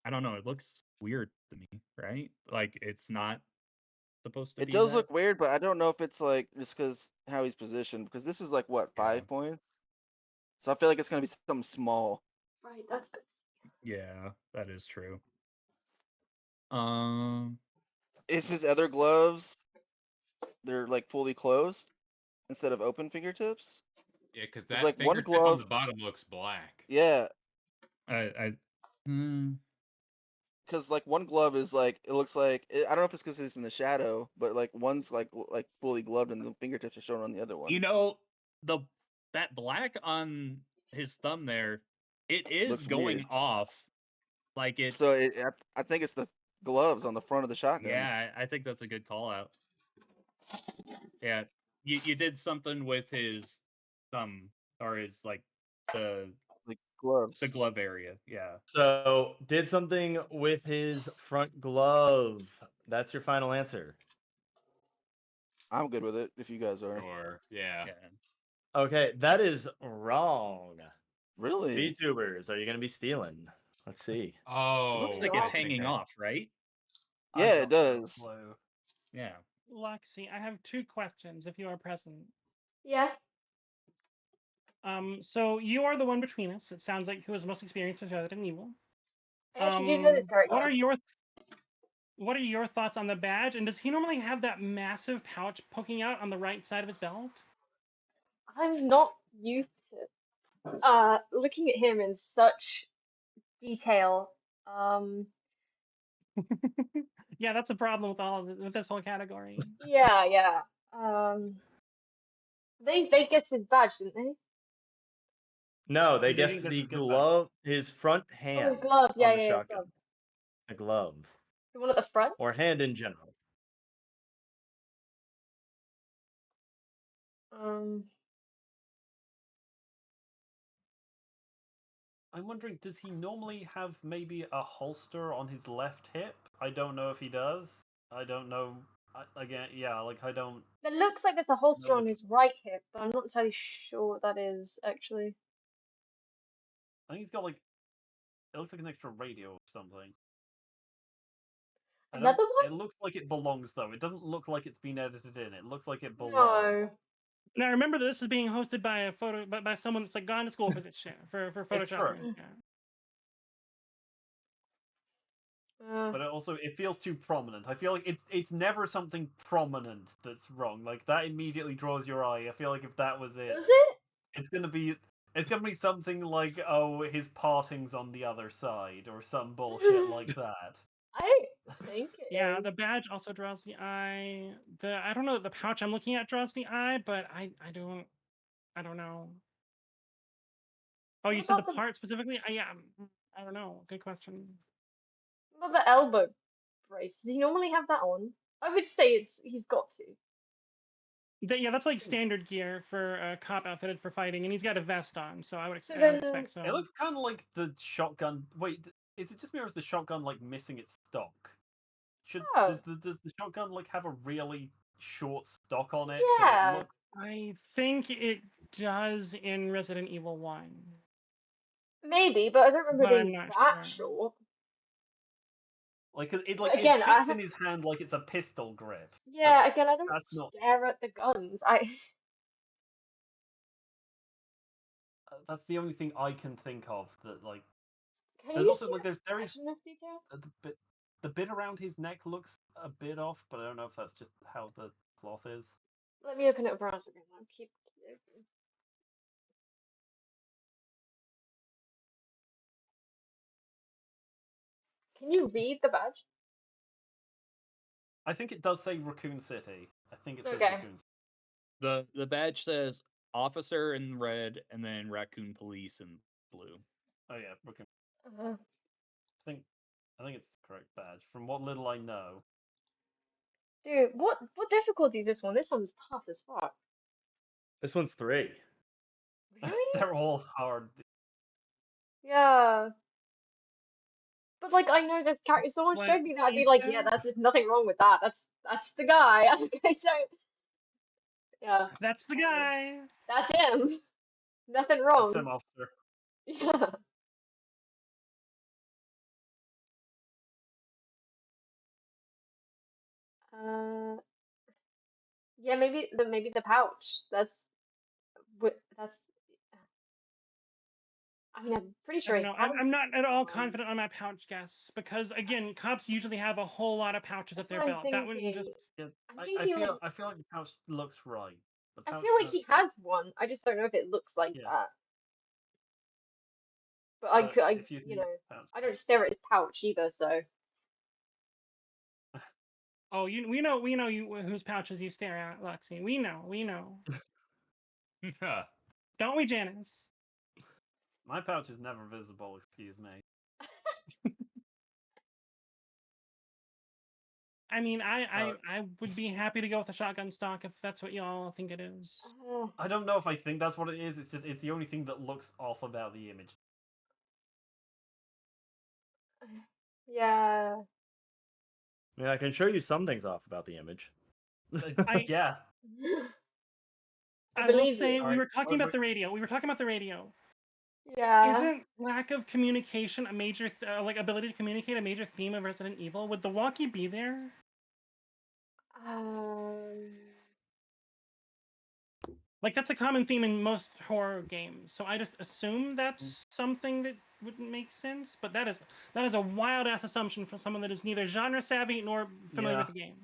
I don't know. It looks weird to me, right? Like it's not supposed to It be does that. look weird, but I don't know if it's like just because how he's positioned. Because this is like what, Yeah. 5 points? So I feel like it's gonna be something small. Right, that's fixed. Yeah, that is true. Is his other gloves? They're like fully closed instead of open fingertips. Yeah, because It's that like one fingertip on glove. the bottom looks black. Yeah, Hmm. because like one glove is like it looks like I don't know if it's because it's in the shadow, but like one's like fully gloved and the fingertips are shown on the other one. You know, that black on his thumb there, it is Looks going weird. off. Like it. So I think it's the gloves on the front of the shotgun. Yeah, I think that's a good call out. Yeah, you did something with his thumb or his like the Like gloves. the glove area. Yeah. So, did something with his front glove. That's your final answer. I'm good with it if you guys are. Or yeah. Yeah. Okay, that is wrong. Really? VTubers, are you going to be stealing? Let's see. Oh. It looks like no. it's hanging off, right? I've Yeah, got it no does. clue. Yeah. Lexi, I have 2 questions if you are present. Yeah. So you are the one between us. It sounds like who has most experience with Resident Evil. I actually do know this character. What are your thoughts on the badge? And does he normally have that massive pouch poking out on the right side of his belt? I'm not used to looking at him in such detail. Yeah, that's a problem with this whole category. Yeah. They guessed his badge, didn't they? No, they They guessed didn't guess the his good glove, his front Oh, hand his glove. Yeah, on the his shotgun. glove. A glove. The one at the front? Or hand in general. I'm wondering, does he normally have maybe a holster on his left hip? I don't know if he does. I don't know. Again, yeah, like I don't. It looks like there's a holster No. on his right hip, but I'm not entirely sure what that is, actually. I think he's got like. It looks like an extra radio or something. Another one? It looks like it belongs though. It doesn't look like it's been edited in. It looks like it belongs. No. Now remember, this is being hosted by by someone that's like gone to school for this shit for Photoshop. true. Yeah. But it feels too prominent. I feel like it's never something prominent that's wrong. Like that immediately draws your eye. I feel like if that was it, Is it? it's gonna be something like, oh, his parting's on the other side or some bullshit like that. I don't think it Yeah, is. the badge also draws the eye. I don't know that the pouch I'm looking at draws the eye, but I don't know. Oh, you What said the about the- part specifically? Yeah, I don't know. Good question. What about the elbow brace? Does he normally have that on? I would say he's got to. That's like standard gear for a cop outfitted for fighting, and he's got a vest on, so I would So I would then, expect so. It looks kind of like the shotgun. Wait, is it just me or is the shotgun like missing its stock? oh, Does the shotgun like have a really short stock on it? Because it yeah, looks I think it does in Resident Evil 1. maybe, but I don't remember But I'm being not that sure. short. like But it again, fits in his hand like it's a pistol grip. But yeah, again, I don't that's not stare at the guns. that's the only thing I can think of that like. Can There's you also see like there is enough detail? the bit around his neck looks a bit off, but I don't know if that's just how the cloth is. Let me open it up browser again. I'll keep open. Can you read the badge? I think it does say Raccoon City. I think it says Okay. Raccoon City. The badge says officer in red and then raccoon police in blue. Oh yeah, Raccoon. Uh, I think it's the correct badge from what little I know. dude, what difficulty is this one? This one's tough as fuck. This one's 3. Really? They're all hard. Yeah. But like, I know this character. If someone What showed me that, I'd be he like, yeah, said? there's nothing wrong with that. That's the guy. Okay, so yeah, That's the guy. that's him. Nothing That's wrong. him, officer. Yeah. Uh, yeah, maybe the pouch. That's. I mean, I'm pretty I sure don't he know. has I'm not at all one. confident on my pouch guess because again, cops usually have a whole lot of pouches That's at their what I'm belt. That wouldn't thinking. just. Yeah, I'm I thinking like feel like the pouch looks right. The I pouch feel like he has one. I just don't know if it looks like yeah. that. But But if you you think know, pouch, I don't stare at his pouch either. So Oh, we know you whose pouches you stare at, Lexi. We know. Don't we, Janice? my pouch is never visible. Excuse me. I mean, I would be happy to go with the shotgun stock if that's what y'all think it is. I don't know if I think that's what it is. It's the only thing that looks off about the image. yeah. I mean, I can show you some things off about the image. Yeah. I I will believe say you. we were talking Alright, about the radio. We were talking about the radio. Yeah. Isn't lack of communication a major like ability to communicate a major theme of Resident Evil? Would the walkie be there? Um. Like that's a common theme in most horror games. So I just assume that's something that wouldn't make sense. But that is a wild ass assumption from someone that is neither genre savvy nor familiar Yeah. with the game.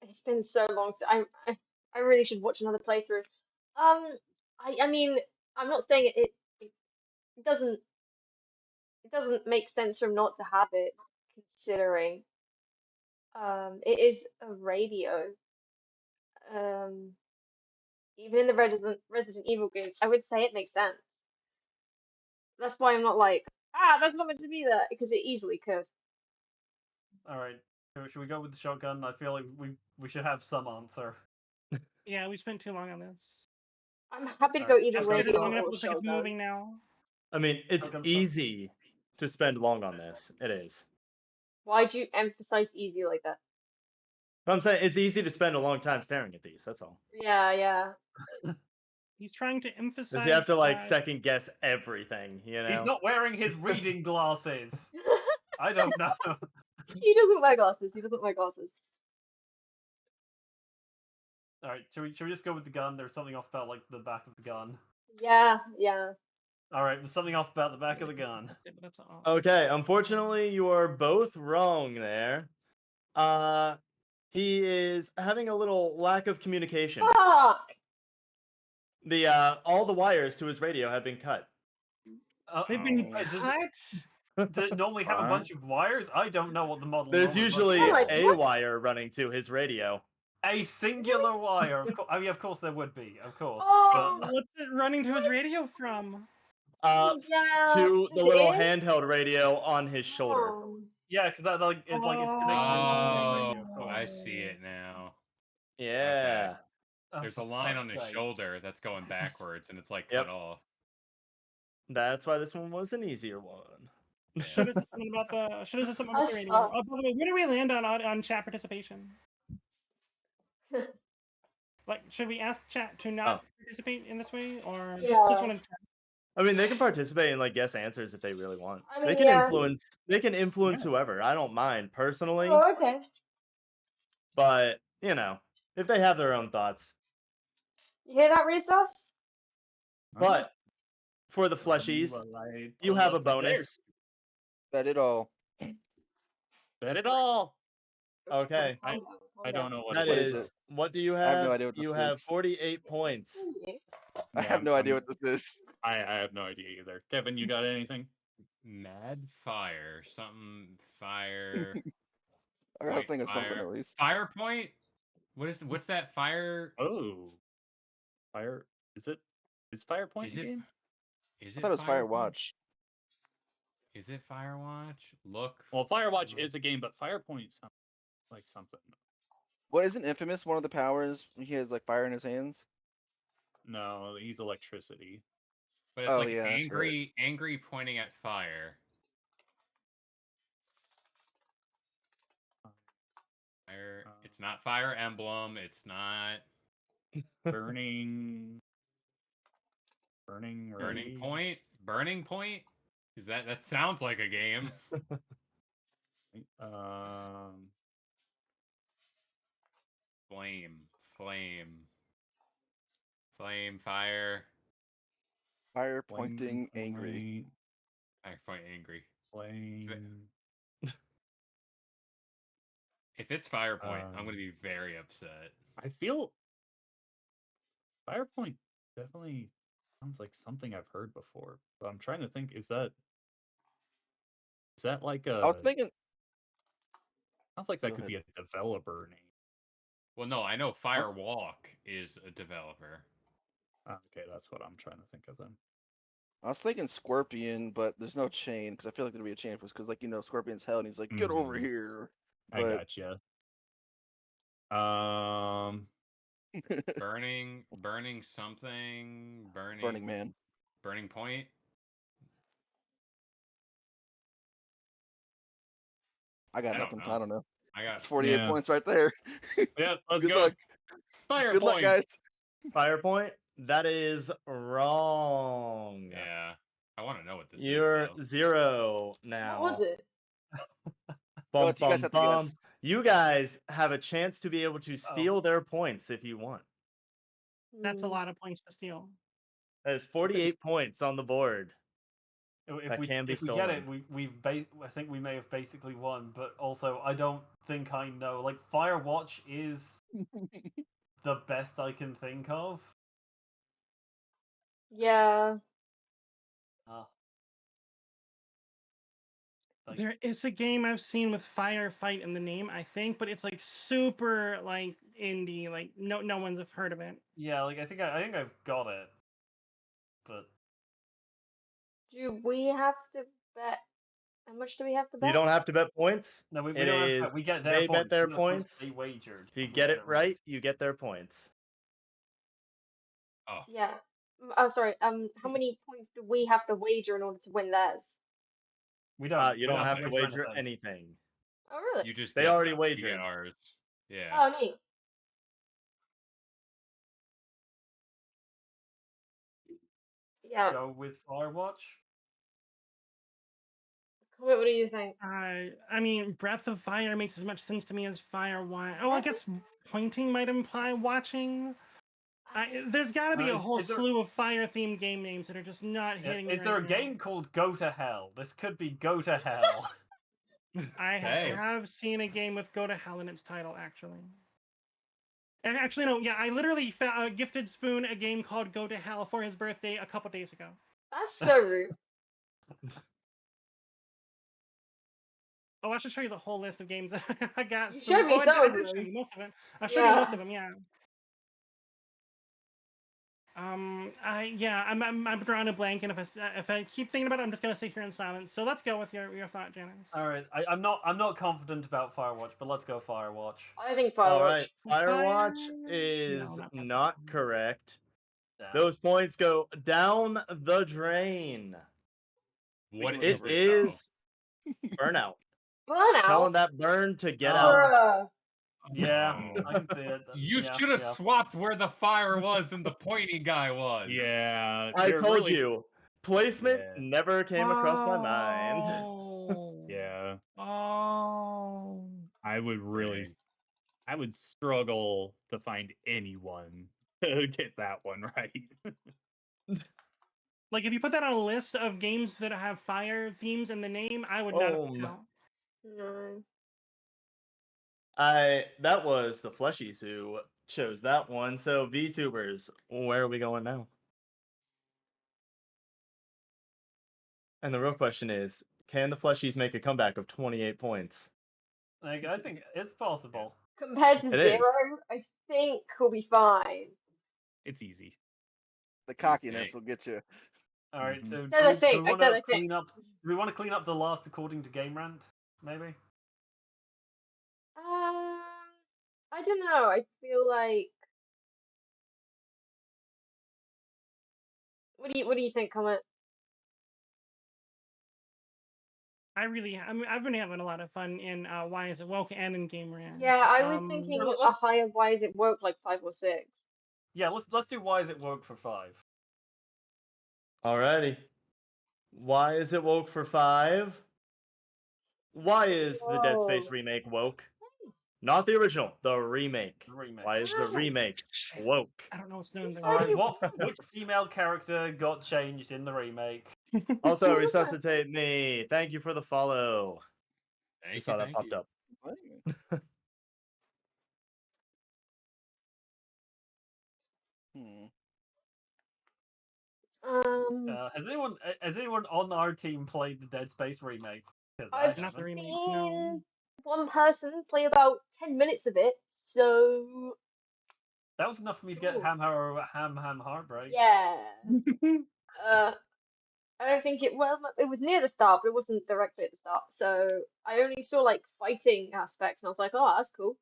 It's been so long. So I really should watch another playthrough. I mean, I'm not saying it doesn't it doesn't make sense for him not to have it, considering it is a radio. Um, even in the Resident Evil games, I would say it makes sense. That's why I'm not like, that's not meant to be there, because it easily could. All right. Should we go with the shotgun? I feel like we should have some answer. Yeah, we spent too long on this. I'm happy to go Alright, either I've stayed radio long enough. It or looks like it's shotgun. moving now. I mean, it's Shotgun stock. easy to spend long on this. It is. Why'd you emphasize easy like that? But I'm saying it's easy to spend a long time staring at these. That's all. Yeah, yeah. He's trying to emphasize. Because you have to like second guess everything, you know. He's not wearing his reading glasses. I don't know. He doesn't wear glasses. He doesn't wear glasses. All right. Should we just go with the gun? There's something off about like the back of the gun. Yeah, yeah. All right. There's something off about the back of the gun. That's all. Okay, unfortunately, you are both wrong there. He is having a little lack of communication. Fuck! The all the wires to his radio have been cut. They've been does cut. it normally have a bunch of wires? I don't know what the model. There's normally usually Yeah, like, a what? wire running to his radio. a singular wire. I mean, of course there would be. Of course. Oh, But What's it running to his radio from? Uh, yeah. to the his little ear? handheld radio on his shoulder. Oh. yeah, because that like it's connected to the main radio. Of Oh, course. I see it now. Yeah. Oh, There's for a line fuck's on his sake. shoulder that's going backwards, and it's like Yep. cut off. That's why this one was an easier one. Should have said something about the. Should have said something I about the s- radio. Oh, by the way, where do we land on chat participation? Like, should we ask chat to not participate in this way, or just Yeah. want to? I mean, they can participate and like guess answers if they really want. I They mean, can yeah. influence. They can influence Yeah. whoever. I don't mind personally, Oh, okay. but you know, if they have their own thoughts. You hear that, Resus? But for the fleshies, you have a bonus. Bet it all. Bet it all. Okay. I don't know what That it is is. it? What do you I have have? no idea what You this have is. 48 points. I have no idea what this is. I have no idea either. Kevin, you got anything? Mad fire, something fire. I gotta point, think of something fire. at least. Fire point. What's that fire? Oh, Fire. Is Firepoint Is a it? game? Is I it thought it was Firepoint? Firewatch. Is it Firewatch? Look. Well, Firewatch is a game, but Firepoint sounds like something. Well, isn't Infamous one of the powers? He has like fire in his hands. No, he's electricity. But it's Oh, like yeah, that's right. angry pointing at fire. Fire. It's not Fire Emblem. It's not Burning Point. Burning Point. Is that sounds like a game? Flame, fire. Fire pointing angry. Fire point angry. Flame. If it's Fire Point, I'm gonna be very upset. I feel Firepoint definitely sounds like something I've heard before, but I'm trying to think. Is that like a? I was thinking. Sounds like that Go could ahead. be a developer name. Well, no, I know Firewalk is a developer. Okay, that's what I'm trying to think of then. I was thinking Scorpion, but there's no chain because I feel like there'd be a chain for because like Scorpion's hell and he's like get over here. I gotcha. Burning something. Burning Man. Burning Point. I got nothing. I don't know. It's 48 points right there. Yeah, let's Good go. luck. Firepoint. Good luck, guys. Firepoint? That is wrong. Yeah. I want to know what this You're is. You're 0 now. What was it? Bum, you guys have to bum. guess. You guys have a chance to be able to steal their points if you want. That's a lot of points to steal. That is 48 points on the board. If we get it, I think we may have basically won. But also, I don't think I know. Like Firewatch is the best I can think of. Yeah. There is a game I've seen with Firefight in the name, I think, but it's like super like indie, like no one's have heard of it. Yeah, like I think I've got it, but Do we have to bet? How much do we have to bet? You don't have to bet points. No, we It don't have to is- bet. We get their they points. bet their We points. They wagered. If you get it right, you get their points. Oh. Yeah. Oh, sorry. How many points do we have to wager in order to win theirs? We don't. You don't have to wager anything. Oh, really? You just They get already them. wagered. You get ours. Yeah. Oh, neat. Yeah. Go with Firewatch. Comment, what do you think? I mean, Breath of Fire makes as much sense to me as Firewatch. Oh, I guess pointing might imply watching. There's got to be a whole slew of fire-themed game names that are just not hitting me. Is there a game called Go to Hell? This could be Go to Hell. I have seen a game with Go to Hell in its title, actually. And actually, no, yeah, I literally gifted Spoon a game called Go to Hell for his birthday a couple days ago. That's so rude. Oh, I should show you the whole list of games that I got. You showed me some I of did show them. you most of it. I'll show you most of them, yeah. I'm drawing a blank, and if I keep thinking about it, I'm just gonna sit here in silence. So let's go with your thought, Janice. All right, I'm not confident about Firewatch, but let's go Firewatch. I think All Firewatch. right, Firewatch Fire- is No, not correct. Yeah. Those points go down the drain. What It is It it? though? is burnout. Burnout. Telling that burn to get Oh. out. Bruh. Yeah, I can see it. You Yeah, should have yeah. swapped where the fire was and the pointy guy was. Yeah, I they're told really- you, placement Yeah. never came across my mind. Oh. Yeah, Oh. I would really, Dang. I would struggle to find anyone to get that one right. Like if you put that on a list of games that have fire themes in the name, I would not have count. No. That was the Fleshies who chose that one. So VTubers, where are we going now? And the real question is, can the Fleshies make a comeback of 28 points? Like, I think it's possible. Compared to It is. 0, I think we'll be fine. It's easy. The cockiness will get you. All right, Mhm. so Said I do think, we I want said to I think. clean up? Do we want to clean up the last according to Game Rant? Maybe. I don't know. I feel like. What do you think, Comment? I've been having a lot of fun in Why Is It Woke and in Game Rant. Yeah, I was thinking Well, a higher Why Is It Woke, like 5 or 6. Yeah, let's do Why Is It Woke for 5. Alrighty. Why is it woke for 5? Why is the Dead Space Whoa. remake woke? Not the original, the remake. The remake. Why is the Wow. remake woke? I don't know what's doing It's there. All right, like- which female character got changed in the remake? Also, resuscitate me. Thank you for the follow. Thank I you, saw that thank popped you. up. Hmm. Has anyone on our team played the Dead Space remake? 'Cause I I've Not the haven't. remake, no. seen one person play about 10 minutes of it, so That was enough for me to get Ooh. ham heartbreak. yeah. I don't think it was near the start, but it wasn't directly at the start. So I only saw like fighting aspects, and I was like, oh, that's cool.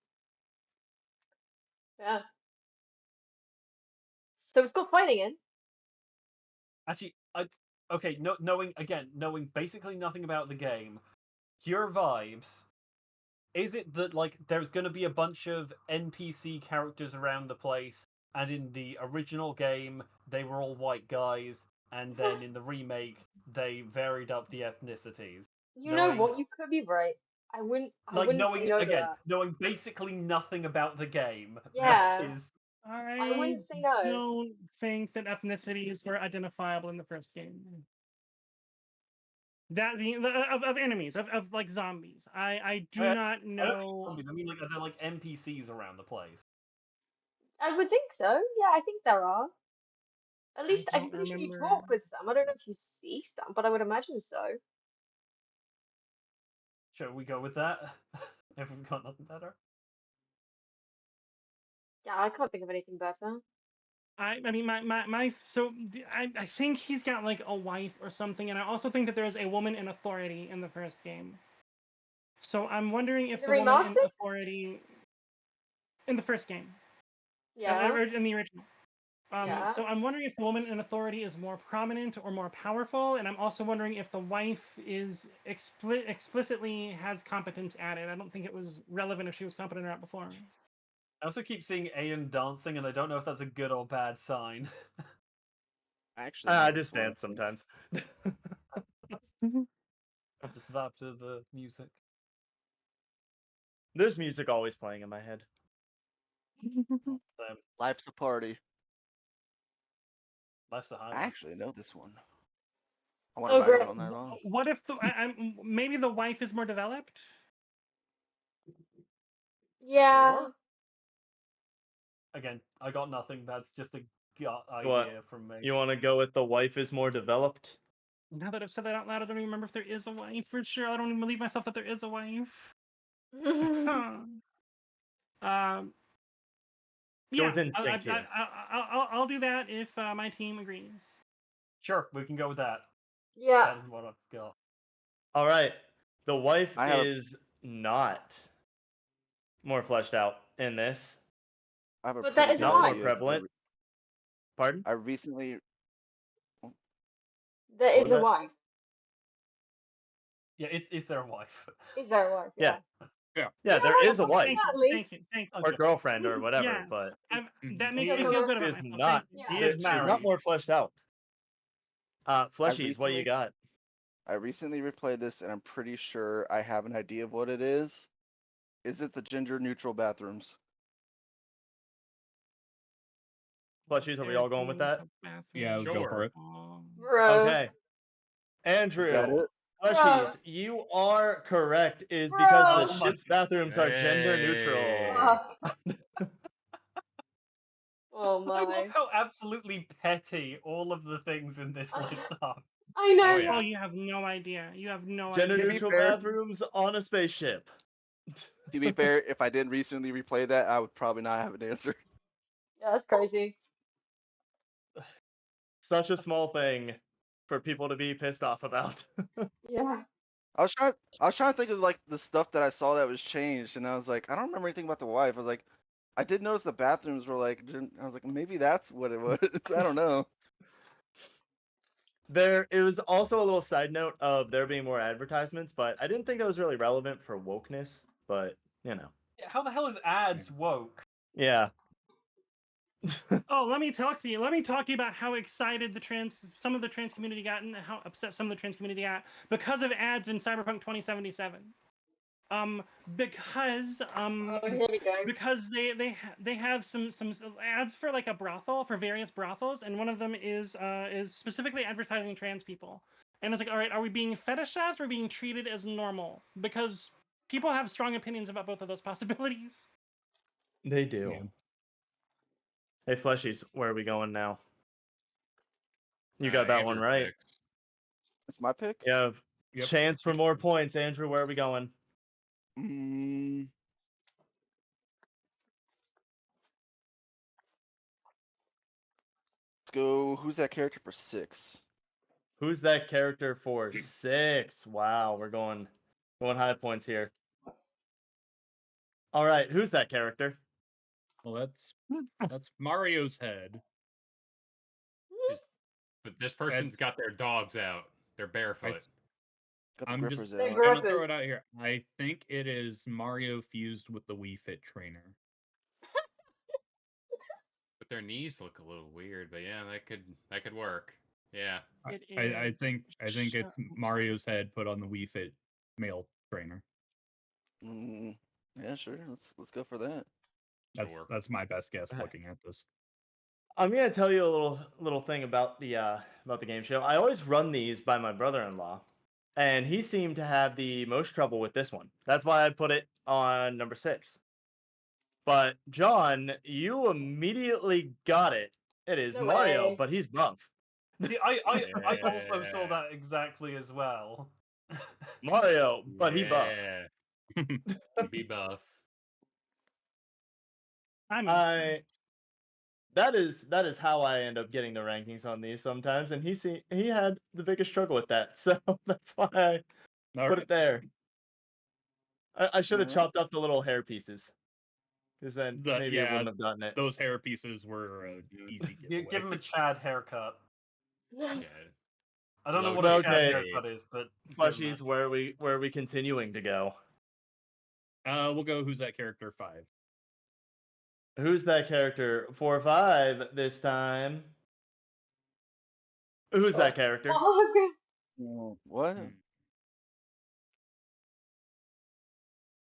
Yeah. So it's got fighting in. Actually, knowing basically nothing about the game, your vibes. Is it that like there's going to be a bunch of NPC characters around the place, and in the original game they were all white guys, and then in the remake they varied up the ethnicities? You know what? You could be right. I wouldn't say no to that. Knowing basically nothing about the game. Yeah. That is. I wouldn't say no. don't think that ethnicities were identifiable in the first game. That being of enemies, of like zombies. I do not know. Zombies. I mean, like, are there like NPCs around the place? I would think so. Yeah, I think there are. At least I'm don't pretty sure you remember. talk with some. I don't know if you see some, but I would imagine so. Shall we go with that? If we've got nothing better. Yeah, I can't think of anything better. I mean, I think he's got like a wife or something, and I also think that there's a woman in authority in the first game. So I'm wondering if The the woman in remastered? authority in the first game, Yeah. or in the original. Yeah. So I'm wondering if the woman in authority is more prominent or more powerful, and I'm also wondering if the wife is explicitly has competence added. I don't think it was relevant if she was competent or not before. I also keep seeing Aden dancing, and I don't know if that's a good or bad sign. Actually, I know just this one. dance sometimes. Just vibe to the music. There's music always playing in my head. Life's a party. Life's a I highway. actually know this one. I want to ride great. it all night long. What if maybe the wife is more developed? Yeah. Sure. Again, I got nothing. That's just a gut What? idea from me. You want to go with the wife is more developed? Now that I've said that out loud, I don't even remember if there is a wife for sure. I don't even believe myself that there is a wife. Yeah, with instinct here. I'll do that if my team agrees. Sure, we can go with that. Yeah. That is what I've got. All right. The wife I have a- is not more fleshed out in this. I have a But that pretty is good a Not more wife. idea. 'Cause prevalent. Pardon? I recently. There What is was a that? wife. Yeah, is there a wife? Is there a wife? Yeah. Yeah. Yeah, there is a okay, wife at least. Thank you. or girlfriend or whatever, Yes, but that makes He me feel good about is myself. not. Thank you. Yeah. He is She's married. not more fleshed out. Fleshies, what do you recently- got? I recently replayed this, and I'm pretty sure I have an idea of what it is. Is it the gender-neutral bathrooms? Fleshies, are we all going with that? Yeah, go for Sure. it. Bro. Okay. Andrew, Is that it? Fleshies, you are correct. Is because Bro. the ship's bathrooms are gender neutral. Hey. Oh I love my. how absolutely petty all of the things in this list are. I know. Oh, yeah. Oh, you have no idea. You have no Gender idea. To be neutral fair- bathrooms on a spaceship. To be fair, if I did recently replay that, I would probably not have an answer. Yeah, that's crazy. Such a small thing for people to be pissed off about. Yeah. I was trying to think of like the stuff that I saw that was changed, and I was like, I don't remember anything about the wife. I was like, I did notice the bathrooms were like, I was like, maybe that's what it was. I don't know. It was also a little side note of there being more advertisements, but I didn't think that was really relevant for wokeness, but you know. How the hell is ads woke? Yeah. Oh, let me talk to you. Let me talk to you about how excited some of the trans community got and how upset some of the trans community got because of ads in Cyberpunk 2077. Because Oh, here we go. because they have some ads for like a brothel, for various brothels, and one of them is specifically advertising trans people. And it's like, all right, are we being fetishized or being treated as normal? Because people have strong opinions about both of those possibilities. They do. Yeah. Hey, Fleshies, where are we going now? You got that one Andrew right. picks. It's my pick. You have Yep. chance for more points. Andrew, where are we going? Mm, let's go. Who's that character for 6? Who's that character for 6? Wow, we're going high points here. All right, who's that character? Well, that's Mario's head. But this person's That's- got their dogs out. They're barefoot. Got the I'm grippers just They're out. gonna grippers. throw it out here. I think it is Mario fused with the Wii Fit trainer. But their knees look a little weird. But yeah, that could work. Yeah. It I is. think it's Mario's head put on the Wii Fit male trainer. Yeah, sure. Let's go for that. Sure. That's my best guess Okay. looking at this. I'm gonna tell you a little thing about the game show. I always run these by my brother-in-law, and he seemed to have the most trouble with this one. That's why I put it on number 6. But John, you immediately got it. It is No Mario, way. but he's buff. Yeah, I also saw Yeah. that exactly as well. Mario, but he buff. Yeah. Be buff. I mean, That is how I end up getting the rankings on these sometimes, and he had the biggest struggle with that, so that's why I All put right. it there. I should have Alright. chopped up the little hair pieces, because then The- maybe I yeah, wouldn't have gotten it. Those hair pieces were easy giveaway. Give him a Chad haircut. Yeah. I don't know Low what a Chad. Chad Okay. haircut is, but give him Fleshies, that. where are we continuing to go? We'll go. Who's that character? 5. Who's that character? 4 or 5 this time. Who's that character? Oh, okay. What? Hmm.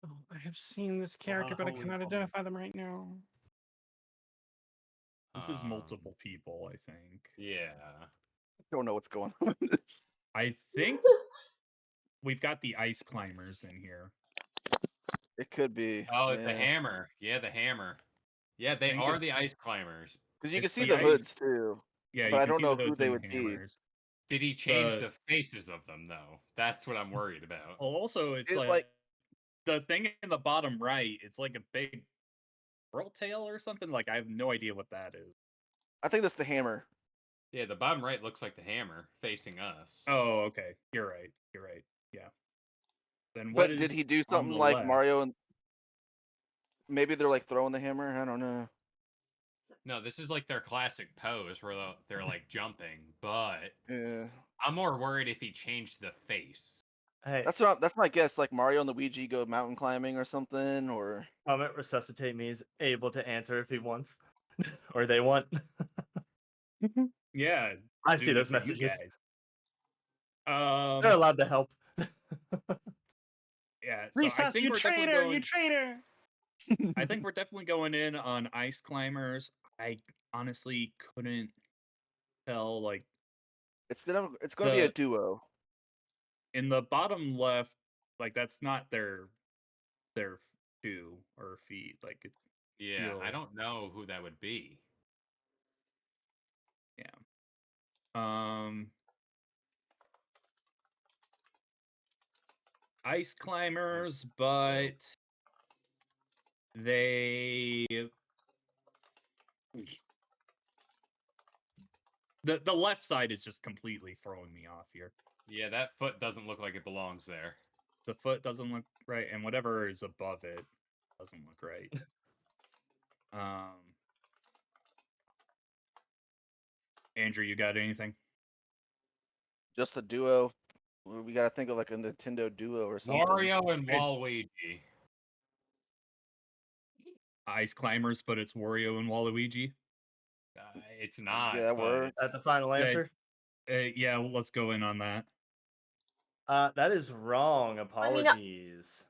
oh, I have seen this character, but I holy cannot moly. identify them right now. This is multiple people, I think. Yeah. Don't know what's going on. I think we've got the ice climbers in here. It could be. Oh, it's the hammer. Yeah, the hammer. Yeah, they think are it's- the ice climbers. Because you can It's see the the ice- hoods too. Yeah, But you I can don't see know the who hoods they and would be. hammers. Did he change The- the faces of them though? That's what I'm worried about. Well, also, it's It's like, like- the thing in the bottom right. It's like a big squirrel tail or something? Like, I have no idea what that is. I think that's the hammer. Yeah, the bottom right looks like the hammer facing us. Oh, okay. You're right. You're right. Yeah. Then what But is did he do on something the like left? Mario and maybe they're like throwing the hammer? I don't know. No, this is like their classic pose where they're like jumping, but Yeah. I'm more worried if he changed the face. Hey, That's my guess. Like Mario and Luigi go mountain climbing or something, or Komette Resuscitate Me is able to answer if he wants. Or they want. Yeah. I see doing those it for you messages. guys. They're allowed to help. Yeah. So I Resus, think you we're definitely traitor! going. You traitor! I think we're definitely going in on ice climbers. I honestly couldn't tell. Like it's gonna be a the duo. in the bottom left, like that's not their shoe or feet. Like it Yeah, I feel don't know who that would be. Ice climbers, but they the left side is just completely throwing me off here. Yeah, that foot doesn't look like it belongs there. The foot doesn't look right, and whatever is above it doesn't look right. Andrew, you got anything? Just a duo. We gotta think of like a Nintendo duo or something. Wario and Waluigi. Ice climbers, but it's Wario and Waluigi. It's not. Yeah, but works. That's the final answer. Yeah, well, let's go in on that. That is wrong. Apologies.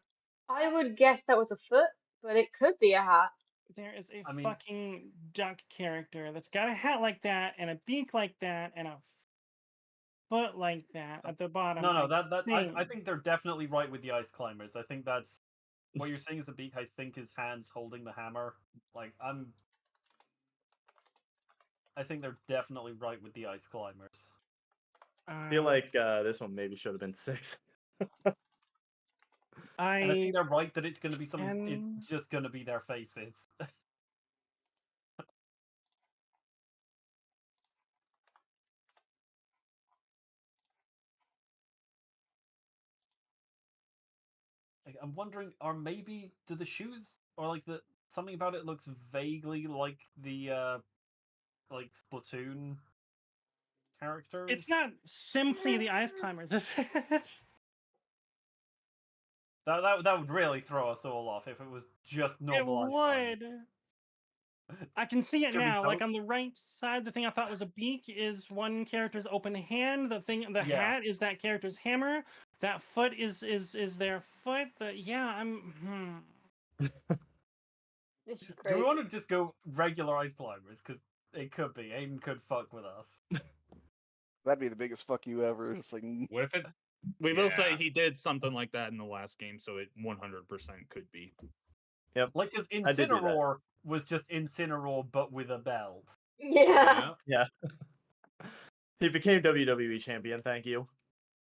I would guess that was a foot, but it could be a hat. There is a I mean- fucking duck character that's got a hat like that and a beak like that and a foot like that at the bottom. No, like, I think they're definitely right with the ice climbers. I think that's what you're saying is a beak. I think his hands holding the hammer. Like I think they're definitely right with the ice climbers. I feel like this one maybe should have been 6. And I think I they're right that it's going to be something. can- It's just going to be their faces. Like, I'm wondering, or maybe do the shoes or like the something about it looks vaguely like the like Splatoon characters. It's not simply the ice climbers, is it? That would really throw us all off if it was just It normal ice climbers. would. I can see it Should we now. Like vote? on the right side, the thing I thought was a beak is one character's open hand. The Yeah. hat is that character's hammer. That foot is their foot. This is Do we crazy. want to just go regular ice climbers? Because it could be. Aiden could fuck with us. That'd be the biggest fuck you ever. It's like What if it? We will say Yeah. he did something like that in the last game, so it 100% could be. Like, because I did do that. Incineroar was just Incineroar, but with a belt. Yeah. Yeah. He became WWE champion. Thank you.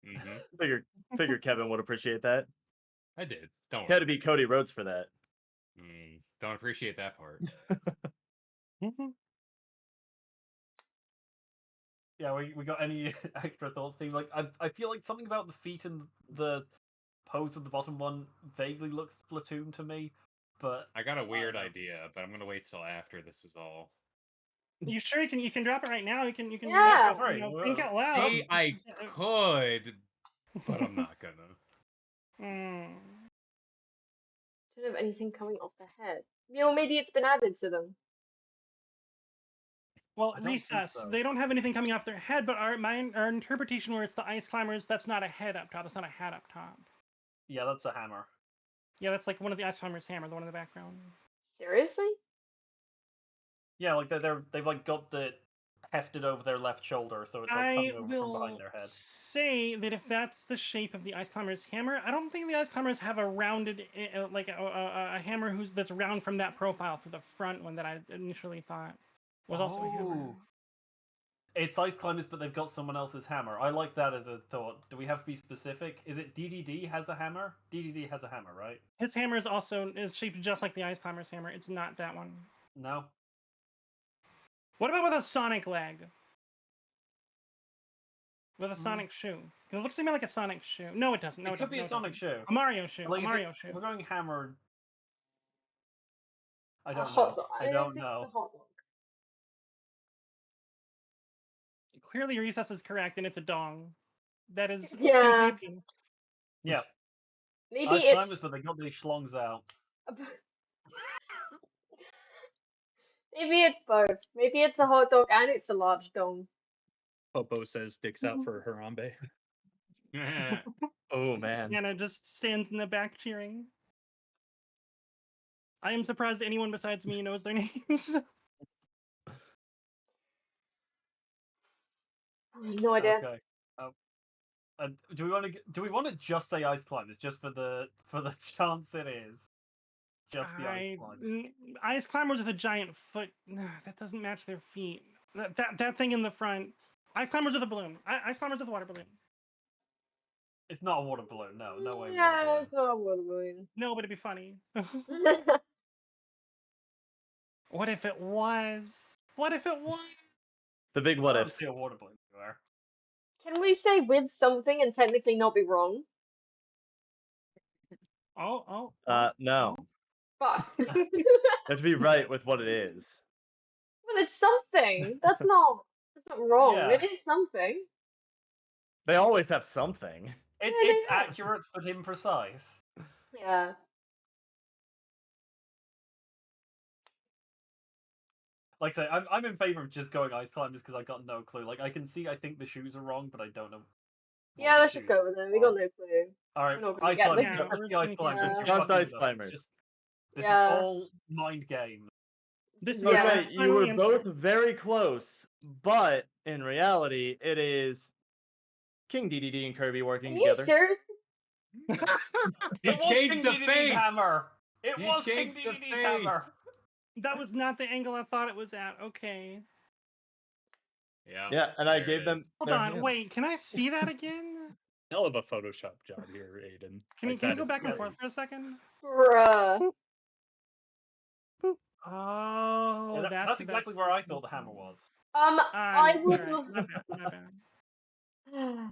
Mm-hmm. Figured Kevin would appreciate that. I did. Don't He had to worry. beat Cody Rhodes for that. Don't appreciate that part. Yeah, we got any extra thoughts, team? Like, I feel like something about the feet and the pose of the bottom one vaguely looks Splatoon to me, but I got a weird know. idea, but I'm gonna wait till after this is all. You sure you can drop it right now? You can Yeah. feel free. you know, think out loud. See, I could, but I'm not gonna. Don't have anything coming off their head. You know, maybe it's been added to them. Well, I don't think recess. so. They don't have anything coming off their head, but our interpretation where it's the ice climbers, that's not a head up top. It's not a hat up top. yeah, that's a hammer. Yeah, that's like one of the ice climbers' hammer, the one in the background. Seriously? Yeah, like they've like got the hefted over their left shoulder, so it's like I coming over from will behind their head. say that if that's the shape of the ice climber's hammer, I don't think the ice climbers have a rounded, like a hammer that's round from that profile for the front one that I initially thought was also a hammer. Oh. It's Ice Climbers, but they've got someone else's hammer. I like that as a thought. Do we have to be specific? Is it DDD has a hammer? DDD has a hammer, right? His hammer is shaped just like the Ice Climber's hammer. It's not that one. No. What about with a Sonic leg? With a Sonic shoe? It looks to me like a Sonic shoe. No, it doesn't. No, it could be a Sonic shoe. A Mario shoe. Like, A Mario shoe. If we're going hammered, I A don't hot know. dog. I don't don't think know. it's a hot dog. Clearly, Recess is correct, and it's a dong. That is Yeah. CPP. Yeah. Maybe Ice Climbers, it's but they got these schlongs out. maybe it's both. Maybe it's a hot dog and it's a large dong. Popo says dicks out for Harambe. Oh man. Anna just stands in the back cheering. I am surprised anyone besides me knows their names. No idea. Okay. Do we want to just say Ice Climbers just for the chance it is? Just the Ice Climbers. Ice Climbers with a giant foot. That doesn't match their feet. That thing in the front. Ice Climbers with a balloon. Ice Climbers with a water balloon. It's not a water balloon. No, no way. Yeah, it's not a water balloon. No, but it'd be funny. What if it was? What if it was? The big what I don't ifs. see a water balloon anywhere. Can we say with something and technically not be wrong? Oh. No. Fuck. You have to be right with what it is. Well, it's something. That's not wrong. Yeah. It is something. They always have something. It's Yeah. accurate but imprecise. Yeah. Like I say, I'm in favor of just going Ice Climbers because I got no clue. Like I think the shoes are wrong, but I don't know. Yeah, what let's the just go shoes with them. We got are. no clue. All right, We're not gonna Ice get Climbers. this. Just the Ice Climbers. Yeah. Just Just fucking Ice them. Climbers. This Yeah. is all mind games. This is Yeah. Okay, you were both very close, but in reality, it is King DDD and Kirby Are working you together. serious? He It was changed King the DDD's face. hammer. It He was King changed the DDD's hammer. face. That was not the angle I thought it was at. Okay. Yeah. Yeah, and I there gave it them. is. Hold their on. hands. Wait. Can I see that again? Hell of a Photoshop job here, Aiden. Can Like, you that go is back and great. forth for a second? Bruh. Oh, Yeah, that's that's exactly where I thought the hammer was. I would alright, have. my bad, my bad.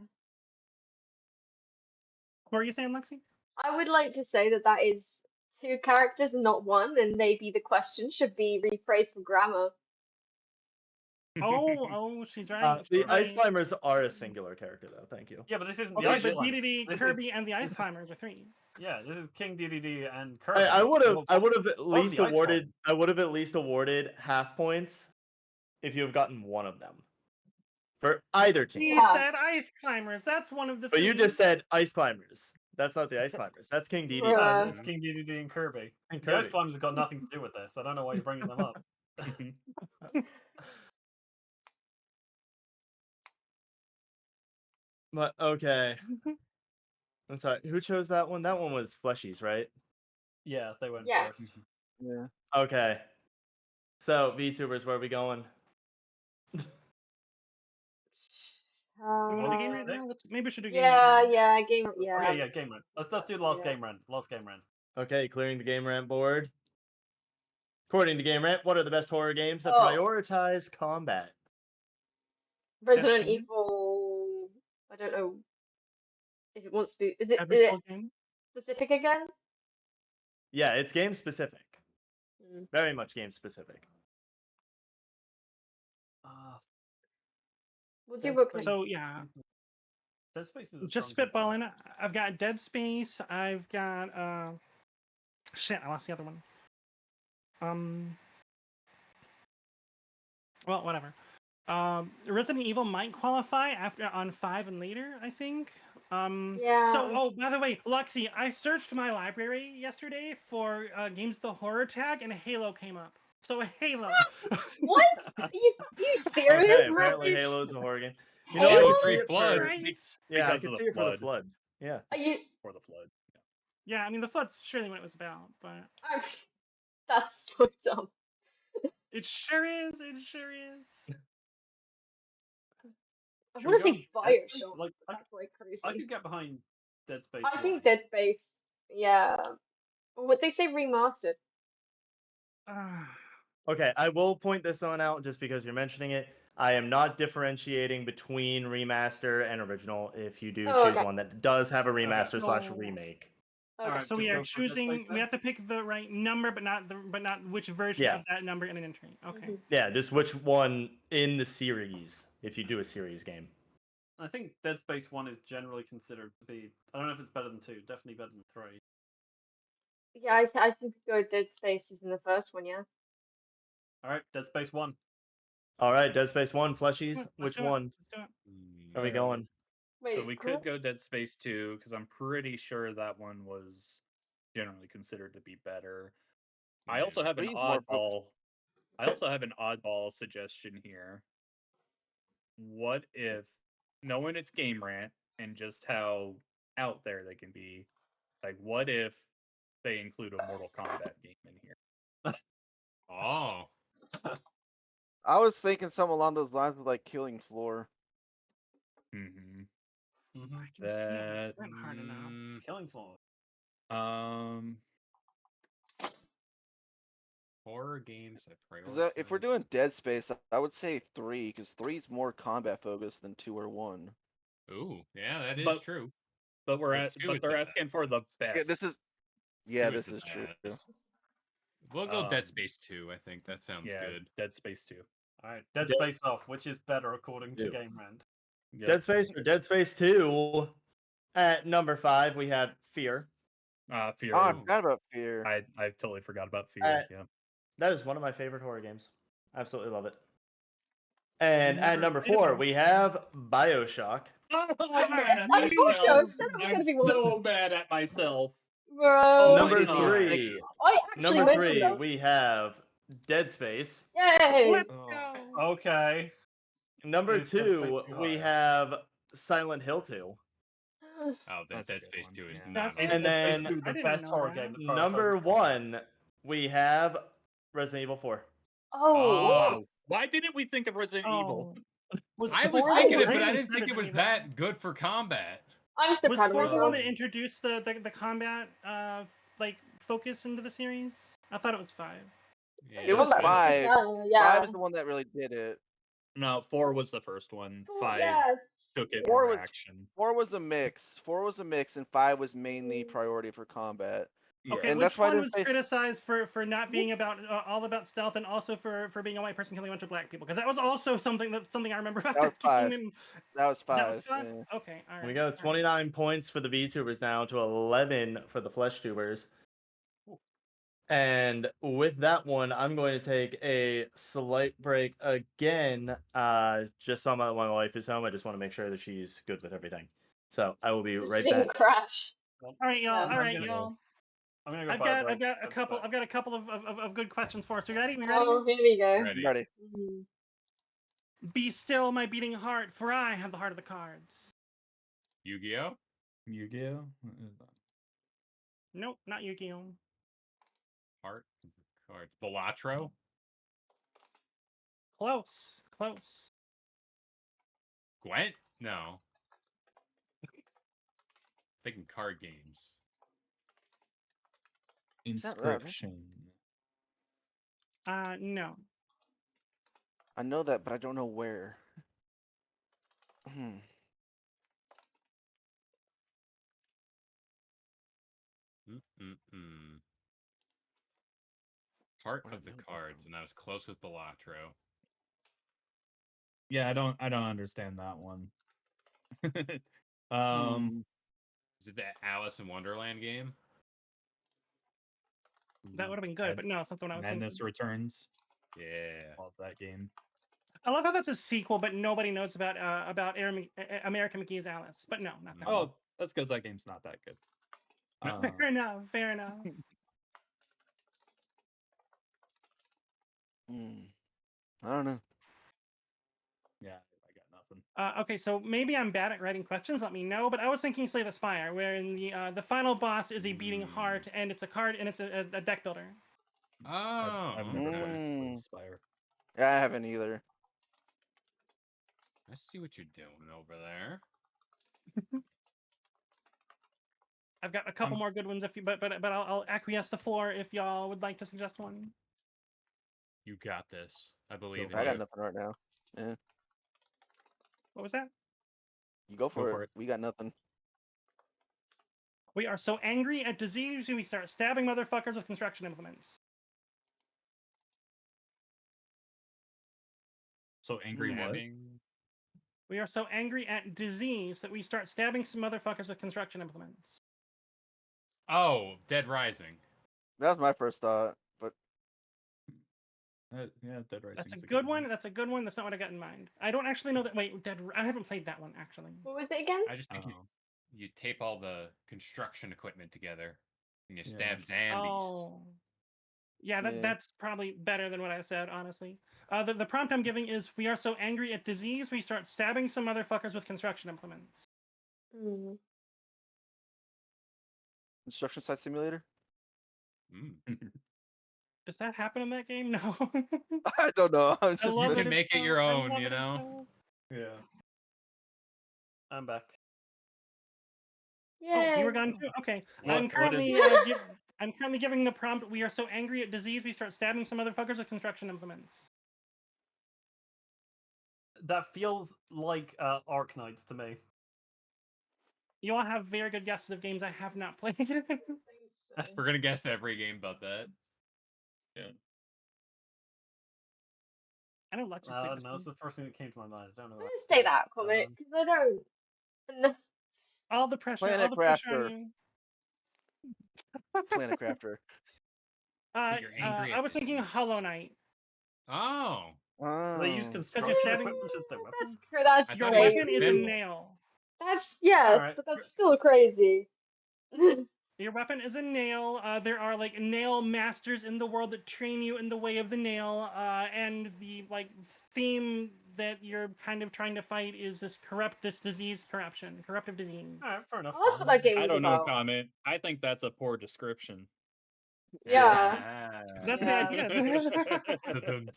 What were you saying, Lexi? I would like to say that is two characters and not one, and maybe the question should be rephrased for grammar. Oh, she's right. The she's Ice right. Climbers are a singular character, though. Thank you. Yeah, but this isn't Okay, the Ice but Climbers. DDD, This Kirby, is- and the Ice this is- Climbers are three. Yeah, this is King DDD and Kirby. I would have at the least Ice awarded. I would have at least awarded half points if you have gotten one of them for either team. He Yeah. said Ice Climbers. That's one of the. But you three. just said Ice Climbers. That's not the Ice Climbers. That's King DDD. Bruh. It's King DDD and Kirby. And The Ice Kirby. Climbers have got nothing to do with this. I don't know why you're bringing them up. But okay. I'm sorry. Who chose that one? That one was Fleshies, right? Yeah, they went Yes. first. Yeah. Okay. So VTubers, where are we going? We want to game Uh, right now? Maybe we should do game. yeah, right now. yeah, game. Yeah. Okay, yeah, game run. Let's do the last Yeah. game run. Last game run. Okay, clearing the game rant board. According to Game Rant, what are the best horror games that Oh. prioritize combat? Resident Destiny. Evil. I don't know if it wants to be. Is it Every single game. specific again? Yeah, it's game specific. Mm. Very much game specific. We'll do Dead what Space. So yeah, Dead Space is a just strong contender. spitballing. I've got Dead Space. I've got shit. I lost the other one. Well, whatever. Resident Evil might qualify after on 5 and later, I think. Yeah. So, oh, by the way, Luxie, I searched my library yesterday for games with the horror tag, and Halo came up. So Halo. What? Are you serious, Okay, man? apparently Halo is a horror game. You Halo? know, I Halo could see it Flood. for, Right? yeah, I Because could of see the it for the flood. flood. Yeah. Are you? For the flood. Yeah, I mean, the flood's surely what it was about, but I'm, that's so dumb. it sure is. It sure is. I Should want we to say go Dead Space? Bioshock. Like, That's like I crazy. could get behind Dead Space I 1. think Dead Space, yeah. What they say remastered. Okay, I will point this one out just because you're mentioning it. I am not differentiating between remaster and original if you do Oh, choose okay. one that does have a remaster slash No. remake. Okay. Alright, So just we are go for Dead Space choosing. We then? have to pick the right number, but not which version Yeah. of that number in an entry. Okay. Mhm. Yeah, just which one in the series if you do a series game. I think Dead Space 1 is generally considered to be. I don't know if it's better than 2. Definitely better than 3. Yeah, I think go Dead Space is in the first one, yeah. Alright, Dead Space 1. All right, Dead Space 1, fleshies. Let's Which do it. one Let's do it. are we Alright. going? Wait, So we huh? could go Dead Space 2 because I'm pretty sure that one was generally considered to be better. I also have an Three's more focused. oddball. I also have an oddball suggestion here. What if, knowing it's Game Rant and just how out there they can be, like what if they include a Mortal Kombat game in here? Oh. I was thinking something along those lines with like Killing Floor. Mm-hmm. Mm-hmm. I can see it. That It went hard enough. Killing Floor. Horror games I Because if we're prioritize. doing Dead Space, I would say 3, because 3's more combat focused than 2 or 1. Ooh, yeah, that is But- true. but we're But at, two but is they're the asking for the best. Yeah, this the is true. best. We'll go Dead Um, Space 2. I think that sounds yeah, good. Dead Space 2. Alright, Dead Dead- Space off. Which is better according to Two. Game Rant? Yep. Dead Space or Dead Space 2? At number 5, we have Fear. Fear. Oh, I Ooh. forgot about Fear. I totally forgot about Fear. Uh, yeah. That is one of my favorite horror games. Absolutely love it. And Never at number played 4, one. we have Bioshock. I'm mad at I told you, I myself. said it was I'm gonna be so mad at myself. Bro. Oh Number my God. 3, I actually number mentioned 3, them. we have Dead Space. Yay! Let's Oh. go. Okay. Number Is Dead Space 2, 2 we higher? have Silent Hill 2. Oh, That's a Dead good Space one, 2 is yeah. not. That's- Is And Dead then- Space 2 I the didn't best know horror that. game? That Number prioritizes 1, we have Resident Evil 4. Oh, Oh, Why didn't we think of Resident Evil? Oh. Was I was 4 thinking the it, but I one- didn't think it was that good for combat. I'm still Was proud of 4 the one myself. that introduced the combat like focus into the series? I thought it was 5. Yeah, It was Combat- 5. Yeah. 5 is the one that really did it. No, 4 was the first one. 5 Yeah. took it 4 more was- action. 4 was a mix. 4 was a mix, and 5 was mainly priority for combat. Yeah. Okay, And which that's why I one didn't was say- criticized for not being about all about stealth, and also for being a white person killing a bunch of black people? Because that was also something I remember about That was that 5. game. That was 5. That was 5. yeah. Okay, all right. We got 29 points for the VTubers now to 11 for the Flesh Tubers. And with that one, I'm going to take a slight break again. Just so my wife is home. I just want to make sure that she's good with everything. So I will be This right didn't back. crash. All right, y'all. Yeah. All right, I'm gonna y'all. I'm gonna go I've for a got break. I've got a couple of good questions for us. We ready? We ready? Oh, here we go. Ready. Ready. Mhm. Be still, my beating heart, for I have the heart of the cards. Yu-Gi-Oh? Yu-Gi-Oh? Nope, not Yu-Gi-Oh. Heart of the cards. Balatro? Close, close. Gwent? No. Thinking card games. that right? Inscription. No. I know that, but I don't know where. Hmm. Mm-mm-mm. Heart Where'd of I the know that cards, from? and I was close with Balatro. Yeah, I don't understand that one. Hmm. Is it that Alice in Wonderland game? That would have been good, but no, it's not the one I was Madness thinking. Returns. Yeah. Love that game. I love how that's a sequel, but nobody knows about American McGee's Alice. But no, not that. Oh, that's because that game's not that good. one. Fair enough. Fair enough. I don't know. Yeah, I got nothing. Okay, so maybe I'm bad at writing questions. Let me know. But I was thinking Slay the Spire, where in the final boss is a beating heart, and it's a card, and it's a deck builder. Oh, I've never played Mm. Slay the Spire. Yeah, I haven't either. I see what you're doing over there. I've got a couple more good ones if you, but I'll acquiesce the floor if y'all would like to suggest one. You got this. I believe in I got you. nothing right now. Yeah, What was that? you go for for it. We got nothing. We are so angry at disease, we start stabbing motherfuckers with construction implements. So angry what? Stabbing. We are so angry at disease that we start stabbing some motherfuckers with construction implements. Oh, Dead Rising. That was my first thought, but Yeah, Dead Rising. That's a good one. That's a good one. That's not what I got in mind. I don't actually know that. Wait, I haven't played that one actually. What was it again? I just think you tape all the construction equipment together and you Yeah. stab zombies. Oh. Yeah, Yeah. that's probably better than what I said, honestly. The prompt I'm giving is, we are so angry at disease, we start stabbing some motherfuckers with construction implements. Mm. construction site simulator. Does that happen in that game? No. I don't know. I'm I just. love You that can it's make it so- your I own, love you that it's know? so- Yeah. I'm back. Yeah. Oh, you were gone too? Okay. What I'm is currently it? I'm currently giving the prompt, we are so angry at disease, we start stabbing some motherfuckers with construction implements. That feels like Arknights to me. You all have very good guesses of games I have not played. We're gonna guess every game about that. I know Lux just played this No, one. it's the first thing that came to my mind. I don't know. I'm gonna say that comment because I don't. No. All the pressure, Planet all the pressure on Crafter. you. Planet Crafter. You're angry I at was thinking disease. Hollow Knight. Oh. They use Oh. construction stabbing- equipment as their weapons. That's I Your thought it was weapon is a crazy. Venable. nail. That's yes, Alright. but that's still crazy. Your weapon is a nail. There are like nail masters in the world that train you in the way of the nail. And the like theme that you're kind of trying to fight is this corruptive disease. Corruptive disease. Alright, fair enough. Well, that's what that game I was don't know, about. comment. I think that's a poor description. Yeah. That's Yeah. the idea.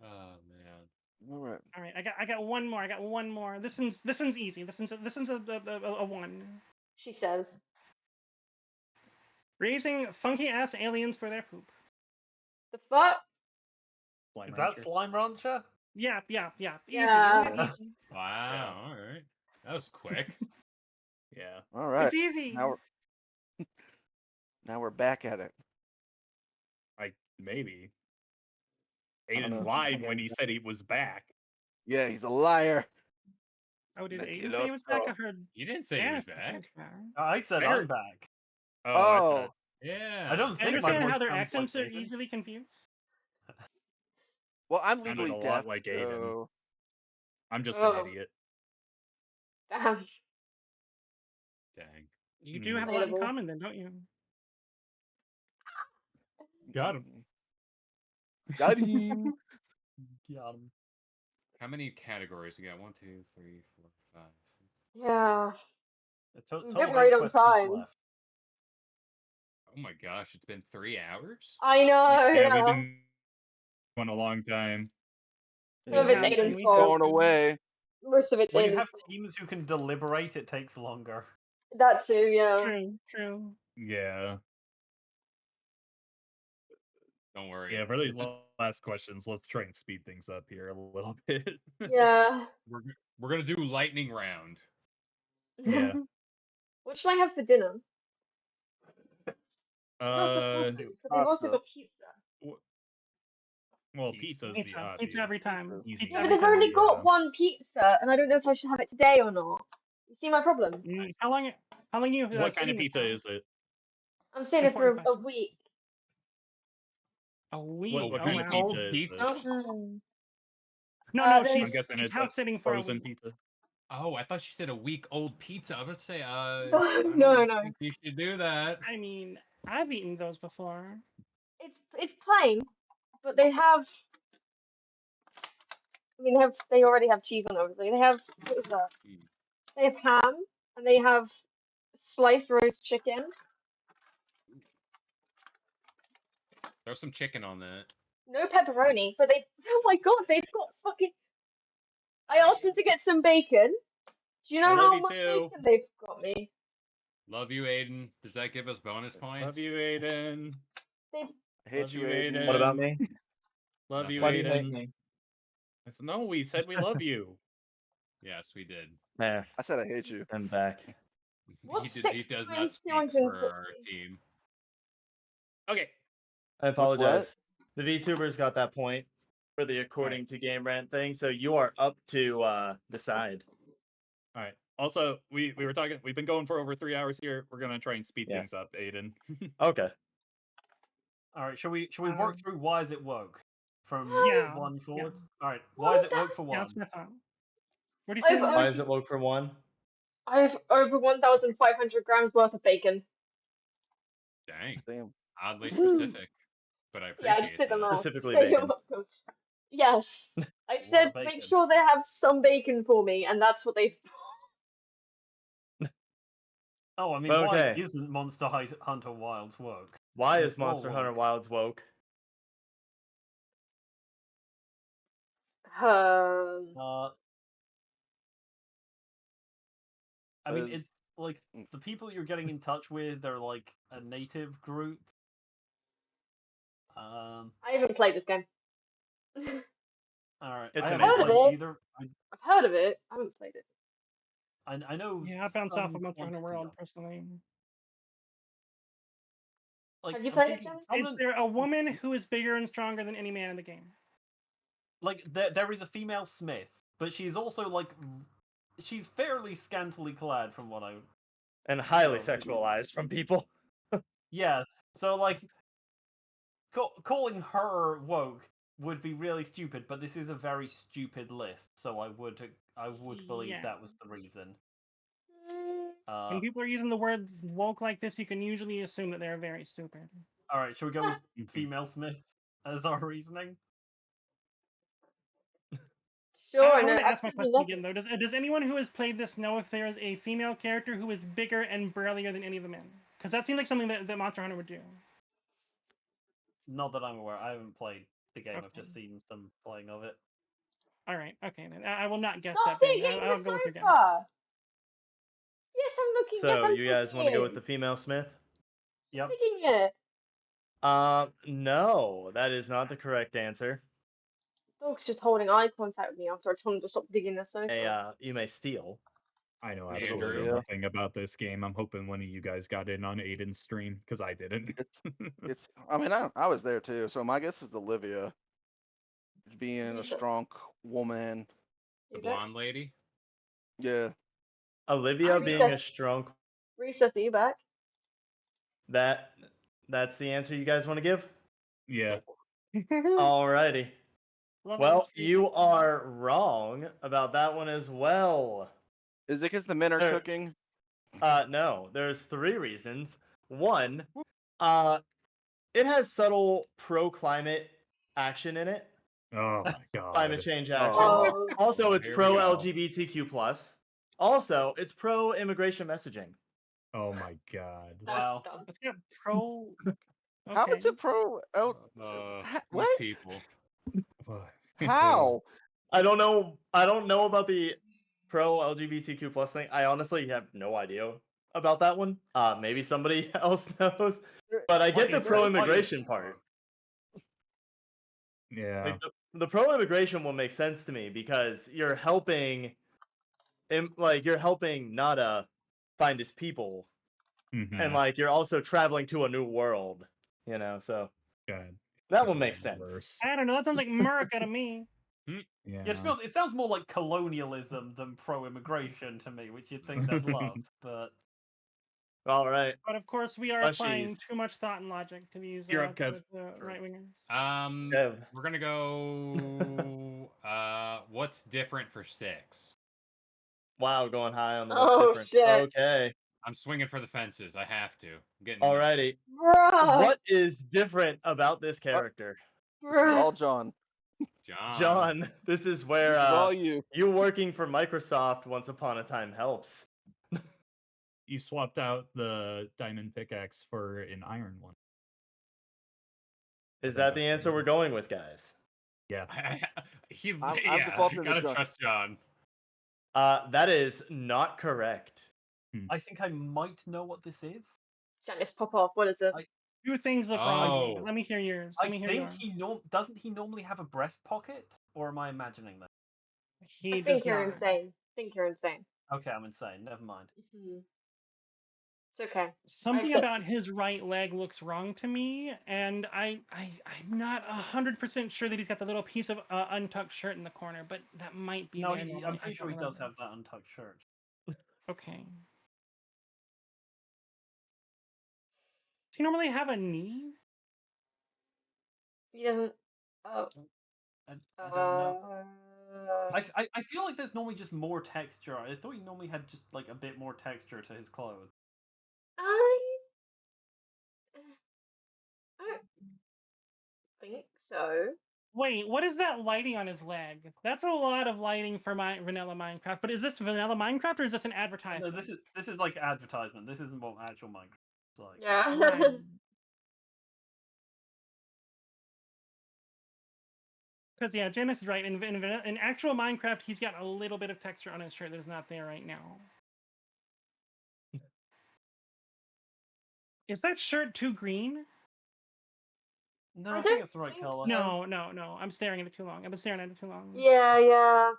Oh man. All right. All right, I got one more. I got one more. This one's easy. This one's a one. She says. Raising funky ass aliens for their poop. The fuck? Slime Is that Rancher. Slime Rancher? Yeah. Easy. Yeah. Isn't it easy? Wow. All right. That was quick. Yeah. All right. It's easy. Now we're back at it. Maybe. I don't know. Aiden lied Okay. when he said he was back. Yeah, he's a liar. Oh, did Aiden say he was back? I heard You didn't say he was Janice back. I said I I'm heard- back. I Oh, thought- Yeah. I don't I think my understand voice how their sounds accents like are Aiden. easily confused. well, I'm Sounded legally a lot deaf. like Aiden. So... I'm just Oh. an idiot. Damn. Dang. You do have a lot in Relatable. common, then, don't you? Got him. Got him. Got him. How many categories you got? 1, 2, 3, 4, 5, 6. Yeah. A I'm total getting of right 8 on questions time. left. Oh my gosh, it's been 3 hours? I know. Yeah, Yeah. we've been going a long time. Some of it's Yeah, Aiden's we- fault. Going away. Most of it's When you Aiden's have fault. teams who can deliberate, it takes longer. That too, yeah. True. Yeah. Don't worry. Yeah, for these last questions, let's try and speed things up here a little bit. Yeah. We're gonna do lightning round. Yeah. What should I have for dinner? What's the Uh, food? Because they've also pasta. got pizza. well, Pizza. pizza's the Pizza. obvious. Pizza every time. easy Pizza Yeah, but every they've time. only got Yeah. one pizza, and I don't know if I should have it today or not. You see my problem? How long you? What kind of sitting this pizza for? is it? I'm staying here for Important a question. week. A week. What Oh, kind wow. of Cold pizza is pizza? this? Hmm. No, there's- I'm guessing she's it's a house sitting for a frozen week. pizza. Oh, I thought she said a week old pizza. I was about to say, I No, don't no. think you should do that. I mean, I've eaten those before. It's plain, but they have. I mean, they already have cheese on it, obviously. They have what is that? They have ham, and they have sliced roast chicken. Throw some chicken on that. No pepperoni, but they. Oh my god, they've got fucking. I asked them to get some bacon. Do you I know love how you much too. bacon they've got me? Love you, Aiden. Does that give us bonus points? Love you, Aiden. They've. I hate Love you, you, Aiden. What about Aiden. me? Love you, Why do you hate Aiden. me? I said, no, we said we love you. Yes, we did. There, I said I hate you. I'm back. What's He 6 does not times speak for our 250? team. Okay. I what? apologize. The VTubers got that point for the according to game rant thing, so you are up to decide. All right. Also, we were talking. We've been going for over 3 hours here. We're gonna try and speed Yeah. things up, Aiden. Okay. All right, shall we work through why is it woke from Yeah. one forward? Yeah. All right, Well, why is it woke that's- for Yeah, one? that's my thought. What do you say? I've Lily? Why over, does it work for one? I've over 1,500 grams worth of bacon. Dang, Damn. oddly Woo. specific, but I Yeah, I just appreciate did the that. math. Specifically Yeah, you're bacon. welcome. Yes. I lot said of make bacon. sure they have some bacon for me, and that's what they've. Oh, I mean, Okay. why isn't Monster Hunter Wilds woke? Why It's is Monster Hunter woke. Wilds woke? I mean, Is- it's like mm. the people you're getting in touch with are like a native group. I haven't played this game. All right, It's I I've haven't heard of played it. either. I've heard of it. I haven't played it. I know. Yeah, I bounce off some of Monster Hunter quantity World of it. personally. Like, Have you I'm played it, thinking, Kevin? Is prominent, there a woman who is bigger and stronger than any man in the game? like there is a female Smith, but she's also like she's fairly scantily clad from what I. And highly Oh. sexualized from people. Yeah, so like calling her woke would be really stupid, but this is a very stupid list, so I would believe Yeah. that was the reason. When people are using the word woke like this, you can usually assume that they're very stupid. All right, shall we go with female Smith as our reasoning? Sure, I I know want to ask my absolutely question nothing. again though. Does anyone who has played this know if there is a female character who is bigger and burlier than any of the men? Because that seems like something that Monster Hunter would do. Not that I'm aware. I haven't played the game. I've Okay. just seen some playing of it. All right. Okay. Then I will not guess Stop that. Then digging I'll the go with your guess. sofa. Yes, I'm looking. Yes, So I'm you guys want to go with digging. the female Smith? Yep. Digging it. No, that is not the correct answer. Dog's just holding eye contact with me after I told him to stop digging the sofa. You may steal. I know Andrew? absolutely nothing about this game. I'm hoping one of you guys got in on Aiden's stream because I didn't. It's. I mean, I was there too. So my guess is Olivia, being a Research. strong woman. The You back? blonde lady? Yeah. Olivia I being a recess. strong. Recess, are you back? That's the answer you guys want to give? Yeah. Alrighty. Love Well, this free you content. are wrong about that one as well. Is it because the men are There- cooking? No, there's 3 reasons. One, it has subtle pro-climate action in it. Oh my god. Climate change action. Oh. Also, it's Here we pro go. LGBTQ+. Also, it's pro immigration messaging. Oh my god. That's Wow. dumb. Let's get pro. How Okay. is it pro? These What? people. How? I don't know about the pro LGBTQ+ thing. I honestly have no idea about that one. Maybe somebody else knows. But I get the Lucky pro for you. immigration part. Yeah. Like the pro immigration one makes sense to me because you're helping Nada find his people, Mhm. and like you're also traveling to a new world, so God. that one makes sense. Worse. I don't know. That sounds like America to me. Yeah. Yeah, to be honest, it sounds more like colonialism than pro-immigration to me, which you'd think they'd love. But All right. But of course, we are applying Plushies. too much thought and logic to these You're up, Kev. right wingers. Kev. We're gonna go. What's different for 6? Wow, going high on the Oh, what's different. shit. Okay. I'm swinging for the fences. I have to. I'm getting. Alrighty. Bruh. What is different about this character? This is all Bruh. John. John, this is where This is all you. you working for Microsoft once upon a time helps. You swapped out the diamond pickaxe for an iron one. Is think that the that's answer what it we're is. going with, guys? Yeah. I'm yeah, defaulting to gotta John. trust John. That is not correct. I think I might know what this is. Janice, pop off. What is it? Two things look wrong to me. Oh. Let me hear yours. I Let me hear think yours. doesn't he normally have a breast pocket, or am I imagining that? I He think does you're not. insane. I think you're insane. Okay, I'm insane. Never mind. Mhm. It's okay. Something accept about his right leg looks wrong to me, and I'm not 100% sure that he's got the little piece of untucked shirt in the corner, but that might be No, there I'm normally. I pretty sure don't he does remember. have that untucked shirt. Okay. Does he normally have a knee? He doesn't. Oh. I don't know. I feel like there's normally just more texture. I thought he normally had just like a bit more texture to his clothes. I don't think so. Wait, what is that lighting on his leg? That's a lot of lighting for my vanilla Minecraft. But is this vanilla Minecraft or is this an No, advertisement? this is like advertisement. This isn't what actual Minecraft is like. Yeah. Right. Because yeah, Janice is right. In actual Minecraft, he's got a little bit of texture on his shirt that is not there right now. Is that shirt too green? No, I I think don't it's the right think color. so. No. I'm staring at it too long. I've been staring at it too long. Yeah, yeah.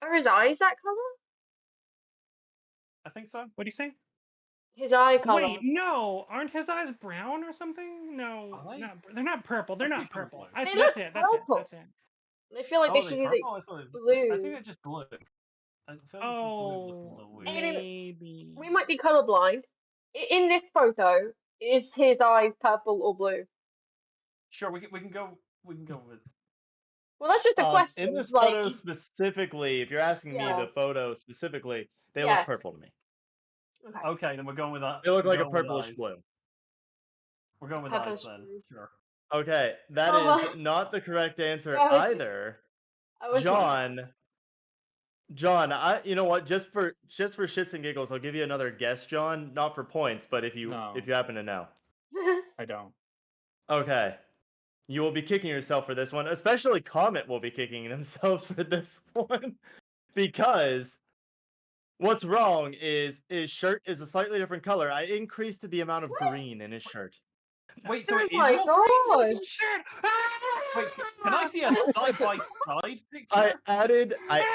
Are his eyes that color? I think so. What do you say? His eye color. Wait, no. Aren't his eyes brown or something? No, Are they? they're not purple. They're I'm not pretty sure purple. they're blue. They That's look it. That's it. purple. That's it. I feel like Oh, they are should they be like purple? I thought it was, I think blue. they're just blue. I feel like this is blue looking a Oh, little weird. Aiden, maybe. we might be colorblind. In this photo, is his eyes purple or blue? Sure, we can go with. Well, that's just a In question. this Like, photo specifically, if you're asking me yeah. the photo specifically, they look Yes. purple to me. Okay. Okay, then we're going with that. They look We're like a going with purplish eyes. blue. We're going with Purplish eyes then. blue. Sure. Okay, that Oh is my. not the correct answer Yeah, either. I was wondering. John, you know what? Just for shits and giggles, I'll give you another guess, John. Not for points, but if you No. happen to know. I don't. Okay. You will be kicking yourself for this one. Especially Comet will be kicking themselves for this one. Because what's wrong is his shirt is a slightly different color. I increased the amount of What? green in his shirt. Wait, so Oh it is my more green? god! Shit! Wait, can I see a side-by-side I picture?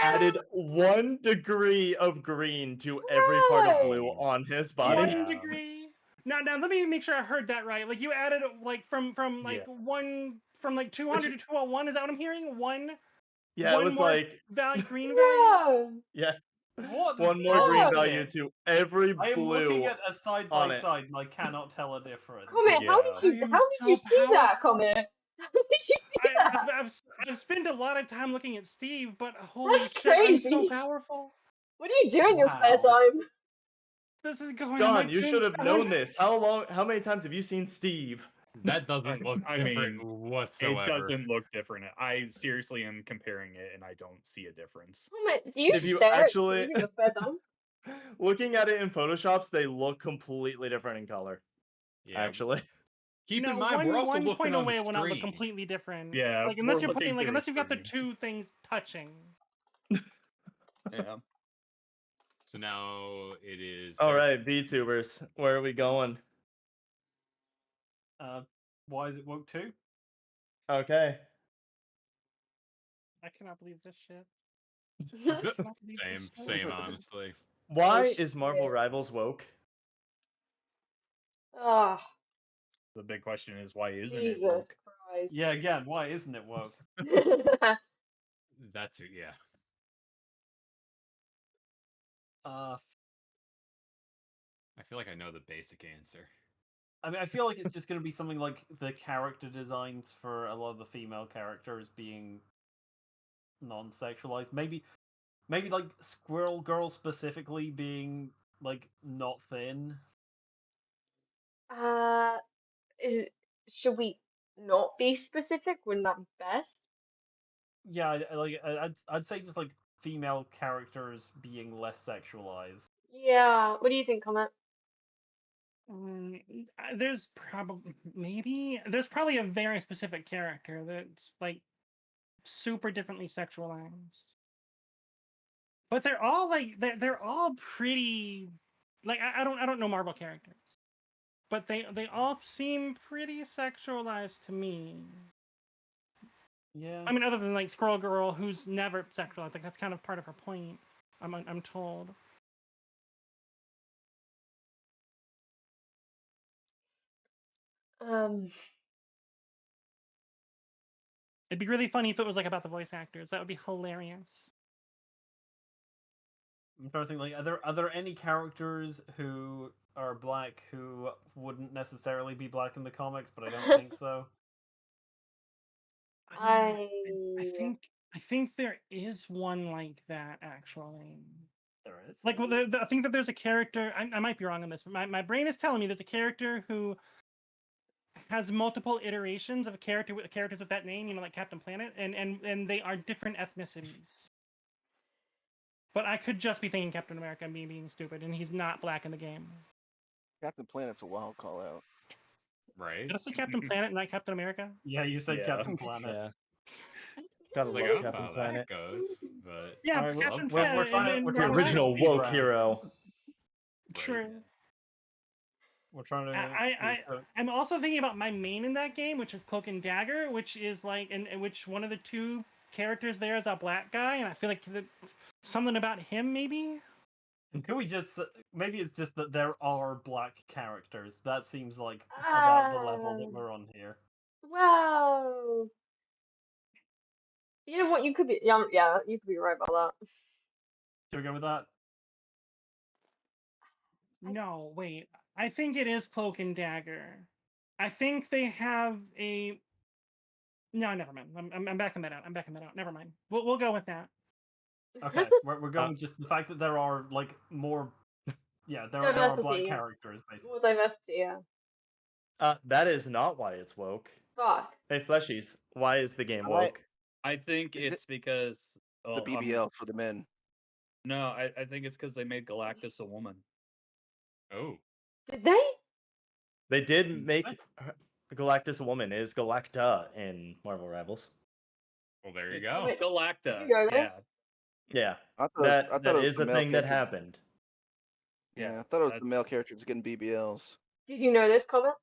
added 1 degree of green to every part of blue Right. on his body. 1 degree. Now, let me make sure I heard that right. Like you added like from like Yeah. 200 to 201. Is that what I'm hearing? Yeah, it one was more like green value. No. yeah, What? 1 more green What? value to every I am looking blue at a side on by it. side and I cannot tell a difference. Comment, how Yeah. did I you am how did you so see that powerful. comment? How did you see that? I've spent a lot of time looking at Steve, but holy That's shit, I'm so crazy. powerful. What do you do in your spare Wow. time? This is going on my John, you should have tombstone. known this. How many times have you seen Steve? That doesn't look I different mean, whatsoever. It doesn't look different. I seriously am comparing it, and I don't see a difference. Comment, do you If you stare at actually Steve in your spare time? looking at it in Photoshops, they look completely different in color. Yeah. Actually. Keep No, in mind, we're also one looking point on away will not look stream. completely different. Yeah, Like we're looking through unless you've got the stream. two things touching. Yeah. So now it is. All their- right, VTubers, where are we going? Why is it woke 2? Okay. I cannot believe this shit. I cannot believe this shit. Same, honestly. Why Oh, is Marvel shit. Rivals woke? Oh, The big question is, why isn't it Jesus woke? Christ. Yeah, again, why isn't it woke? That's it. Yeah. I feel like I know the basic answer. I mean, I feel like it's just going to be something like the character designs for a lot of the female characters being non-sexualized. Maybe like Squirrel Girl specifically being like not thin. is should we not be specific? Wouldn't that be best? Yeah, I'd say just like female characters being less sexualized. Yeah. What do you think, Comment? There's probably a very specific character that's like super differently sexualized. But they're all like they're all pretty like I don't know Marvel characters. But they all seem pretty sexualized to me. Yeah. I mean, other than like Squirrel Girl, who's never sexualized. Like that's kind of part of her point. I'm told. It'd be really funny if it was like about the voice actors. That would be hilarious. I'm trying to think. Like, are there any characters who are black who wouldn't necessarily be black in the comics? But I don't think so. I think there is one like that actually. There is. Like, well, I think that there's a character. I might be wrong on this, but my brain is telling me there's a character who has multiple iterations of characters with that name. You know, like Captain Planet, and they are different ethnicities. But I could just be thinking Captain America and being stupid, and he's not black in the game. Captain Planet's a wild call out. Right? Did I say Captain Planet, not Captain America? Yeah, you said Yeah. Captain Planet. Yeah. Gotta Like, I love don't know Captain how Planet. that goes, but Yeah, Alright, Captain we're Planet. trying to The original speed woke round. hero. True. We're trying to. I'm also thinking about my main in that game, which is Cloak and Dagger, which is like, in which one of the two characters there is a black guy, and I feel like something about him maybe. And can we just maybe it's just that there are black characters. That seems like about the level that we're on here. Well, you know what? You could be, yeah, you could be right about that. Should we go with that? No, wait. I think it is Cloak and Dagger. I think they have a. No, never mind. I'm backing that out. Never mind. We'll go with that. Okay, we're going just the fact that there are like more. Yeah, there are black Diversity. characters basically. More diversity, yeah. That is not why it's woke. Fuck. Hey, Fleshies, why is the game Alright. woke? I think Is it's because The BBL for the men. No, I think it's because they made Galactus a woman. oh, Did they? They did make Galactus a woman. It is Galacta in Marvel Rivals. well, there you go. Wait, Galacta. you know Yeah. this? Yeah, I thought that it was is the a male thing that character. happened. Yeah, Yeah, I thought it was that's- the male characters getting BBLs. Did you know this, Komette?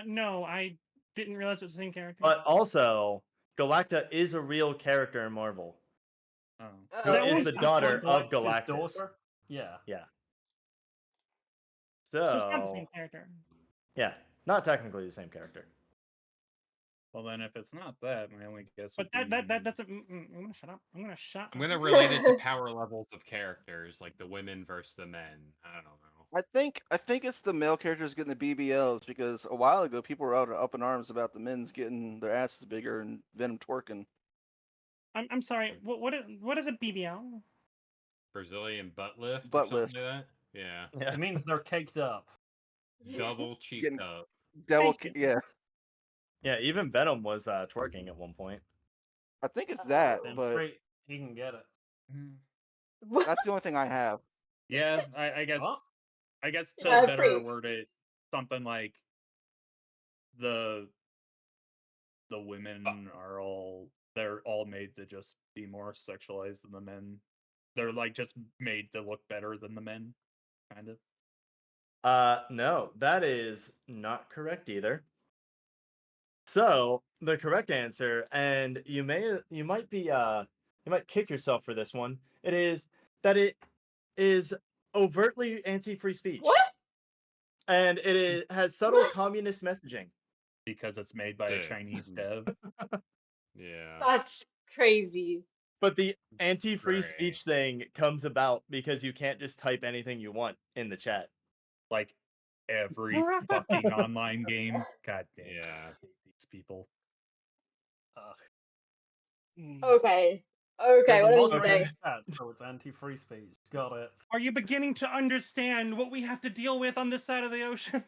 No, I didn't realize it was the same character. But also, Galacta is a real character in Marvel. Oh. Who That is was the the daughter of Galactus' Galactus. daughter? Yeah. So it's not the So, same character. yeah, not technically the same character. Well, then if it's not that, my only guess But would that be... doesn't. I'm gonna shut up. I'm I'm gonna relate it to power levels of characters, like the women versus the men. I don't know. I think it's the male characters getting the BBLs because a while ago people were out up in arms about the men's getting their asses bigger and Venom twerking. I'm sorry. What is a BBL? Brazilian butt lift. Butt or something lift. like that? Yeah. Yeah. It means they're caked up. Double cheeked Getting- up. Devil, Thank you. yeah. Yeah, even Venom was twerking at one point. I think it's that, Damn but straight, he can get it. What? that's the only thing I have. Yeah, I guess. Huh? I guess to Yeah, better preach. word it, something like the women are all made to just be more sexualized than the men. They're like just made to look better than the men, kind of. No, that is not correct either. So the correct answer, and you might kick yourself for this one. It is that it is overtly anti-free speech, What? and has subtle What? communist messaging. Because it's made by a Dude. Chinese dev. Yeah. That's crazy. But the anti-free Right. speech thing comes about because you can't just type anything you want in the chat. Like every fucking online game. God damn. Yeah. I hate these people. Okay. There's What a did lot you of say? in chat, so it's anti-free speech. Got it. Are you beginning to understand what we have to deal with on this side of the ocean?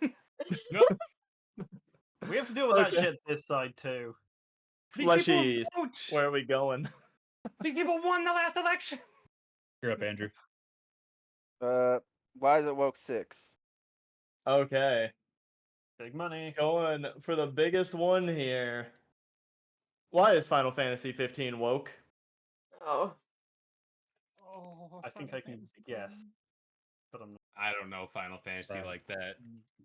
We have to deal with that Okay. shit this side too. These Fleshies, people vote. where are we going? These people won the last election. You're up, Andrew. Why is it woke 6? Okay. Big money. Going for the biggest one here. Why is Final Fantasy 15 woke? Oh. Oh, I think Final I can Fantasy guess, 10. but I'm not. I don't know Final Fantasy Right. like that.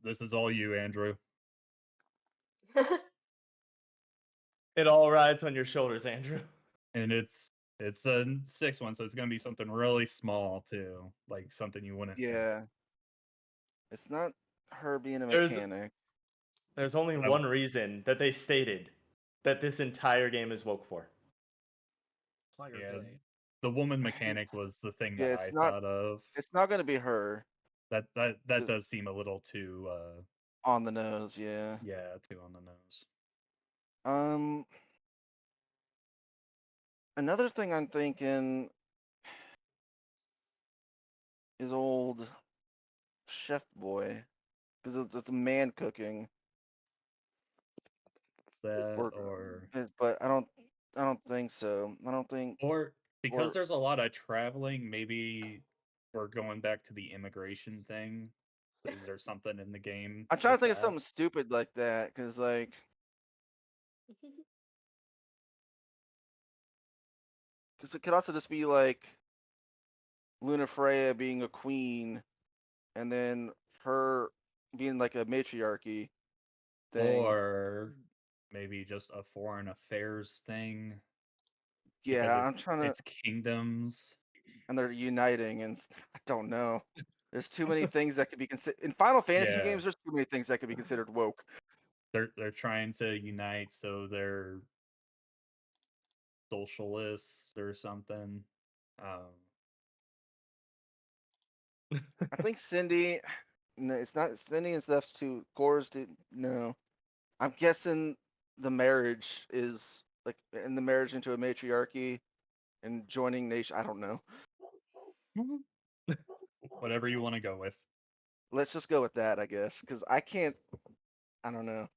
This is all you, Andrew. It all rides on your shoulders, Andrew. And it's a 6th one, so it's gonna be something really small too, like something you wouldn't. think. Yeah. It's not her being a There's- mechanic. There's only I- one reason that they stated that this entire game is woke for. Player Yeah. gay. The woman mechanic was the thing Yeah, that it's I not- thought of. It's not going to be her That Is- does seem a little too on the nose. Yeah. too on the nose. Another thing I'm thinking is old Chef Boy, because it's a man cooking. That Or- But I don't think so. I don't think. or because or- there's a lot of traveling, maybe we're going back to the immigration thing. Is there something in the game? I'm trying to with think of that? something stupid like that, because it could also just be like Luna Freya being a queen, and then her being like a matriarchy thing. Or maybe just a foreign affairs thing. Yeah, because I'm trying to. It's kingdoms. And they're uniting, and I don't know. There's too many things that could be considered in Final Fantasy Yeah. games. There's too many things that could be considered woke. They're trying to unite, so they're socialists or something. I think Cindy. No, it's not Cindy and stuff's too. Gore's no. I'm guessing the marriage is like in the marriage into a matriarchy and joining nation. I don't know. Whatever you want to go with. Let's just go with that, I guess, because I can't. I don't know.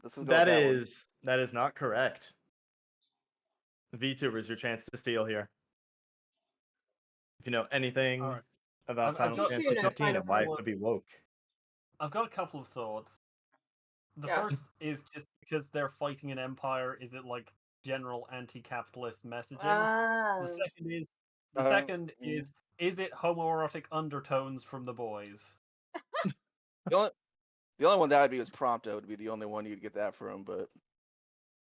Let's just go That with that one. is not correct. VTubers, your chance to steal here. If you know anything Alright. about I've Final got- Fantasy You know 15 Final and why it Fantasy. would be woke. I've got a couple of thoughts. The Yeah. first is just because they're fighting an empire, is it like general anti-capitalist messaging? Ah. The second is Mm. is it homoerotic undertones from the boys? The only one that would be was Prompto would be the only one you'd get that from, but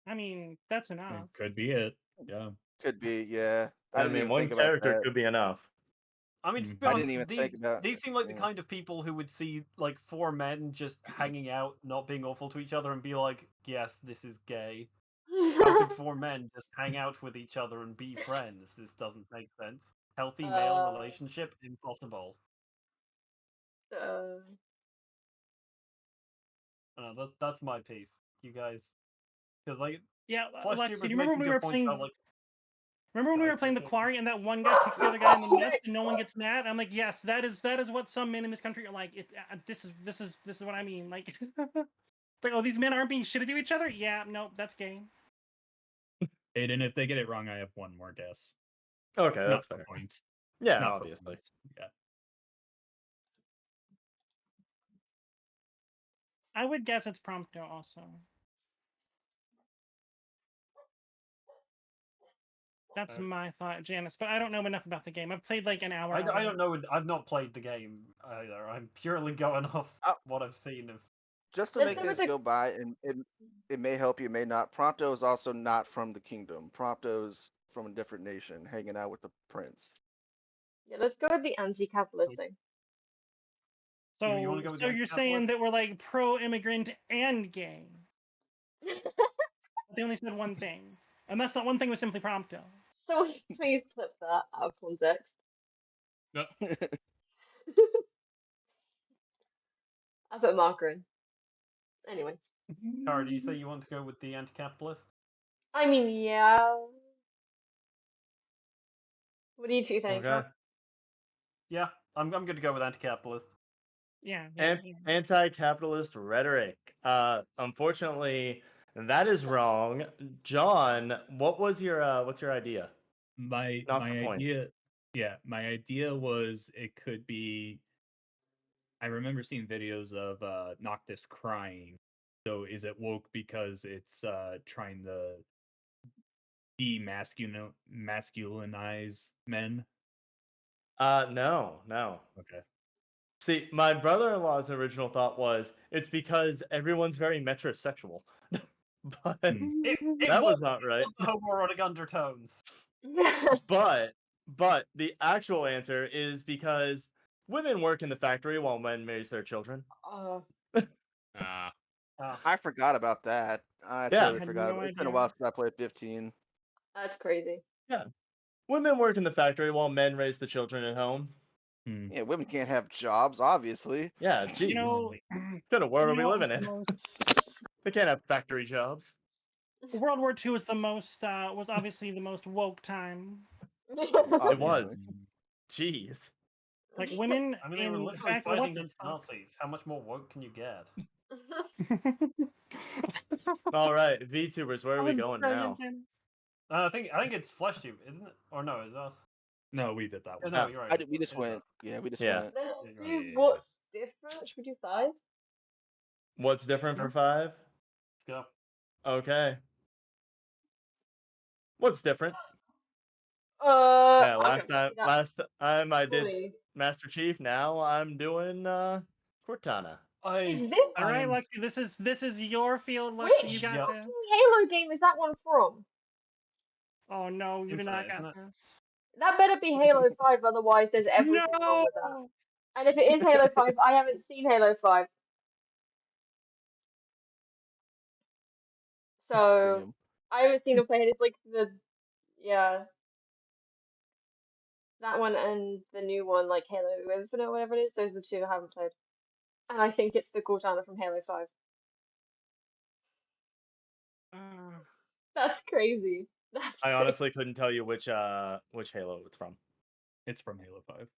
I mean, that's enough. It could be it. Yeah. could be, yeah. I didn't mean, even one think about character that. could be enough. I mean, to be I honest, didn't even think about these seem like the yeah. kind of people who would see like four men just hanging out, not being awful to each other, and be like, "Yes, this is gay." How could four men just hang out with each other and be friends? This doesn't make sense. Healthy male relationship, impossible. That's my piece. You guys, because like Yeah, Flesh Alexi, do Tubers you made remember some when we good were points playing? about like Remember when we were playing the Okay. quarry and that one guy kicks the other guy in the nuts and no one gets mad? I'm like, yes, that is what some men in this country are like. It's this is what I mean. Like, like, oh, these men aren't being shitty to each other. Yeah, no, that's gay. Aiden, if they get it wrong, I have one more guess. Okay, Not that's for fair. points. Yeah, Not for obviously. points. Yeah. I would guess it's Prompto also. That's my thought, Janice. But I don't know enough about the game. I've played like an hour. I don't know. I've not played the game either. I'm purely going off what I've seen of. Just to Let's make go with things the- go by, and it may help you, it may not. Prompto is also not from the kingdom. Prompto's from a different nation, hanging out with the prince. Yeah, let's go with the anti-capitalist thing. So, You wanna go with so the you're saying anti-capitalist? that we're like pro-immigrant and gay? They only said one thing, unless that one thing was simply Prompto. So please clip that out of context. No. I put a marker in. Anyway. Cara, do you say you want to go with the anti-capitalist? I mean, yeah. What do you two think? Okay. Yeah, I'm good to go with anti-capitalist. Yeah. Anti-capitalist rhetoric. Unfortunately, that is wrong. John, what's your idea? My Not for points. idea. Yeah, my idea was it could be I remember seeing videos of Noctis crying. So is it woke because it's trying to masculinize men? No. Okay. See, my brother-in-law's original thought was it's because everyone's very metrosexual. But It that was was not right. the homoerotic undertones. But the actual answer is because women work in the factory while men raise their children. Ah, I forgot about that. I Yeah. totally I had forgot no about it. It's been a idea. while since I played 15. That's crazy. Yeah. Women work in the factory while men raise the children at home. Yeah, women can't have jobs, obviously. Yeah, You geez. know, What kind of world are you we know what living was the in? most They can't have factory jobs. World War II was the most was obviously the most woke time. It was. Obviously. Jeez. Like women, I mean, they were in literally fact, what fighting the against fuck? Nazis. How much more woke can you get? All right, VTubers, where are That we was going brilliant, now? Janice. I think it's FleshTube, isn't it? Or no, it's us. No, we did that Yeah, one. no, you're right. We it's just us. went. Yeah, we just Yeah. went. Let's Yeah, do yeah. what's different. Should we do 5? What's different for 5? Let's Okay. What's different? Yeah, I'm gonna fuck it up last time I did fully. Master Chief. Now I'm doing Cortana. go. Is this All right, am- Lexi, this is your field, Lexi. which You got Yep. this. fucking Halo game is that one from? Oh no, you do not Infinite, got isn't it? this. That better be Halo 5, otherwise there's everything wrong No. with that. And if it is Halo 5, I haven't seen Halo 5. So Damn. I haven't seen him play it. It's like yeah, that one and the new one, like Halo Infinite, whatever it is. Those are the two I haven't played. And I think it's the Cortana from Halo 5. Uh, That's crazy. That's I crazy. honestly couldn't tell you which Halo it's from. It's from Halo 5.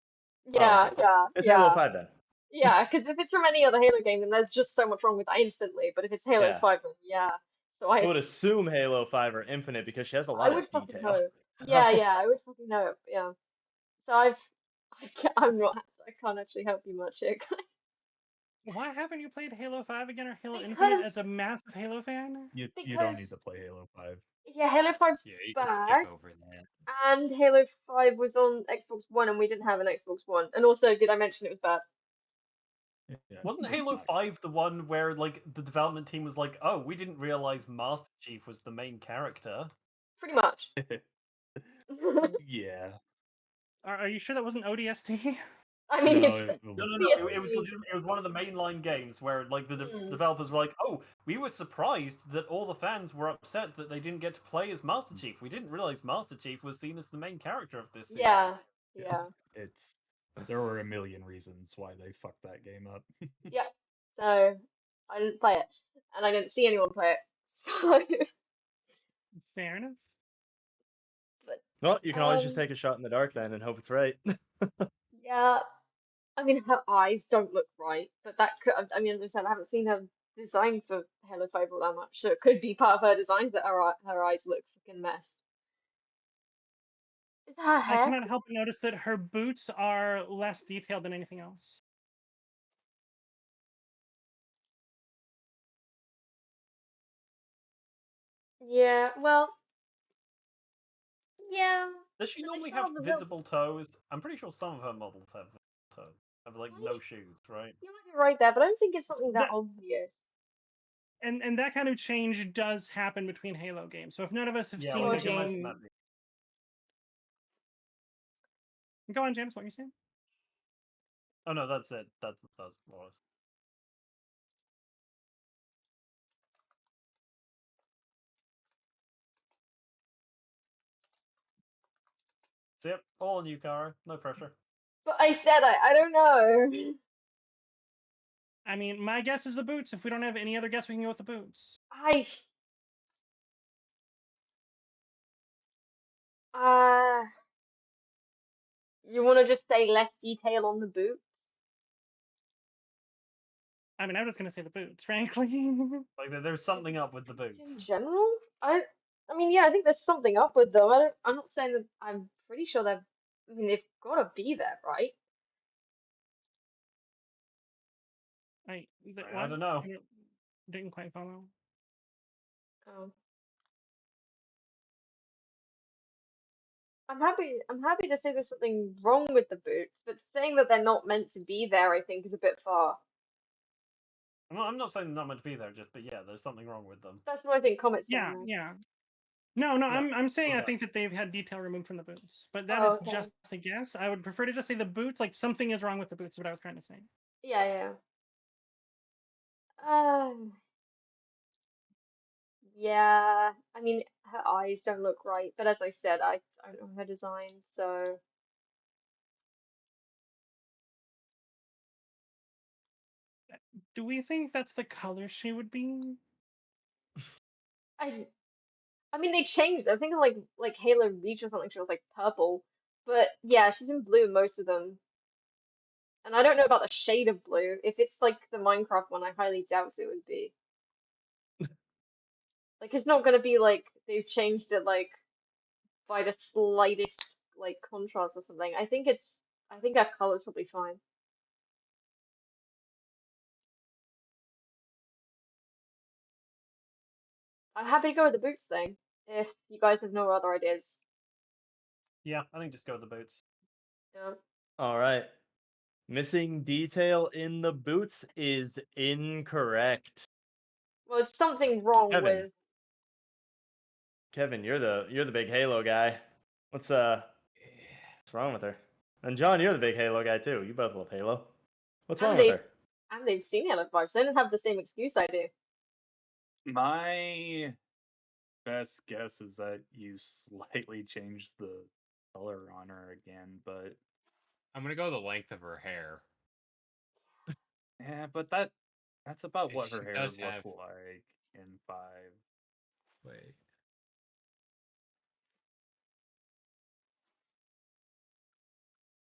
Yeah, okay. yeah, It's yeah. Halo 5 then. Yeah, because if it's from any other Halo game, then there's just so much wrong with that instantly. But if it's Halo Yeah. 5, then yeah. So I would assume Halo 5 or Infinite because she has a I lot would of fucking detail. know. So- Yeah, yeah, I would fucking know it. Yeah. So I'm not. I can't actually help you much here. why haven't you played Halo 5 again or Halo Infinite as Because a massive Halo fan? You don't need because to play Halo 5. yeah, Halo 5's yeah, you can skip bad, over that. and Halo 5 was on Xbox One, and we didn't have an Xbox One. And also, did I mention it was bad? Yeah, Wasn't it's Halo not. 5 the one where like the development team was like, "Oh, we didn't realize Master Chief was the main character"? Pretty much. Yeah. Are you sure that wasn't ODST? I mean, No, it's it No, was no, not no. It was ODST. it was one of the mainline games where like the Mm. developers were like, "Oh, we were surprised that all the fans were upset that they didn't get to play as Master Chief. We didn't realize Master Chief was seen as the main character of this series." Yeah, yeah, It's there were a million reasons why they fucked that game up. yeah. So I didn't play it, and I didn't see anyone play it. So, Fair enough. but Well, you can always just um, take a shot in the dark then and hope it's right. yeah. I mean, her eyes don't look right, but that could. I mean, as I said, I haven't seen her design for Halo 5 all that much, so it could be part of her designs that her eyes look fucking mess. Is that her I hair? cannot help but notice that her boots are less detailed than anything else. Yeah, well, yeah, Does she but they normally still have have the visible toes? I'm pretty sure some of her models have visible toes. Have like Well, no shoes, right? you might be right there, but I don't think it's something that That obvious. and that kind of change does happen between Halo games. So if none of us have Yeah, seen like the I can imagine game, that. go on, James. What are you saying? Oh no, that's it. That's what I was. So yep, all on you, Kara. No pressure. But I said I don't know. I mean, my guess is the boots. If we don't have any other guess, we can go with the boots. I uh, you want to just say less detail on the boots? I mean, I'm just gonna say the boots, frankly. Like there's something up with the In boots. general, I mean, yeah, I think there's something up with them. I'm not saying that. I'm pretty sure they're. I mean, they've got to be there, right? Wait, I don't know. Didn't quite follow. Oh. I'm happy to say there's something wrong with the boots, but saying that they're not meant to be there, I think, is a bit far. I'm not saying they're not meant to be there, but yeah, there's something wrong with them. That's what I think Comet's saying. Yeah, There. yeah. No, Yeah, I'm saying I okay. think that they've had detail removed from the boots, but that Oh, is okay. just a guess. I would prefer to just say the boots, like something is wrong with the boots. Is what I was trying to say. Yeah. Yeah. I mean, her eyes don't look right, but as I said, I don't know her design, so Do we think that's the color she would be? I mean they changed. I think like Halo Reach or something. She was like purple, but yeah, she's in blue in most of them. And I don't know about the shade of blue. If it's like the Minecraft one, I highly doubt it would be. Like it's not gonna be like they've changed it like by the slightest like contrast or something. I think that color's probably fine. I'm happy to go with the boots thing, if you guys have no other ideas. Yeah, I think just go with the boots. Yeah. All right. Missing detail in the boots is incorrect. Well, there's something wrong Kevin. with Kevin, you're the big Halo guy. What's wrong with her? And John, you're the big Halo guy too. You both love Halo. What's wrong and with they've her? and they've seen Halo 5, so they don't have the same excuse I do. My best guess is that you slightly changed the color on her again, but I'm gonna go the length of her hair. yeah, but that's about what her She hair does looked have. like in 5. Wait.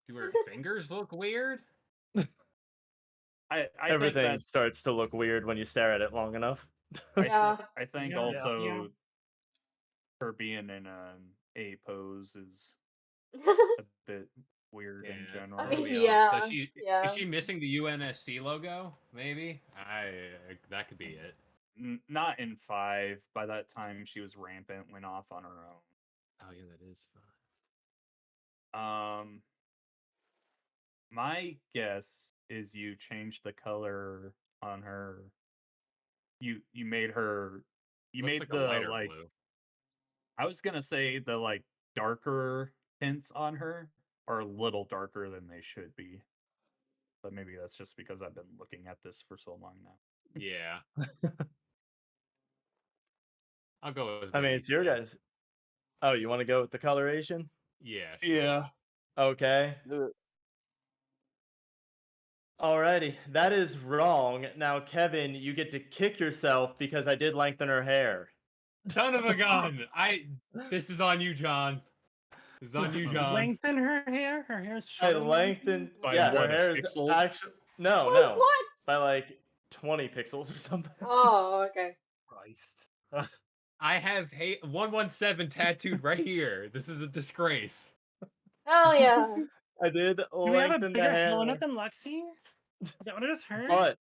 Do her fingers look weird? I think Everything that starts to look weird when you stare at it long enough. Yeah. I think Yeah, also yeah. her being in an A pose is a bit weird in Yeah, general. I throw mean, me off. yeah, yeah. Is she missing the UNSC logo? Maybe. That could be it. Not in 5. By that time, she was rampant, went off on her own. Oh yeah, that is fun. My guess is you changed the color on her. You made her. You Looks made like the a lighter like. blue. I was gonna say the like darker tints on her are a little darker than they should be. But maybe that's just because I've been looking at this for so long now. Yeah. I'll go with. I What mean, you it's your said. guys. Oh, you want to go with the coloration? Yeah. Sure. Yeah. Okay. Alrighty, that is wrong. Now, Kevin, you get to kick yourself because I did lengthen her hair. Son of a gun! This is on you, John. This is on you, John. Lengthen her hair. Her hair's I shorter. lengthened. By Yeah, her what, a hair is pixel? actually no, Wait, no, what? by like 20 pixels or something. Oh, okay. Christ. I have 117 tattooed right here. This is a disgrace. Hell yeah. I did Do we have a lengthen the bigger hair, helmet than Lexi? Is that what I just heard? but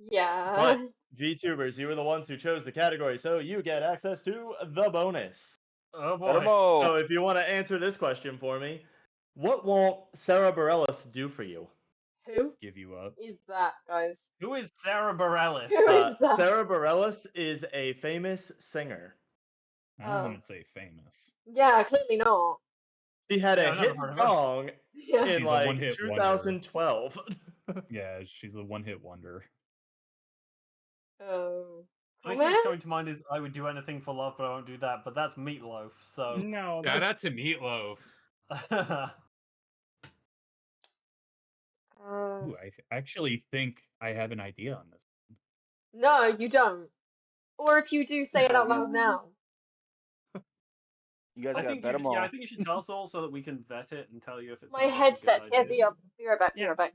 Yeah. VTubers, you were the ones who chose the category, so you get access to the bonus. Oh boy. Pedamo. So if you want to answer this question for me, what won't Sarah Bareilles do for you? Who Give you up. is that, guys? Who is Sarah Bareilles? Who is that? Sarah Bareilles is a famous singer. I Oh. wouldn't say famous. Yeah, clearly not. She had Yeah, a I've never hit heard of her. song Yeah. in She's a like one-hit wonder. 2012. Yeah, she's a one-hit wonder. Oh. The only thing that's Comment? going to mind is I would do anything for love, but I won't do that. But that's Meatloaf, so. No. Shout That's... out to Meatloaf. Ooh, I actually think I have an idea on this. No, you don't. Or if you do, say it out loud now. You guys I got think bet you, them all. yeah, I think you should tell us all so that we can vet it and tell you if it's My headset's idea. heavy up. Be right back. Be Yeah. right back.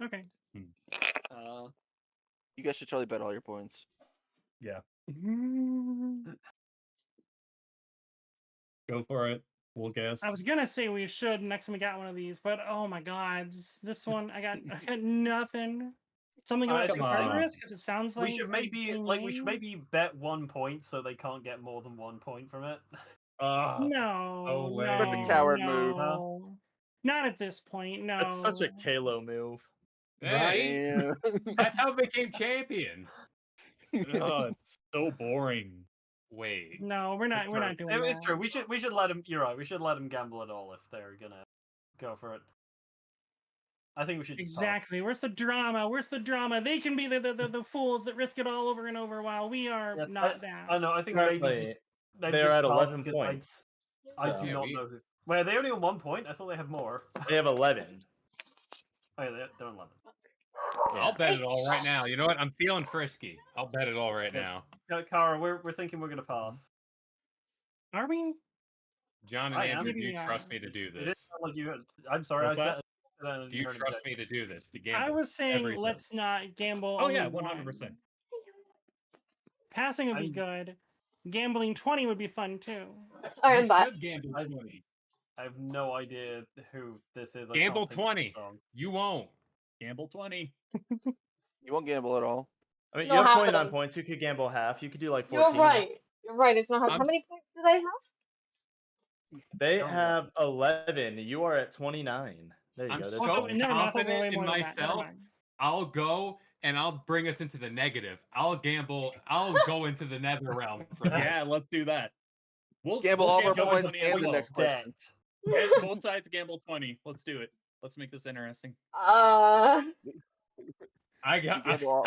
Okay. You guys should totally bet all your points. Yeah, Mm, go for it. We'll guess. I was gonna say we should next time we got one of these, but oh my god, this one I got nothing. Something about Come partners, because it sounds like we should maybe bet 1 point so they can't get more than 1 point from it. No, way. That's a no, coward move. no. Not at this point, no. That's such a Kalo move. Right? Damn. That's how I became champion. It's so boring. Wait. No, we're not doing that. It's true. We should let them. You're right. We should let them gamble it all if they're gonna go for it. I think we should just pass. Exactly. Where's the drama? Where's the drama? They can be the fools that risk it all over and over while we are Yeah, not that. I know. I think Exactly. maybe They're just at pass 11 because points. I So- do Yeah, not we- know. Wait, are they only on 1 point? I thought they had more. They have 11. Oh, yeah, they're on 11. I'll bet it all right now. You know what? I'm feeling frisky. I'll bet it all right now. Kara, we're thinking we're gonna pass. Are we? John and I am. Andrew, do you Yeah. trust me to do It is this? not like you. I'm sorry. What's that? Do you trust me to do this? To I gamble? was saying everything. let's not gamble. Oh only yeah, one. 100%. Passing would be good. Gambling 20 would be fun too. I'm You back. should gamble 20. I have no idea who this is. I Gamble can't think of the 20. song. You won't. Gamble 20. You won't gamble at all. I mean, Not you have 29 happening. points. You could gamble half. You could do like You're 14. right. You're right. It's not. How I'm- many points do they have? They Don't have 11. You are at 29. There you I'm go. That's so Oh, fine. no, I thought we were confident way in more than that. Never myself. mind. I'll go and I'll bring us into the negative. I'll gamble. I'll go into the nether realm for this. Yeah, let's do that. We'll Gamble all of our gamble points 20 as and the well. next question. Yeah, both sides gamble 20. Let's do it. Let's make this interesting. I got. gamble all.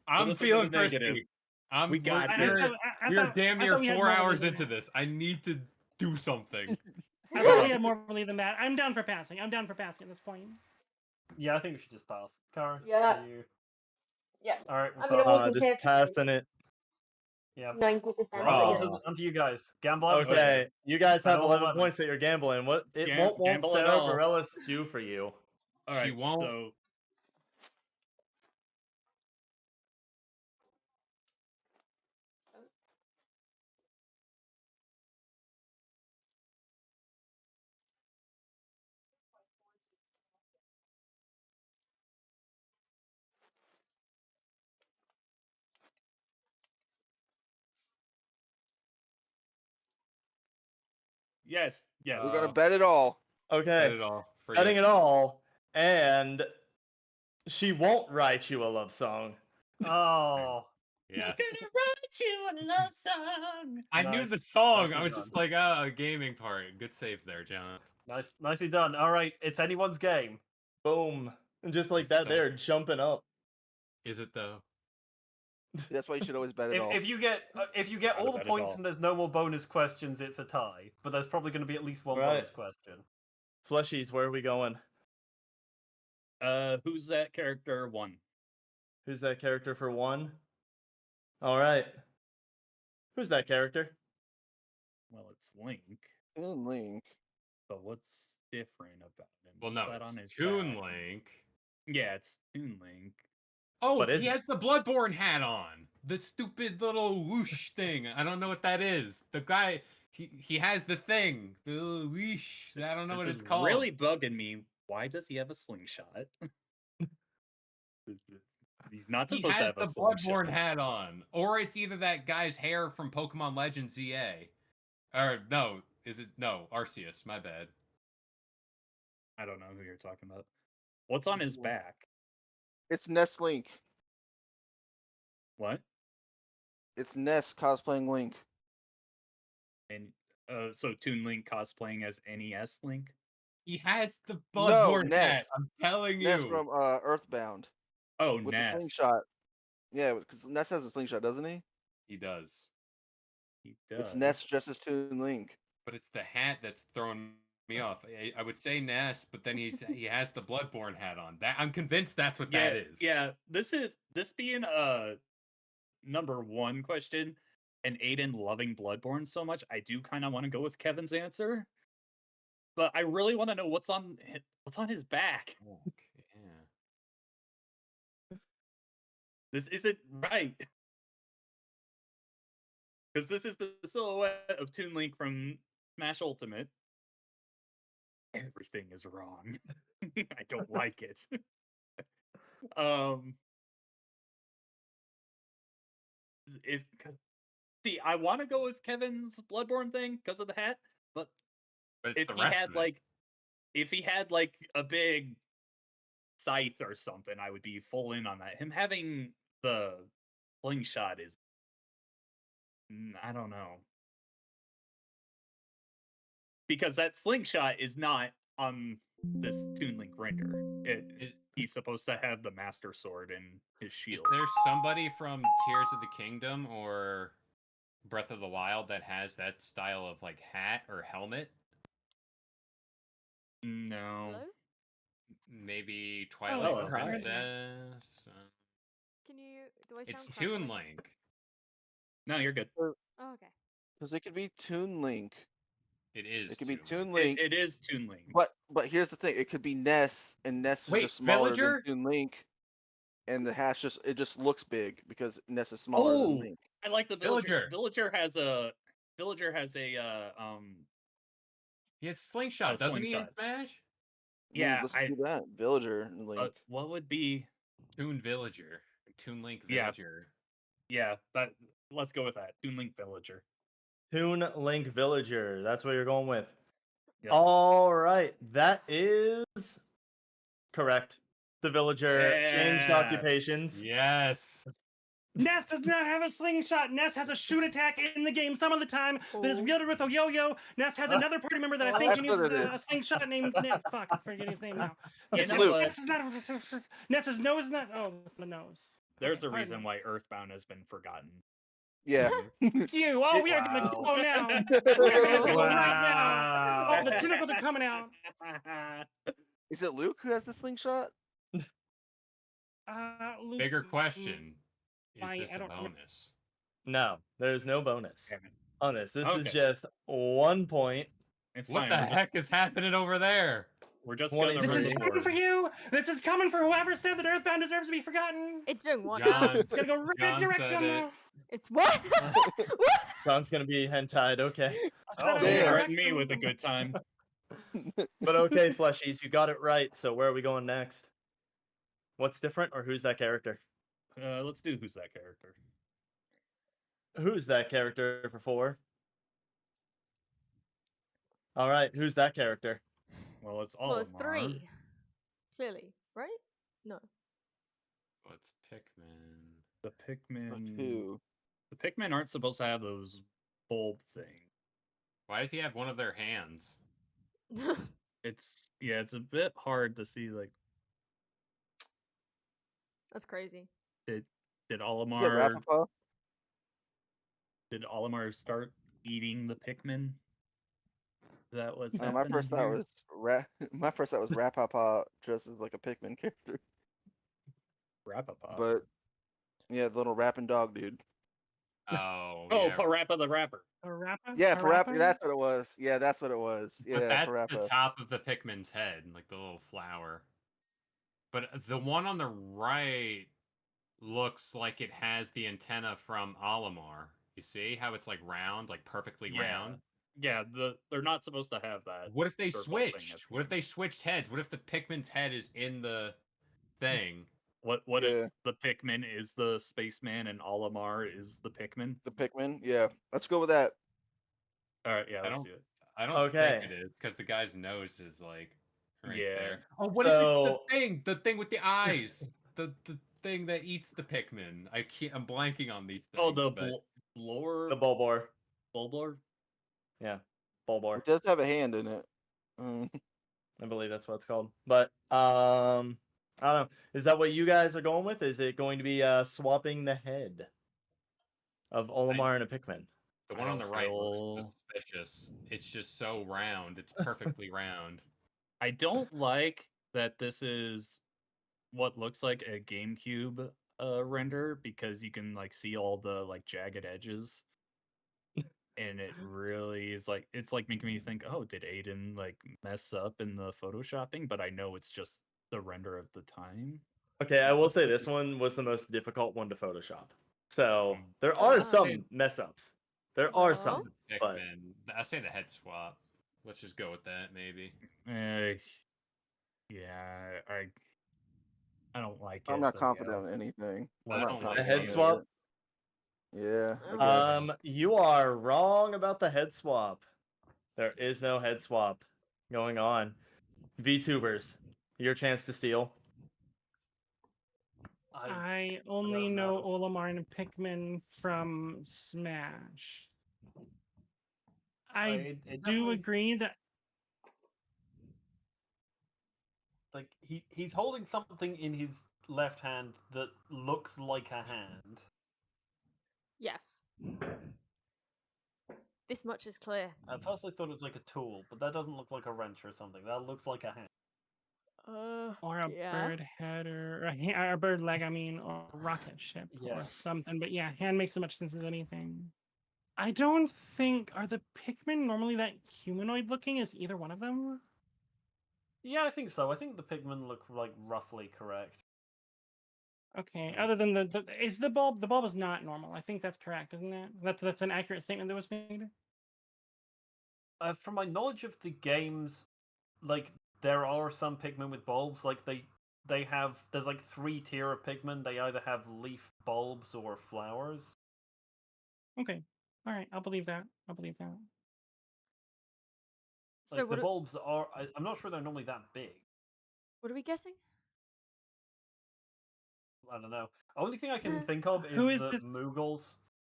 I'm Put us feeling into the negative. frisky. I'm. We got I we're, this. thought- I we're thought- damn I near thought we had 4 more hours belief into in that. this. I need to do something. I thought we had more belief than that. I'm down for passing. I'm down for passing at this point. Yeah, I think we should just pass. Kara, Yeah. are you... Yeah. All right. I mean, it pass. wasn't Just fair. passing it. Yeah. 90%. Well, Oh. onto you guys. Gamble everything. Okay, you guys Bet have all 11 11. points that you're gambling. What it Gam- won't gamble it Sarah all. Bareilles do for you? All right. She won't. So yes. We're gonna bet it all. Bet Okay, it all. For betting you. it all, and she won't write you a love song. Oh. Yes. write you a love song. I knew the Nice. song. Nicely I was done. just like, a gaming part. Good save there, John. Nicely done. All right, it's anyone's game. Boom, and just like Is that, that- they're jumping up. Is it though? That's why you should always bet it all. If you get Gotta all the bet it points all. and there's no more bonus questions, it's a tie. But there's probably going to be at least one Right. bonus question. Fleshies, where are we going? Who's that character? 1. Who's that character for 1? All right. Who's that character? Well, it's Link. Link. But what's different about him? Well, What's no, that it's on his Toon back? Link. Yeah, it's Toon Link. Oh, What is he it? has the Bloodborne hat on. The stupid little whoosh thing. I don't know what that is. The guy, he has the thing. The little whoosh. I don't know This what is it's called. really bugging me. Why does he have a slingshot? He's not He supposed to has have the a slingshot. Bloodborne hat on. Or it's either that guy's hair from Pokemon Legends ZA. Or, no. Is it? No, Arceus. My bad. I don't know who you're talking about. What's on his back? It's Ness Link. What? It's Ness cosplaying Link. And so Toon Link cosplaying as NES Link? He has the No, Bloodborne Ness. hat. I'm telling you. Ness from Earthbound Oh, with the Ness. slingshot. Yeah, because Ness has a slingshot, doesn't he? He does. He does. It's Ness just as Toon Link. But it's the hat that's throwing me off. I would say Ness, but then he has the Bloodborne hat on. That I'm convinced that's what Yeah, that is. yeah. This being a number 1 question, and Aiden loving Bloodborne so much, I do kind of want to go with Kevin's answer. But I really want to know what's on his back. Okay, yeah. This isn't right. Because this is the silhouette of Toon Link from Smash Ultimate. Everything is wrong. I don't like it. See, I want to go with Kevin's Bloodborne thing because of the hat, but But it's if the he rest had of it. if he had like a big scythe or something, I would be full in on that. Him having the slingshot is, I don't know, because that slingshot is not on this Toon Link render. He's supposed to have the Master Sword and his Is shield. there somebody from Tears of the Kingdom or Breath of the Wild that has that style of like hat or helmet? No. Hello? Maybe Twilight Oh, hi. Princess. Can you? Do I sound It's crackly? Toon Link. No, you're good. Oh, okay. Because it could be Toon Link. It is. It could be Toon Toon Link. Link. It is Toon Link. But here's the thing: it could be Ness, and Ness is Wait, just smaller Villager? than Toon Link, and the hatch just looks big because Ness is smaller than Link. I like the Villager. Villager. Villager has a He has slingshot, A doesn't he? In slingshot. Smash. Yeah, let's do that. Villager and Link. what would be? Toon Villager. Toon Link Yeah. Villager. Yeah, let's go with that. Toon Link Villager. Toon Link Villager. That's what you're going with. Yep. All right, that is correct. The villager changed Yeah. occupations. Yes. Ness does not have a slingshot. Ness has a shoot attack in the game some of the time that is Oh. wielded with a yo-yo. Ness has another party member that I think That's can what use it is. a slingshot named Fuck, I'm forgetting his name now. You It's know Luke. what? Ness's nose is not. Oh, it's the nose. There's Okay, a pardon reason me. why Earthbound has been forgotten. Yeah. Thank you. Oh, we are gonna go now. We are gonna go right now. Oh, the tentacles are coming out. Is it Luke who has the slingshot? Luke, Bigger question. Is I this a don't remember. bonus? No, there's no bonus Damn it. on this. This is Okay. just 1 point. It's What fine. the heck is happening over there? We're just 20 gonna This is Really? coming for reward. you. This is coming for whoever said that Earthbound deserves to be forgotten. It's doing what? John, It's gonna go right John your said rectum it. now. It's what? What? John's gonna be hentied. Okay, I said Oh, it you was damn. your threatened me rectum. with a good time. but okay, fleshies, you got it right. So where are we going next? What's different, or who's that character? Let's do who's that character. Who's that character for 4? All right, who's that character? Well, it's Well, it's Olimar. 3. Clearly, right? No. What's Pikmin? The Pikmin. Who? The Pikmin aren't supposed to have those bulb things. Why does he have one of their hands? It's a bit hard to see. Like, That's crazy. did Is it Olimar Rapapaw? start eating the Pikmin? Is that what's My happening first thought here? was my first thought was Rapapaw dressed as like a Pikmin character. Rapapaw. But yeah, the little rapping dog dude. Oh, Oh, yeah. Parappa the Rapper. Parappa? Yeah, Parappa. Parappa? That's what it was. Yeah, that's what it was. Yeah, But that's Parappa. the top of the Pikmin's head, like the little flower. But the one on the right looks like it has the antenna from Olimar. You see how it's like round, like perfectly round? Yeah, they're not supposed to have that. What if they circle thing at switched? the What if end. they switched heads? What if the Pikmin's head is in the thing? What Yeah. if the Pikmin is the spaceman and Olimar is the Pikmin? The Pikmin. Yeah, let's go with that. All right, yeah, I let's don't- do it. I don't Okay. think it is because the guy's nose is like right Yeah. there. Oh, what if it's So- the thing with the eyes, the thing that eats the Pikmin? I'm blanking on these things. Oh, the but- Blor. The Bulbor. Bulbor. Yeah, Bulbor. It does have a hand in it. I believe that's what it's called. But I don't know. Is that what you guys are going with? Is it going to be swapping the head of Olimar and a Pikmin? The I one on the don't right feel- looks suspicious. It's just so round. It's perfectly round. I don't like that this is what looks like a GameCube render because you can like see all the like jagged edges. And it really is like it's like making me think, oh, did Aden like mess up in the photoshopping? But I know it's just the render of the time. Okay, I will say this one was the most difficult one to Photoshop. So Mm. there are Wow. some mess ups. There are Well. some. But- Pikmin. I say the head swap. Let's just go with that, maybe. Yeah, I don't like it. I'm not but confident yeah. in anything. I I'm not don't like confident head in swap? it. Yeah, I Oh, guess. You are wrong about the head swap. There is no head swap going on. VTubers, your chance to steal. I only don't know know. Olimar and Pikmin from Smash. I It do definitely, agree that like he's holding something in his left hand that looks like a hand. Yes. This much is clear. At first I thought it was like a tool, but that doesn't look like a wrench or something. That looks like a hand. or a Yeah. bird head or a bird leg, I mean, or a rocket ship or Yes. something. But yeah, hand makes as much sense as anything. I don't think are the Pikmin normally that humanoid looking as either one of them. Yeah, I think so. I think the Pikmin look like roughly correct. Okay, other than is the bulb is not normal. I think that's correct, isn't it? That's an accurate statement that was made. From my knowledge of the games, like there are some Pikmin with bulbs. Like they have there's like 3 tier of Pikmin. They either have leaf bulbs or flowers. Okay, all right, I'll believe that. I'll believe that. So Like the what? bulbs are. I'm not sure they're normally that big. What are we guessing? I don't know. Only thing I can think of Who is is that this?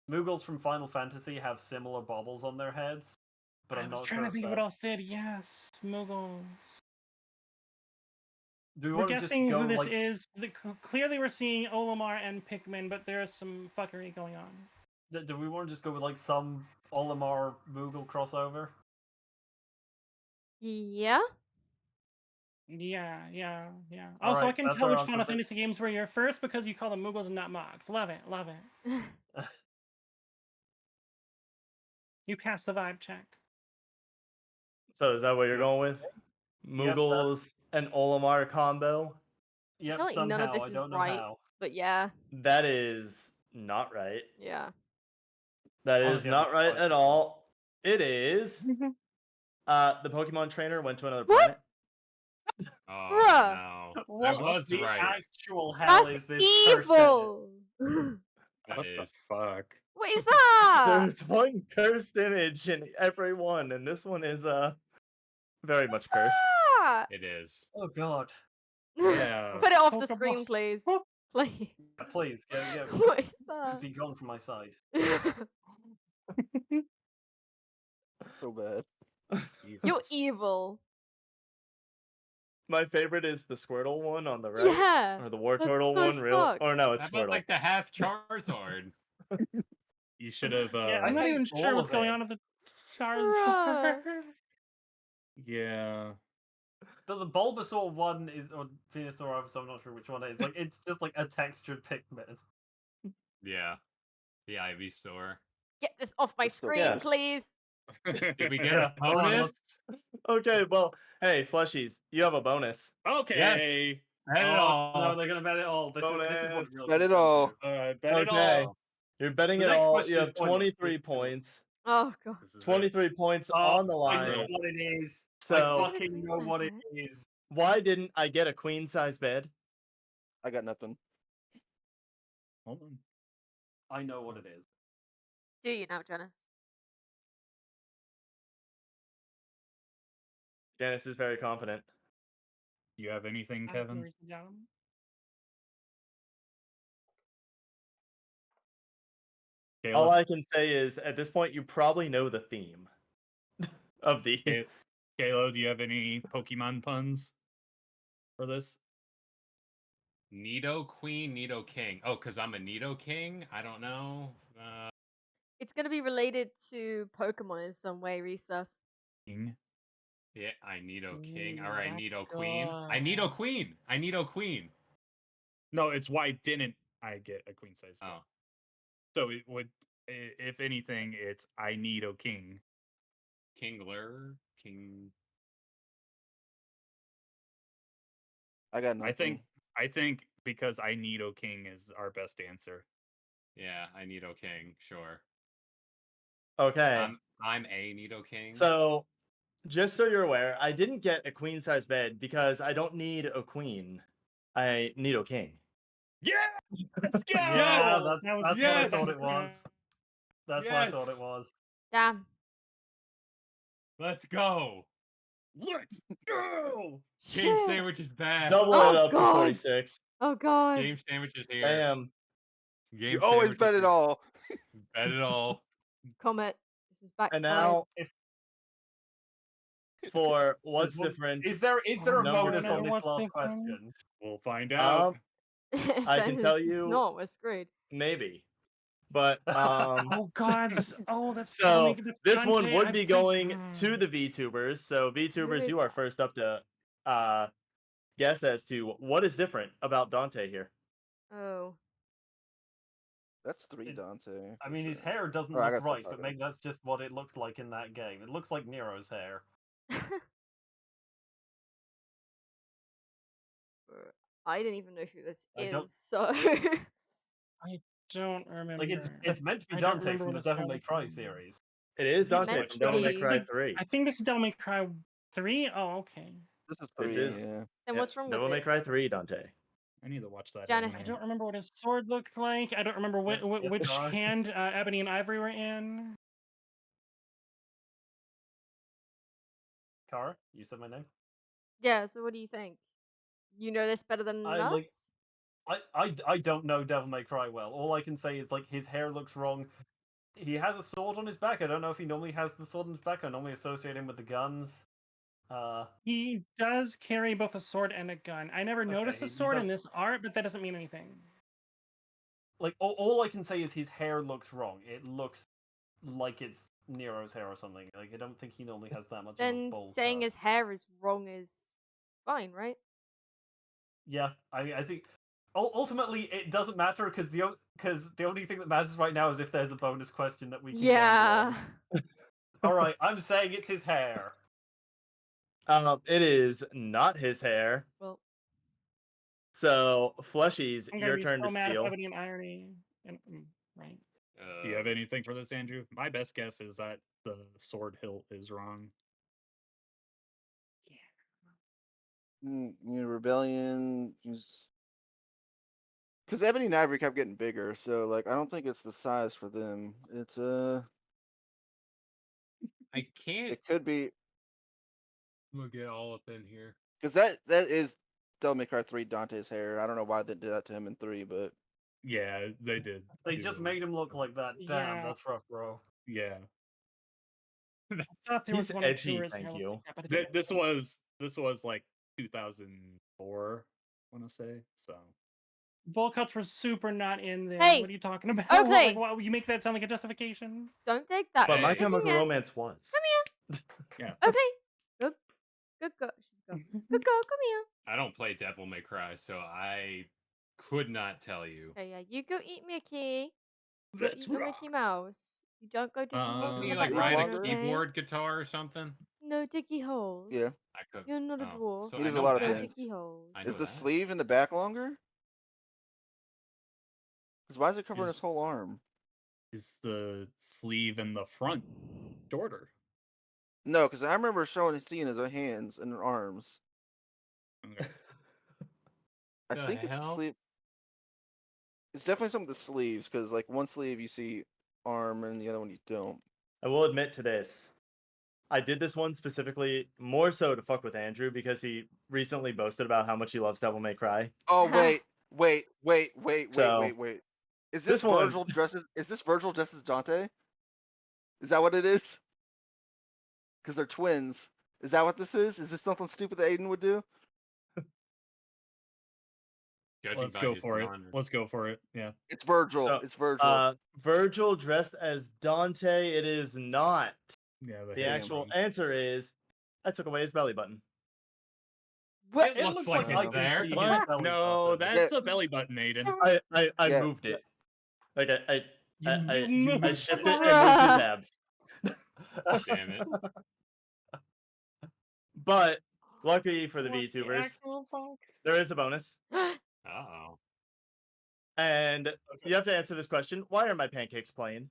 Moogles from Final Fantasy have similar baubles on their heads, but I I'm was not trying sure to if think of that. what else did. Yes, Muggles. Do we We're want to just guessing go who this like? is. Clearly, we're seeing Olimar and Pikmin, but there is some fuckery going on. Do we want to just go with like some Olimar Moogle crossover? Yeah. Yeah. All Also, I right, can that's tell our which answer. Final Fantasy games were your first because you call them Muggles and not Mogs. Love it. You passed the vibe check. So is that what you're going with? Yep, Moogles and Olimar combo? I Yep, feel like none of somehow. this I is don't know right, how. but yeah, That is not right. yeah. That is Honestly, I'm not right surprised at as well. all. It is. The Pokemon trainer went to another What? planet. Oh Bruh. no, What that was the right. actual hell That's is this cursed edit? evil. That What the is. fuck? What is that? There's one cursed image in every one, and this one is very much cursed. that? It is. Oh god. Yeah. Put it off the Pokeball. screen, please. Please. Please, yeah. What is that? Be gone from my side. So bad. You're Jesus. evil. My favorite is the Squirtle one on the right. Yeah. Or the War that's Turtle so one. Real? fucked. Or no, it's How about Squirtle. like the half Charizard? You should have. Yeah, I'm I not hate even sure all what's of going it. on with the Bruh. Charizard. Yeah. The Bulbasaur one is, or Venusaur, so I'm not sure which one it is. Like, it's just like a textured Pikmin. Yeah, the Ivysaur. Get this off my It's still screen, cursed. please. Did we get Yeah, a come on, bonus? Okay, well, hey, Fleshies, you have a bonus. Okay. Bet it Oh, all. no, they're gonna bet it all. This is what it Bonus. really Bet comes it down all. to. All right. Bet it Okay. all. You're betting The it next all. question You is have pointless. 23 This is pointless. points. Oh god. This is it. 23 points Oh, on the I line. know what it is. So- I fucking know what it is. Why didn't I get a queen size bed? I got nothing. Hold on. I know what it is. Do you now, Janice? Janice is very confident. Do you have anything, Kevin? Ladies and gentlemen. All Caleb? I can say is, at this point, you probably know the theme of these. Yes. Kalo, do you have any Pokemon puns for this? Nido Queen, Nido King. Oh, because I'm a Nido King? I don't know. It's gonna be related to Pokemon in some way, Recess. King? Yeah, I Nido King. Ooh, All right, that's Nido Queen. I Nido good. Queen. I Nido Queen. No, it's why didn't I get a queen size? Oh, So it would, if anything, it's I need a king. Kingler. King. I got nothing. I think because I need a king is our best answer. Yeah, I Nido King. Sure. Okay. I'm a Nido King. So, just so you're aware, I didn't get a queen size bed because I don't need a queen. I need a king. Yeah, let's go. Yeah, That was that's good. what I thought it was. That's what I thought it was. Damn. Let's go. Let's go! Game Shit. Sandwich is back. Double Oh, it up to God. 46. Oh god. Game Sandwich is here. Bam. Game You always Sandwich bet is it all. Bet it all. Comet. This is back. And now If for what's Well, different. is there a Number bonus on two. this What's last different? question? We'll find out. If I can tell there's you- not, we're screwed. Maybe. But Oh gods. Oh, that's so that's this one Dante. would be going to the VTubers. So Who VTubers, is you are that? first up to guess as to what is different about Dante here. Oh. That's 3 It- Dante. I for mean, his sure. hair doesn't Oh, I look gotta stop right, but talking. maybe that's just what it looked like in that game. It looks like Nero's hair. I didn't even know who this I don't- is, so. I don't remember. Like it's meant to be I don't Dante remember from the what Devil it's May called. Cry series. It is He Dante meant from to Devil May be- Cry 3. I think this is Devil May Cry 3. Oh, okay. This is This 3, is- yeah. Then what's wrong Devil with May it? Cry 3, Dante. I need to watch that. Janice. I anime. don't remember what his sword looked like. I don't remember Yes, yes, which Gar. hand Ebony and Ivory were in. Kara, you said my name. Yeah, so what do you think? You know this better than I us? like- I don't know Devil May Cry well. All I can say is like his hair looks wrong. He has a sword on his back. I don't know if he normally has the sword on his back. I normally associate him with the guns. He does carry both a sword and a gun. I never noticed he the sword in does- this art, but that doesn't mean anything. Like all I can say is his hair looks wrong. It looks like it's Nero's hair or something. Like I don't think he normally has that much. of a Then bowl saying cut. his hair is wrong is fine, right? Yeah, I think ultimately it doesn't matter because the only thing that matters right now is if there's a bonus question that we can Yeah. All right, I'm saying it's his hair. It is not his hair. Well, So, Fleshies, I'm your gonna be turn so to mad at steal. Ebony and Irony. Right. Do you have anything for this, Andrew? My best guess is that the sword hilt is wrong. Rebellion. Because Ebony and Ivory kept getting bigger, so like I don't think it's the size for them. It's I can't. it could be I'm gonna get all up in here. because that is Devil May Cry 3 Dante's hair. I don't know why they did that to him in 3, but Yeah, they did. They do just that. made him look like that. Damn, Yeah. that's rough, bro. Yeah. I thought there was He's one or two edgy, where his thank hair looked you. like that, but it This didn't. was like 2004, I want to say. So Bowl cuts were super not in there. Hey, What are you talking about? okay. Like, why you make that sound like a justification? don't take that. But My Hey. Chemical Come Romance was. here. yeah. Okay. Good. Good girl. She's a girl. Good girl. Come here. I don't play Devil May Cry, so I could not tell you. Okay, yeah. You go eat Mickey. You Let's eat your rock. Mickey Mouse. You don't go digging holes Can in you the like Sleep ride a backyard, longer? okay? keyboard guitar or something? No diggy holes. yeah. I could. You're not a oh, dwarf. So He I does a know lot of No that. things. diggy holes. I Is know the that. sleeve in the back longer? Because why is it covering Is- his whole arm? Is the sleeve in the front shorter? No, because I remember seeing his hands and arms. Okay. I The think it's the hell? sleeve. It's definitely some of the sleeves, because like one sleeve you see arm and the other one you don't. I will admit to this. I did this one specifically more so to fuck with Andrew because he recently boasted about how much he loves Devil May Cry. Oh wait. So, Is this this one- Virgil dresses? Is this Virgil dresses Dante? Is that what it is? Because they're twins. Is that what this is? Is this something stupid that Aden would do? Judging Let's by go his for it. non- Let's go for it. Yeah. It's Virgil. So, It's Virgil. Virgil dressed as Dante. It is not. Yeah. The Damn. actual answer is I took away his belly button. What? It looks like like it's it's there. see his What? belly No, button. that's a belly button, Aiden. I Yeah. moved it. Like I moved shifted it and moved his Bruh. abs. Damn it. But lucky for the What VTubers, actual fuck? there is a bonus. Uh-oh. And you have to answer this question. Why are my pancakes plain?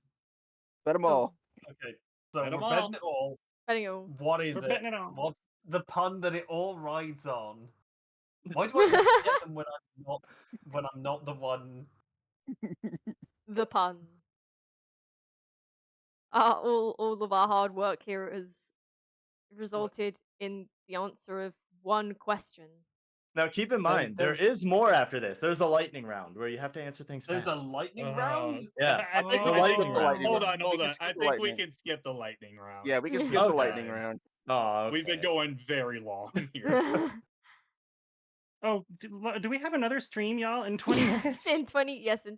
Bet them Oh. all. Okay, so Let we're 'em all. betting it all. Betting all. What is We're it? betting it on. What's the pun that it all rides on? Why do I always get them when I'm not the one? The pun. all of our hard work here has resulted in the answer of one question. Now keep in mind, there is more after this. There's a lightning round where you have to answer things There's fast. a lightning round? Yeah. I think The we can lightning skip round. lightning Hold round. on, We hold can on. skip I the think we lightning. can skip the lightning round. Yeah, we can skip the Okay. lightning round. Oh, We've been okay. going very long here. Oh, do we have another stream, y'all, in 20 minutes? in 20 minutes.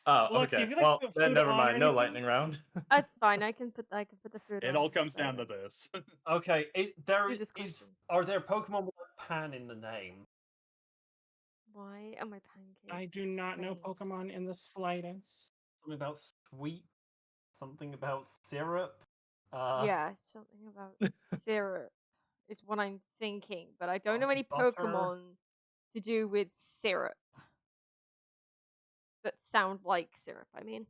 Oh, Lexi, okay. if you like Well, put then food never on or mind. No anything- lightning round. That's fine. I can put the food on. It all comes so- down to this. Okay, there do this is. question. Are there Pokemon with a pan in the name? Why are my pancakes? I do not know plain? Pokemon in the slightest. Something about sweet. Something about syrup. Yeah, something about syrup is what I'm thinking, but I don't know any butter. Pokemon to do with syrup that sound like syrup. I mean,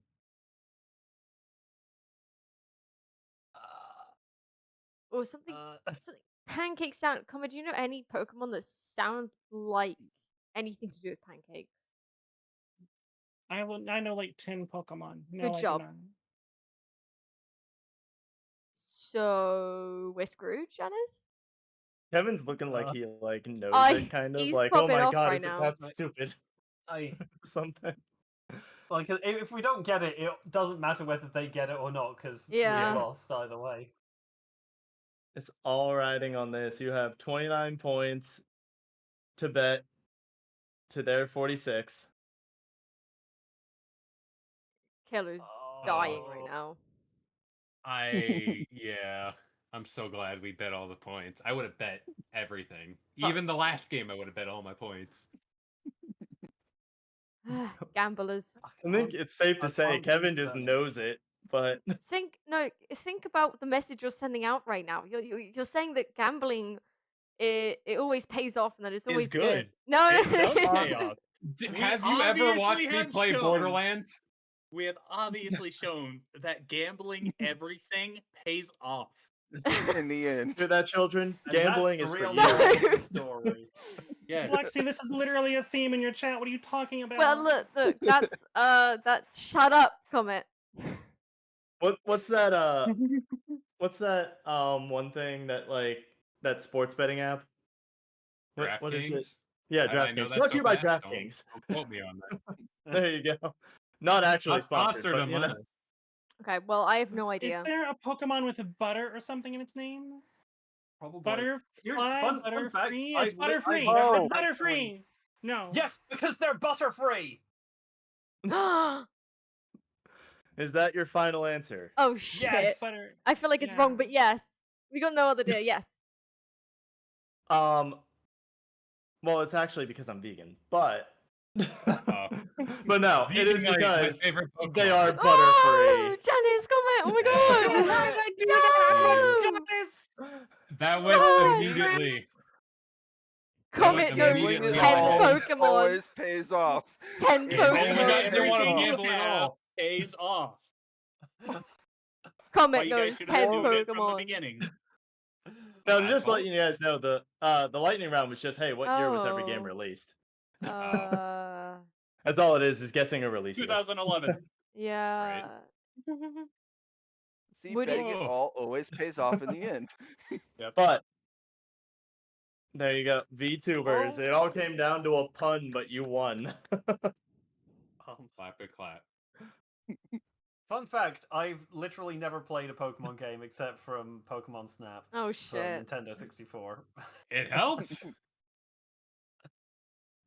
or something. Something pancake sound. Komette, do you know any Pokemon that sound like anything to do with pancakes? I know like 10 Pokemon. No, Good I job. do not. So we're screwed, Janice. Kevin's looking like he knows I- it, kind of he's like, oh popping my off god, right is it now. that stupid? I Something. like if we don't get it, it doesn't matter whether they get it or not because Yeah. we lost either way. It's all riding on this. You have 29 points to bet to their 46. Killer's dying right now. Yeah. I'm so glad we bet all the points. I would have bet everything. Even the last game, I would have bet all my points. Gamblers. I think it's safe to I say can't Kevin believe just that. knows it, but Think about the message you're sending out right now. You're saying that gambling it always pays off and that it's always good. No, It does pay off. We Have you ever obviously watched me have play shown- Borderlands? We have obviously shown that gambling everything pays off. In the end. hear that, children? And Gambling that's is the for real you. moral of the story. Yes. Lexi, this is literally a theme in your chat. What are you talking about? Well, look, that's shut up, Komette. What's that one thing that like that sports betting app? What is it? DraftKings? Yeah, I know DraftKings. that Brought so to you by fast. DraftKings. Don't quote me on that. There you go. Not actually Not sponsored, sponsored but you know. unless. Okay, well, I have no Is idea. there a Pokemon with a butter or something in its name? Probably. Butterfly? Fun Butter fact, free? I've It's li- butter free! I've never It's butter actually- free! No. Yes, because they're butterfree. Is that your final answer? Oh shit! Yes. Butter. I feel like it's wrong, Yeah. but yes, we got no other day. Yes. Well, it's actually because I'm vegan, but but no, it is Vegan, like, my because favorite they Pokemon. are Oh, butterfree. Janice, Komette! Oh my Still god! alive, I do that! No! Guys! That went No! immediately. Komette Like, knows immediately 10 all- Pokemon. Always pays off. 10 If Oh only my Pokemon. God, you don't want to Everything gamble you at have all. pays off. Why Komette you guys knows should 10 have known it from the Pokemon. beginning. Now, I just told letting you guys know, the lightning round was just, hey, what year was every game Oh. released? That's all it is guessing a release year. 2011. yeah. See, Would betting it- it all always pays off in the end. But there you go, VTubers. Oh. It all came down to a pun, but you won. Clap it, clap. Fun fact: I've literally never played a Pokemon game except from Pokemon Snap Oh from shit. Nintendo 64. It helps.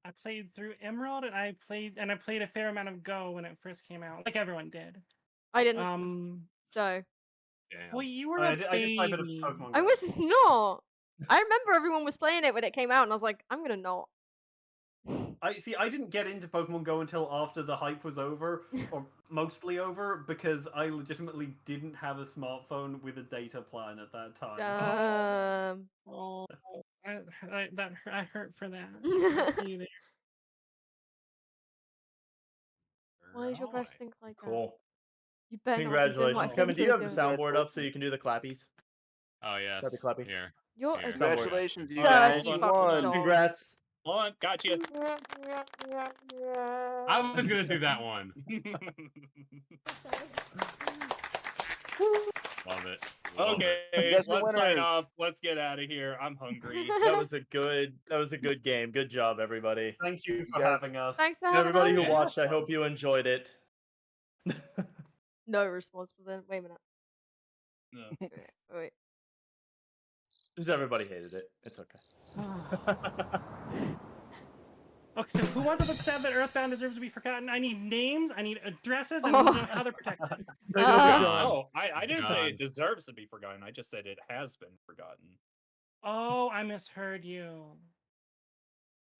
I played through Emerald and I played a fair amount of Go when it first came out, like everyone did. I didn't. So Damn. Well, you were I a did play a bit of baby. Pokemon. I Go. was not. I remember everyone was playing it when it came out, and I was like, I'm gonna not. I didn't get into Pokemon Go until after the hype was over, or mostly over, because I legitimately didn't have a smartphone with a data plan at that time. Oh, I hurt for that. I feel you there. Why is your breath Alright. stink like that? Cool. You better not be doing Congratulations, what I Kevin. think Do you you're have the doing. soundboard up so you can do the clappies? Oh yes. Clappy, clappy. Here. You're Here. a Soundboard. Congratulations, you Alright, guys. hold You on. won. dog. Congrats. Hold on, got you. I was gonna do that one. Love it. Love it. Okay, guys are let's sign winners. off. Let's get out of here. I'm hungry. That was a good game. Good job, everybody. Thank you for guys- having us. Thanks for To having everybody who us. watched, I hope you enjoyed it. No response for them. Wait a minute. No. Wait. Just everybody hated it. It's okay. Okay, so who wants to look sad that Earthbound deserves to be forgotten? I need names, I need addresses, and I need to know how they're protected. Oh, I didn't say God. it deserves to be forgotten. I just said it has been forgotten. Oh, I misheard you.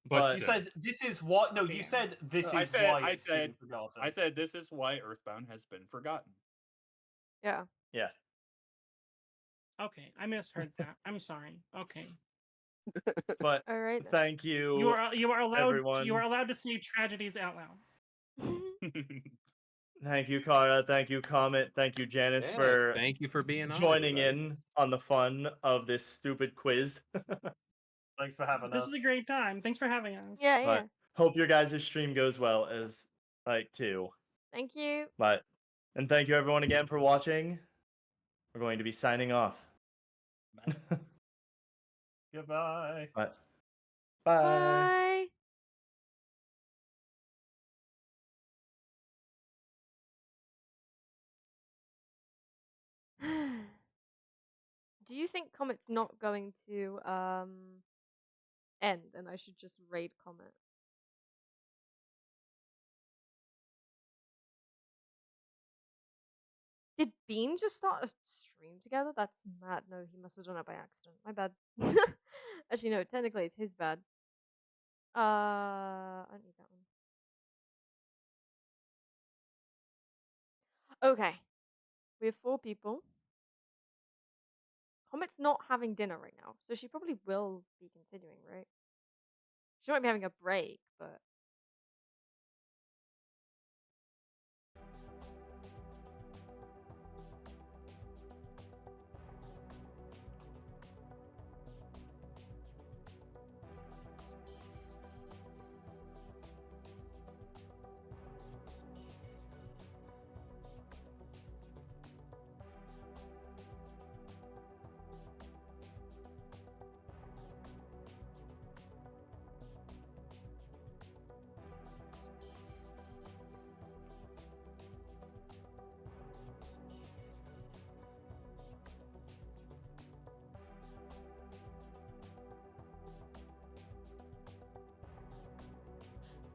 But You said this is what? No, you said this I is said- why I it's been said- forgotten. I said this is why Earthbound has been forgotten. Yeah. yeah. Okay, I misheard that. I'm sorry. Okay. But All right. Then. thank you. You are allowed everyone. you are allowed to say tragedies out loud. Thank you, Kara. Thank you, Comet. Thank you, Janice, Yeah, for thank you for being on. joining everybody. in on the fun of this stupid quiz. Thanks for having This us. is a great time. Thanks for having us. Yeah. Yeah. But hope your guys' stream goes well as too. Thank you. And thank you everyone again for watching. We're going to be signing off. Goodbye. Bye. Bye. Do you think Comet's not going to end and I should just raid Comet? Did Bean just start a stream together? That's mad. No, he must have done it by accident. My bad. Actually, no, technically it's his bad. I don't need that one. Okay. We have 4 people. Comet's not having dinner right now, so she probably will be continuing, right? She might be having a break, but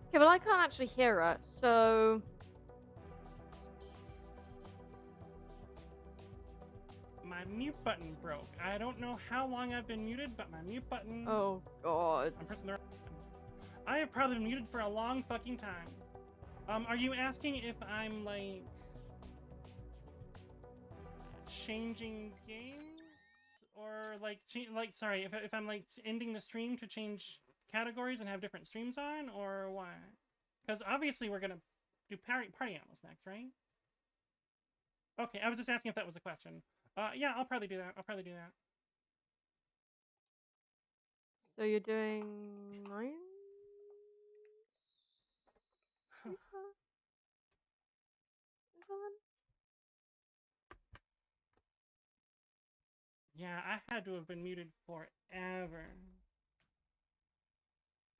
okay, well I can't actually hear her, so My mute button broke. I don't know how long I've been muted, but my mute button. oh god. I'm pressing the wrong button. I have probably been muted for a long fucking time. Are you asking if I'm like changing games, or like sorry, if I'm like ending the stream to change categories and have different streams on, or what? Because obviously we're gonna do party animals next, right? Okay, I was just asking if that was a question. Yeah, I'll probably do that. So you're doing 9? Super? Until then? Yeah, I had to have been muted forever.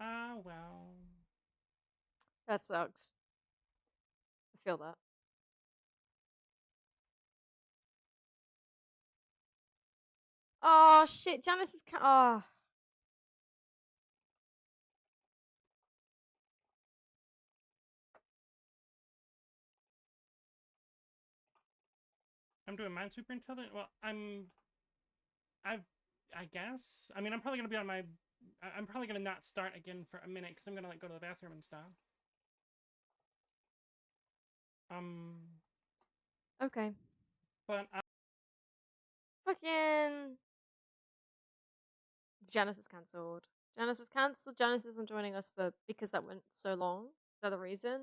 Ah, well. That sucks. I feel that. Oh shit, Janice is oh. I'm doing Minesweeper until then. Well, I guess. I mean, I'm probably gonna be on my. I'm probably gonna not start again for a minute because I'm gonna like go to the bathroom and stuff. Okay. But Fucking Janice is cancelled. Janice is cancelled. Janice isn't joining us because that went so long. Is that the reason?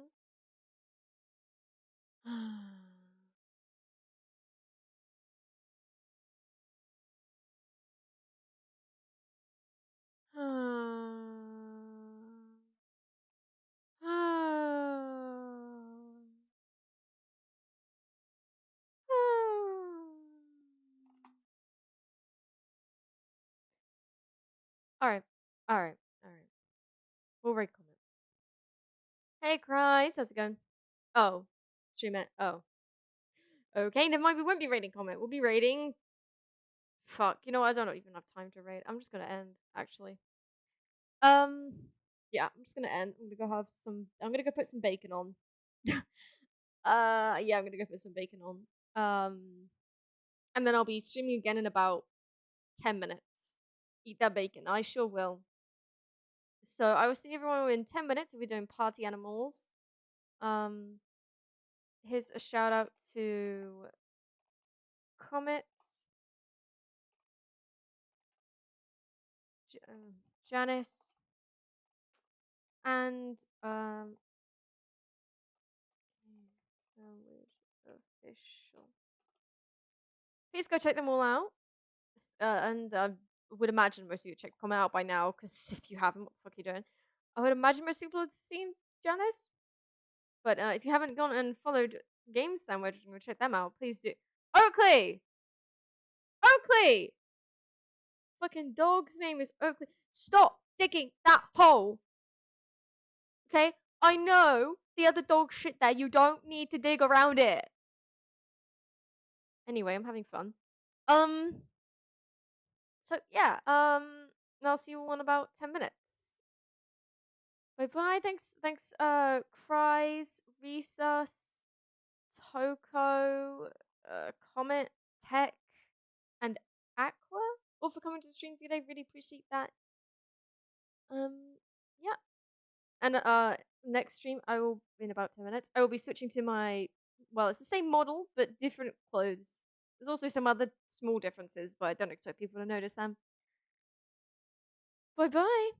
Alright. Alright. Alright. We'll rate comment. Hey, Cries. How's it going? Oh. Stream it. Oh. Okay, never mind. We won't be rating comment. We'll be rating. Fuck. You know what? I don't even have time to rate. I'm just gonna end, actually. Yeah, I'm just gonna end. I'm gonna go have some. I'm gonna go put some bacon on. Yeah, I'm gonna go put some bacon on. And then I'll be streaming again in about 10 minutes. Eat that bacon. I sure will. So I will see everyone in 10 minutes. We'll be doing party animals. Here's a shout out to Komette Janus and Gamesandwich Official. Please go check them all out. And I would imagine most of you checked comment out by now, because if you haven't, what the fuck are you doing? I would imagine most people have seen Janice. But if you haven't gone and followed Gamesandwich and go check them out, please do. Oakley! Oakley! Fucking dog's name is Oakley. Stop digging that hole! Okay? I know the other dog shit there. You don't need to dig around it. Anyway, I'm having fun. So yeah, I'll see you all in about 10 minutes. Bye bye. Thanks, Cries, Resus, Toko, Comet, Tech, and Aqua, all for coming to the stream today. Really appreciate that. Yeah. And next stream I will in about 10 minutes. I will be switching to my, well, it's the same model but different clothes. There's also some other small differences, but I don't expect people to notice them. Bye bye.